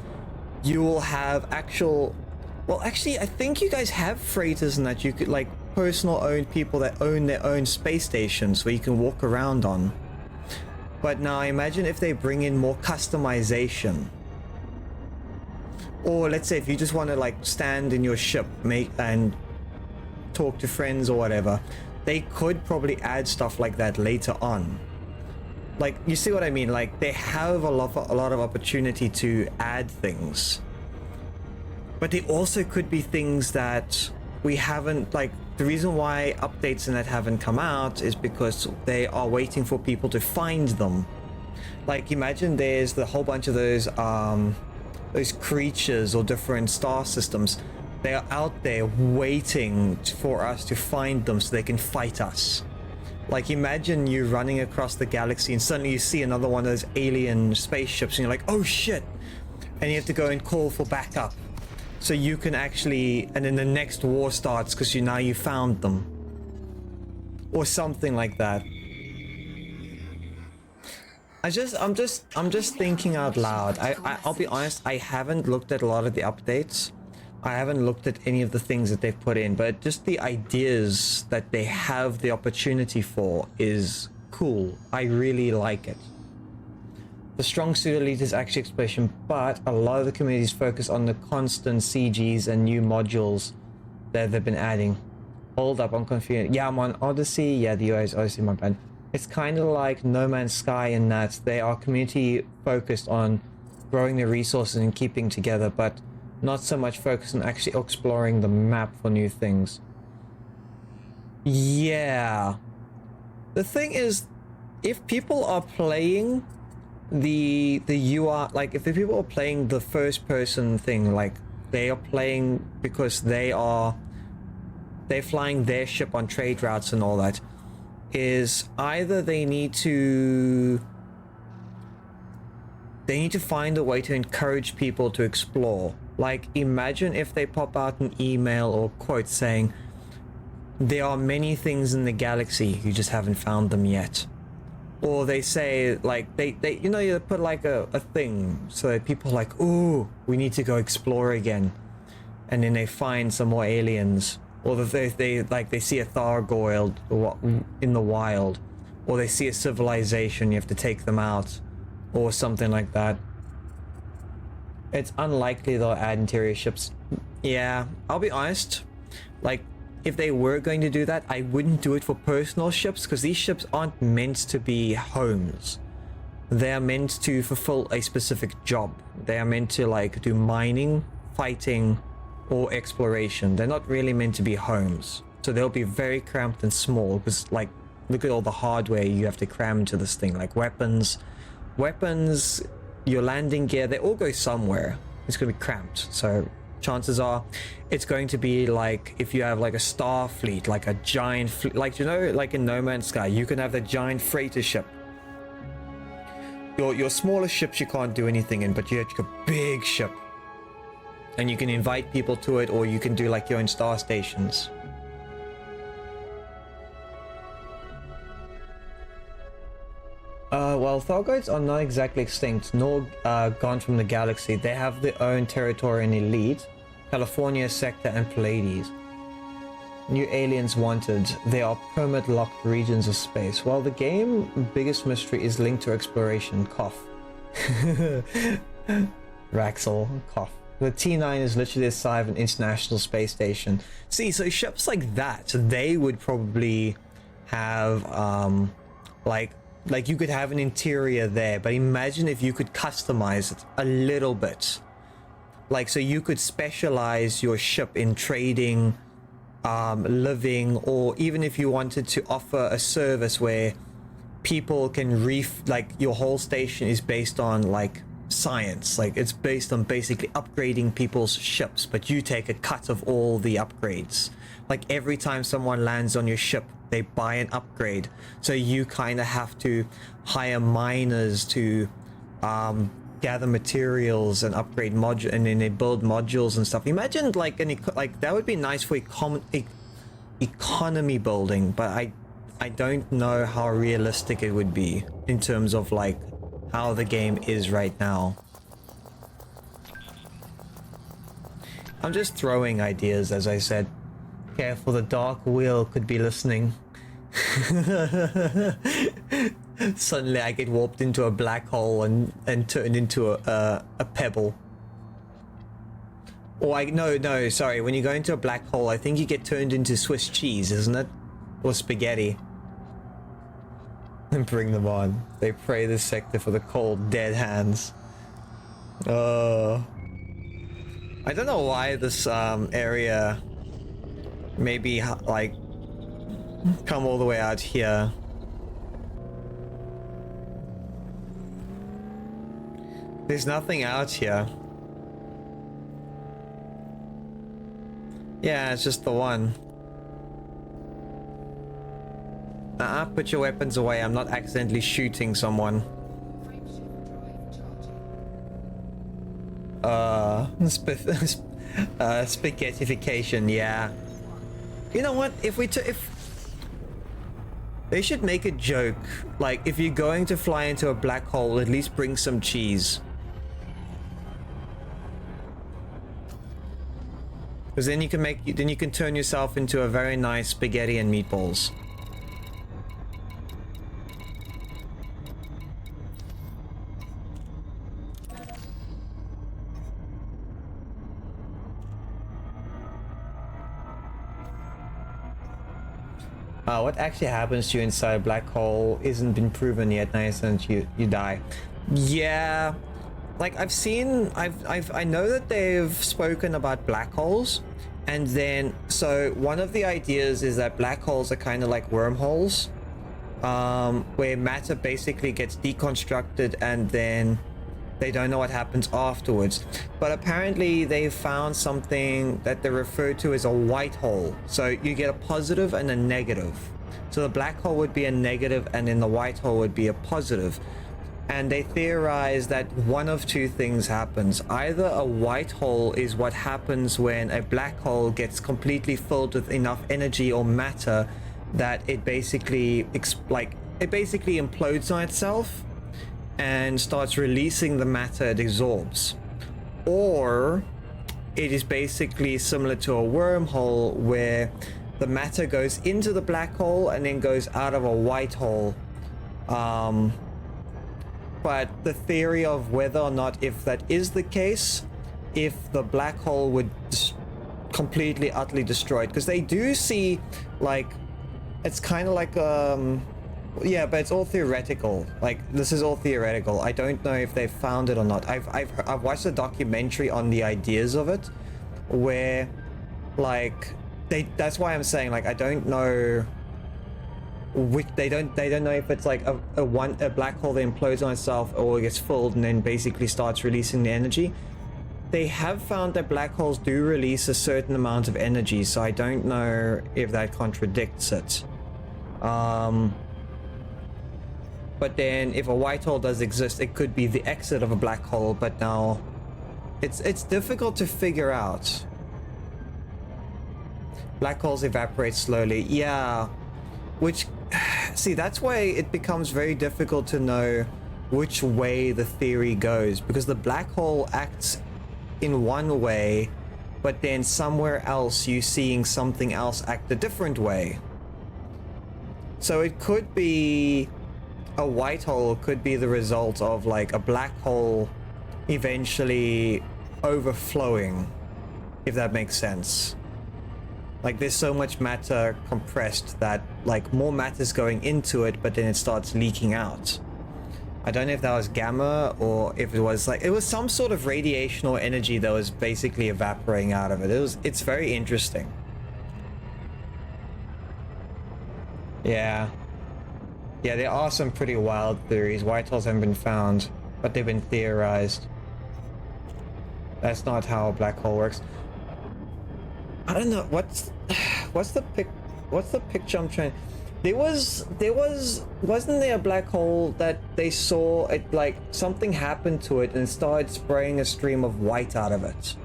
you will have actual, well, actually I think you guys have freighters and that you could, like, personal owned people that own their own space stations where you can walk around on. But now imagine if they bring in more customization, or let's say if you just want to, like, stand in your ship and talk to friends or whatever, they could probably add stuff like that later on. Like, you see what I mean? Like, they have a lot of opportunity to add things, but they also could be things that we haven't, like, the reason why updates and that haven't come out is because they are waiting for people to find them. Like, imagine there's the whole bunch of those creatures or different star systems. They are out there waiting for us to find them so they can fight us. Like, imagine you running across the galaxy and suddenly you see another one of those alien spaceships and you're like, oh shit, and you have to go and call for backup. So you can actually, and then the next war starts because you found them, or something like that. I'm just thinking out loud. I'll be honest, I haven't looked at a lot of the updates. I haven't looked at any of the things that they've put in, but just the ideas that they have the opportunity for is cool. I really like it. The strong suit elite is actually exploration, but a lot of the communities focus on the constant CGs and new modules that they've been adding. Hold up, I'm confused. Yeah, I'm on Odyssey. Yeah, the UI is Odyssey, my bad. It's kind of like No Man's Sky in that they are community focused on growing their resources and keeping together, but not so much focused on actually exploring the map for new things. Yeah. The thing is, if people are playing the UI, like if the people are playing the first person thing, like they are playing because they're flying their ship on trade routes and all that, is either they need to find a way to encourage people to explore. Like, imagine if they pop out an email or quote saying there are many things in the galaxy, you just haven't found them yet. Or they say, like, they you know, you put like a thing so that people are like, ooh, we need to go explore again, and then they find some more aliens, or that they see a Thargoid in the wild, or they see a civilization, you have to take them out, or something like that. It's unlikely they'll add interior ships. Yeah, I'll be honest, like, if they were going to do that, I wouldn't do it for personal ships, because these ships aren't meant to be homes. They are meant to fulfill a specific job. They are meant to, like, do mining, fighting, or exploration. They're not really meant to be homes. So they'll be very cramped and small, because, like, look at all the hardware you have to cram into this thing, like weapons, your landing gear, they all go somewhere. It's going to be cramped. So chances are it's going to be like if you have like a star fleet, like a giant like, you know, like in No Man's Sky, you can have the giant freighter ship. Your smaller ships you can't do anything in, but you have a big ship and you can invite people to it, or you can do like your own star stations. Well, Thargoids are not exactly extinct, nor gone from the galaxy. They have their own territory in Elite, California Sector, and Pleiades. New aliens wanted. They are permit-locked regions of space. While the game's biggest mystery is linked to exploration. Cough. Raxel. Cough. The T9 is literally the size of an international space station. See, so ships like that, they would probably have, like you could have an interior there, but imagine if you could customize it a little bit. Like, so you could specialize your ship in trading, living, or even if you wanted to offer a service where people can like your whole station is based on like science, like it's based on basically upgrading people's ships, but you take a cut of all the upgrades. Like every time someone lands on your ship, they buy an upgrade, so you kind of have to hire miners to gather materials and upgrade module, and then they build modules and stuff. Imagine like like that would be nice for economy building, but I don't know how realistic it would be in terms of like how the game is right now. I'm just throwing ideas, as I said. Careful, the dark wheel could be listening. Suddenly I get warped into a black hole and turned into a pebble. Or no, sorry, when you go into a black hole, I think you get turned into Swiss cheese, isn't it? Or spaghetti. And bring them on. They pray this sector for the cold, dead hands. I don't know why this area maybe like come all the way out here. There's nothing out here. Yeah, it's just the one. Put your weapons away. I'm not accidentally shooting someone. Spaghettification, yeah. You know what? If they should make a joke, like if you're going to fly into a black hole, at least bring some cheese. Because then you can turn yourself into a very nice spaghetti and meatballs. What actually happens to you inside a black hole isn't been proven yet. Nice, and you die. Yeah, like I know that they've spoken about black holes, and then so one of the ideas is that black holes are kind of like wormholes, where matter basically gets deconstructed and then they don't know what happens afterwards. But apparently they found something that they refer to as a white hole. So you get a positive and a negative. So the black hole would be a negative and then the white hole would be a positive. And they theorize that one of two things happens. Either a white hole is what happens when a black hole gets completely filled with enough energy or matter that it basically implodes on itself and starts releasing the matter it absorbs. Or it is basically similar to a wormhole where the matter goes into the black hole and then goes out of a white hole. But the theory of whether or not, if that is the case, if the black hole would completely utterly destroyed, because they do see like it's kind of like yeah, but it's all theoretical. Like this is all theoretical. I don't know if they've found it or not. I've watched a documentary on the ideas of it, where like that's why I'm saying like I don't know which they don't know if it's like a black hole that implodes on itself or gets filled and then basically starts releasing the energy. They have found that black holes do release a certain amount of energy, so I don't know if that contradicts it. But then if a white hole does exist, it could be the exit of a black hole, but now it's difficult to figure out. Black holes evaporate slowly, yeah, which See, that's why it becomes very difficult to know which way the theory goes, because the black hole acts in one way, but then somewhere else you're seeing something else act a different way. So it could be a white hole, could be the result of like a black hole eventually overflowing, if that makes sense. Like there's so much matter compressed that like more matter's going into it, but then it starts leaking out. I don't know if that was gamma or if it was some sort of radiation or energy that was basically evaporating out of it. It's very interesting. Yeah, there are some pretty wild theories. White holes haven't been found, but they've been theorized. That's not how a black hole works. I don't know what's the picture I'm trying. Wasn't there a black hole that they saw it, like something happened to it and it started spraying a stream of white out of it?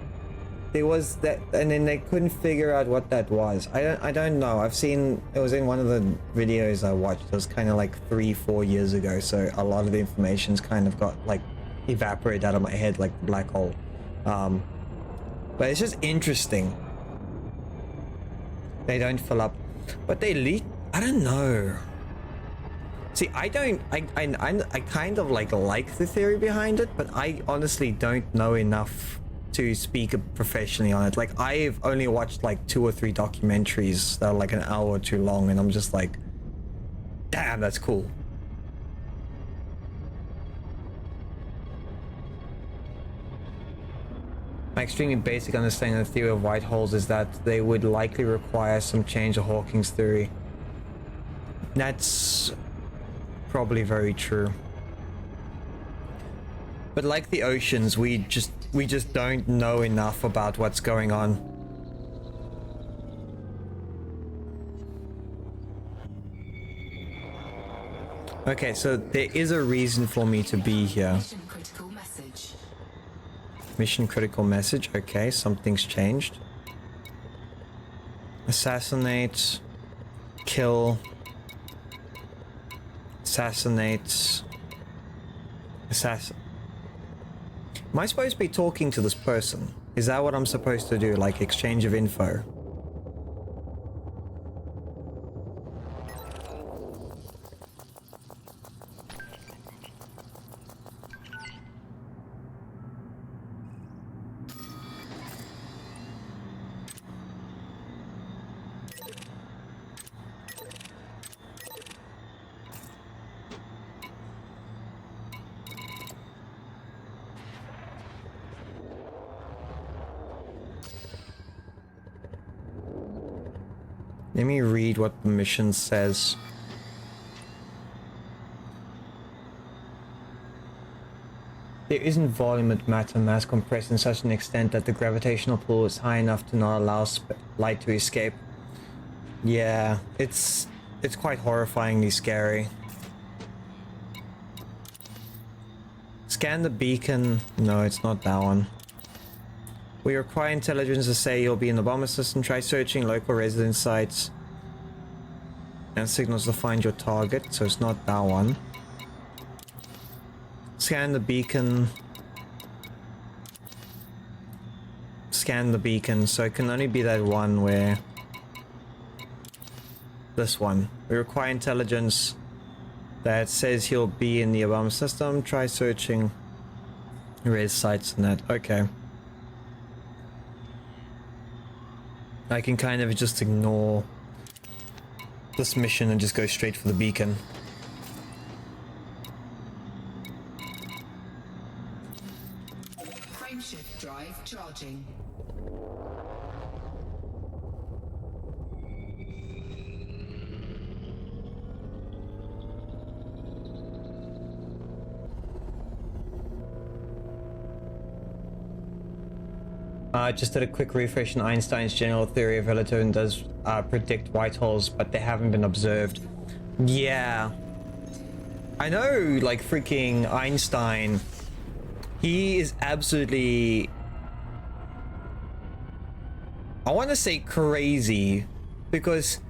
There was that, and then they couldn't figure out what that was. I don't know. I've seen it was in one of the videos I watched. It was kind of like 3-4 years ago, so a lot of the information's kind of got like evaporated out of my head like the black hole. But it's just interesting. They don't fill up, but they leak. I don't know. See, I kind of like the theory behind it, but I honestly don't know enough to speak professionally on it. Like I've only watched like 2 or 3 documentaries that are like an hour or 2 long, and I'm just like, damn, that's cool. My extremely basic understanding of the theory of white holes is that they would likely require some change of Hawking's theory. That's probably very true. But like the oceans, we just don't know enough about what's going on. Okay, so there is a reason for me to be here. Mission critical message. Mission critical message. Okay, something's changed. Assassinate. Kill. Assassinate. Assassin. Am I supposed to be talking to this person? Is that what I'm supposed to do? Like exchange of info? Let me read what the mission says. There isn't volume at matter mass compressed in such an extent that the gravitational pull is high enough to not allow light to escape. Yeah, it's quite horrifyingly scary. Scan the beacon. No, it's not that one. We require intelligence to say you'll be in the bomber system. Try searching local resident sites and signals to find your target. So it's not that one. Scan the beacon. Scan the beacon. So it can only be that one where... This one. We require intelligence that says he'll be in the Obama system. Try searching res sites and that. Okay. I can kind of just ignore this mission and just go straight for the beacon. Frameshift drive charging. Just did a quick refresh in Einstein's general theory of relativity does predict white holes, but they haven't been observed. Yeah. I know, like, freaking Einstein, he is absolutely... I want to say crazy, because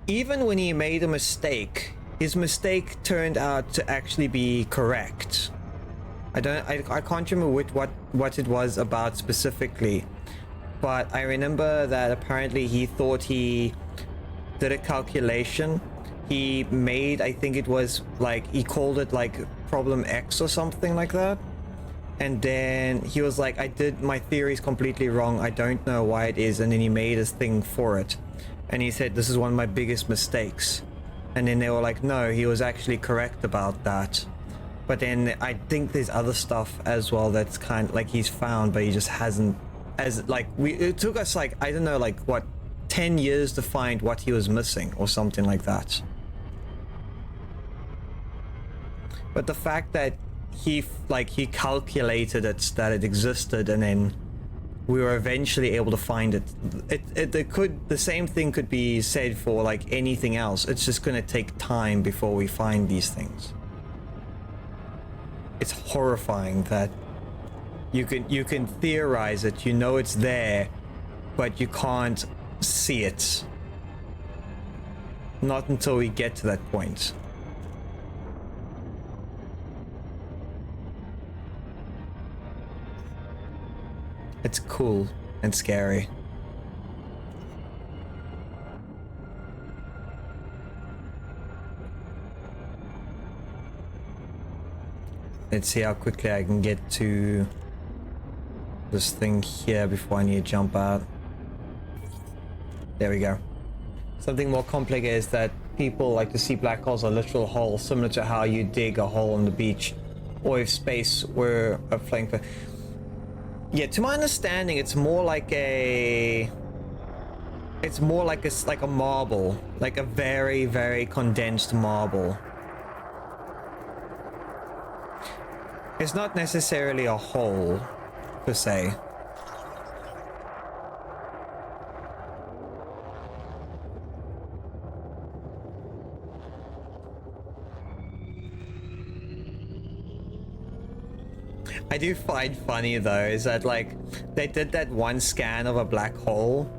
even when he made a mistake, his mistake turned out to actually be correct. I can't remember what it was about specifically, but I remember that apparently he thought he did a calculation. He made, I think it was like, he called it like problem X or something like that. And then he was like, my theory is completely wrong. I don't know why it is. And then he made his thing for it. And he said, this is one of my biggest mistakes. And then they were like, no, he was actually correct about that. But then I think there's other stuff as well that's kind of like he's found, but he just hasn't, as like, it took us like, I don't know, like what, 10 years to find what he was missing or something like that. But the fact that he calculated it, that it existed, and then we were eventually able to find it. The same thing could be said for like anything else. It's just going to take time before we find these things. It's horrifying that you can theorize it, you know it's there, but you can't see it. Not until we get to that point. It's cool and scary. Let's see how quickly I can get to this thing here before I need to jump out. There we go. Something more complex is that people like to see black holes are literal holes, similar to how you dig a hole on the beach, or if space were a flame. Yeah, to my understanding, it's more like a marble, like a very, very condensed marble. It's not necessarily a hole, per se. I do find funny though is that like they did that one scan of a black hole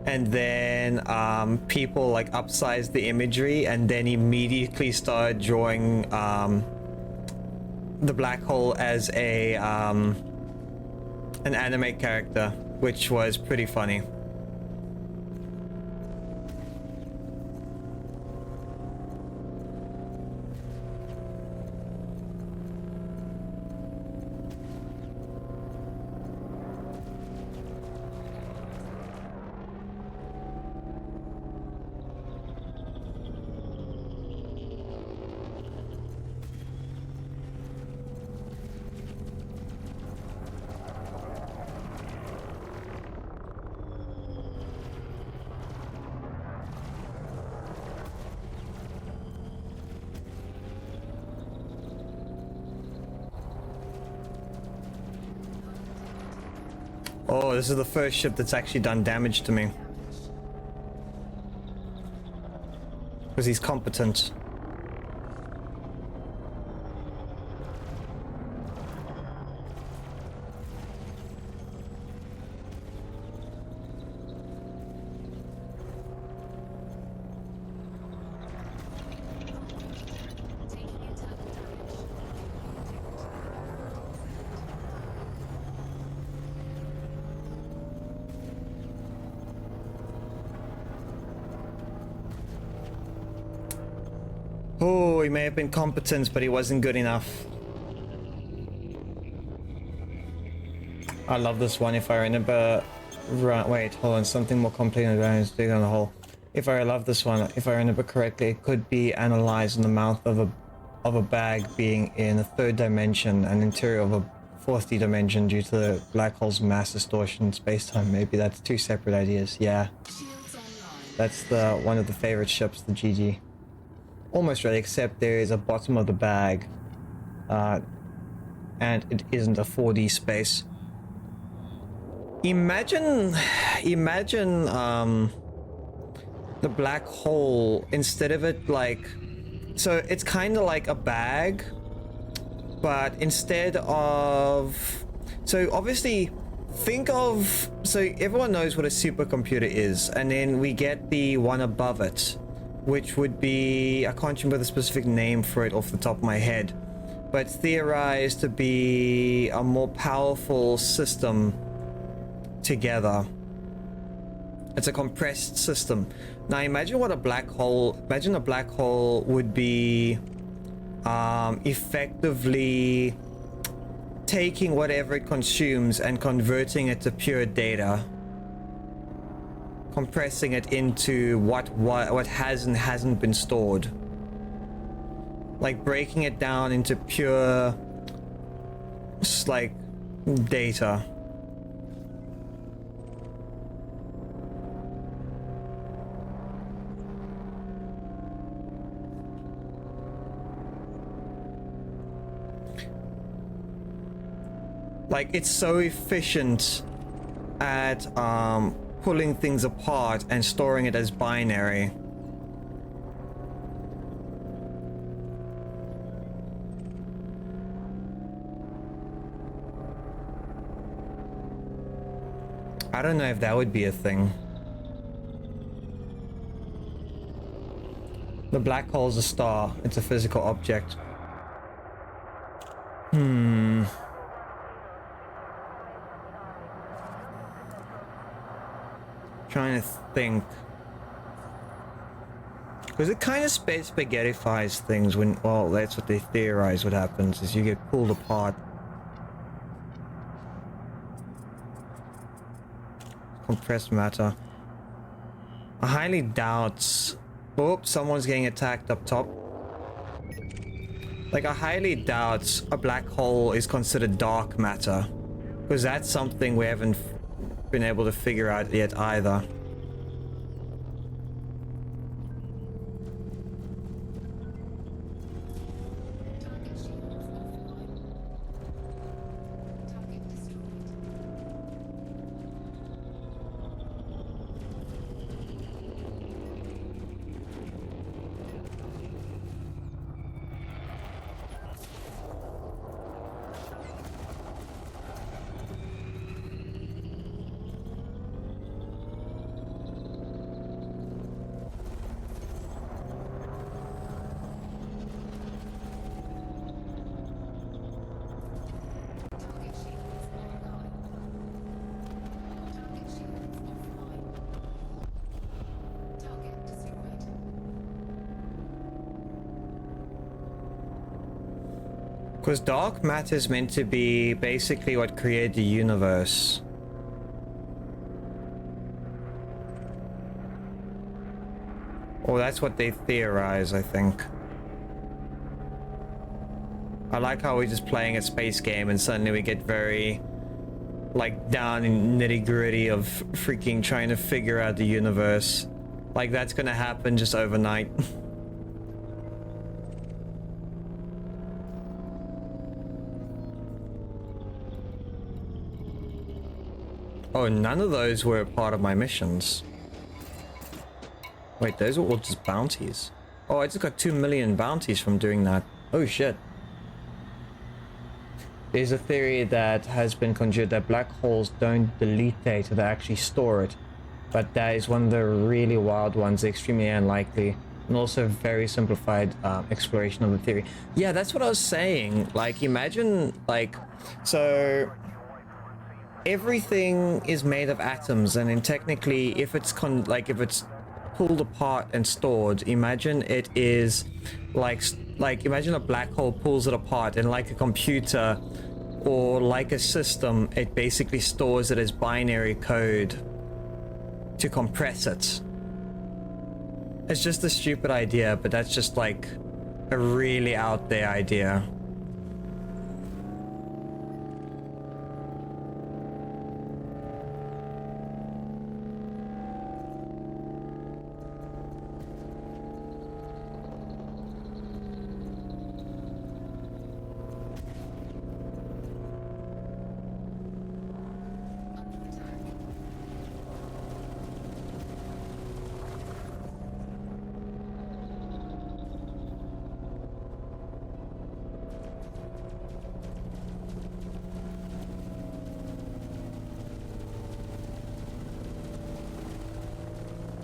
and then people like upsized the imagery and then immediately started drawing the black hole as a an anime character, which was pretty funny. Oh, this is the first ship that's actually done damage to me. Because he's competent. Oh, he may have been competent, but he wasn't good enough. I love this one. If I remember right, wait, hold on, something more complicated than dig on the hole. If I love this one, if I remember correctly, it could be analyzed in the mouth of a bag being in a third dimension and interior of a fourth dimension due to the black hole's mass distortion in space-time. Maybe that's two separate ideas. Yeah, that's the one of the favorite ships, the GG. Almost ready, except there is a bottom of the bag, and it isn't a 4D space. Imagine the black hole, instead of it like, so it's kind of like a bag, but instead of, so obviously think of, so everyone knows what a supercomputer is, and then we get the one above it. which would be, I can't remember the specific name for it off the top of my head, but theorized to be a more powerful system together. It's a compressed system. Now imagine what a black hole, imagine a black hole would be effectively taking whatever it consumes and converting it to pure data, compressing it into what has and hasn't been stored, like breaking it down into pure like data. Like, it's so efficient at pulling things apart and storing it as binary. I don't know if that would be a thing. The black hole's a star. It's a physical object. Trying to think, because it kind of spaghettifies things when, well, that's what they theorize what happens is you get pulled apart. Compressed matter. I highly doubt, oh, someone's getting attacked up top. Like, I highly doubt a black hole is considered dark matter, because that's something we haven't been able to figure out yet either. Because dark matter is meant to be basically what created the universe. Or that's what they theorize, I think. I like how we're just playing a space game and suddenly we get very, like, down in nitty-gritty of freaking trying to figure out the universe. Like, that's gonna happen just overnight. Oh, none of those were a part of my missions. Wait, those were all just bounties. Oh, I just got 2 million bounties from doing that. Oh shit. There's a theory that has been conjured that black holes don't delete data, they actually store it. But that is one of the really wild ones, extremely unlikely. And also very simplified exploration of the theory. Yeah, that's what I was saying. Like, imagine, like, so everything is made of atoms, and then technically, if it's if it's pulled apart and stored, imagine it is like imagine a black hole pulls it apart, and like a computer or like a system, it basically stores it as binary code to compress it. It's just a stupid idea, but that's just like a really out there idea.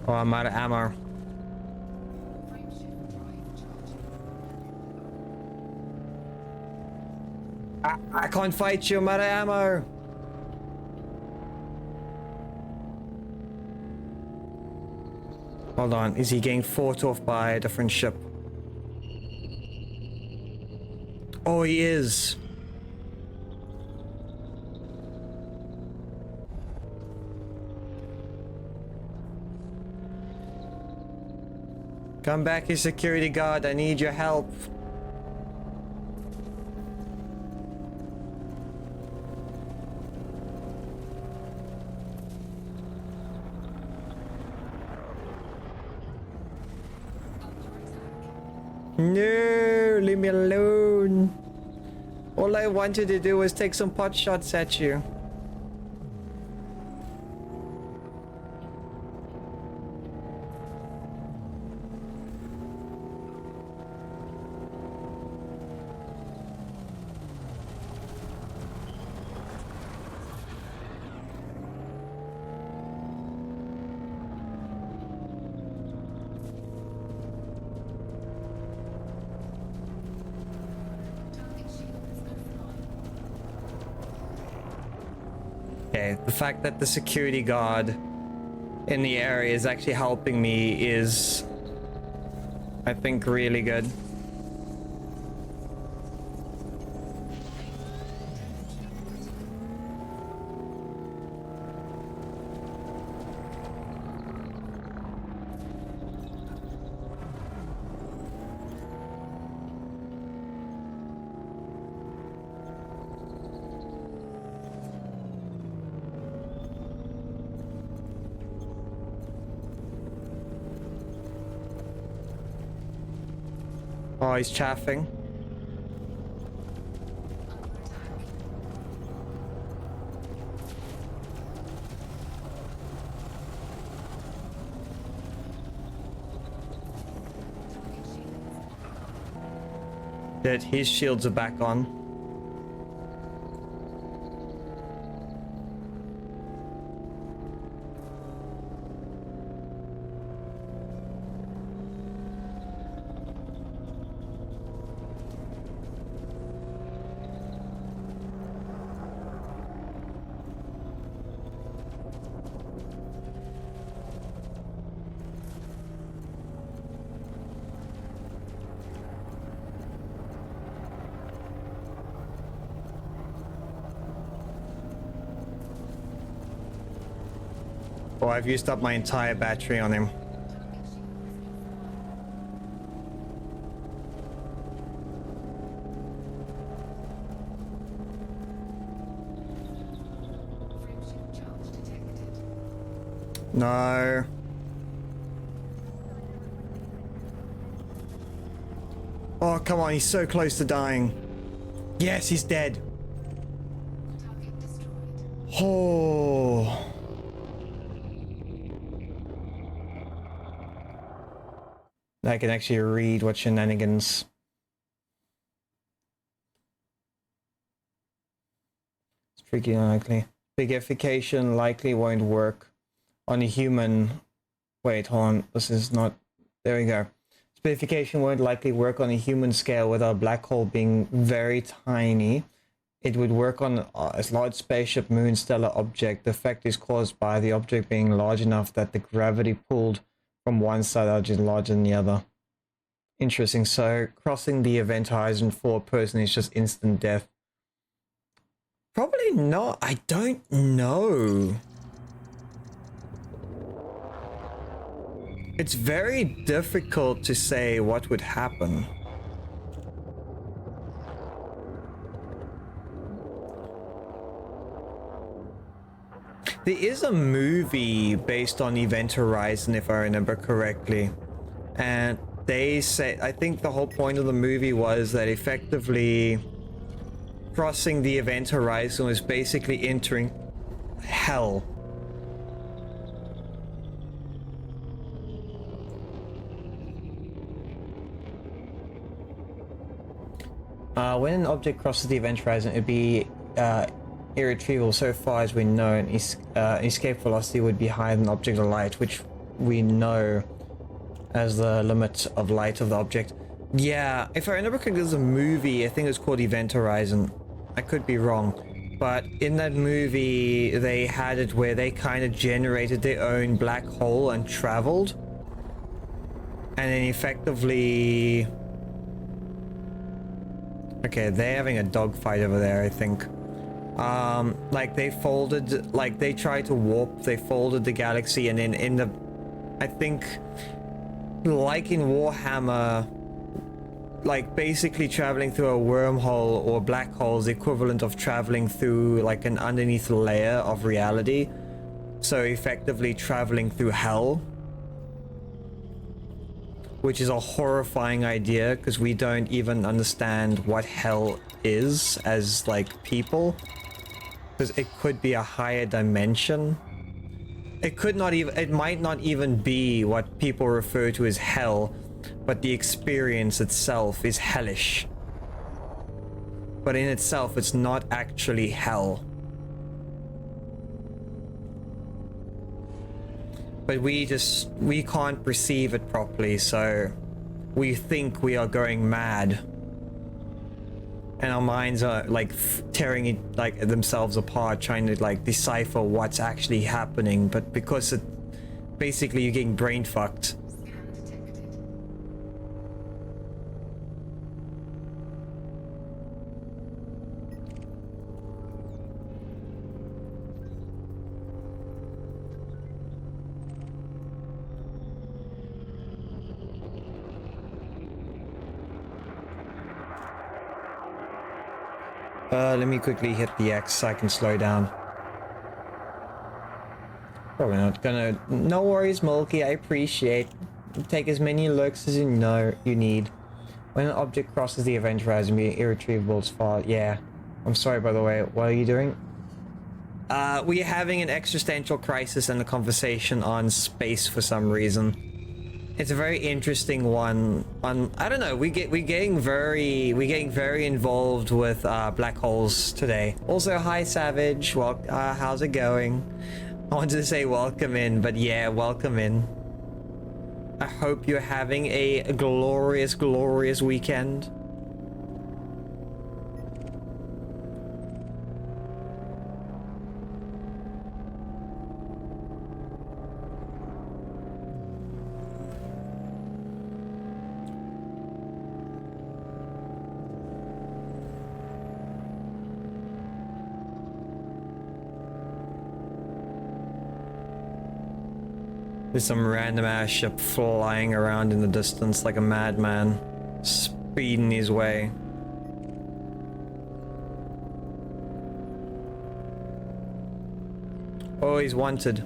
Oh, I'm out of ammo. I can't fight you, I'm out of ammo. Hold on, is he getting fought off by a different ship? Oh, he is. Come back, you security guard. I need your help. No, leave me alone. All I wanted to do was take some pot shots at you. Okay, the fact that the security guard in the area is actually helping me is, I think, really good. Oh, he's chaffing. Good, his shields are back on. Oh, I've used up my entire battery on him. No. Oh, come on, he's so close to dying. Yes, he's dead. Oh. I can actually read what shenanigans. It's freaking unlikely. Bigification likely won't work on a human. Wait, hold on. This is not. There we go. Bigification won't likely work on a human scale without a black hole being very tiny. It would work on a large spaceship, moon, stellar object. The effect is caused by the object being large enough that the gravity pulled from one side is larger than the other. Interesting. So crossing the event horizon for a person is just instant death. Probably not. I don't know. It's very difficult to say what would happen. There is a movie based on Event Horizon, if I remember correctly. And they say, I think the whole point of the movie was that effectively crossing the Event Horizon was basically entering hell. When an object crosses the Event Horizon, it would be irretrievable so far as we know, and escape velocity would be higher than object of light, which we know as the limit of light of the object. Yeah, if I remember correctly, there's a movie, I think it's called Event Horizon. I could be wrong. But in that movie, they had it where they kind of generated their own black hole and traveled. And then effectively... Okay, they're having a dogfight over there, I think. Like they folded, like they tried to warp, they folded the galaxy, and then in the... I think, like in Warhammer, like basically traveling through a wormhole or black hole is the equivalent of traveling through like an underneath layer of reality. So effectively traveling through hell, which is a horrifying idea because we don't even understand what hell is as like people, because it could be a higher dimension. It could not even, it might not even be what people refer to as hell, but the experience itself is hellish. But in itself, it's not actually hell. But we can't perceive it properly, so we think we are going mad. And our minds are like tearing it like themselves apart, trying to like decipher what's actually happening. But because it basically you're getting brain fucked. Scan detected. Let me quickly hit the X so I can slow down. Probably not gonna... No worries, Mulky, I appreciate. Take as many looks as you know you need. When an object crosses the event horizon, be irretrievable as far... Yeah. I'm sorry, by the way. What are you doing? We're having an existential crisis and a conversation on space for some reason. It's a very interesting one. I don't know. We're getting very involved with black holes today. Also, hi Savage. Well, how's it going? I wanted to say welcome in, but yeah, welcome in. I hope you're having a glorious, glorious weekend. There's some random ass ship flying around in the distance like a madman, speeding his way. Oh, he's wanted.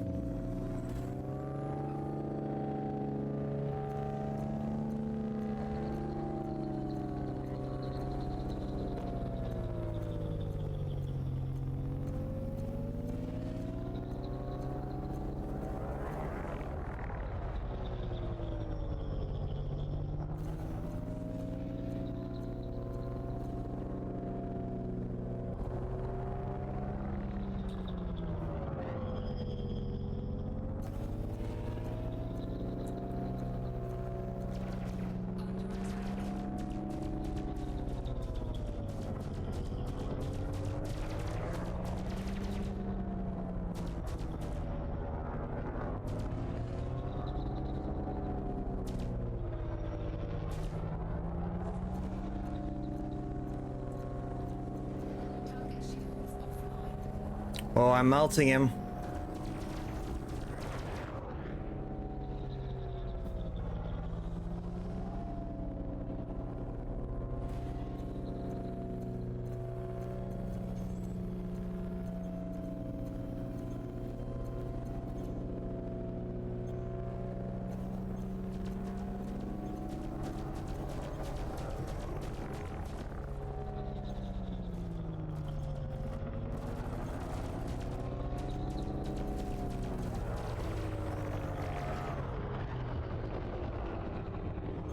Oh, I'm melting him.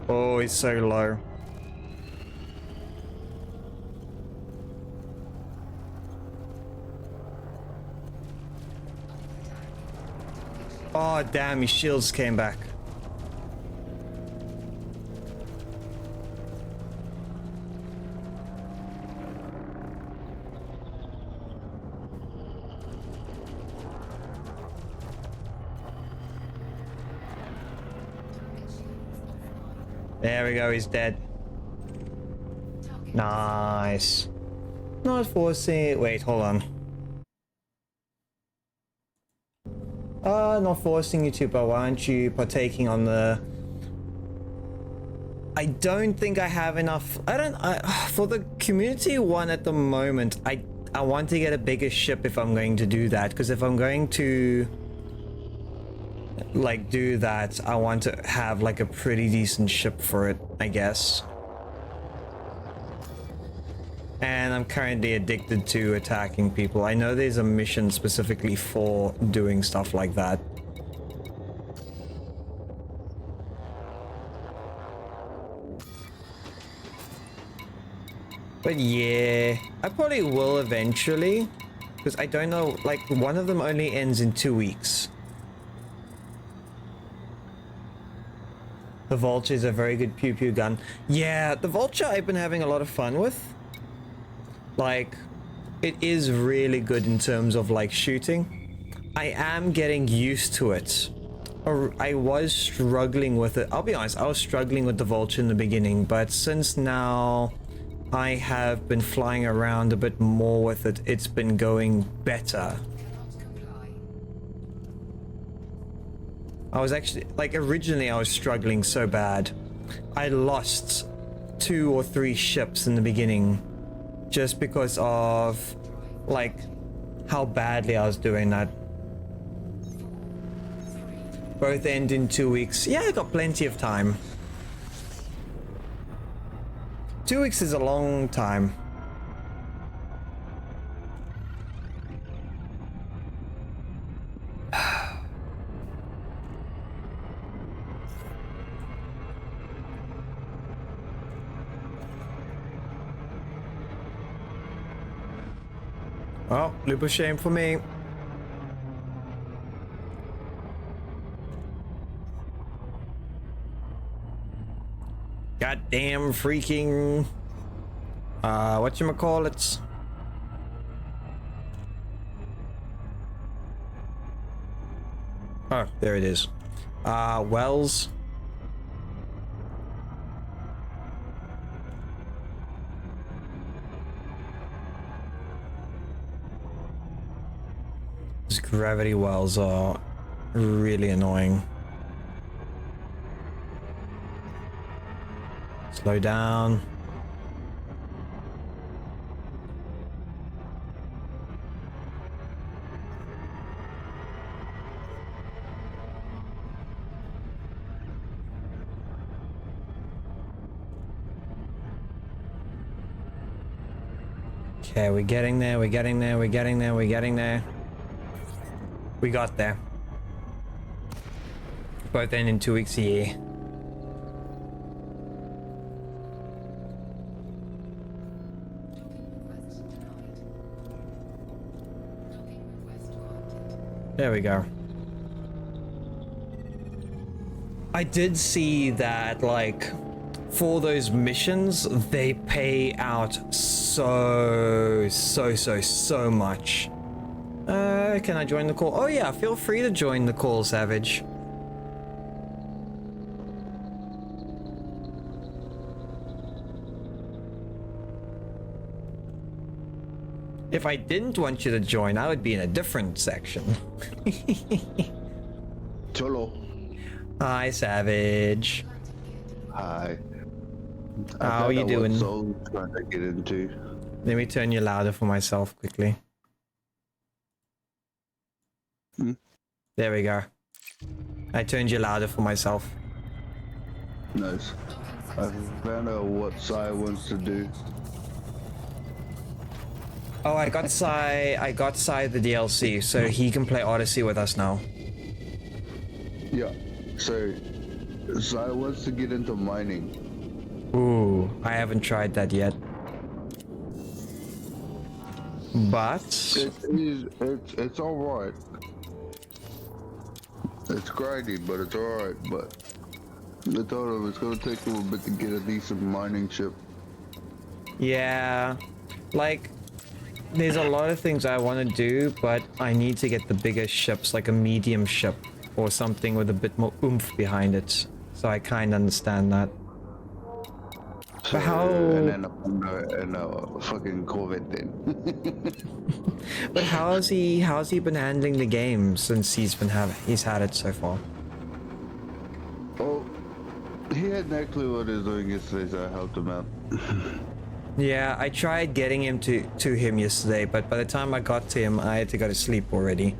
Oh, he's so low. Oh, damn, his shields came back. There we go, he's dead. Nice. Not forcing. Wait, hold on. Not forcing you to, but why aren't you partaking on the... I don't think I have enough. For the community one at the moment, I want to get a bigger ship if I'm going to do that, because if I'm going to like do that, I want to have like a pretty decent ship for it, I guess. And I'm currently addicted to attacking people. I know there's a mission specifically for doing stuff like that. But yeah, I probably will eventually, because I don't know, like one of them only ends in 2 weeks. The Vulture is a very good pew pew gun. Yeah, the Vulture I've been having a lot of fun with. Like, it is really good in terms of like shooting. I am getting used to it. I was struggling with it. I'll be honest, I was struggling with the Vulture in the beginning, but since now I have been flying around a bit more with it, it's been going better. I was actually, like, originally I was struggling so bad. I lost 2 or 3 ships in the beginning just because of, like, how badly I was doing that. Both end in 2 weeks. Yeah, I got plenty of time. 2 weeks is a long time. Well, leap of shame for me. Goddamn freaking whatchamacallits. Oh, there it is. Wells. These gravity wells are really annoying. Slow down. Okay, we're getting there, we're getting there, we're getting there, we're getting there. We got there. Both end in 2 weeks a year. There we go. I did see that, like, for those missions, they pay out so much. Can I join the call? Oh yeah, feel free to join the call, Savage. If I didn't want you to join, I would be in a different section. Cholo. Hi, Savage. Hi. How are you doing? So trying to get into. Let me turn you louder for myself quickly. There we go. I turned you louder for myself. Nice. I found out what Sai wants to do. Oh, I got Sai the DLC, so he can play Odyssey with us now. Yeah. So Sai wants to get into mining. Ooh, I haven't tried that yet. But It's alright. It's grindy, but it's alright. But I told him it's gonna take a little bit to get a decent mining ship. yeah, like, there's a lot of things I want to do, but I need to get the bigger ships, like a medium ship or something with a bit more oomph behind it. So I kind of understand that. So, how- and then a fucking Corvette then. But how's he been handling the game since he's had it so far? Oh, he had no clue what he was doing yesterday, so I helped him out. Yeah, I tried getting him to him yesterday, but by the time I got to him, I had to go to sleep already.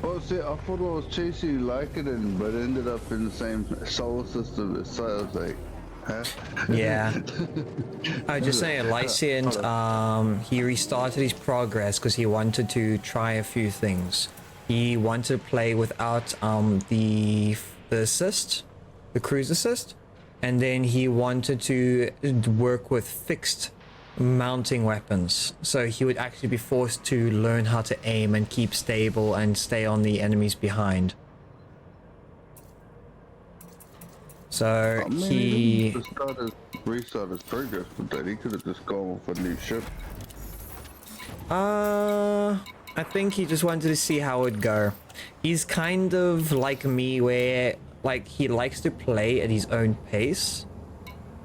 Well, see, I thought I was chasing Lycanon, but ended up in the same solar system as, so I was like, huh? Yeah. I was just saying, Lyciant, he restarted his progress because he wanted to try a few things. He wanted to play without the assist, the cruise assist, and then he wanted to work with fixed mounting weapons. So he would actually be forced to learn how to aim and keep stable and stay on the enemies behind. So I mean, he didn't restart his progress with that. He could have just gone with a new ship. I think he just wanted to see how it'd go. He's kind of like me where like he likes to play at his own pace.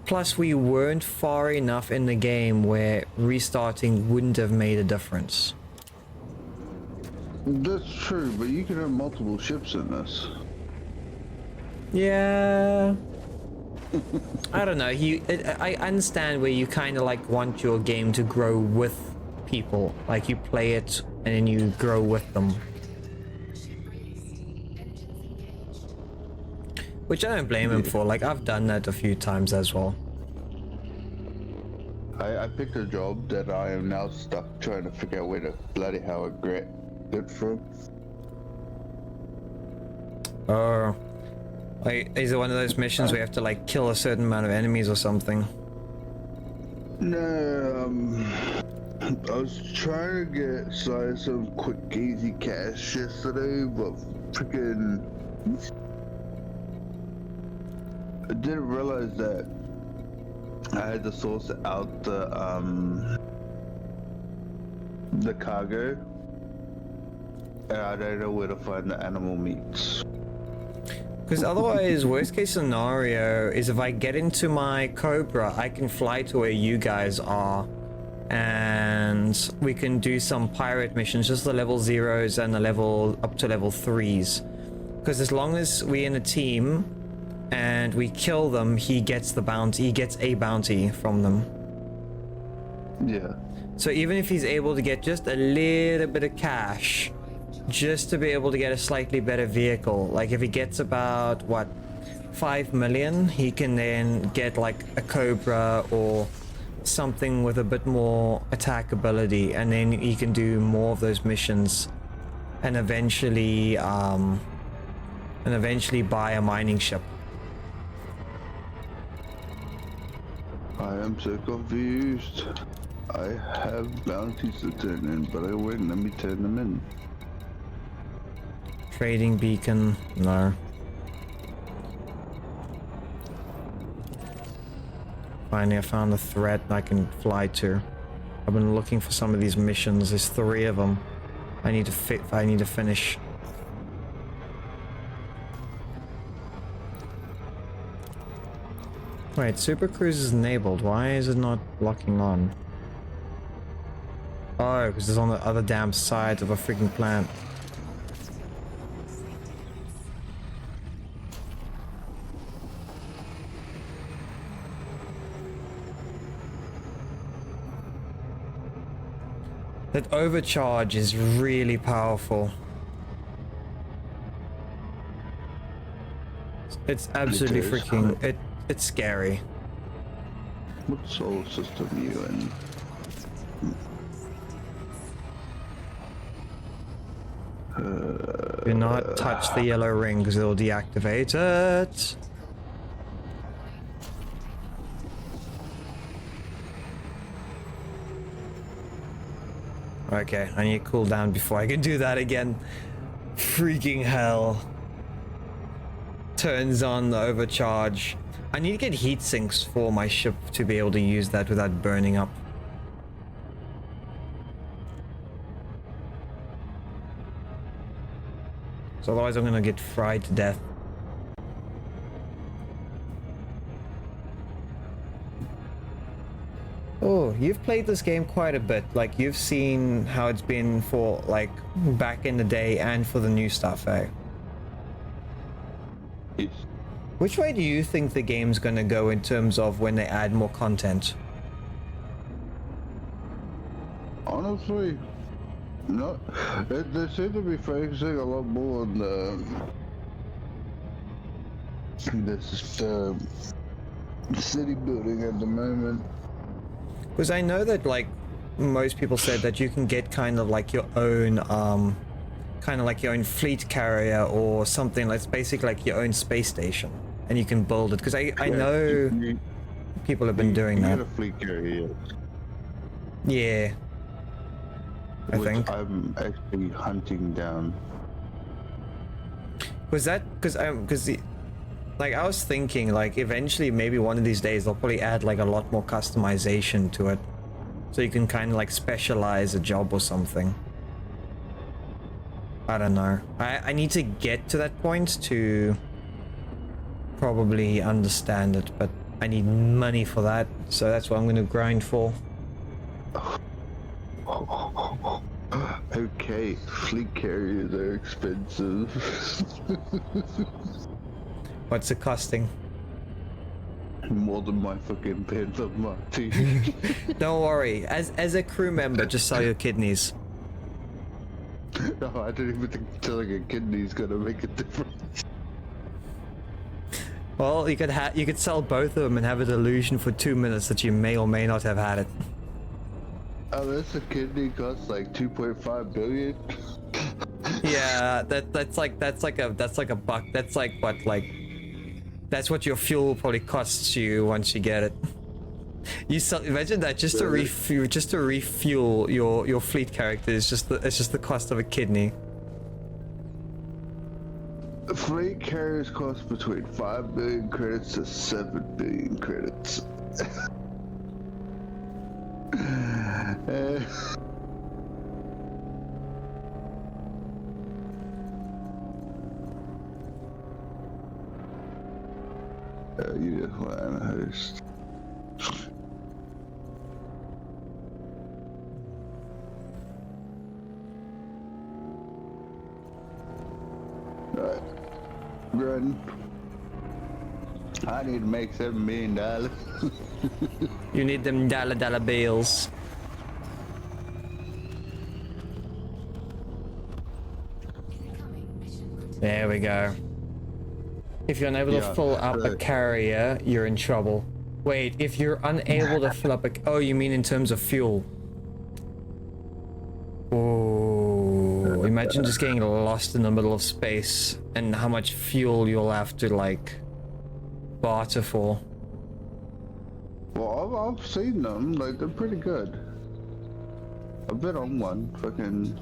Plus we weren't far enough in the game where restarting wouldn't have made a difference. That's true, but you can have multiple ships in this. Yeah. I don't know. I understand where you kind of like want your game to grow with people. Like you play it and then you grow with them. Which I don't blame him for. Like I've done that a few times as well. I picked a job that I am now stuck trying to figure out where the bloody hell I get it from. Oh. Like, is it one of those missions where you have to like kill a certain amount of enemies or something? No, I was trying to get some quick easy cash yesterday, but freaking I didn't realize that I had to source out the cargo, and I don't know where to find the animal meats. Because otherwise, worst case scenario is if I get into my Cobra, I can fly to where you guys are and we can do some pirate missions, just the level 0s and the level up to level 3s. Because as long as we're in a team and we kill them, he gets the bounty, he gets a bounty from them. Yeah. So even if he's able to get just a little bit of cash, just to be able to get a slightly better vehicle, like if he gets about what 5 million, he can then get like a Cobra or something with a bit more attack ability, and then he can do more of those missions and eventually buy a mining ship. I am so confused. I have bounties to turn in, but I wouldn't let me turn them in. Trading beacon, no. Finally, I found the threat I can fly to. I've been looking for some of these missions. There's 3 of them. I need to finish. Wait, Super Cruise is enabled. Why is it not locking on? Oh, because it's on the other damn side of a freaking plant. That overcharge is really powerful. It's absolutely It is. freaking... It's scary. What solar system are you in? Do not touch the yellow ring because it'll deactivate it. Okay, I need to cool down before I can do that again. Freaking hell. Turns on the overcharge. I need to get heat sinks for my ship to be able to use that without burning up. So otherwise I'm gonna get fried to death. you've played this game quite a bit. Like, you've seen how it's been for, like, back in the day and for the new stuff, eh? Yes. Which way do you think the game's gonna go in terms of when they add more content? Honestly, no. They seem to be focusing a lot more on the city building at the moment. Because I know that, like, most people said that you can get kind of like your own, kind of like your own fleet carrier or something. That's basically like your own space station, and you can build it. Because I know people have been doing that. Get a fleet carrier. Yeah. I Which think. I'm actually hunting down. Was that because like I was thinking like eventually maybe one of these days they'll probably add like a lot more customization to it, so you can kind of like specialize a job or something. I don't know. I need to get to that point to probably understand it, but I need money for that, so that's what I'm going to grind for. Okay, fleet carriers are expensive. What's it costing? More than my fucking Panther Marty. Don't worry, as a crew member, just sell your kidneys. No, I don't even think selling a kidney is gonna make a difference. Well, you could sell both of them and have a delusion for 2 minutes that you may or may not have had it. Unless a kidney costs like 2.5 billion. Yeah, that's like a buck. That's like what, like, that's what your fuel probably costs you once you get it. You imagine that just to refuel your fleet character is just the cost of a kidney. Fleet carriers cost between 5 billion credits to 7 billion credits. You just want to host. Alright. Run. I need to make $7 million. You need them dollar bills. There we go. If you're unable to fill up a carrier, you're in trouble. Wait, if you're unable to fill up a... Oh, you mean in terms of fuel? Oh, imagine just getting lost in the middle of space and how much fuel you'll have to, like, barter for. Well, I've seen them. Like, they're pretty good. I've been on one. Fucking...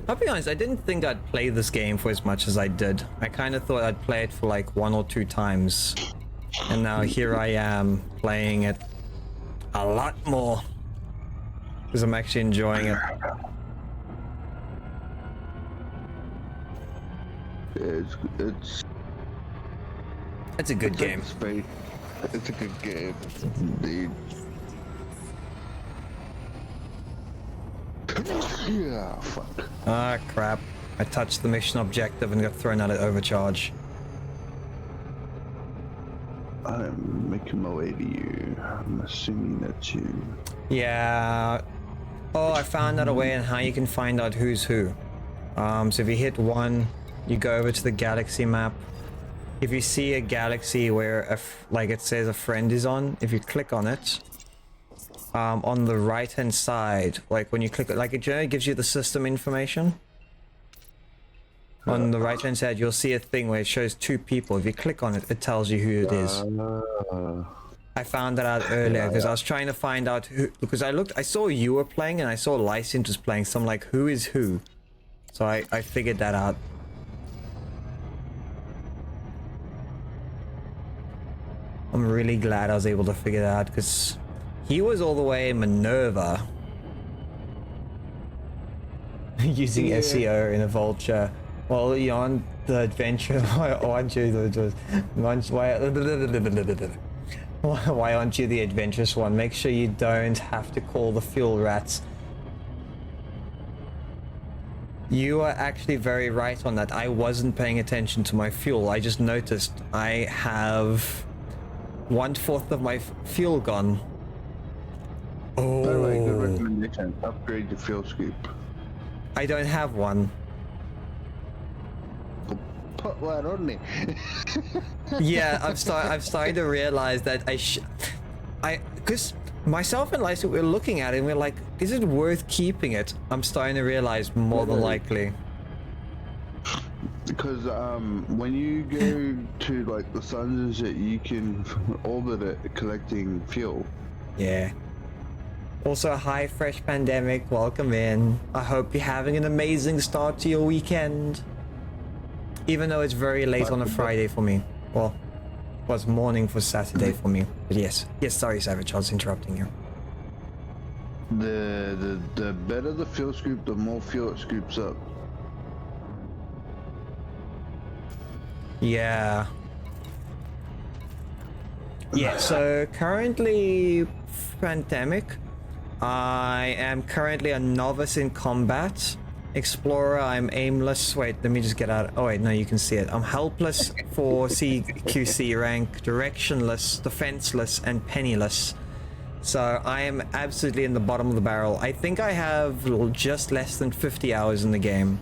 I'll be honest, I didn't think I'd play this game for as much as I did. I kind of thought I'd play it for like 1 or 2 times. And now here I am playing it a lot more. Because I'm actually enjoying it. It's a good game. It's a good game, indeed. Yeah, fuck. Ah, crap. I touched the mission objective and got thrown out at overcharge. I'm making my way to you. I'm assuming that's you. Yeah. Oh, I found out a way on how you can find out who's who. So if you hit 1, you go over to the galaxy map. If you see a galaxy where, like it says a friend is on, if you click on it, on the right hand side, like when you click it, like it gives you the system information. On the right hand side, you'll see a thing where it shows 2 people. If you click on it, it tells you who it is. I found that out earlier because I was trying to find out who, because I saw you were playing and I saw Lycent was playing, so I'm like, who is who? So I figured that out. I'm really glad I was able to figure that out because he was all the way in Minerva using SEO in a vulture. Well, you're on the adventure. Why aren't you why aren't you the adventurous one? Make sure you don't have to call the fuel rats. You are actually very right on that. I wasn't paying attention to my fuel. I just noticed I have 1/4 of my fuel gone. Oh. By the way, good recommendation. Upgrade the fuel scoop. I don't have one. Put one on it. Yeah, I'm starting to realize that because myself and Lisa, we're looking at it and we're like, is it worth keeping it? I'm starting to realize more than likely. Because when you go to like the suns and shit, you can orbit it collecting fuel. Yeah. Also, hi, Fresh Pandemic. Welcome in. I hope you're having an amazing start to your weekend. Even though it's very late on a Friday for me. Well, it was morning for Saturday for me. But yes. Yes, sorry, Savage. I was interrupting you. The better the fuel scoop, the more fuel it scoops up. Yeah. Yeah, so currently, Pandemic. I am currently a novice in combat. Explorer, I'm aimless. Wait, let me just get out. Oh wait, no, you can see it. I'm helpless for CQC rank, directionless, defenseless, and penniless. So I am absolutely in the bottom of the barrel. I think I have just less than 50 hours in the game.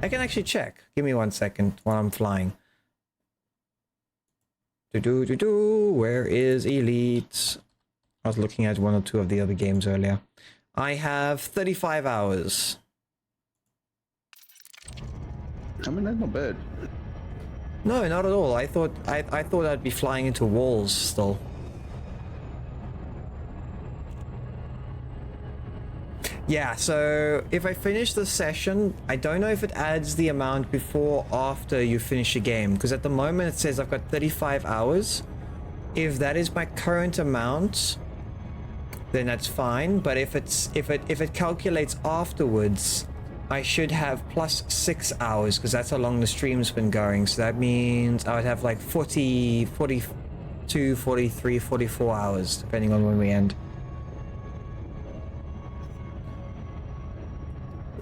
I can actually check. Give me 1 second while I'm flying. Where is Elite? I was looking at 1 or 2 of the other games earlier. I have 35 hours. I mean, that's not bad. No, not at all. I thought I'd be flying into walls still. Yeah, so if I finish the session, I don't know if it adds the amount before or after you finish a game, because at the moment it says I've got 35 hours. If that is my current amount, then that's fine. But if it calculates afterwards, I should have plus 6 hours, because that's how long the stream's been going. So that means I would have like 40, 42, 43, 44 hours, depending on when we end.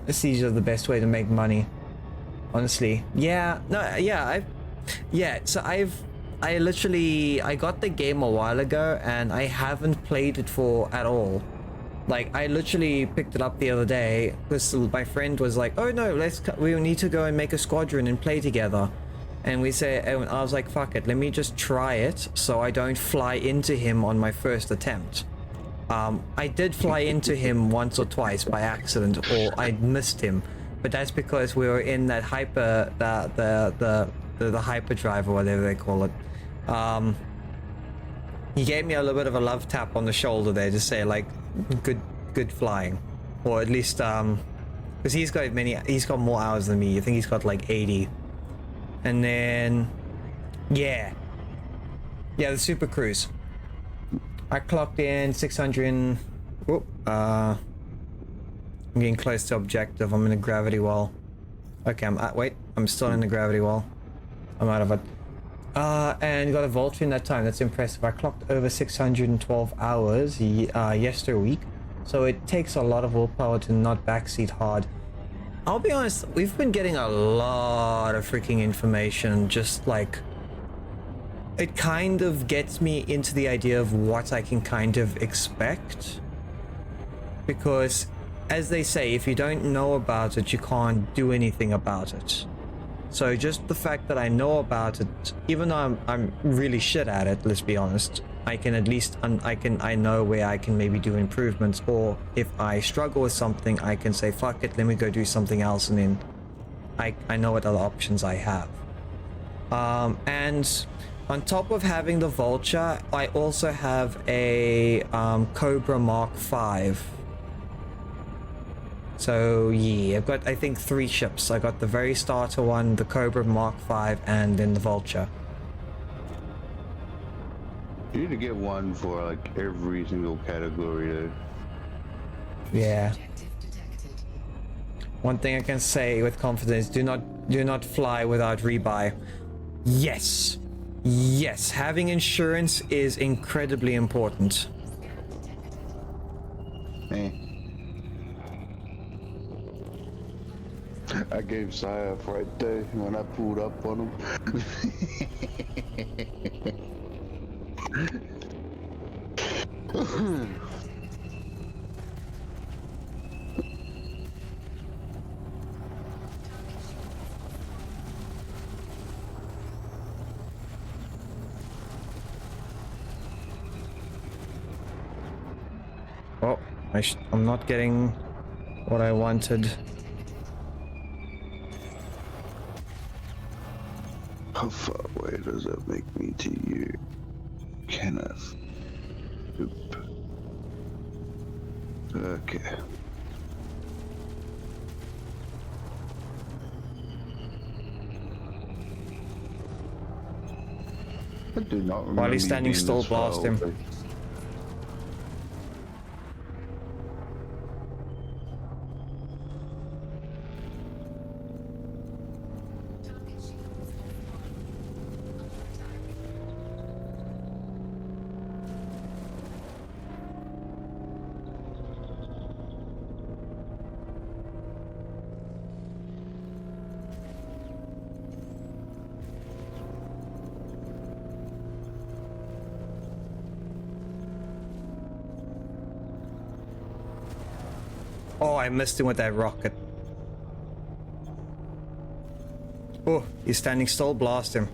These are the best way to make money, honestly. Yeah, no, yeah, I literally got the game a while ago and I haven't played it at all. Like, I literally picked it up the other day because my friend was like, oh no, we need to go and make a squadron and play together. And I was like, fuck it, let me just try it so I don't fly into him on my first attempt. I did fly into him once or twice by accident, or I missed him, but that's because we were in that the hyperdrive or whatever they call it. He gave me a little bit of a love tap on the shoulder there to say like, good flying, or at least because he's got more hours than me. I think he's got like 80, and then yeah, the Super Cruise. I clocked in 600. I'm getting close to objective. I'm in a gravity wall. Okay, I'm still in the gravity wall. I'm out of it. And got a vulture in that time. That's impressive. I clocked over 612 hours yesterday week. So it takes a lot of willpower to not backseat hard. I'll be honest, we've been getting a lot of freaking information, just like, it kind of gets me into the idea of what I can kind of expect. Because, as they say, if you don't know about it, you can't do anything about it. So just the fact that I know about it, even though I'm really shit at it, let's be honest, I can at least, I know where I can maybe do improvements, or if I struggle with something, I can say, fuck it, let me go do something else, and then I know what other options I have. And on top of having the Vulture, I also have a Cobra Mark V. So yeah, I've got, I think, 3 ships. I got the very starter one, the Cobra Mark V, and then the Vulture. You need to get one for like every single category though. Yeah. One thing I can say with confidence, do not fly without rebuy. Yes. Yes, having insurance is incredibly important. Eh. I gave Syaf right there when I pulled up on him. Oh, I'm not getting what I wanted. How far away does that make me to you, Kenneth? Oop. Okay. I do not remember. While he's standing you being still, this far blast him. away. Target shields offline. Under attack. Oh, I missed him with that rocket. Oh, he's standing still, blast him.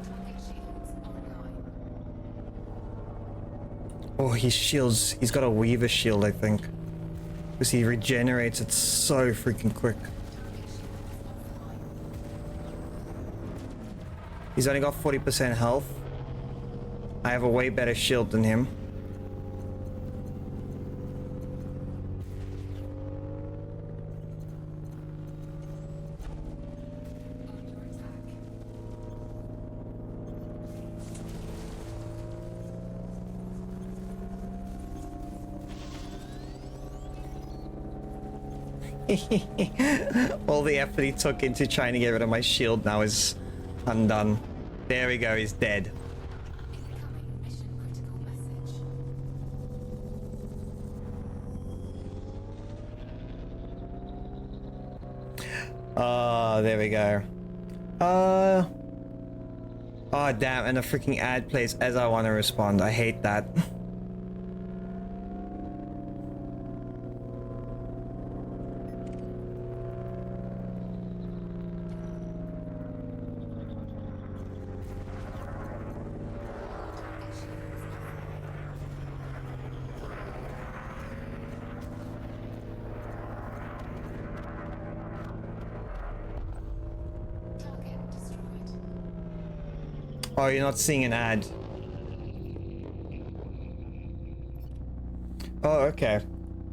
Target shields online. Oh, he's got a Weaver shield, I think. Because he regenerates it so freaking quick. Target shields offline. He's only got 40% health. I have a way better shield than him. All the effort he took into trying to get rid of my shield now is undone. There we go, he's dead. Incoming mission critical message. There we go. Oh damn, and the freaking ad plays as I want to respond. I hate that. Target destroyed. Oh, you're not seeing an ad. Oh, okay.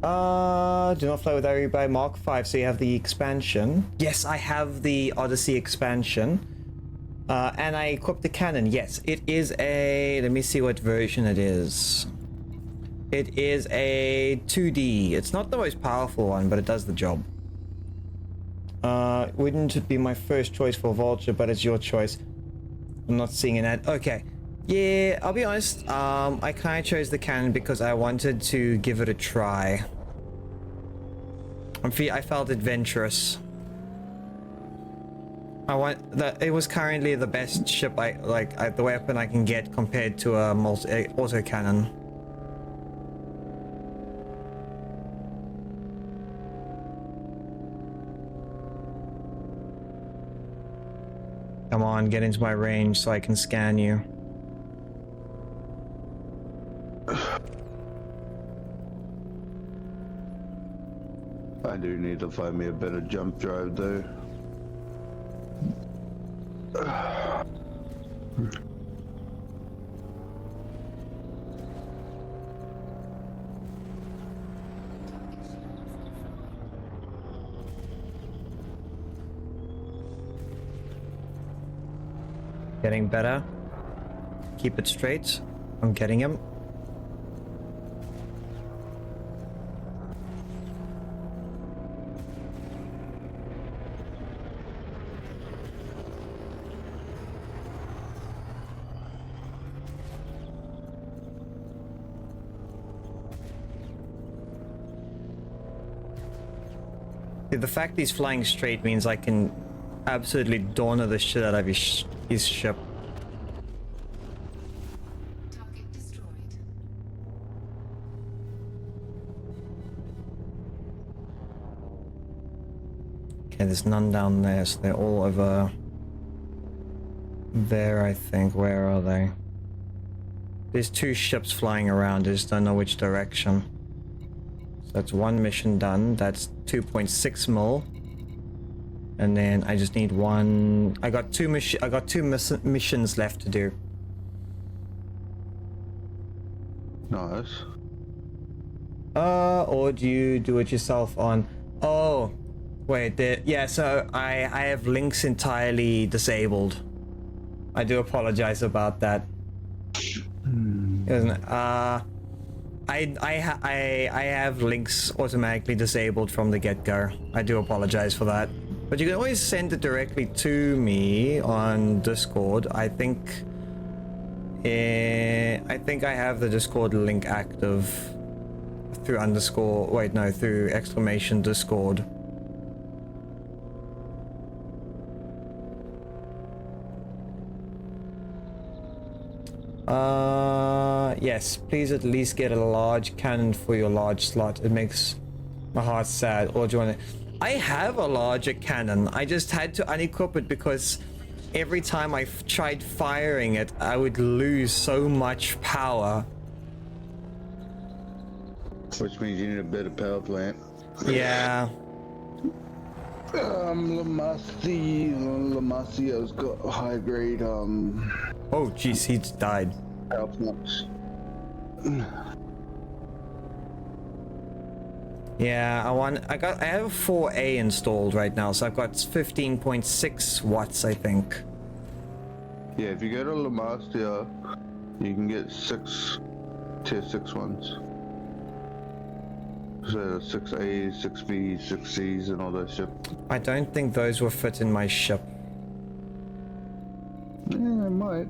Do not fly with Aribai Mark 5, so you have the expansion. Yes, I have the Odyssey expansion. And I equipped the cannon. Yes, it is a... Let me see what version it is. It is a 2D. It's not the most powerful one, but it does the job. Wouldn't be my first choice for Vulture, but it's your choice. I'm not seeing an ad. Okay. Yeah, I'll be honest. I kind of chose the cannon because I wanted to give it a try. I felt adventurous. It was currently the best ship the weapon I can get compared to a auto cannon. Come on, get into my range so I can scan you. I do need to find me a better jump drive though. Getting better. Keep it straight. I'm getting him. See, the fact he's flying straight means I can absolutely donor the shit out of his ship. Target destroyed. Okay, there's none down there, so they're all over there, I think. Where are they? There's 2 ships flying around, I just don't know which direction. So that's 1 mission done. That's 2.6 mil. And then I just need 1. I got 2 missions left to do. Nice. Or do you do it yourself on? Oh, wait. Yeah. So I have links entirely disabled. I do apologize about that. Isn't it? I have links automatically disabled from the get-go. I do apologize for that. But you can always send it directly to me on Discord. I think I have the Discord link active through through exclamation Discord. Yes, please at least get a large cannon for your large slot. It makes my heart sad. Or do you want to? I have a larger cannon. I just had to unequip it because every time I tried firing it, I would lose so much power. Which means you need a better power plant. Yeah. Lamasio's got high grade Oh, jeez, he died. power plants. Yeah, I have a 4A installed right now, so I've got 15.6 watts, I think. Yeah, if you go to Lamasia, you can get 6 tier 6 ones. So 6As, 6Bs, 6Cs, and all that shit. I don't think those will fit in my ship. Yeah, it might.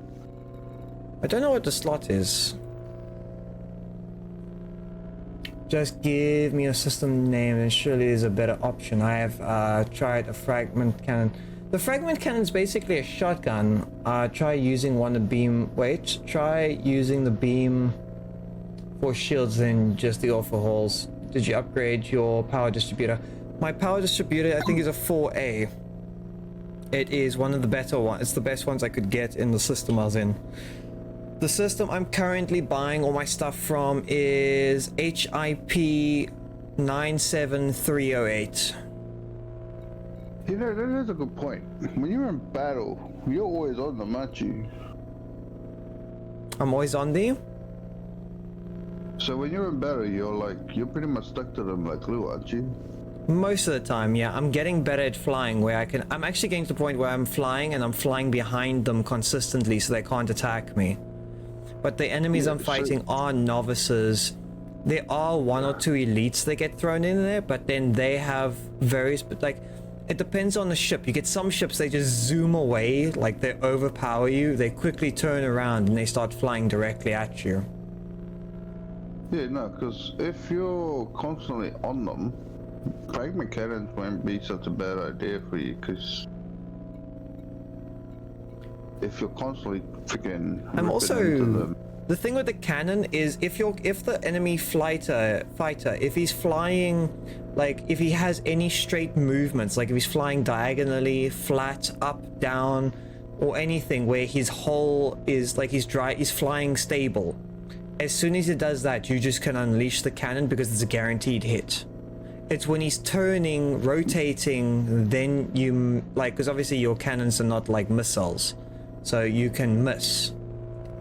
I don't know what the slot is. Just give me a system name and surely there's a better option. I have tried a fragment cannon. The fragment cannon is basically a shotgun. Try using one to beam. Wait, try using the beam for shields than just the overhauls. Did you upgrade your power distributor? My power distributor, I think, is a 4A. It is one of the better ones. It's the best ones I could get in the system I was in. The system I'm currently buying all my stuff from is HIP 97308. You know, that is a good point. When you're in battle, you're always on them, aren't you? I'm always on the. So when you're in battle, you're pretty much stuck to them like glue, aren't you? Most of the time, yeah. I'm getting better at flying where I'm actually getting to the point where I'm flying and I'm flying behind them consistently so they can't attack me. But the enemies I'm fighting are novices. There are 1 or 2 elites that get thrown in there, but then they have various, like, it depends on the ship. You get some ships, they just zoom away, like they overpower you, they quickly turn around and they start flying directly at you. Yeah, no, because if you're constantly on them, fragment cannons won't be such a bad idea for you, because if you're constantly freaking I'm also them. The thing with the cannon is if the enemy fighter, if he's flying, like if he has any straight movements, like if he's flying diagonally, flat, up, down, or anything where his hull is like he's flying stable, as soon as he does that, you just can unleash the cannon because it's a guaranteed hit. It's when he's turning, rotating, then you like, because obviously your cannons are not like missiles, so you can miss.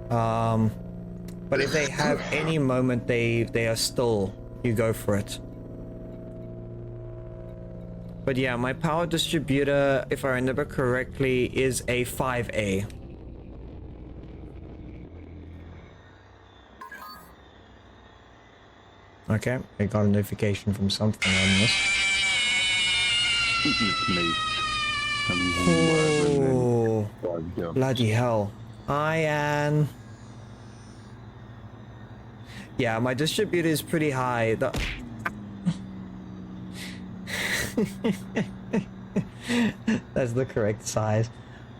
But if they have any moment they are still, you go for it. But yeah, my power distributor, if I remember correctly, is a 5A. Okay, I got a notification from something on this. Me. Oh, bloody hell. Ian. Yeah, my distributor is pretty high. That's the correct size.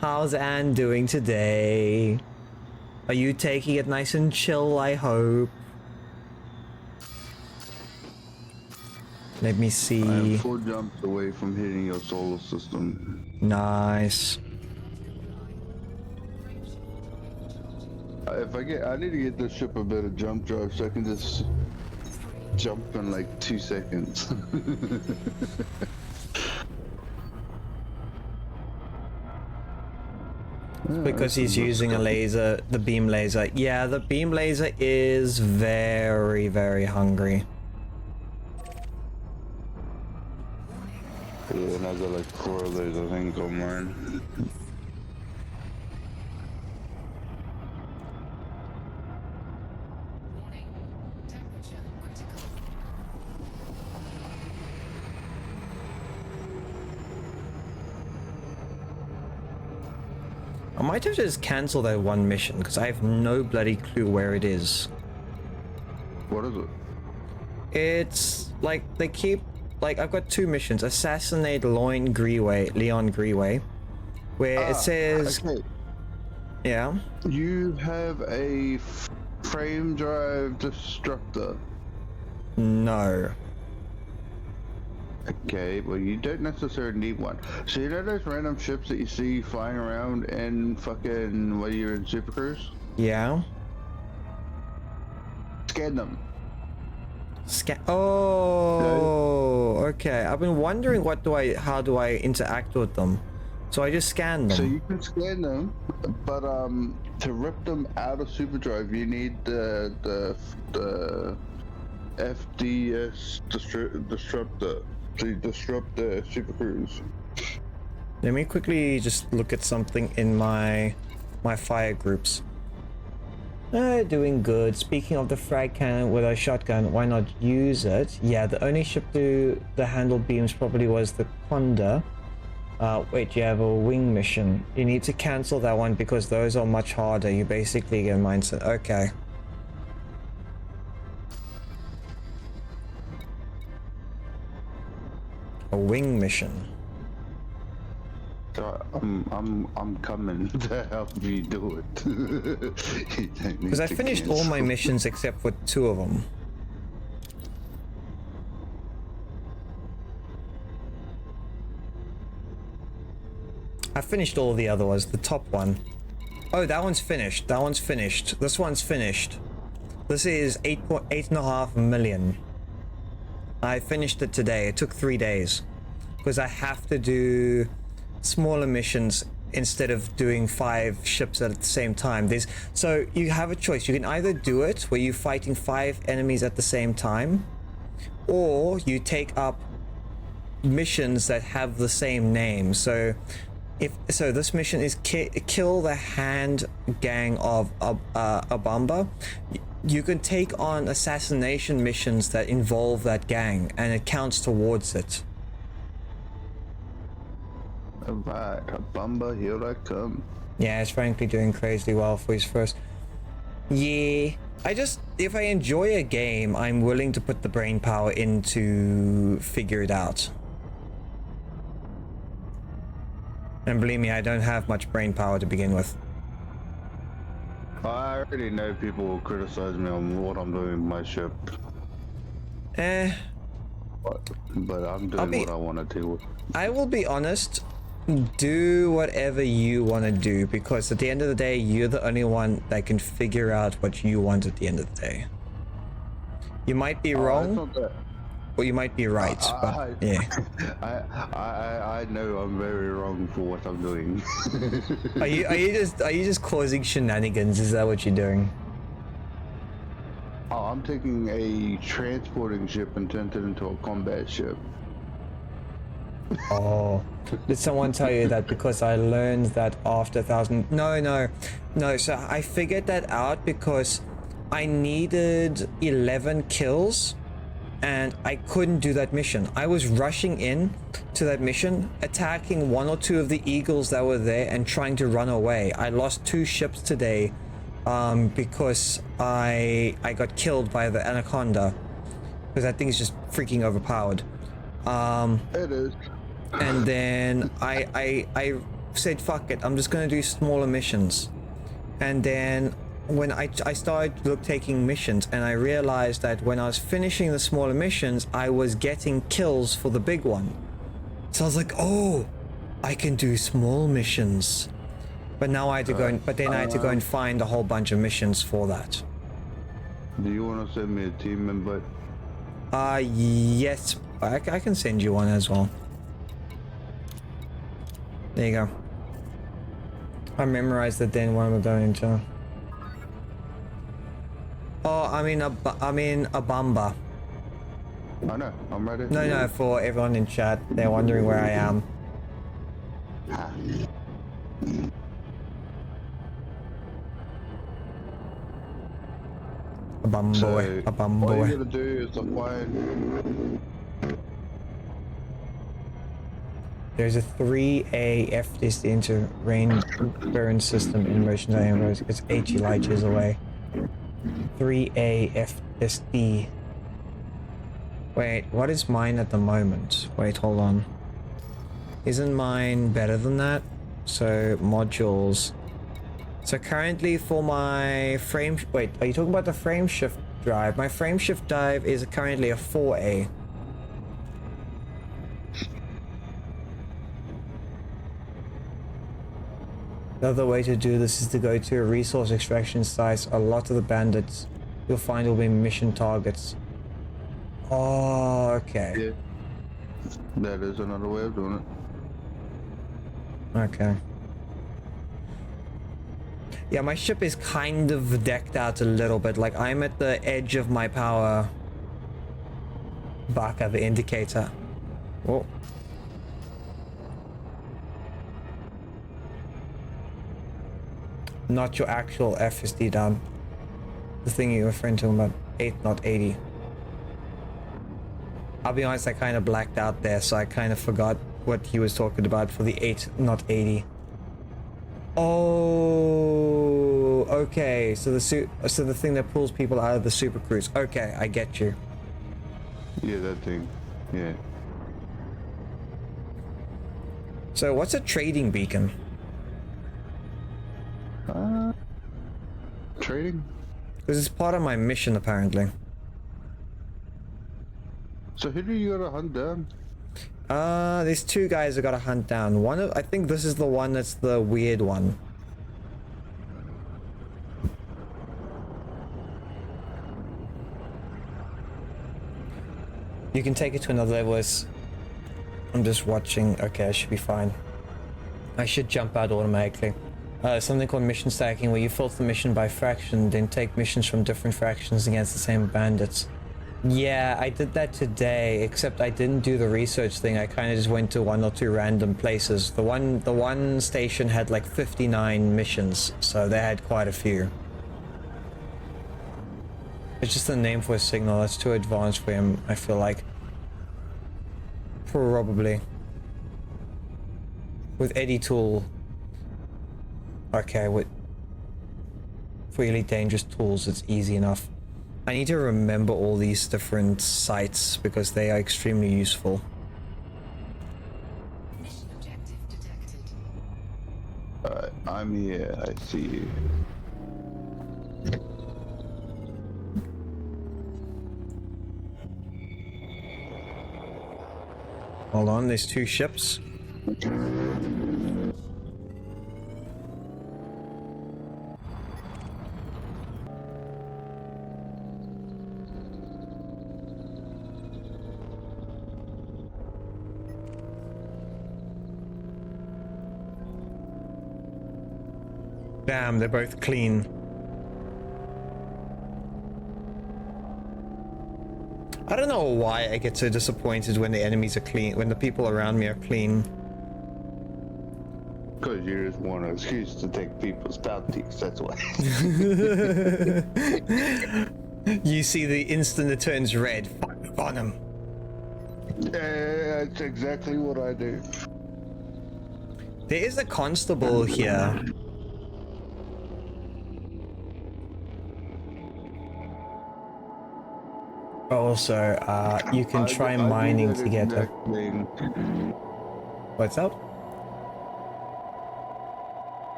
How's Anne doing today? Are you taking it nice and chill, I hope? Let me I am see. 4 jumps away from hitting your solar system. Nice. I need to get this ship a better jump drive so I can just jump in like 2 seconds. Because he's using a laser, the beam laser. Yeah, the beam laser is very, very hungry. Yeah, and I got like 4 of those, I think, on mine. Warning. Temperature critical. I might have just cancelled that one mission because I have no bloody clue where it is. What is it? It's like they keep like I've got 2 missions: assassinate Leon Greeway, where it says, Okay. yeah, You have a frame drive destructor. no, Okay, well you don't necessarily need one. So you know those random ships that you see flying around in fucking when you're in Super Cruise? yeah, Scan them. Oh, okay. I've been wondering how do I interact with them? So I just scan them. So you can scan them, but to rip them out of Superdrive, you need the FDS disruptor to disrupt the Super Cruise. Let me quickly just look at something in my fire groups. Doing good. Speaking of the frag cannon with a shotgun, why not use it? Yeah, the only ship to handle beams probably was the Conda. Wait, you have a wing mission. You need to cancel that one because those are much harder. You basically get mindset. Okay. A wing mission. So I'm coming to help you do it. Because I finished all my missions except for 2 of them. I finished all the other ones. The top one. Oh, that one's finished. That one's finished. This one's finished. This is 8.5 million. I finished it today. It took 3 days because I have to do smaller missions instead of doing 5 ships at the same time. So you have a choice. You can either do it where you're fighting 5 enemies at the same time, or you take up missions that have the same name. So this mission is kill the hand gang of Abamba. You can take on assassination missions that involve that gang, and it counts towards it. Alright, Bumba, here I come. Yeah, it's frankly doing crazy well for his first. Yeah, if I enjoy a game, I'm willing to put the brain power in to figure it out. And believe me, I don't have much brain power to begin with. I already know people will criticize me on what I'm doing with my ship. Eh. But I'm doing what I want to do. I will be honest. Do whatever you want to do, because at the end of the day, you're the only one that can figure out what you want at the end of the day. You might be wrong, or you might be right, but yeah. I know I'm very wrong for what I'm doing. Are you just causing shenanigans? Is that what you're doing? Oh, I'm taking a transporting ship and turned it into a combat ship. Oh, did someone tell you that? Because I learned that after 1,000. No. So I figured that out because I needed 11 kills, and I couldn't do that mission. I was rushing in to that mission, attacking 1 or 2 of the eagles that were there, and trying to run away. I lost 2 ships today, because I got killed by the anaconda, because that thing is just freaking overpowered. It is. And then I said, fuck it, I'm just gonna do smaller missions. And then when I started taking missions, and I realized that when I was finishing the smaller missions, I was getting kills for the big one. So I was like, oh, I can do small missions. But now I had to go and, but then I had to go and find a whole bunch of missions for that. Do you want to send me a team invite? Yes, I can send you one as well. There you go. I memorized it then. What am I going into? Oh, I'm in a Bamba. I know, I'm ready. No, for everyone in chat, they're wondering where I am. A bum So, boy, a bum all boy. you gotta do is to find... There's a 3A FTSD into rain burn system in motion diagrams. It's 80 light years away. 3A FSD. Wait, what is mine at the moment? Wait, hold on. Isn't mine better than that? So, modules. So currently for my frame... Wait, are you talking about the frame shift drive? My frame shift drive is currently a 4A. The other way to do this is to go to a resource extraction site. A lot of the bandits you'll find will be mission targets. Oh, okay. Yeah. That is another way of doing it. Okay. Yeah, my ship is kind of decked out a little bit. Like, I'm at the edge of my power. Baka, the indicator. Oh. Not your actual FSD down. The thing you're referring to about 8, not 80. I'll be honest, I kind of blacked out there, so I kind of forgot what he was talking about for the 8, not 80. Oh, okay. So the thing that pulls people out of the super cruise. Okay, I get you. Yeah, that thing. Yeah. So what's a trading beacon? Trading? Because it's part of my mission, apparently. So who do you gotta hunt down? There's 2 guys I gotta hunt down. I think this is the one that's the weird one. You can take it to another level. I'm just watching. Okay, I should be fine. I should jump out automatically. Something called mission stacking, where you filter the mission by fraction, then take missions from different fractions against the same bandits. Yeah, I did that today, except I didn't do the research thing. I kind of just went to 1 or 2 random places. The one station had like 59 missions, so they had quite a few. It's just a name for a signal. That's too advanced for him, I feel like. Probably. With Eddie Tool. Okay, with really dangerous tools, it's easy enough. I need to remember all these different sites because they are extremely useful. Mission objective detected. Alright, I'm here. I see you. Hold on, there's 2 ships. Damn, they're both clean. I don't know why I get so disappointed when the enemies are clean, when the people around me are clean. Because you just want an excuse to take people's bounties, that's why. You see the instant it turns red. Fuck on him. Yeah, that's exactly what I do. There is a constable here. Also, you can try mining to get a... What's up?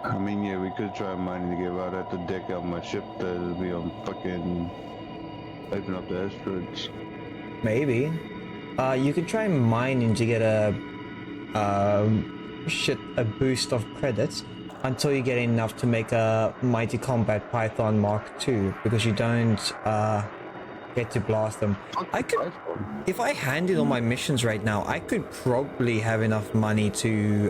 I mean, yeah, we could try mining to get out at the deck out my ship to be on fucking open up the asteroids. Maybe. You can try mining to get a boost of credits until you get enough to make a Mighty Combat Python Mark II, because you don't get to blast them. I could, if I handed all my missions right now, I could probably have enough money to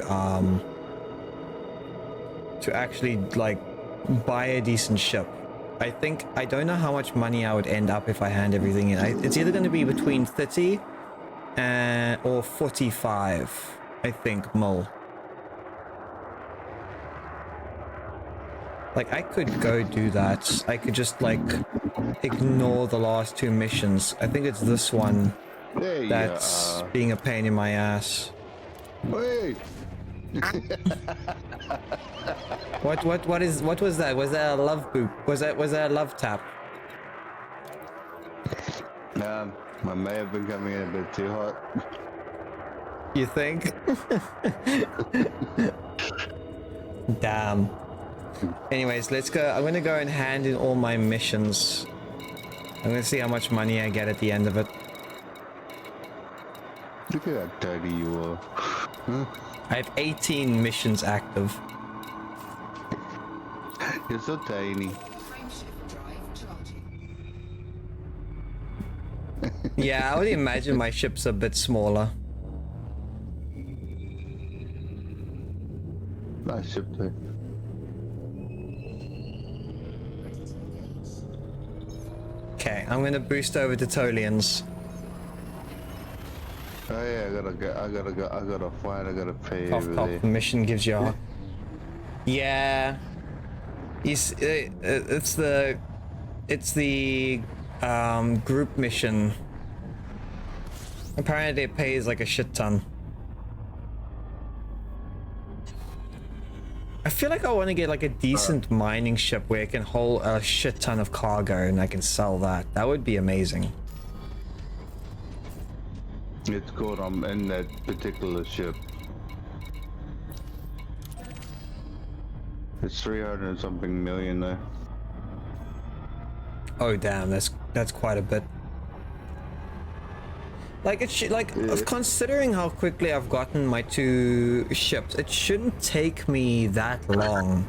actually like buy a decent ship. I don't know how much money I would end up if I hand everything in. It's either going to be between 30 or 45, I think, mil. Like, I could go do that. I could just, like, ignore the last two missions. I think it's this one that's being a pain in my ass. Hey! What was that? Was that a love boop? Was that a love tap? I may have been coming in a bit too hot. You think? Damn. Anyways, let's go. I'm gonna go and hand in all my missions. I'm gonna see how much money I get at the end of it. Look at how dirty you are. Huh? I have 18 missions active. You're so tiny. Frameshift drive charging. Yeah, I would imagine my ship's a bit smaller. Nice ship too. Okay, I'm gonna boost over to Tolians. Oh yeah, I gotta find, I gotta pay Cough, over cough, there. the mission gives you a... Yeah. It's the group mission. Apparently it pays like a shit ton. I feel like I want to get like a decent mining ship where it can hold a shit ton of cargo and I can sell that. That would be amazing. It's called I'm in that particular ship. It's 300 and something million though. Oh damn, that's quite a bit. Like it should, like, considering how quickly I've gotten my two ships, it shouldn't take me that long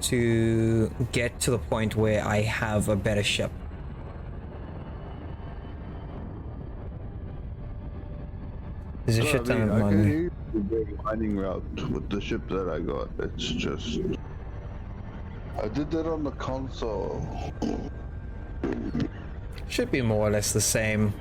to get to the point where I have a better ship. There's a shit ton of I money. can use the mining route with the ship that I got. It's just I did that on the console. Should be more or less the same.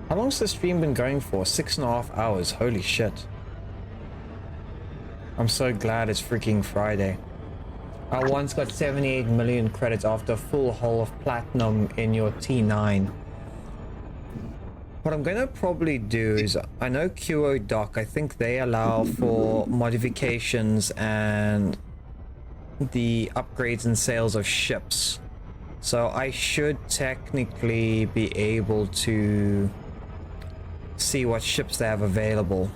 How long's the stream been going for? 6.5 hours. Holy shit. I'm so glad it's freaking Friday. I once got 78 million credits after a full haul of platinum in your T9. What I'm gonna probably do is, I know QO Doc, I think they allow for modifications and the upgrades and sales of ships. So I should technically be able to see what ships they have available.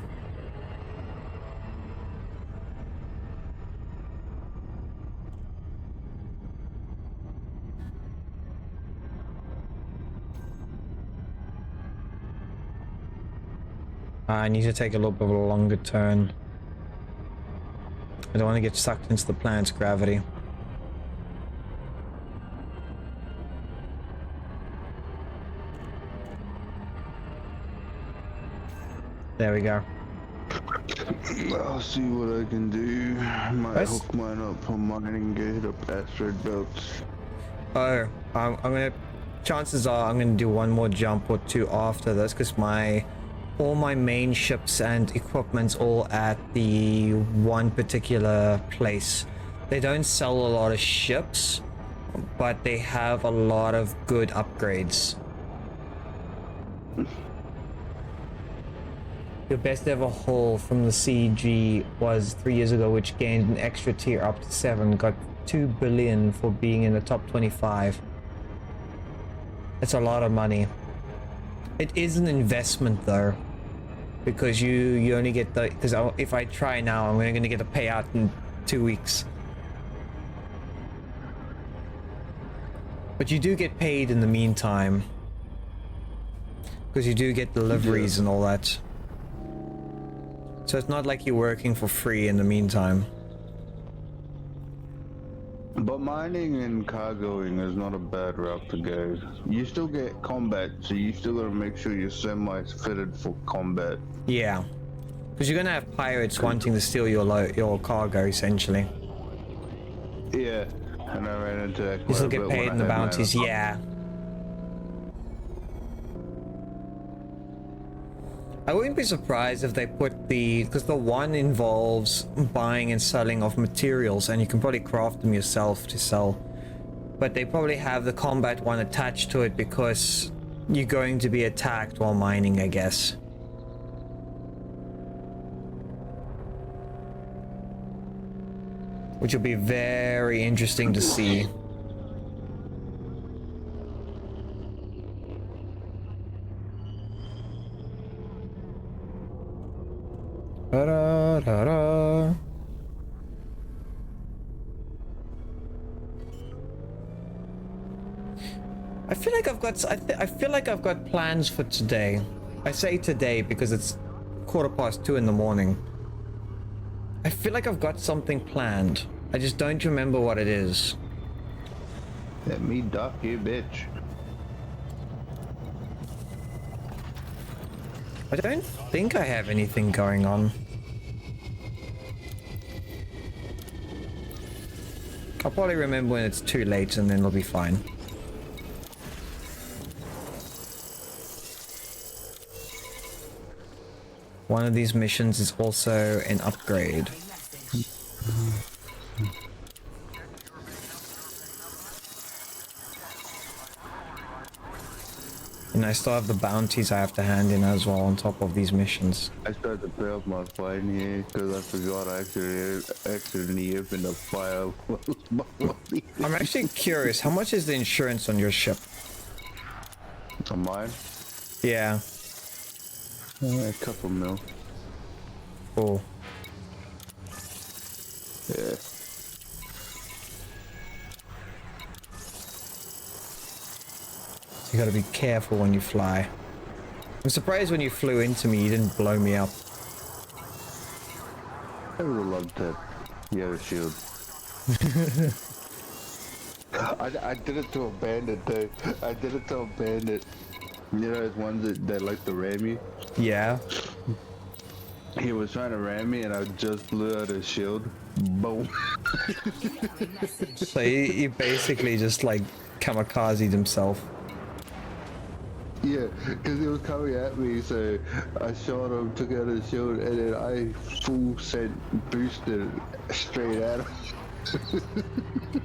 I need to take a little bit of a longer turn. I don't want to get sucked into the planet's gravity. There we go. I'll see what I can do. Might That's- hook mine up on mining, get hit up asteroid belts. Oh, I'm gonna... Chances are I'm gonna do one more jump or two after this, because all my main ships and equipment's all at the one particular place. They don't sell a lot of ships, but they have a lot of good upgrades. Your best ever haul from the CG was 3 years ago, which gained an extra tier up to 7. Got 2 billion for being in the top 25. That's a lot of money. It is an investment though, because you only get the, because if I try now, I'm going to get a payout in 2 weeks. But you do get paid in the meantime, because you do get deliveries and all that. So it's not like you're working for free in the meantime. But mining and cargoing is not a bad route to go. You still get combat, so you still gotta make sure your semi's fitted for combat. Yeah, because you're gonna have pirates wanting to steal your cargo essentially. Yeah, and I ran into that. You still quite a get bit paid when in the I had bounties, my- yeah. I wouldn't be surprised if they put because the one involves buying and selling of materials, and you can probably craft them yourself to sell. But they probably have the combat one attached to it because you're going to be attacked while mining, I guess. Which will be very interesting to see. Da-da-da-da. I feel like I've got I feel like I've got plans for today. I say today because it's 2:15 in the morning. I feel like I've got something planned. I just don't remember what it is. Let me duck you, bitch. I don't think I have anything going on. I'll probably remember when it's too late and then it'll be fine. One of these missions is also an upgrade. And I still have the bounties I have to hand in as well on top of these missions. I started to pay off my fine here because I forgot I accidentally opened a file. I'm actually curious, how much is the insurance on your ship? On mine? Yeah. A couple mil. Oh. Yeah. You gotta be careful when you fly. I'm surprised when you flew into me, you didn't blow me up. I would have loved that. You have a shield. I did it to a bandit though. I did it to a bandit. You know those ones that like to ram you? Yeah. He was trying to ram me and I just blew out his shield. Boom. So he basically just like kamikazed himself. Yeah, because he was coming at me, so I shot him, took out his shield, and then I full sent boosted straight at him.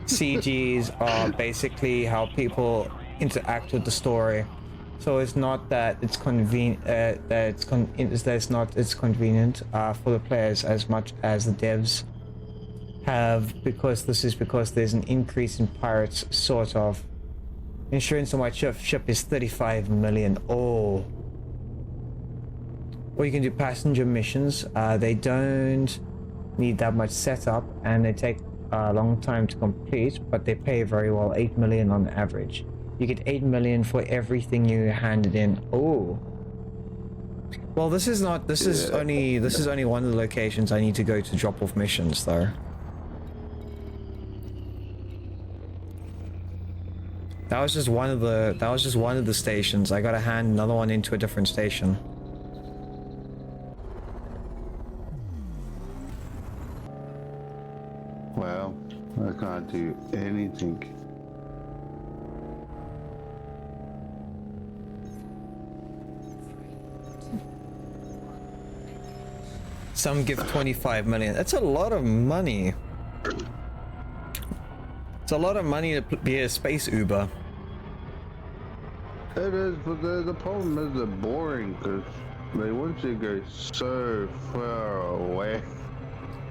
CGs are basically how people interact with the story. So it's not that it's convenient, it's convenient for the players as much as the devs have, because there's an increase in pirates, sort of. Insurance on my ship is 35 million. Oh. Or you can do passenger missions. They don't need that much setup and they take a long time to complete, but they pay very well, 8 million on average. You get 8 million for everything you handed in. Oh. Well, this is only one of the locations I need to go to drop off missions though. That was just one of the stations. I gotta hand another one into a different station. Well, I can't do anything. Some give 25 million. That's a lot of money. It's a lot of money to be a space Uber. It is, but the problem is they're boring, because But once you go so far away,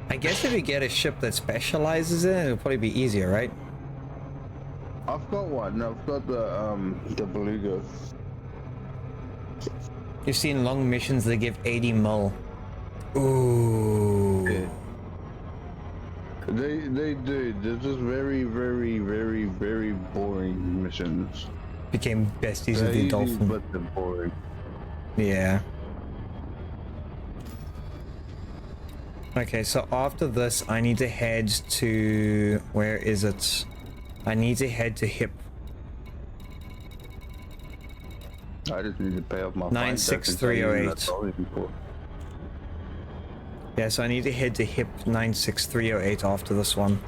I guess if you get a ship that specializes in it, it'll probably be easier, right? I've got one. I've got the beluga. You've seen long missions that give 80 mil. Ooh. Yeah. They do. They're just very, very, very, very boring missions. Became besties They're with the easy, dolphin. but they're boring. Yeah. Okay, so after this, I need to head to... Where is it? I need to head to Hip. I just need to pay off my 96308. Yeah, so I need to head to Hip 96308 after this one.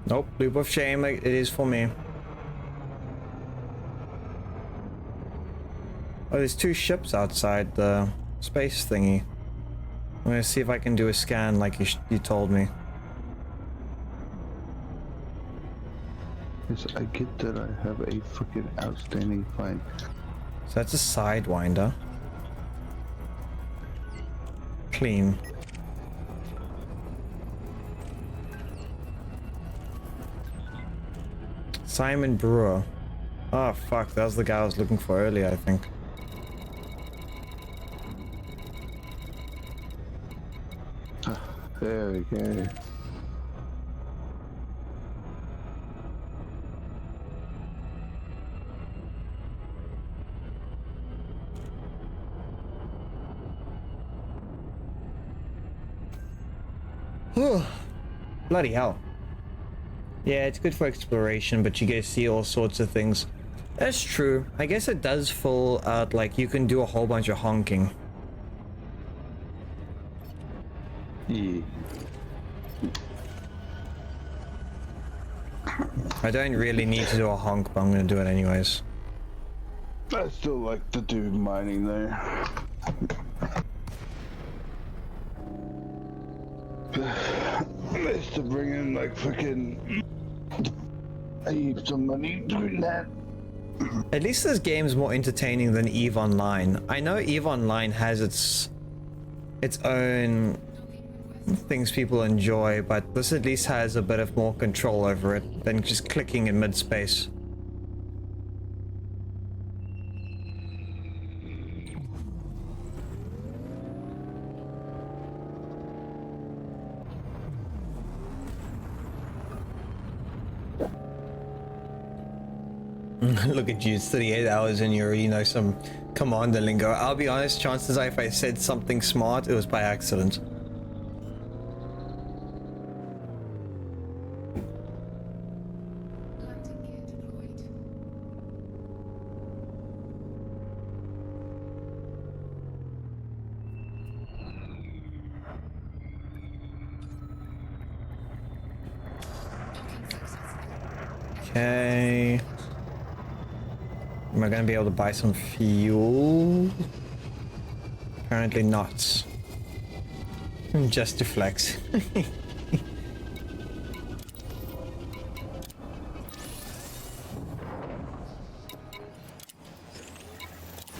Nope, loop of shame, it is for me. Oh, there's two ships outside the space thingy. I'm gonna see if I can do a scan like you told me. Yes, I get that I have a freaking outstanding find. So that's a Sidewinder. Clean. Simon Brewer. Oh fuck, that was the guy I was looking for earlier, I think. There we go. Bloody hell. Yeah, it's good for exploration, but you get to see all sorts of things. That's true. I guess it does full out, like, you can do a whole bunch of honking. Yeah. I don't really need to do a honk, but I'm gonna do it anyways. I still like to do mining though. Nice to bring in like freaking heaps of money doing that. At least this game's more entertaining than EVE Online. I know EVE Online has its own things people enjoy, but this at least has a bit of more control over it than just clicking in mid-space. Look at you, it's 38 hours and you already know some commander lingo. I'll be honest, chances are if I said something smart, it was by accident. Landing gear deployed. Docking successful. Okay. Am I gonna be able to buy some fuel? Apparently not. Just to flex.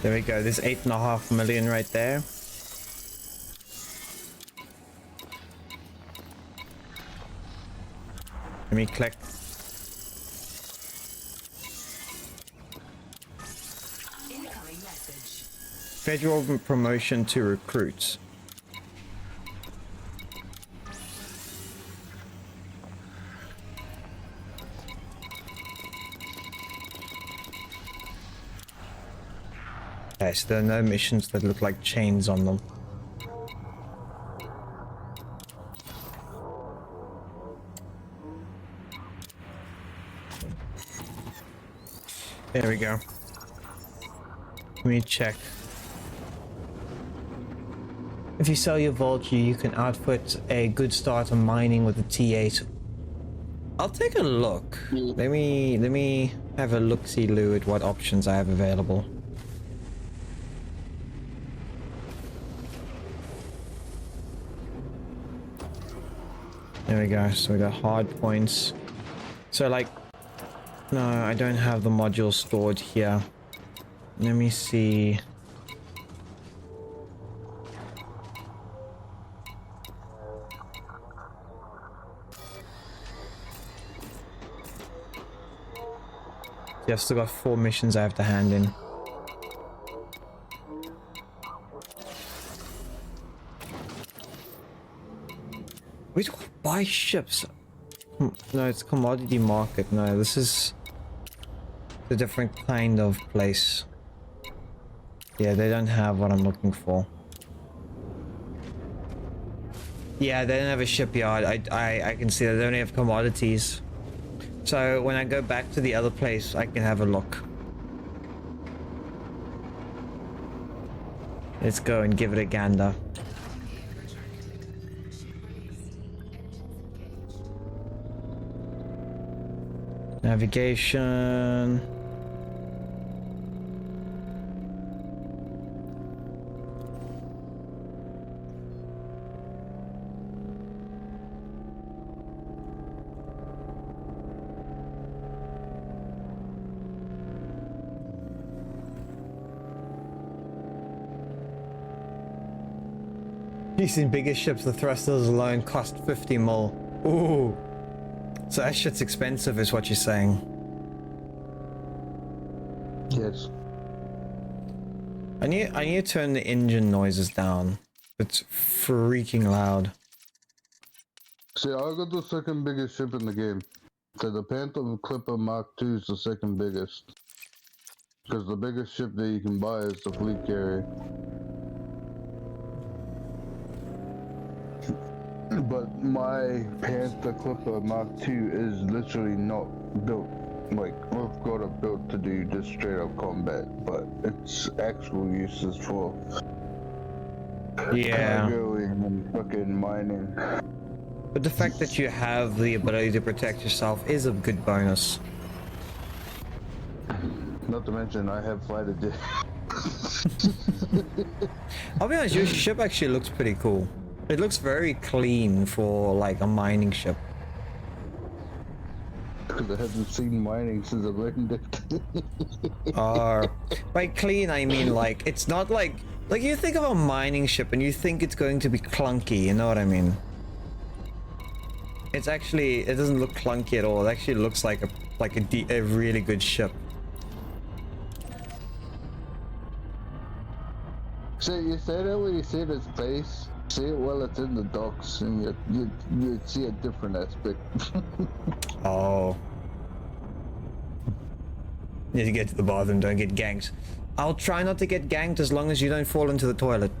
There we go, there's 8.5 million right there. Let me collect. Incoming message. Federal promotion to recruits. Okay, so there are no missions that look like chains on them. There we go. Let me check. If you sell your Vulture, you can output a good start on mining with a T8. I'll take a look. Let me have a look-see-loo at what options I have available. There we go. So we got hard points. So like, No, I don't have the module stored here. Let me see. Yeah, I've still got 4 missions I have to hand in. We do buy ships. No, it's commodity market. No, this is a different kind of place. Yeah, they don't have what I'm looking for. Yeah, they don't have a shipyard. I can see that they only have commodities. So when I go back to the other place, I can have a look. Let's go and give it a gander. Navigation. Using bigger ships, the thrusters alone cost 50 mil. Ooh. So that shit's expensive is what you're saying. Yes. I need to turn the engine noises down. It's freaking loud. See, I got the second biggest ship in the game. So the Panther Clipper Mark II is the second biggest. Because the biggest ship that you can buy is the fleet carrier. But my Panther Clipper Mark II is literally not built. Like, we've got it built to do just straight up combat, but its actual use is for cargoing and fucking mining. But the fact that you have the ability to protect yourself is a good bonus. Not to mention, I have fighter jet. I'll be honest, your ship actually looks pretty cool. It looks very clean for like a mining ship. Because I haven't seen mining since I learned it. By clean I mean like it's not like you think of a mining ship and you think it's going to be clunky, you know what I mean? It's actually, it doesn't look clunky at all. It actually looks like a really good ship. So you say that when you see its face, see it while it's in the docks, and you see a different aspect. Oh. Need to get to the bathroom, don't get ganked. I'll try not to get ganked as long as you don't fall into the toilet.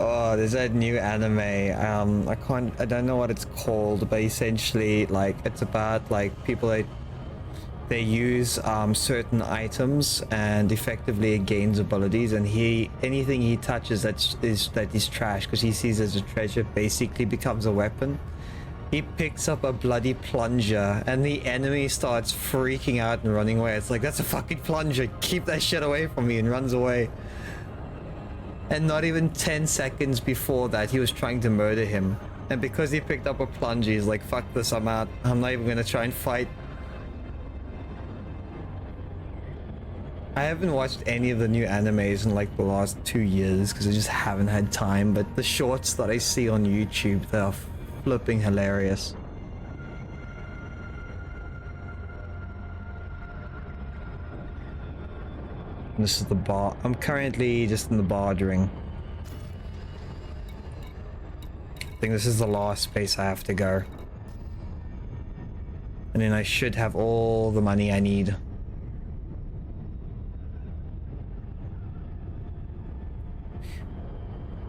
Oh, there's that new anime. I don't know what it's called, but essentially, like, it's about like people they use certain items and effectively it gains abilities, and anything he touches that is trash because he sees as a treasure basically becomes a weapon. He picks up a bloody plunger and the enemy starts freaking out and running away. It's like, that's a fucking plunger, keep that shit away from me, and runs away. And not even 10 seconds before that, he was trying to murder him. And because he picked up a plunger, he's like, fuck this, I'm out. I'm not even gonna try and fight. I haven't watched any of the new animes in like the last 2 years because I just haven't had time, but the shorts that I see on YouTube, they are flipping hilarious. This is the bar. I'm currently just in the bordering. I think this is the last space I have to go. And then I should have all the money I need.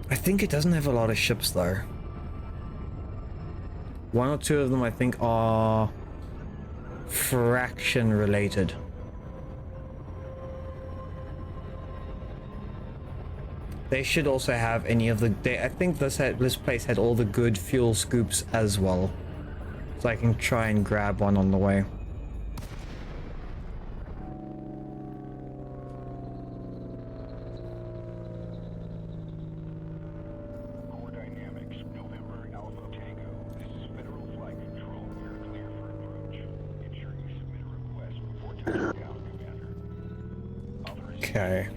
I think it doesn't have a lot of ships though. 1 or 2 of them I think are fraction related. They should also have any of the... I think this place had all the good fuel scoops as well. So I can try and grab one on the way. Okay.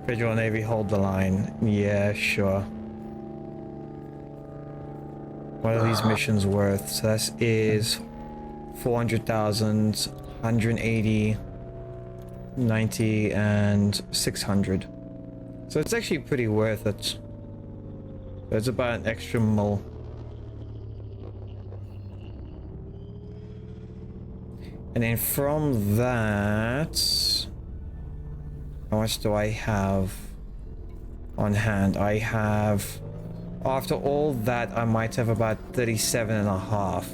Federal Navy, hold the line. Yeah, sure. What are these missions worth? So that is 400,000, 180, 90, and 600. So it's actually pretty worth it. That's about an extra mil. And then from that, how much do I have on hand? I have, after all that, I might have about 37 and a half.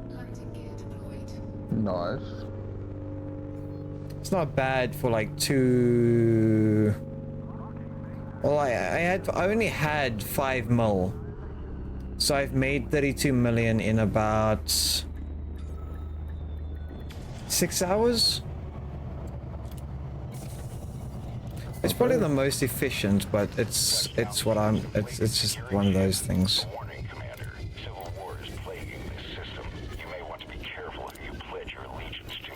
Landing gear deployed. Nice. It's not bad for like two. Well, I only had 5 mil, so I've made 32 million in about 6 hours. It's probably the most efficient, but it's just one of those things. Warning, Commander. Civil war is plaguing this system. You may want to be careful who you pledge your allegiance to.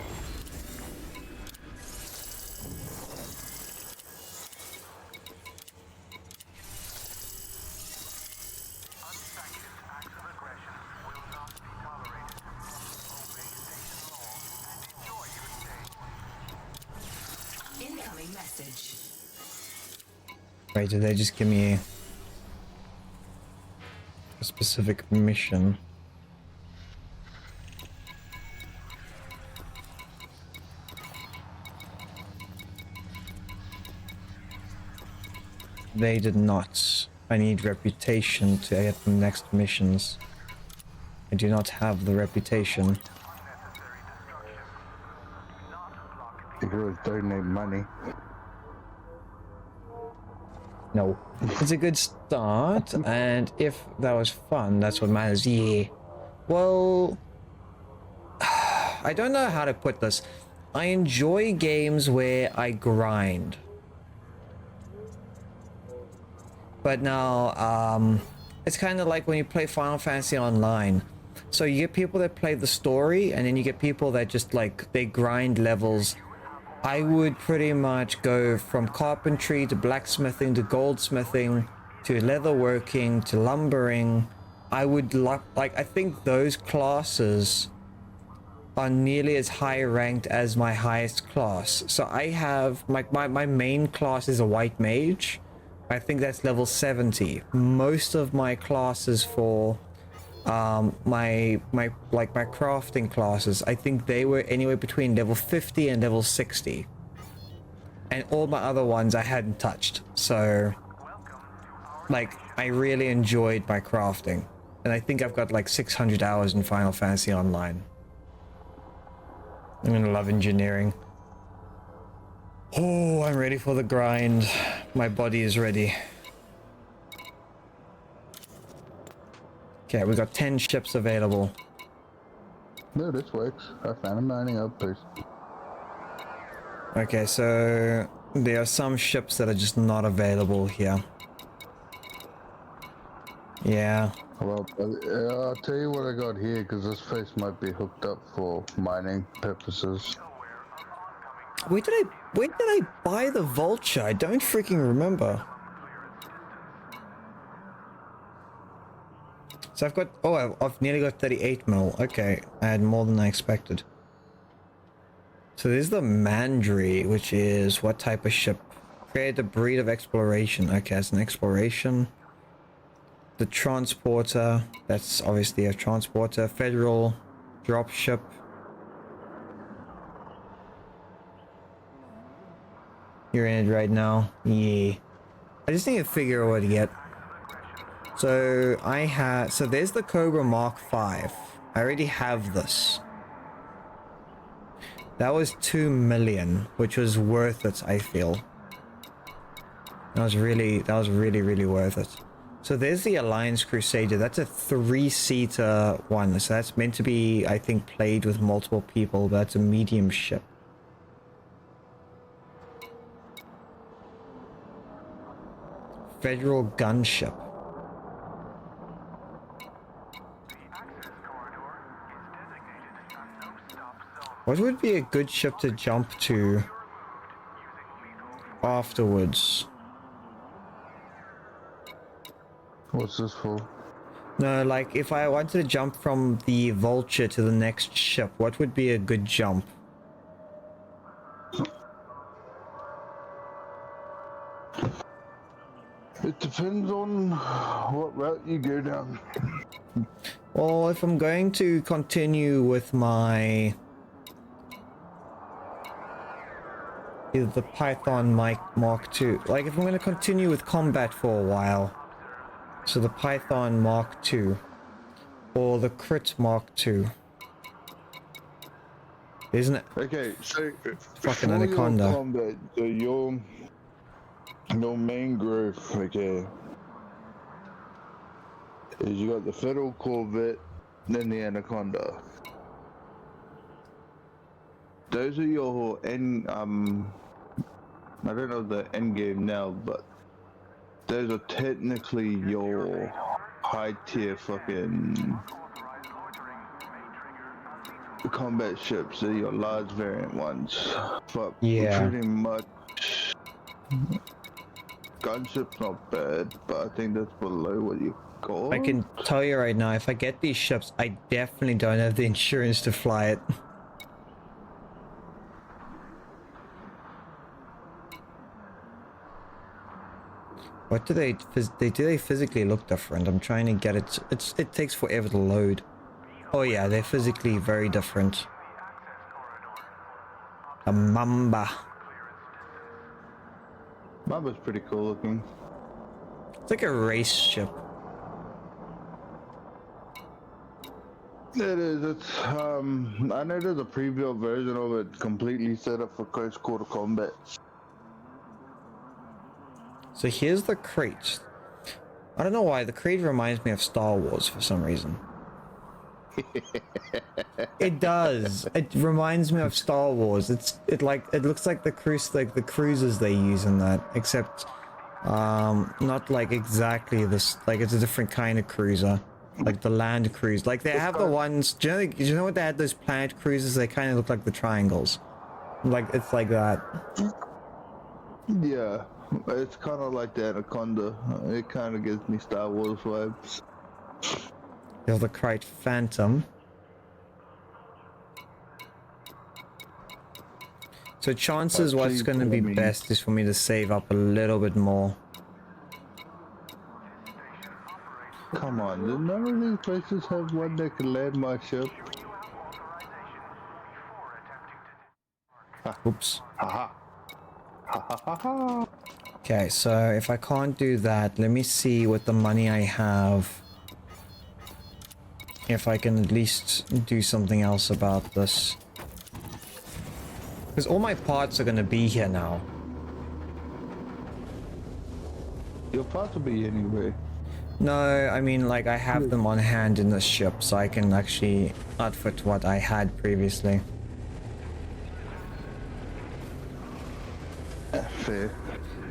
Unsanctioned acts of aggression will not be tolerated. Obey station law and enjoy your stay. Incoming message. Wait, did they just give me a specific mission? They did not. I need reputation to get the next missions. I do not have the reputation. You could always donate money. No. It's a good start, and if that was fun, that's what matters. Yeah. Well, I don't know how to put this. I enjoy games where I grind. But now, it's kind of like when you play Final Fantasy Online. So you get people that play the story, and then you get people that just like, they grind levels. I would pretty much go from carpentry to blacksmithing to goldsmithing to leatherworking to lumbering. I would like, I think those classes are nearly as high ranked as my highest class. So I have, my main class is a white mage. I think that's level 70. Most of my classes for my crafting classes, I think they were anywhere between level 50 and level 60. And all my other ones I hadn't touched. So like, I really enjoyed my crafting. And I think I've got like 600 hours in Final Fantasy Online. I'm gonna love engineering. Oh, I'm ready for the grind. My body is ready. Okay, we got 10 ships available. No, this works. I found a mining outpost. Okay, so there are some ships that are just not available here. Yeah. Well, I'll tell you what I got here, because this place might be hooked up for mining purposes. Where did I buy the vulture? I don't freaking remember. So I've got, oh, I've nearly got 38 mil. Okay, I had more than I expected. So there's the Mandry, which is what type of ship? Create a breed of exploration. Okay, it's an exploration. The transporter, that's obviously a transporter. Federal dropship. You're in it right now. Yeah. I just need to figure out what to get. So so there's the Cobra Mark V. I already have this. That was 2 million, which was worth it, I feel. That was really worth it. So there's the Alliance Crusader. That's a 3-seater one. So that's meant to be, I think, played with multiple people. But that's a medium ship. Federal gunship. What would be a good ship to jump to afterwards? What's this for? No, like if I wanted to jump from the Vulture to the next ship, what would be a good jump? It depends on what route you go down. Well, if I'm going to continue with my either the Python Mark II, like if I'm going to continue with combat for a while, so the Python Mark II or the Crit Mark II, isn't it? Okay, so Fucking for Anaconda. your combat, so your main growth, okay, is you got the Federal Corvette, then the Anaconda. Those are your end. I don't know the end game now, but those are technically your high tier fucking combat ships. They're your large variant ones. But Yeah. pretty much gunship's not bad, but I think that's below what you call. I can tell you right now, if I get these ships, I definitely don't have the insurance to fly it. What do they physically look different? I'm trying to get it. It takes forever to load. Oh yeah, they're physically very different. A Mamba. Mamba's pretty cool looking. It's like a race ship. It is. It's I know there's a pre-built version of it completely set up for close quarter combat. So here's the crate. I don't know why, the crate reminds me of Star Wars for some reason. It does. It reminds me of Star Wars. It looks like the cruisers they use in that, except not like exactly this. Like it's a different kind of cruiser, like the land cruise. Like they have the ones. Do you know what they had? Those planet cruisers. They kind of look like the triangles. Like it's like that. Yeah, it's kind of like the Anaconda. It kind of gives me Star Wars vibes. There's the Crate Phantom. So chances what's going to be best is for me to save up a little bit more. Come on, do none of these places have one that can land my ship? Oops. Haha. Ha ha ha ha. Okay, so if I can't do that, let me see what the money I have. If I can at least do something else about this. Because all my parts are going to be here now. Your parts will be anyway. No, I mean like I have them on hand in this ship, so I can actually outfit what I had previously. Fair.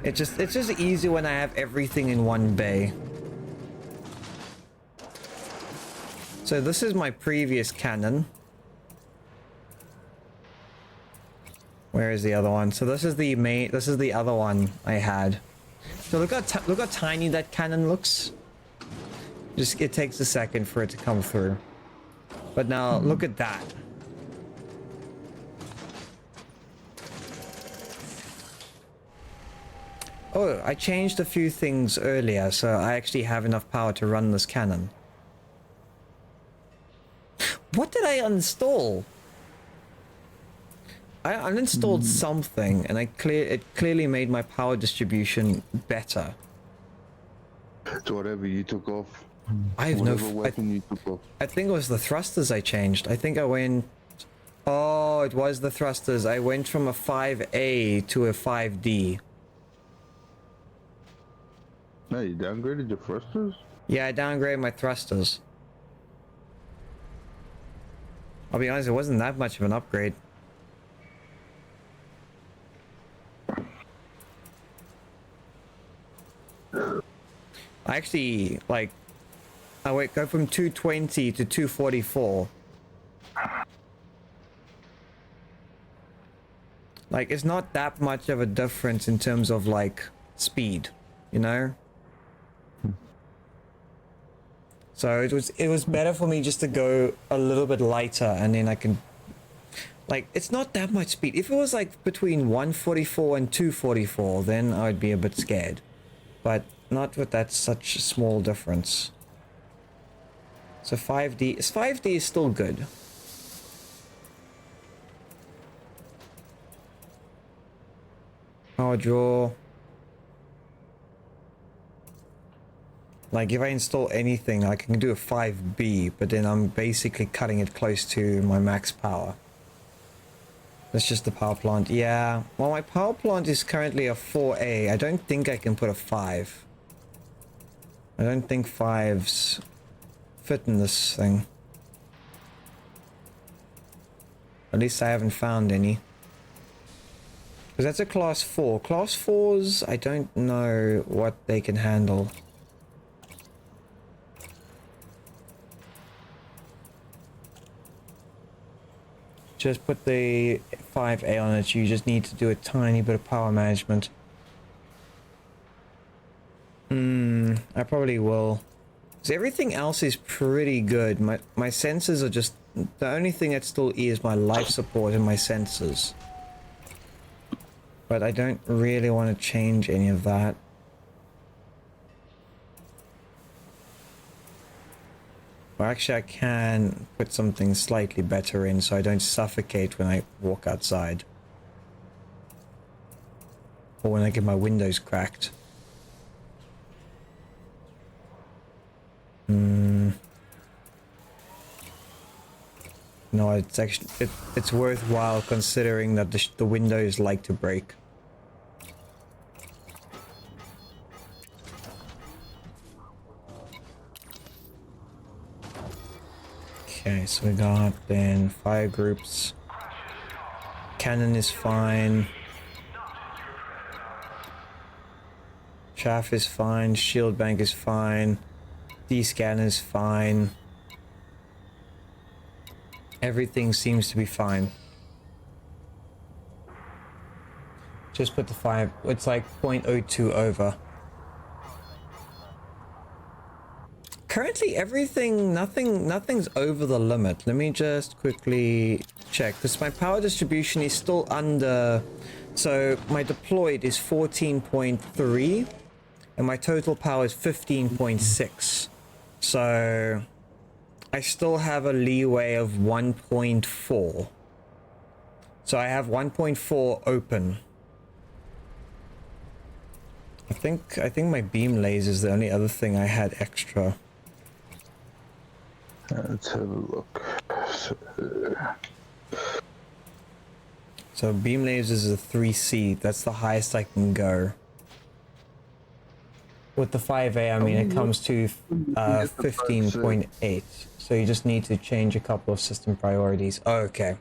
It's just easy when I have everything in one bay. So this is my previous cannon. Where is the other one? So this is the main. This is the other one I had. So look how tiny that cannon looks. Just it takes a second for it to come through. But now look at that. Oh, I changed a few things earlier, so I actually have enough power to run this cannon. What did I uninstall? I uninstalled something, and it clearly made my power distribution better. So whatever you took off. I have no. Whatever weapon you took off. I think it was the thrusters I changed. I think I went. Oh, it was the thrusters. I went from a 5A to a 5D. No, you downgraded your thrusters? Yeah, I downgraded my thrusters. I'll be honest, it wasn't that much of an upgrade. I actually, like, I went go from 220 to 244. Like, it's not that much of a difference in terms of, like, speed, you know? So it was better for me just to go a little bit lighter, and then I can, like, it's not that much speed. If it was like between 144 and 244, then I'd be a bit scared. But not with that such a small difference. So 5D is still good. Power draw. Like, if I install anything, I can do a 5B, but then I'm basically cutting it close to my max power. That's just the power plant. Yeah, well, my power plant is currently a 4A. I don't think I can put a 5. I don't think 5s fit in this thing. At least I haven't found any. Because that's a class 4. Class 4s, I don't know what they can handle. Just put the 5A on it. You just need to do a tiny bit of power management. I probably will. Because everything else is pretty good. My sensors are just... The only thing that still is my life support and my sensors. But I don't really want to change any of that. Or actually, I can put something slightly better in so I don't suffocate when I walk outside. Or when I get my windows cracked. No, it's actually it's worthwhile considering that the windows like to break. Okay, so we got then fire groups. Cannon is fine. Chaff is fine. Shield bank is fine. D-scan is fine. Everything seems to be fine. Just put the 5. It's like 0.02 over. Currently everything, nothing's over the limit. Let me just quickly check, because my power distribution is still under, so my deployed is 14.3 and my total power is 15.6. So I still have a leeway of 1.4. So I have 1.4 open. I think my beam laser is the only other thing I had extra. Let's have a look. So beam lasers is a 3C. That's the highest I can go. With the 5A, I mean, it comes to 15.8. So you just need to change a couple of system priorities. Oh, okay.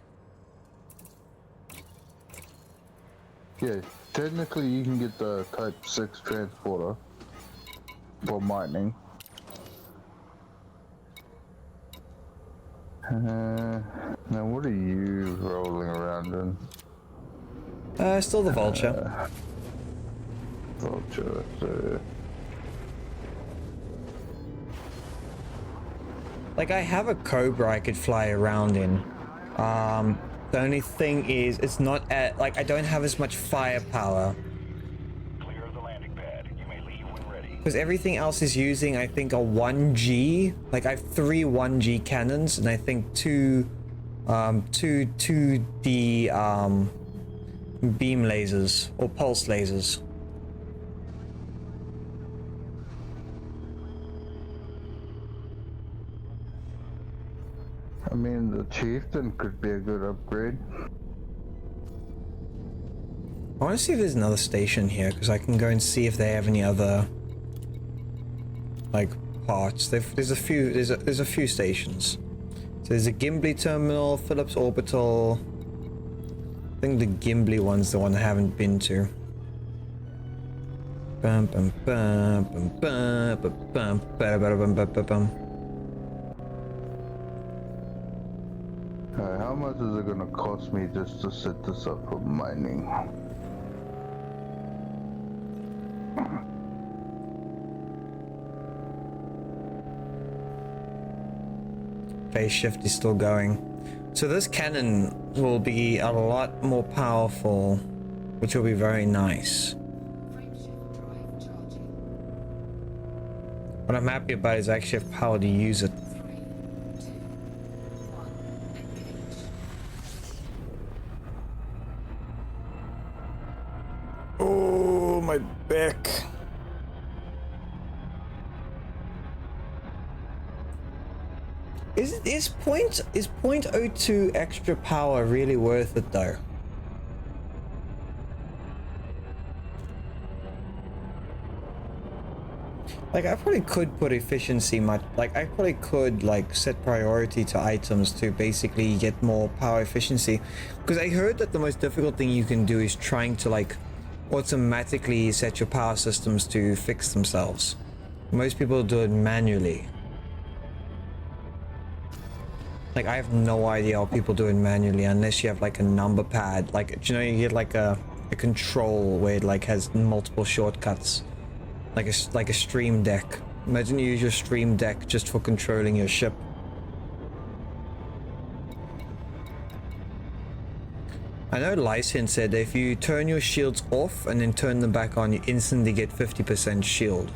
Yeah, technically you can get the Type 6 transporter for mining. Now what are you rolling around in? Still the Vulture. Vulture, so... Like, I have a Cobra I could fly around in. The only thing is, it's not at, like, I don't have as much firepower. Clear the landing pad. You may leave when ready. Because everything else is using, I think, a 1G. Like, I have 3 1G cannons, and I think 2 2D beam lasers, or pulse lasers. I mean, the Chieftain could be a good upgrade. I want to see if there's another station here, because I can go and see if they have any other, like, parts. There's a few stations. So there's a Gimli terminal, Phillips orbital. I think the Gimli one's the one I haven't been to. Bum, bum, bum, bum, bum, bum, bum, bum, bum, bum, bum. How much is it gonna cost me just to set this up for mining? Phase shift is still going. So this cannon will be a lot more powerful, which will be very nice. What I'm happy about is I actually have power to use it. Oh, my back. Is 0.02 extra power really worth it though? Like I probably could put efficiency much, like I probably could like set priority to items to basically get more power efficiency, because I heard that the most difficult thing you can do is trying to like automatically set your power systems to fix themselves. Most people do it manually. Like I have no idea how people do it manually unless you have like a number pad, like you know, you get like a control where it like has multiple shortcuts. Like a stream deck. Imagine you use your stream deck just for controlling your ship. I know Lysian said if you turn your shields off and then turn them back on, you instantly get 50% shield.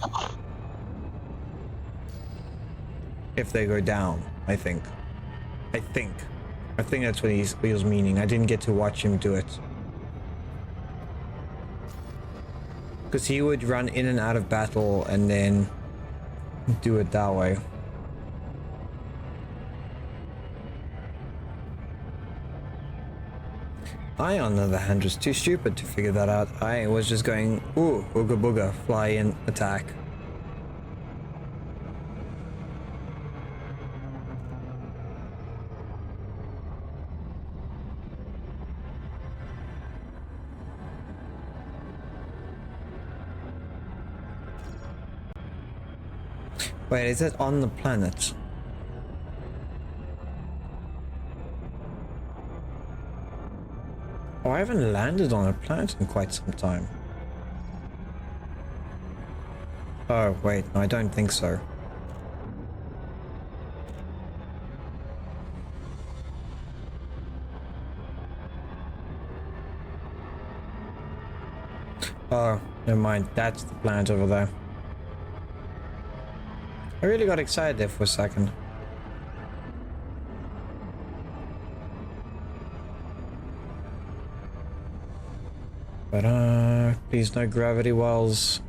If they go down, I think. I think that's what he was meaning. I didn't get to watch him do it. Because he would run in and out of battle and then do it that way. I, on the other hand, was too stupid to figure that out. I was just going, ooh, ooga booga, fly in, attack. Wait, is it on the planet? Oh, I haven't landed on a planet in quite some time. Oh, wait, no, I don't think so. Oh, never mind, that's the planet over there. I really got excited there for a second. But please no gravity wells.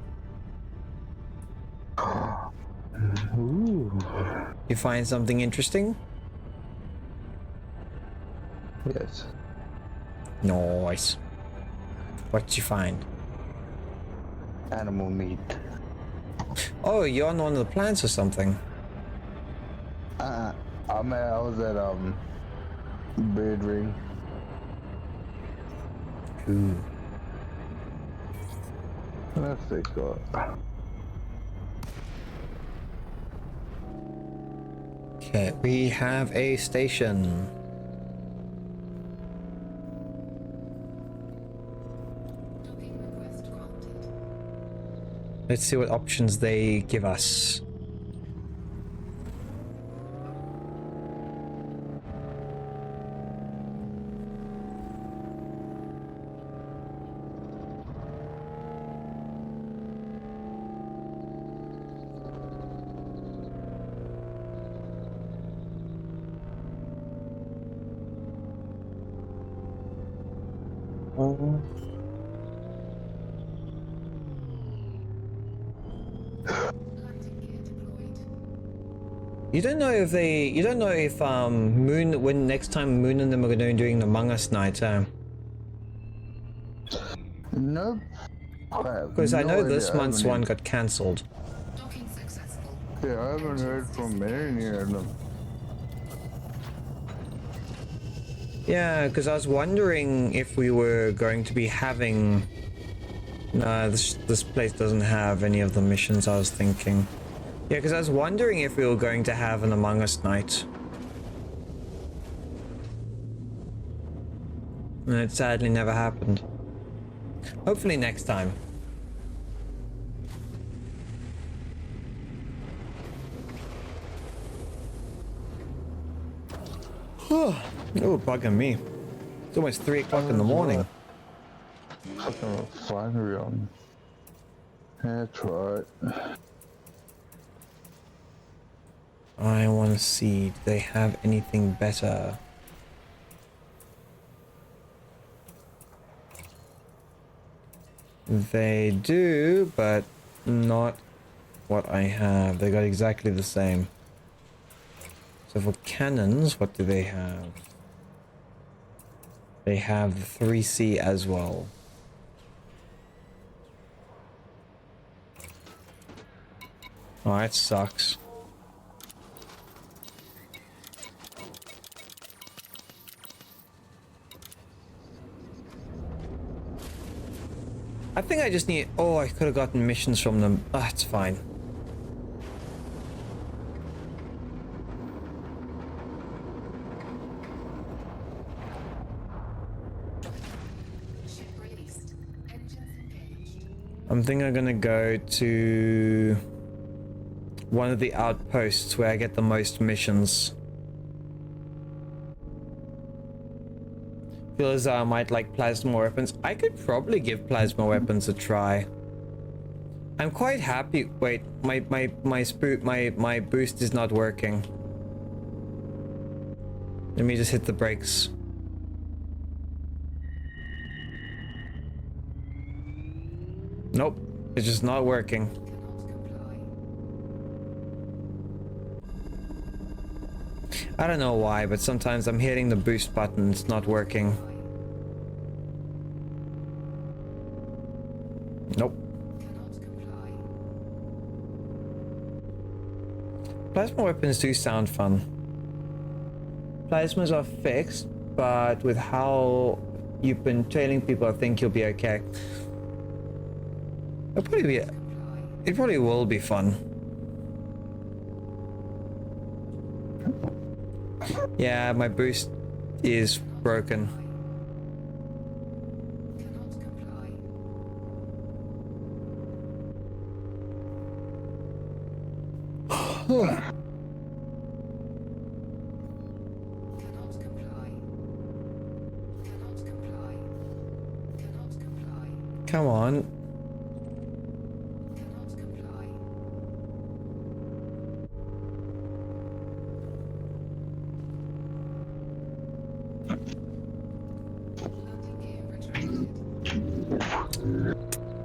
Ooh. You find something interesting? Yes. Nice. What'd you find? Animal meat. Oh, you're on one of the planets or something. I was at Bird Ring. Ooh. Let's take a Okay, we have a station. Let's see what options they give us. You don't know if Moon, when next time Moon and them are doing the Among Us night, Nope. because I know this month's one got cancelled. Yeah, I haven't heard from any of them. Yeah, because I was wondering if we were going to be having No, this place doesn't have any of the missions I was thinking. Yeah, because I was wondering if we were going to have an Among Us night. And it sadly never happened. Hopefully next time. Oh, bugging me. It's almost 3 o'clock in the morning. Fucking refinery on. That's right. I want to see, do they have anything better? They do, but not what I have. They got exactly the same. So for cannons, what do they have? They have the 3C as well. Oh, that sucks. I think I just need... Oh, I could have gotten missions from them. Ah, it's fine. I'm thinking I'm gonna go to one of the outposts where I get the most missions. Feel as though I might like plasma weapons. I could probably give plasma weapons a try. I'm quite happy. Wait, my boost is not working. Let me just hit the brakes. Nope, it's just not working. I don't know why, but sometimes I'm hitting the boost button, it's not working. Nope. Plasma weapons do sound fun. Plasmas are fixed, but with how you've been trailing people, I think you'll be okay. It probably will be fun. Yeah, my boost is broken. Come on.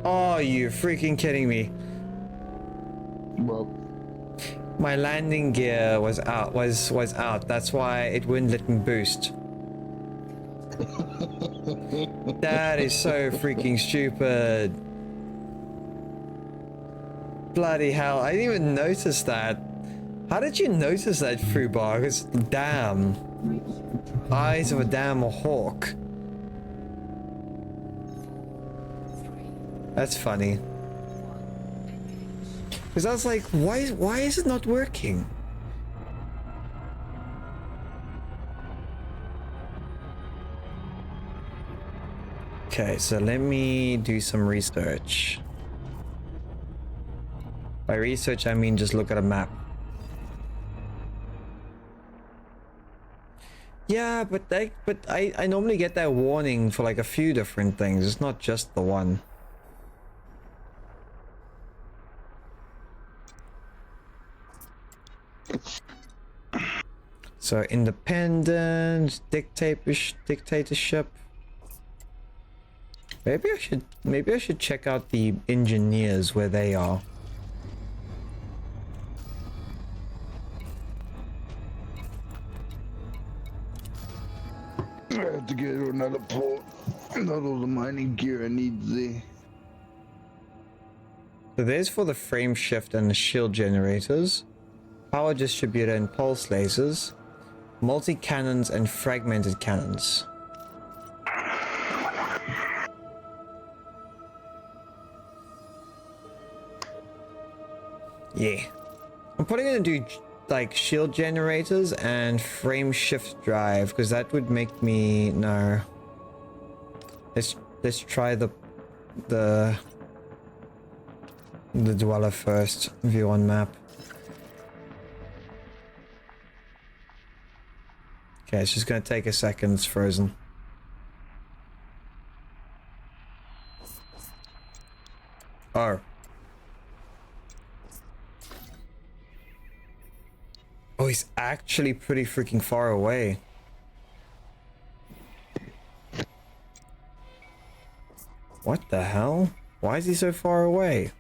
Oh, you freaking kidding me. Well, My landing gear was out, was out. That's why it wouldn't let me boost. That is so freaking stupid. Bloody hell, I didn't even notice that. How did you notice that, Fubar? Because damn. Eyes of a damn hawk. That's funny. Because I was like, why is it not working? Okay, so let me do some research. By research, I mean just look at a map. Yeah, but I normally get that warning for like a few different things. It's not just the one. So independent, dictatorship. Maybe I should check out the engineers where they are. I have to get to another port. Not all the mining gear I need there. So there's for the frame shift and the shield generators, power distributor and pulse lasers, multi-cannons and fragmented cannons. Yeah. I'm probably gonna do like shield generators and frame shift drive because that would make me no. Let's try the dweller first. View on map. Okay, it's just gonna take a second. It's frozen. Oh. Oh, he's actually pretty freaking far away. What the hell? Why is he so far away?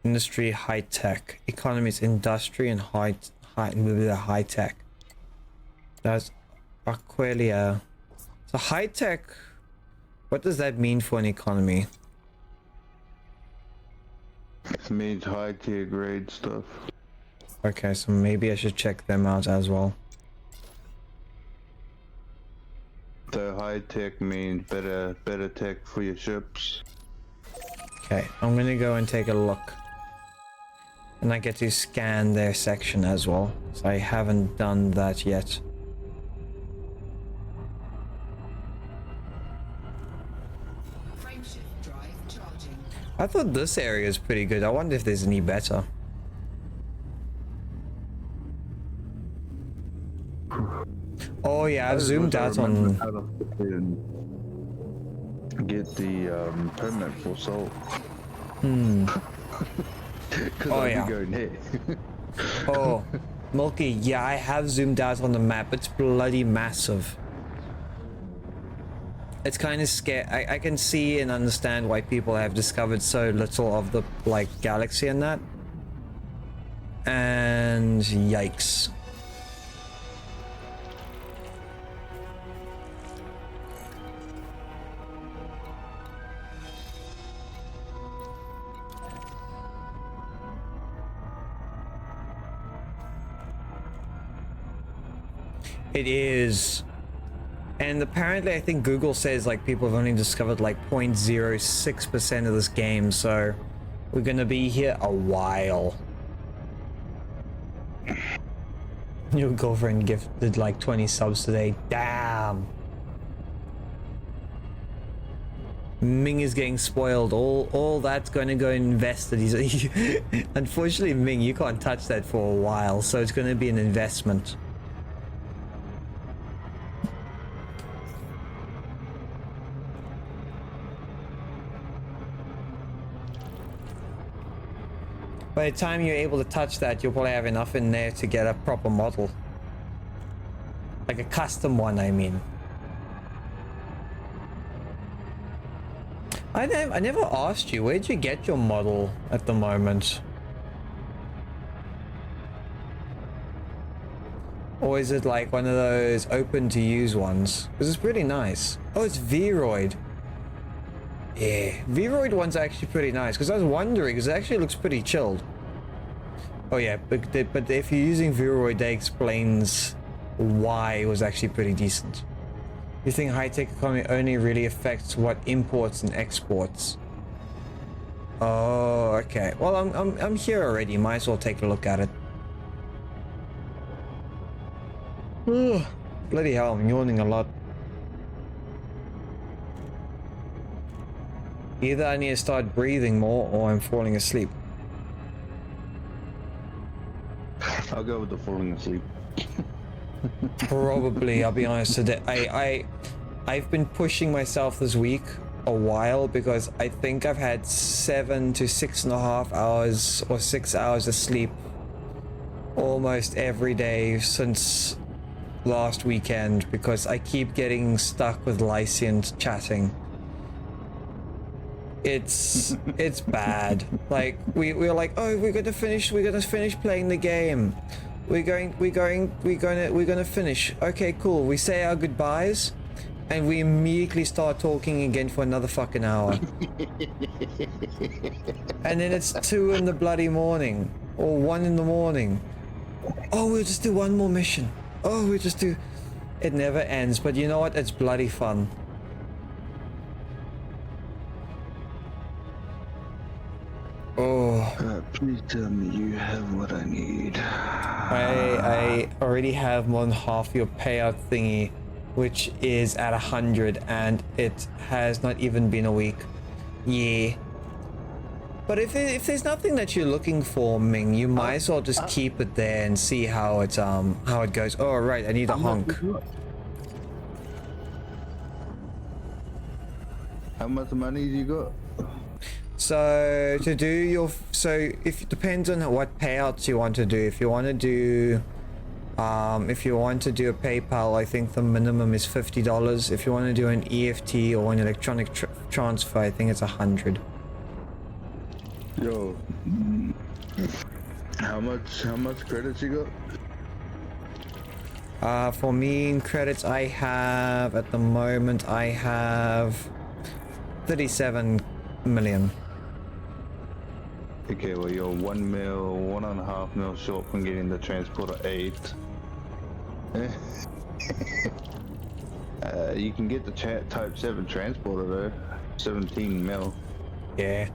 Industry, high tech. Economies, industry, and high tech. That's Aqualia. So high tech. What does that mean for an economy? It means high tier grade stuff. Okay, so maybe I should check them out as well. The high tech means better tech for your ships. Okay, I'm gonna go and take a look. And I get to scan their section as well. So I haven't done that yet. Frameshift drive charging. I thought this area is pretty good. I wonder if there's any better. Oh yeah, I've zoomed out on... Get the permit for salt. Oh yeah. Going here. Oh, Milky, yeah, I have zoomed out on the map. It's bloody massive. It's kind of scary. I can see and understand why people have discovered so little of the, like, galaxy and that. And yikes. It is. And apparently I think Google says like people have only discovered like 0.06% of this game, so we're gonna be here a while. Your girlfriend gifted like 20 subs today. Damn. Ming is getting spoiled. All that's gonna go invested. He's unfortunately, Ming, you can't touch that for a while, so it's gonna be an investment. By the time you're able to touch that, you'll probably have enough in there to get a proper model. Like a custom one, I mean. I never asked you, where'd you get your model at the moment? Or is it like one of those open to use ones? Because it's pretty nice. Oh, it's Vroid. Yeah, Vroid one's actually pretty nice, because I was wondering, because it actually looks pretty chilled. Oh yeah, but if you're using Vroid, that explains why it was actually pretty decent. You think high-tech economy only really affects what imports and exports? Oh, okay. Well, I'm here already. Might as well take a look at it. Ugh, bloody hell, I'm yawning a lot. Either I need to start breathing more or I'm falling asleep. I'll go with the falling asleep. Probably, I'll be honest today. I've been pushing myself this week a while because I think I've had 7 to 6.5 hours or 6 hours of sleep almost every day since last weekend because I keep getting stuck with Lycian chatting. It's bad. Like we're like, oh, we're gonna finish playing the game. We're gonna finish. Okay, cool. We say our goodbyes and we immediately start talking again for another fucking hour. And then it's 2 in the bloody morning or 1 in the morning. Oh, we'll just do one more mission. Oh, we'll just do. It never ends, but you know what? It's bloody fun. Oh, Please tell me you have what I need. I already have more than half your payout thingy, which is at 100, and it has not even been a week. Yeah. But if there's nothing that you're looking for, Ming, you might as well just keep it there and see how it goes. Oh right, I need a honk. How much money you got? So to do your if it depends on what payouts you want to do. If you want to do a PayPal, I think the minimum is $50. If you want to do an EFT or an electronic transfer, I think it's 100. Yo, how much credits you got? For me in credits, I have at the moment 37 million. Okay, well you're 1 mil, 1.5 mil short from getting the transporter 8. You can get the Type 7 transporter though, 17 mil. Yeah.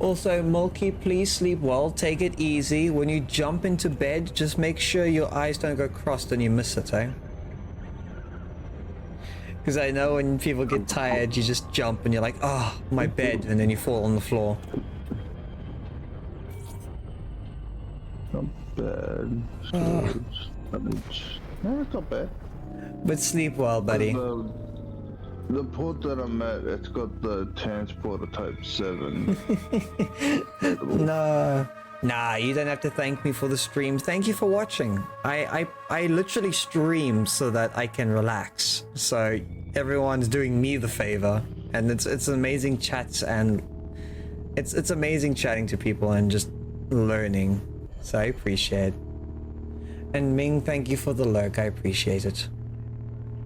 Also, Mulkey, please sleep well. Take it easy. When you jump into bed, just make sure your eyes don't go crossed and you miss it, eh? Because I know when people get tired, you just jump and you're like, oh, my bed, and then you fall on the floor. Not bad. Storage. No, it's not bad. But sleep well, buddy. The port that I'm at, it's got the transporter Type 7. No. Nah, you don't have to thank me for the stream. Thank you for watching. I literally stream so that I can relax. So everyone's doing me the favor. And it's amazing chats, and it's amazing chatting to people and just learning. So I appreciate it. And Ming, thank you for the lurk. I appreciate it.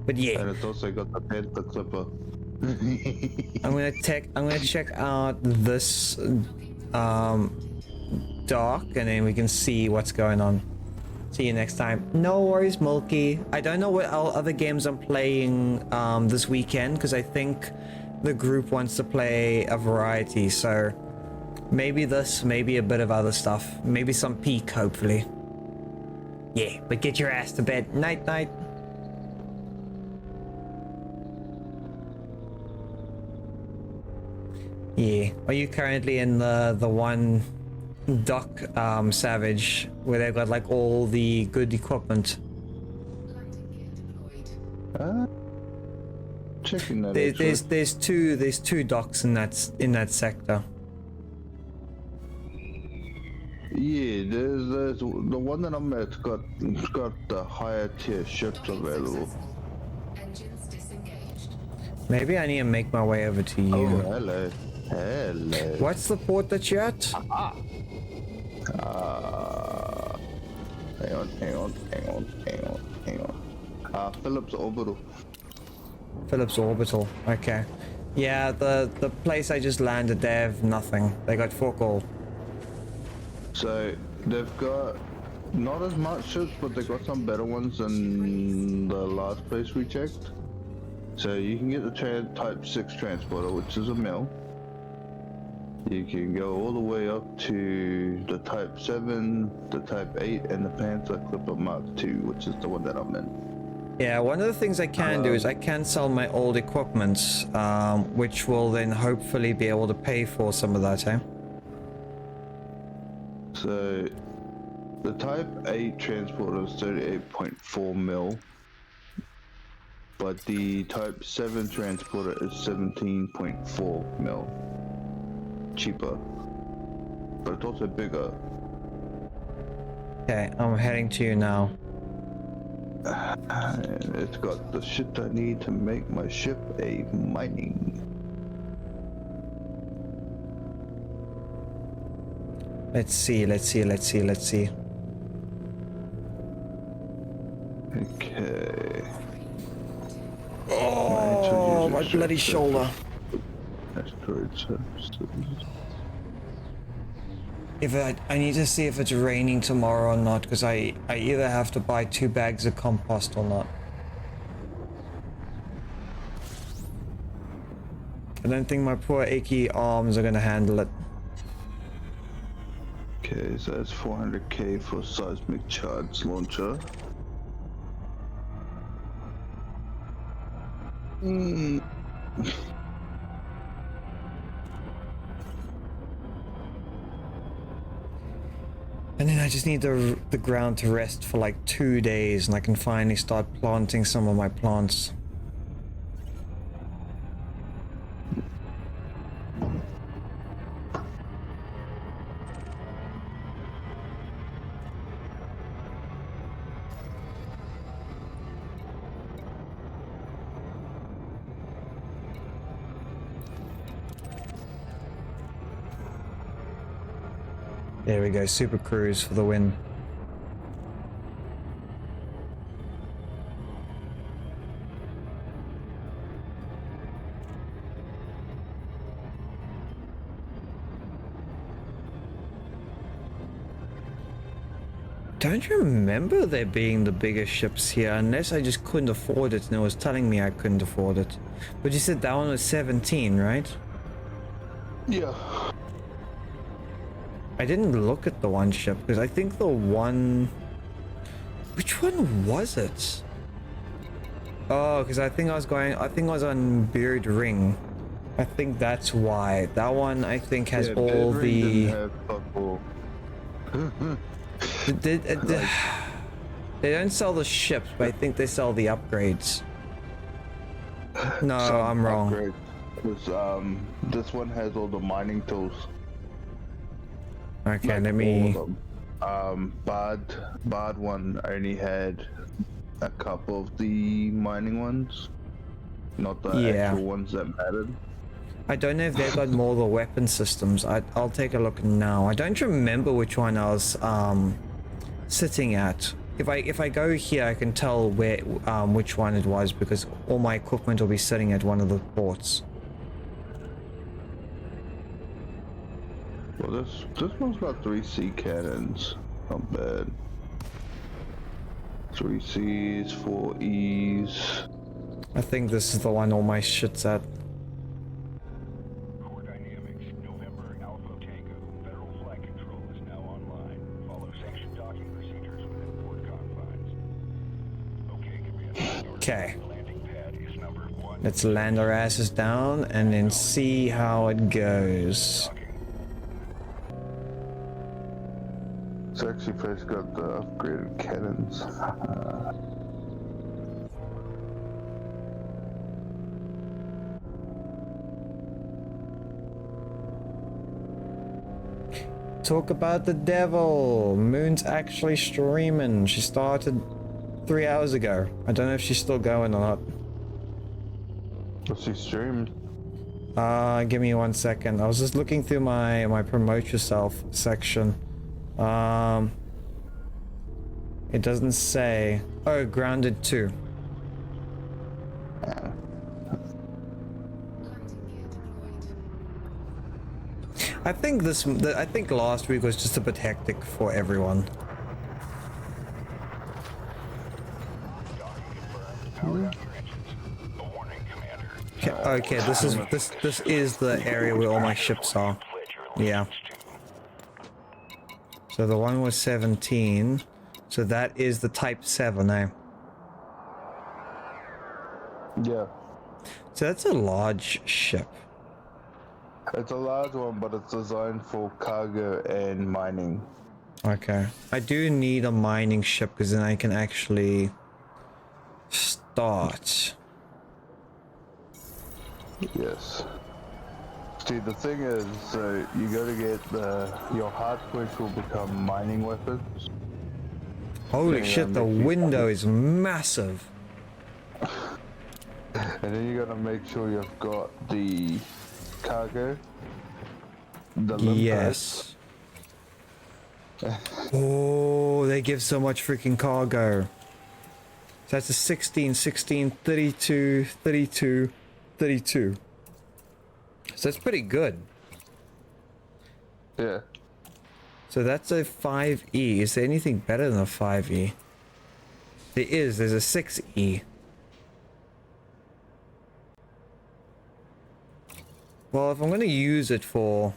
But yeah. And it's also got the panther clipper. I'm gonna check out this dock, and then we can see what's going on. See you next time. No worries, Mulkey. I don't know what other games I'm playing this weekend, because I think the group wants to play a variety, so maybe this, maybe a bit of other stuff, maybe some Peak, hopefully. Yeah, but get your ass to bed. Night night. Yeah. Are you currently in the one dock, Savage, where they've got like all the good equipment? Checking that. There's two docks in that sector. Yeah, there's the one that I'm at's got the higher tier ships available. Engines disengaged. Maybe I need to make my way over to you. Oh, hello. Hello. What's the port that you're at? Hang on. Phillips Orbital. Phillips Orbital. Okay. Yeah, the place I just landed, they have nothing. They got fuck all. So they've got not as much ships, but they've got some better ones than the last place we checked. So you can get the Type 6 transporter, which is a mil. You can go all the way up to the Type 7, the Type 8, and the Panther Clipper Mark II, which is the one that I'm in. Yeah, one of the things I can do is I can sell my old equipment, which will then hopefully be able to pay for some of that, eh? So the Type 8 transporter is 38.4 mil, but the Type 7 transporter is 17.4 mil. Cheaper, but it's also bigger. Okay, I'm heading to you now. And it's got the shit I need to make my ship a mining. Let's see. Okay. Oh, my bloody shoulder. Asteroid services. If I need to see if it's raining tomorrow or not, because I either have to buy 2 bags of compost or not. I don't think my poor achy arms are gonna handle it. Okay, so that's 400k for seismic charge launcher. And then I just need the ground to rest for like 2 days and I can finally start planting some of my plants. There we go, super cruise for the win. Don't remember there being the bigger ships here, unless I just couldn't afford it and it was telling me I couldn't afford it. But you said that one was 17, right? Yeah. I didn't look at the one ship because I think the one... Which one was it? Oh, because I think I was on Beard Ring. I think that's why. That one I think has Yeah, all Beard Ring the... didn't have football. They don't sell the ships, but I think they sell the upgrades. No, Some I'm wrong. upgrades. 'Cause, this one has all the mining tools. Okay, Like, let me... all of them. Bard one only had a couple of the mining ones, not the Yeah. actual ones that mattered. I don't know if they've got more of the weapon systems. I'll take a look now. I don't remember which one I was sitting at. If I go here, I can tell where which one it was because all my equipment will be sitting at one of the ports. Well, this one's got 3 sea cannons. Not bad. 3 Cs, 4 Es. I think this is the one all my shit's at. Core dynamics, November Alpha Tango. Federal flight control is now online. Follow sanctioned docking procedures within port confines. Okay, Commander. Okay. Landing pad is number 1. Let's land our asses down and then see how it goes. It's actually first got the upgraded cannons. Talk about the devil. Moon's actually streaming. She started 3 hours ago. I don't know if she's still going or not. What's he streamed? Give me 1 second. I was just looking through my promote yourself section. It doesn't say. Oh, Grounded 2. Landing gear deployed. I think last week was just a bit hectic for everyone. Okay, this is the area where all my ships are. Yeah. So the one was 17. So that is the Type 7, eh? Yeah. So that's a large ship. It's a large one, but it's designed for cargo and mining. Okay. I do need a mining ship because then I can actually start. Yes. See, the thing is, so you gotta get your hard points will become mining weapons. Holy Yeah, shit, the make you- window is massive. And then you gotta make sure you've got the cargo. The limpers. Yes. Oh, they give so much freaking cargo. So that's a 16, 16, 32, 32, 32. So that's pretty good. Yeah. So that's a 5E. Is there anything better than a 5E? There is. There's a 6E. Well, if I'm gonna use it for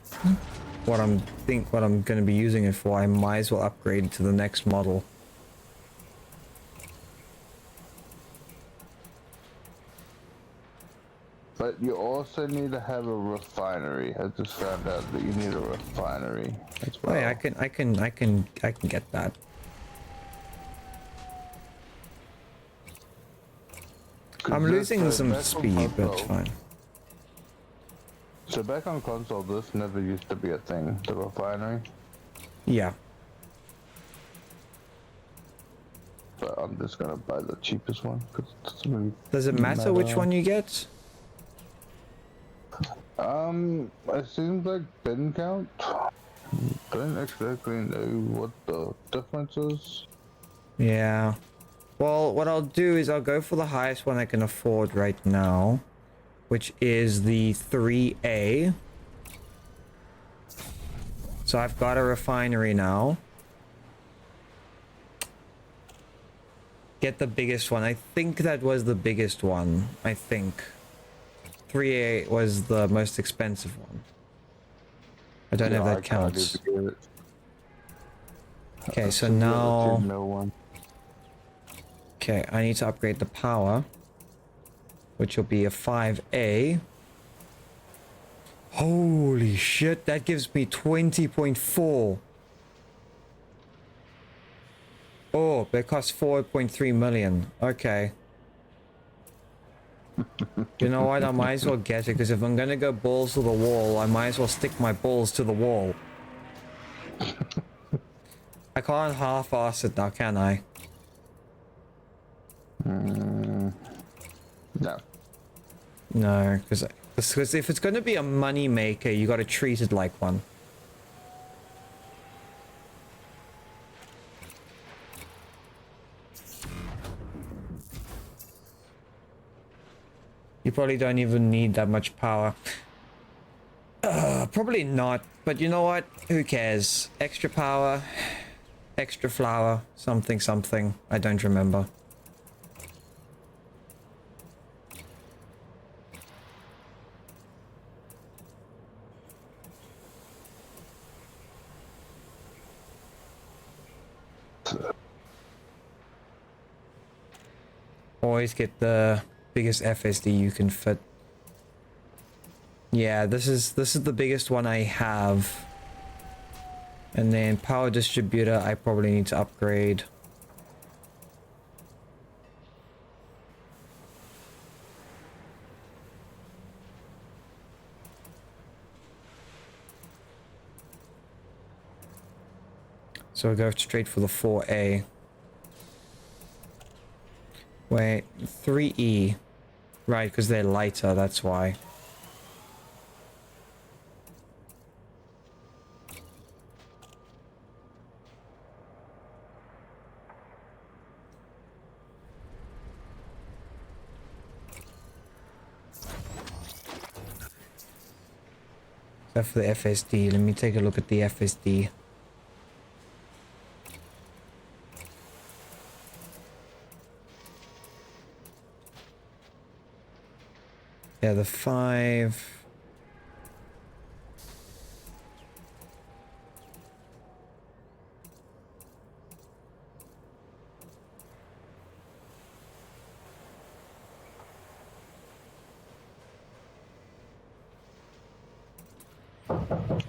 what I'm gonna be using it for, I might as well upgrade it to the next model. But you also need to have a refinery. I just found out that you need a refinery as well. Oh yeah, I can get that. I'm losing some speed, but it's fine. So back on console, this never used to be a thing, the refinery. Yeah. But I'm just gonna buy the cheapest one because it doesn't really Does it matter which one you get? It seems like bin count. Don't exactly know what the difference is. Yeah. Well, what I'll do is I'll go for the highest one I can afford right now, which is the 3A. So I've got a refinery now. Get the biggest one. I think that was the biggest one. I think 3A was the most expensive one. I don't know if that counts. Okay, so now... Okay, I need to upgrade the power, which will be a 5A. Holy shit, that gives me 20.4. Oh, it costs 4.3 million. Okay. You know what? I might as well get it, because if I'm gonna go balls to the wall, I might as well stick my balls to the wall. I can't half-ass it now, can I? No. No, because if it's gonna be a money maker, you gotta treat it like one. You probably don't even need that much power. Probably not, but you know what? Who cares? Extra power, extra flour, something, something. I don't remember. Always get the biggest FSD you can fit. Yeah, this is the biggest one I have. And then power distributor, I probably need to upgrade. So we'll go straight for the 4A. Wait, 3E. Right, because they're lighter, that's why. Except for the FSD. Let me take a look at the FSD. Yeah, the 5...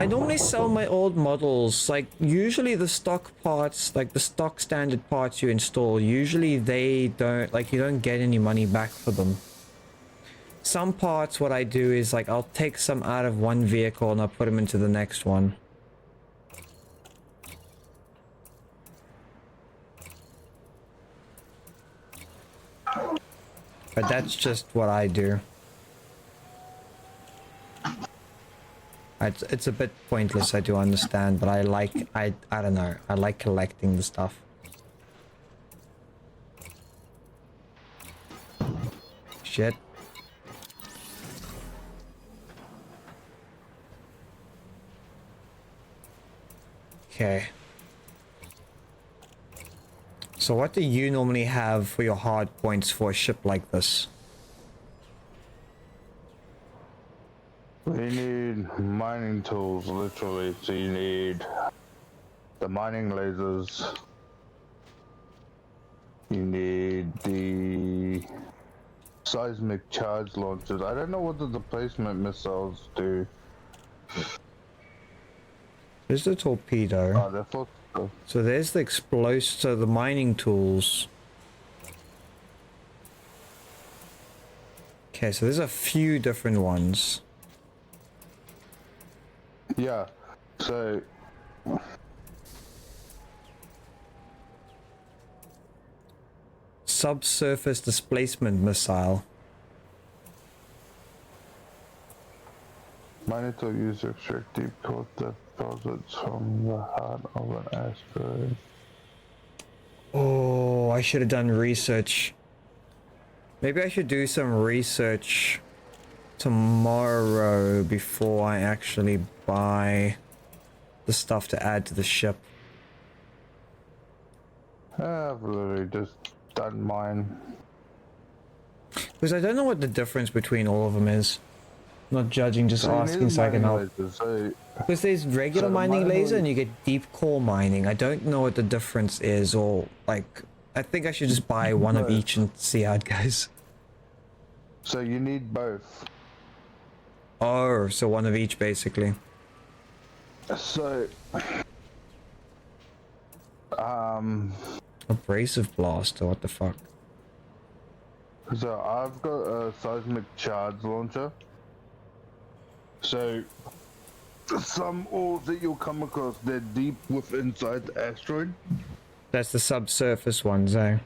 I normally sell my old models, like usually the stock parts, like the stock standard parts you install, usually they don't, like you don't get any money back for them. Some parts, what I do is like I'll take some out of one vehicle and I'll put them into the next one. But that's just what I do. It's a bit pointless, I do understand, but I don't know, I like collecting the stuff. Shit. Okay. So what do you normally have for your hard points for a ship like this? We need mining tools, literally. So you need the mining lasers. You need the seismic charge launchers. I don't know what the displacement missiles do. There's the torpedo. Oh, they're for... So there's the explosive, so the mining tools. Okay, so there's a few different ones. Yeah, so... Subsurface displacement missile. Mining tool used to extract deep core deposits from the heart of an asteroid. Oh, I should have done research. Maybe I should do some research tomorrow before I actually buy the stuff to add to the ship. I've literally just done mine. Because I don't know what the difference between all of them is. Not judging, just So you asking need a so I can mining help. laser, so Because there's regular So the mining mining laser laser- and you get deep core mining. I don't know what the difference is, or like, I think I should just buy one of No. each and see how it goes. So you need both. Oh, so one of each basically. So, Abrasive blaster, what the fuck? so I've got a seismic charge launcher. So, some ores that you'll come across, they're deep inside the asteroid. That's the subsurface ones, eh?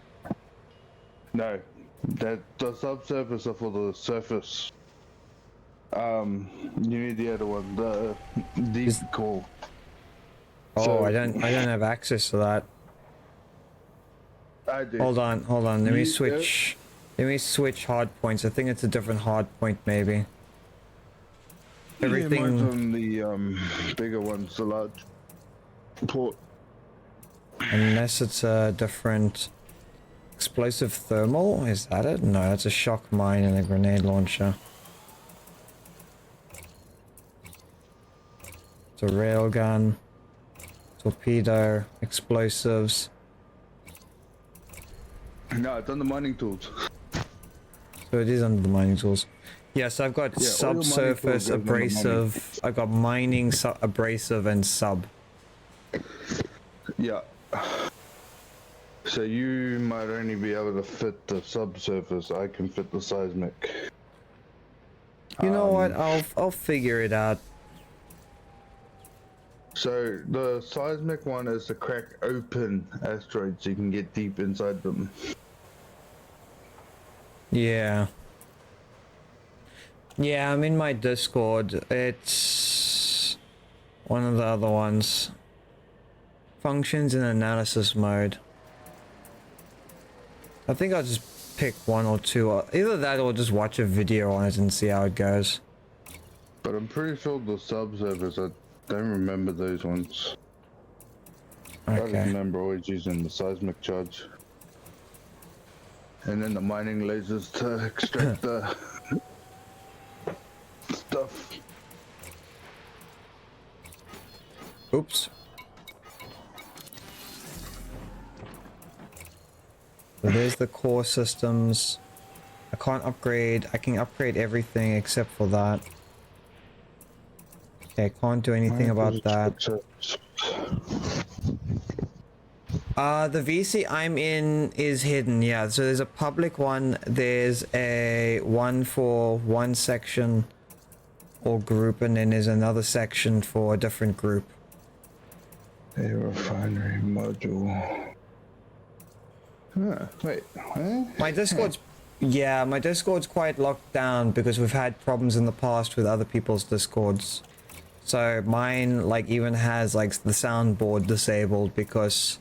No, that the subsurface are for the surface. You need the other one, the deep core. Oh, So- I don't have access to that. I do. Hold on. Let me You- switch. Let me switch hard points. I think it's a different hard point, maybe. Everything. Yeah, mine's on the bigger ones, the large port. Unless it's a different explosive thermal, is that it? No, that's a shock mine and a grenade launcher. It's a railgun, torpedo, explosives. No, it's on the mining tools. So it is under the mining tools. Yes, I've got Yeah, all your mining subsurface, tools are under mining. abrasive. I've got mining, abrasive, and sub. Yeah. So you might only be able to fit the subsurface. I can fit the seismic. You know what? I'll figure it out. So the seismic one is to crack open asteroids so you can get deep inside them. Yeah. Yeah, I'm in my Discord. It's one of the other ones. Functions in analysis mode. I think I'll just pick one or two. Either that or just watch a video on it and see how it goes. But I'm pretty sure the subsurface, I don't remember those ones. I just Okay. remember always using the seismic charge. And then the mining lasers to extract the stuff. Oops. So there's the core systems. I can't upgrade. I can upgrade everything except for that. Okay, can't do anything about that. The VC I'm in is hidden, yeah. So there's a public one. There's a one for one section or group, and then there's another section for a different group. A refinery module. Huh, wait, huh? My Discord's yeah, my Discord's quite locked down because we've had problems in the past with other people's Discords. So mine like even has like the soundboard disabled because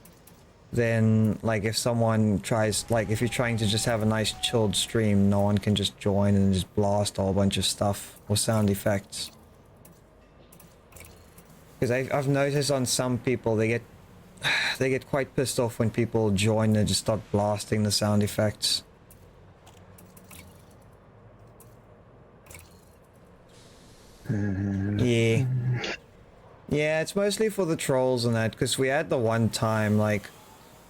then like if someone tries, like if you're trying to just have a nice chilled stream, no one can just join and just blast a whole bunch of stuff or sound effects. Because I've noticed on some people they get quite pissed off when people join and just start blasting the sound effects. Yeah. Yeah, it's mostly for the trolls and that, because we had the one time, like,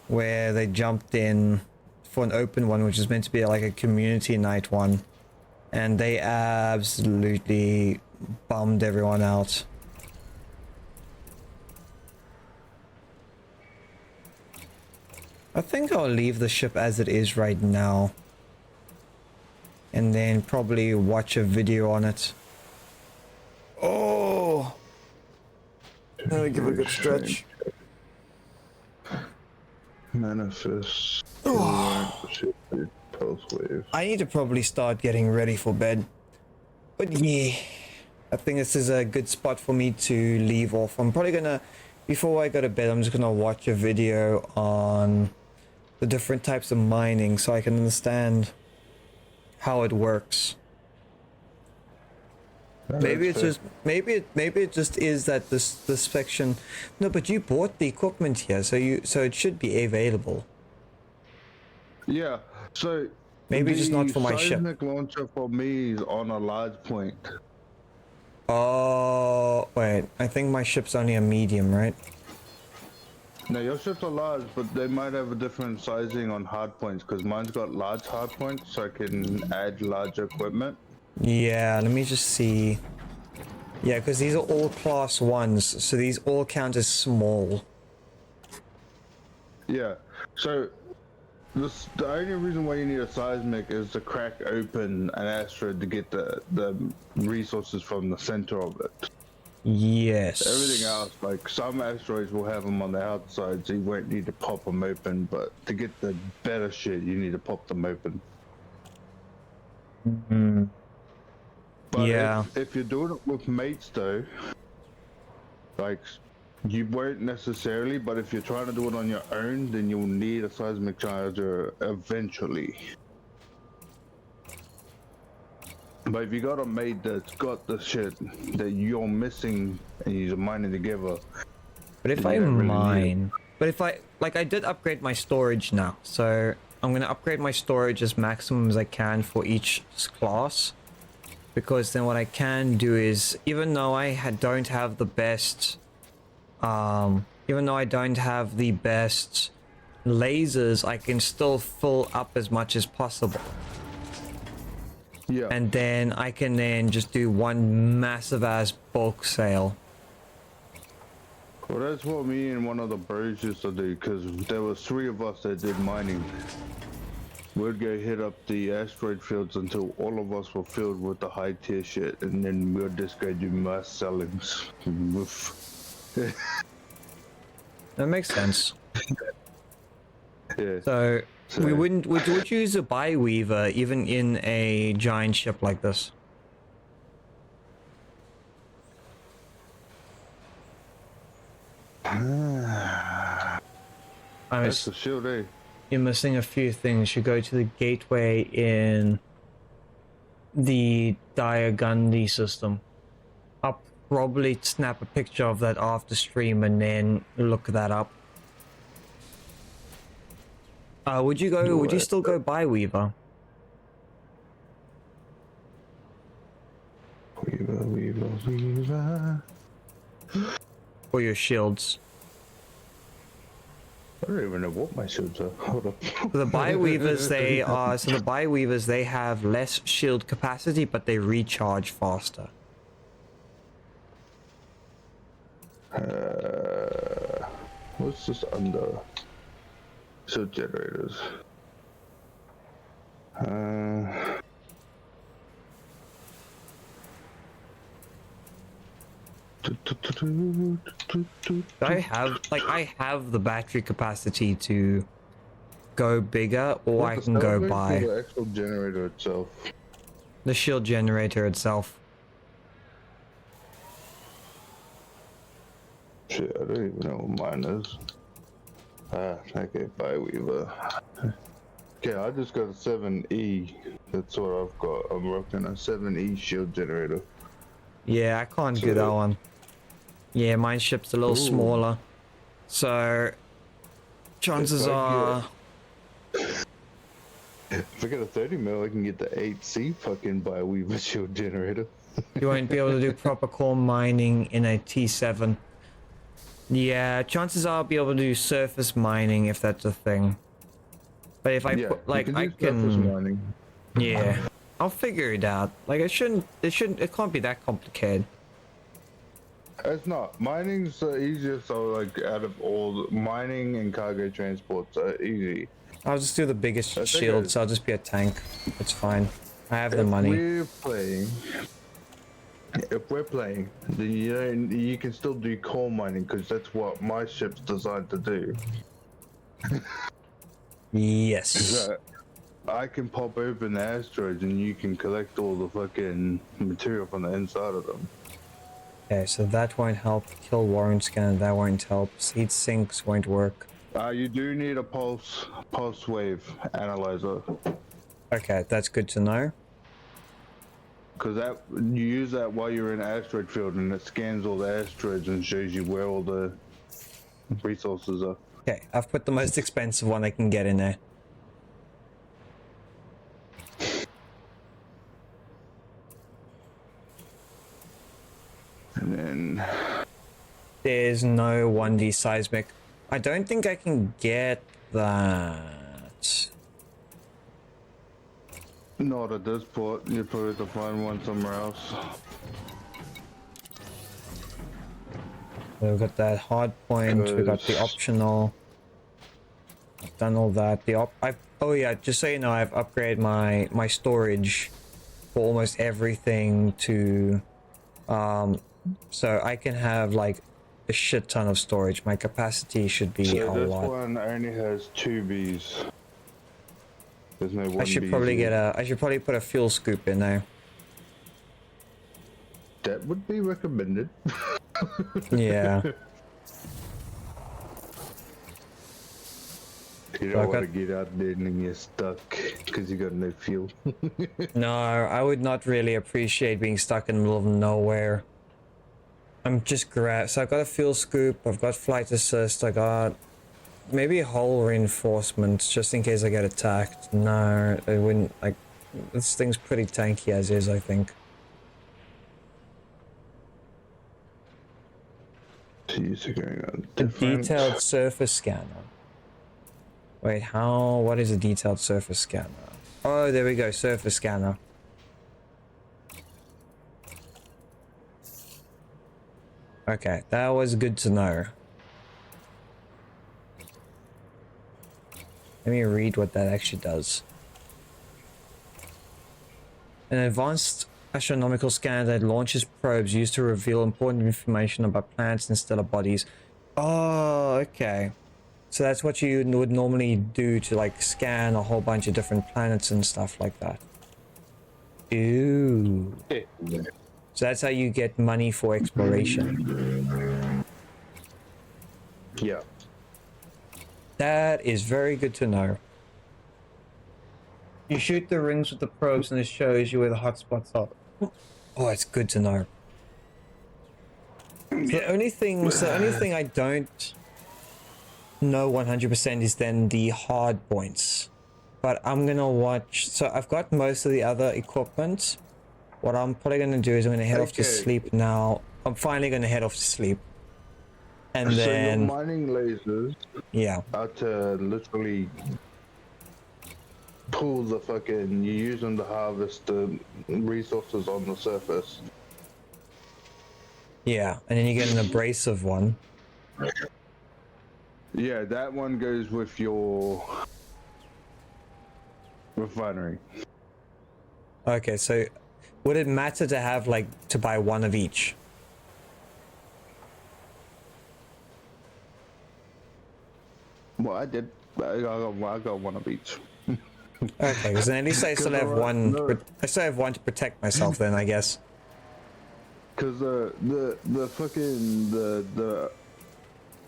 where they jumped in for an open one, which is meant to be like a community night one, and they absolutely bummed everyone out. I think I'll leave the ship as it is right now, and then probably watch a video on it. Oh! Let me give a good stretch. Manifest. Pulse wave. I need to probably start getting ready for bed. But yeah, I think this is a good spot for me to leave off. I'm probably gonna, before I go to bed, I'm just gonna watch a video on the different types of mining so I can understand how it works. Maybe it's just maybe it just is that this section. No, but you bought the equipment here, so it should be available. Yeah, so Maybe just not for my ship. The seismic launcher for me is on a large point. Oh wait, I think my ship's only a medium, right? No, your ships are large, but they might have a different sizing on hard points, because mine's got large hard points, so I can add larger equipment. Yeah, let me just see. Yeah, because these are all class 1s, so these all count as small. Yeah, so the only reason why you need a seismic is to crack open an asteroid to get the resources from the center of it. Yes. Everything else, like some asteroids will have them on the outside, so you won't need to pop them open, but to get the better shit, you need to pop them open. Mm-hmm. But yeah. if you're doing it with mates though, like you won't necessarily, but if you're trying to do it on your own, then you'll need a seismic charger eventually. But if you got a mate that's got the shit that you're missing and you're mining together. But if I mine, but if I, like, I did upgrade my storage now, so I'm gonna upgrade my storage as maximum as I can for each class. Because then what I can do is, even though I don't have the best, lasers, I can still fill up as much as possible. Yeah. And then I can then just do one massive ass bulk sale. Well, that's what me and one of the bros used to do, because there was 3 of us that did mining. We'd go hit up the asteroid fields until all of us were filled with the high tier shit, and then we'd just go do mass sellings. That makes sense. Yeah. So we would use a bi-weaver even in a giant ship like this. That's the shield, eh? You're missing a few things. You go to the gateway in the Diagundi system. I'll probably snap a picture of that after stream and then look that up. Would you still go by Weaver? Weaver. For your shields. I don't even know what my shields are. Hold up. The bi-weavers, they have less shield capacity, but they recharge faster. What's this under? Shield generators. I have the battery capacity to go bigger, or I can go by the actual generator itself. the shield generator itself. Shit, I don't even know what mine is. Okay, bi-weaver. Okay, I just got a 7E. That's what I've got. I'm rocking a 7E shield generator. Yeah, I can't do that one. Yeah, my ship's a little smaller, so chances are. If I get a 30 mil, I can get the 8C fucking bi-weaver shield generator. You won't be able to do proper core mining in a T7. Yeah, chances are I'll be able to do surface mining if that's a thing. But if I Yeah, put you like can I do surface can, mining. yeah, I'll figure it out. Like it can't be that complicated. It's not. Mining's the easiest, so like out of all mining and cargo transports are easy. I'll just do the biggest I think shield, so I'll just be a tank. It's fine. I have the If money. we're playing, then you can still do coal mining because that's what my ship's designed to do. Yes. So I can pop open the asteroids and you can collect all the fucking material from the inside of them. Okay, so that won't help. Kill Warren scanner, that won't help. Heat sinks won't work. You do need a pulse wave analyzer. Okay, that's good to know. Because that you use that while you're in asteroid field and it scans all the asteroids and shows you where all the resources are. Okay, I've put the most expensive one I can get in there. And then There's no 1D seismic. I don't think I can get that. not at this port, you probably have to find one somewhere else. We've got that hard point, we got the optional. I've done all that. Oh yeah, just so you know, I've upgraded my storage for almost everything to so I can have like a shit ton of storage. My capacity should be a So this lot. one only has 2 Bs. There's no 1 I should B probably here. I should probably put a fuel scoop in there. That would be recommended. Yeah. You don't want to get out there and then you're stuck because you got no fuel. No, I would not really appreciate being stuck in the middle of nowhere. I'm just so I've got a fuel scoop, I've got flight assist, I got maybe hull reinforcements just in case I get attacked. No, I wouldn't. Like, this thing's pretty tanky as is, I think. Jeez, you're going on A different. detailed surface scanner. Wait, what is a detailed surface scanner? Oh, there we go, surface scanner. Okay, that was good to know. Let me read what that actually does. An advanced astronomical scanner that launches probes used to reveal important information about planets and stellar bodies. Oh, okay. So that's what you would normally do to like scan a whole bunch of different planets and stuff like that. Ooh. So that's how you get money for exploration. Yeah. That is very good to know. You shoot the rings with the probes and it shows you where the hotspots are. Oh, it's good to know. So the only thing I don't know 100% is then the hard points. But I'm gonna watch. So I've got most of the other equipment. What I'm probably gonna do is I'm gonna head off to sleep now. I'm finally gonna head off to sleep. And then So your mining lasers are to literally pull the fucking, you use them to harvest the resources on the surface. Yeah, and then you get an abrasive one. Yeah, that one goes with your refinery. Okay, so would it matter to have like to buy one of each? Well, I did. I got one of each. Okay, because then at least I still have one. I still have one to protect myself. Then I guess. Cause the fucking the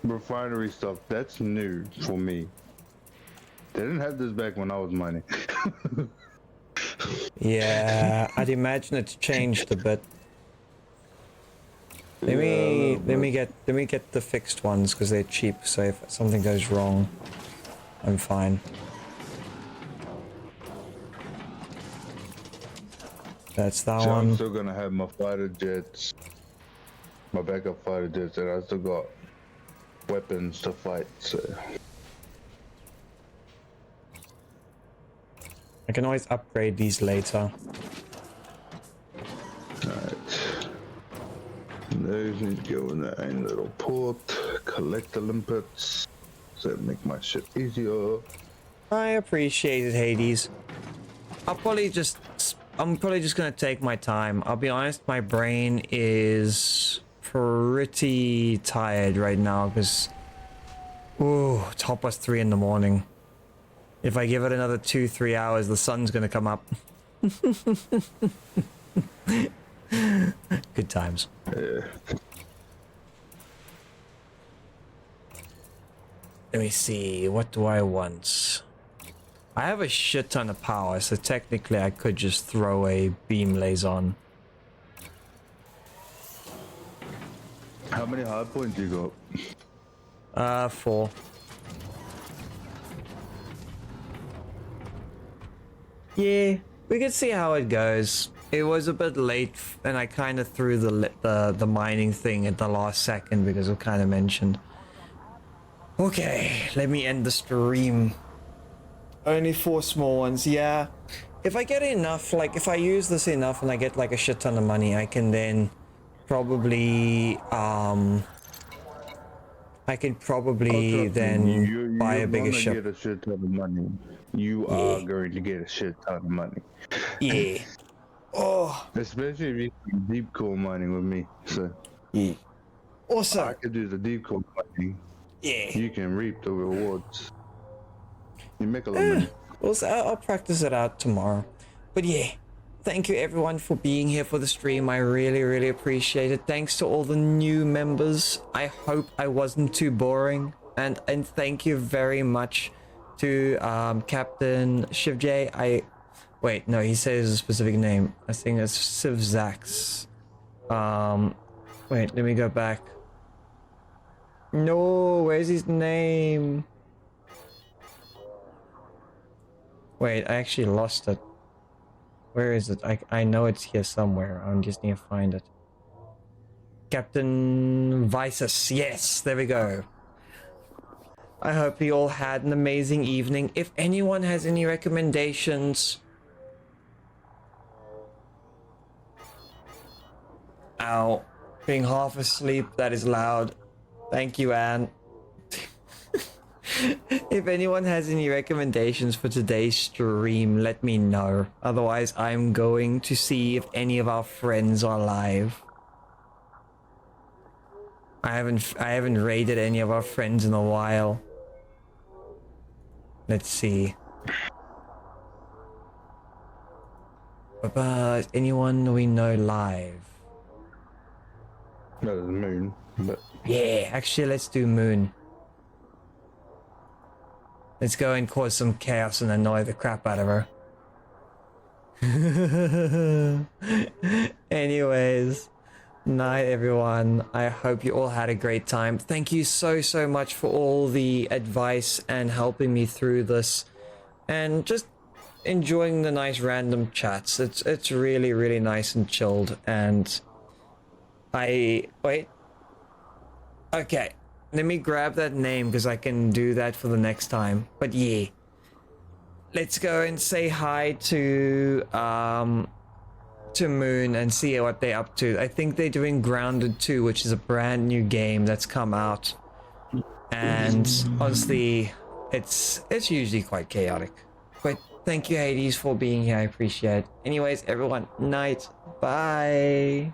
refinery stuff, that's new for me. They didn't have this back when I was mining. Yeah, I'd imagine it's changed a bit. Let me get the fixed ones because they're cheap. So if something goes wrong, I'm fine. That's that So I'm one. still gonna have my fighter jets, my backup fighter jets, and I still got weapons to fight. So I can always upgrade these later. alright. Those need to go in their own little port. Collect the limpets. So that make my shit easier. I appreciate it, Hades. I'm probably just gonna take my time. I'll be honest, my brain is pretty tired right now because, ooh, it's 3:30 in the morning. If I give it another 2-3 hours, the sun's gonna come up. Good times. Yeah. Let me see, what do I want? I have a shit ton of power, so technically I could just throw a beam laser on. How many hard points you got? 4. Yeah, we could see how it goes. It was a bit late, and I kind of threw the mining thing at the last second because it kind of mentioned. Okay, let me end the stream. Only 4 small ones, yeah. If I get enough, like if I use this enough and I get like a shit ton of money, I can then probably I can probably then buy a bigger ship. You're gonna get a shit ton of money. You are going to get a shit ton of money. Yeah. Oh. Especially if you do deep core mining with me. So yeah. Also, I could do the deep core mining. Yeah. You can reap the rewards. You make a lot of money. Also, I'll practice it out tomorrow. But yeah, thank you everyone for being here for the stream. I really appreciate it. Thanks to all the new members. I hope I wasn't too boring. And thank you very much to Captain Shivjay. Wait, no, he says a specific name. I think it's Sivzax. Wait, let me go back. No, where's his name? Wait, I actually lost it. Where is it? I know it's here somewhere. I just need to find it. Captain Visus. Yes, there we go. I hope you all had an amazing evening. If anyone has any recommendations... Ow. Being half asleep, that is loud. Thank you, Anne. If anyone has any recommendations for today's stream, let me know. Otherwise, I'm going to see if any of our friends are live. I haven't raided any of our friends in a while. Let's see. But anyone we know live? No, the moon, but... Yeah, actually, let's do Moon. Let's go and cause some chaos and annoy the crap out of her. Anyways, night everyone. I hope you all had a great time. Thank you so much for all the advice and helping me through this. And just enjoying the nice random chats. It's really nice and chilled. And wait. Okay. Let me grab that name because I can do that for the next time. But yeah. Let's go and say hi to Moon and see what they're up to. I think they're doing Grounded 2, which is a brand new game that's come out. And honestly, it's usually quite chaotic. But thank you, Hades, for being here. I appreciate it. Anyways, everyone, night. Bye.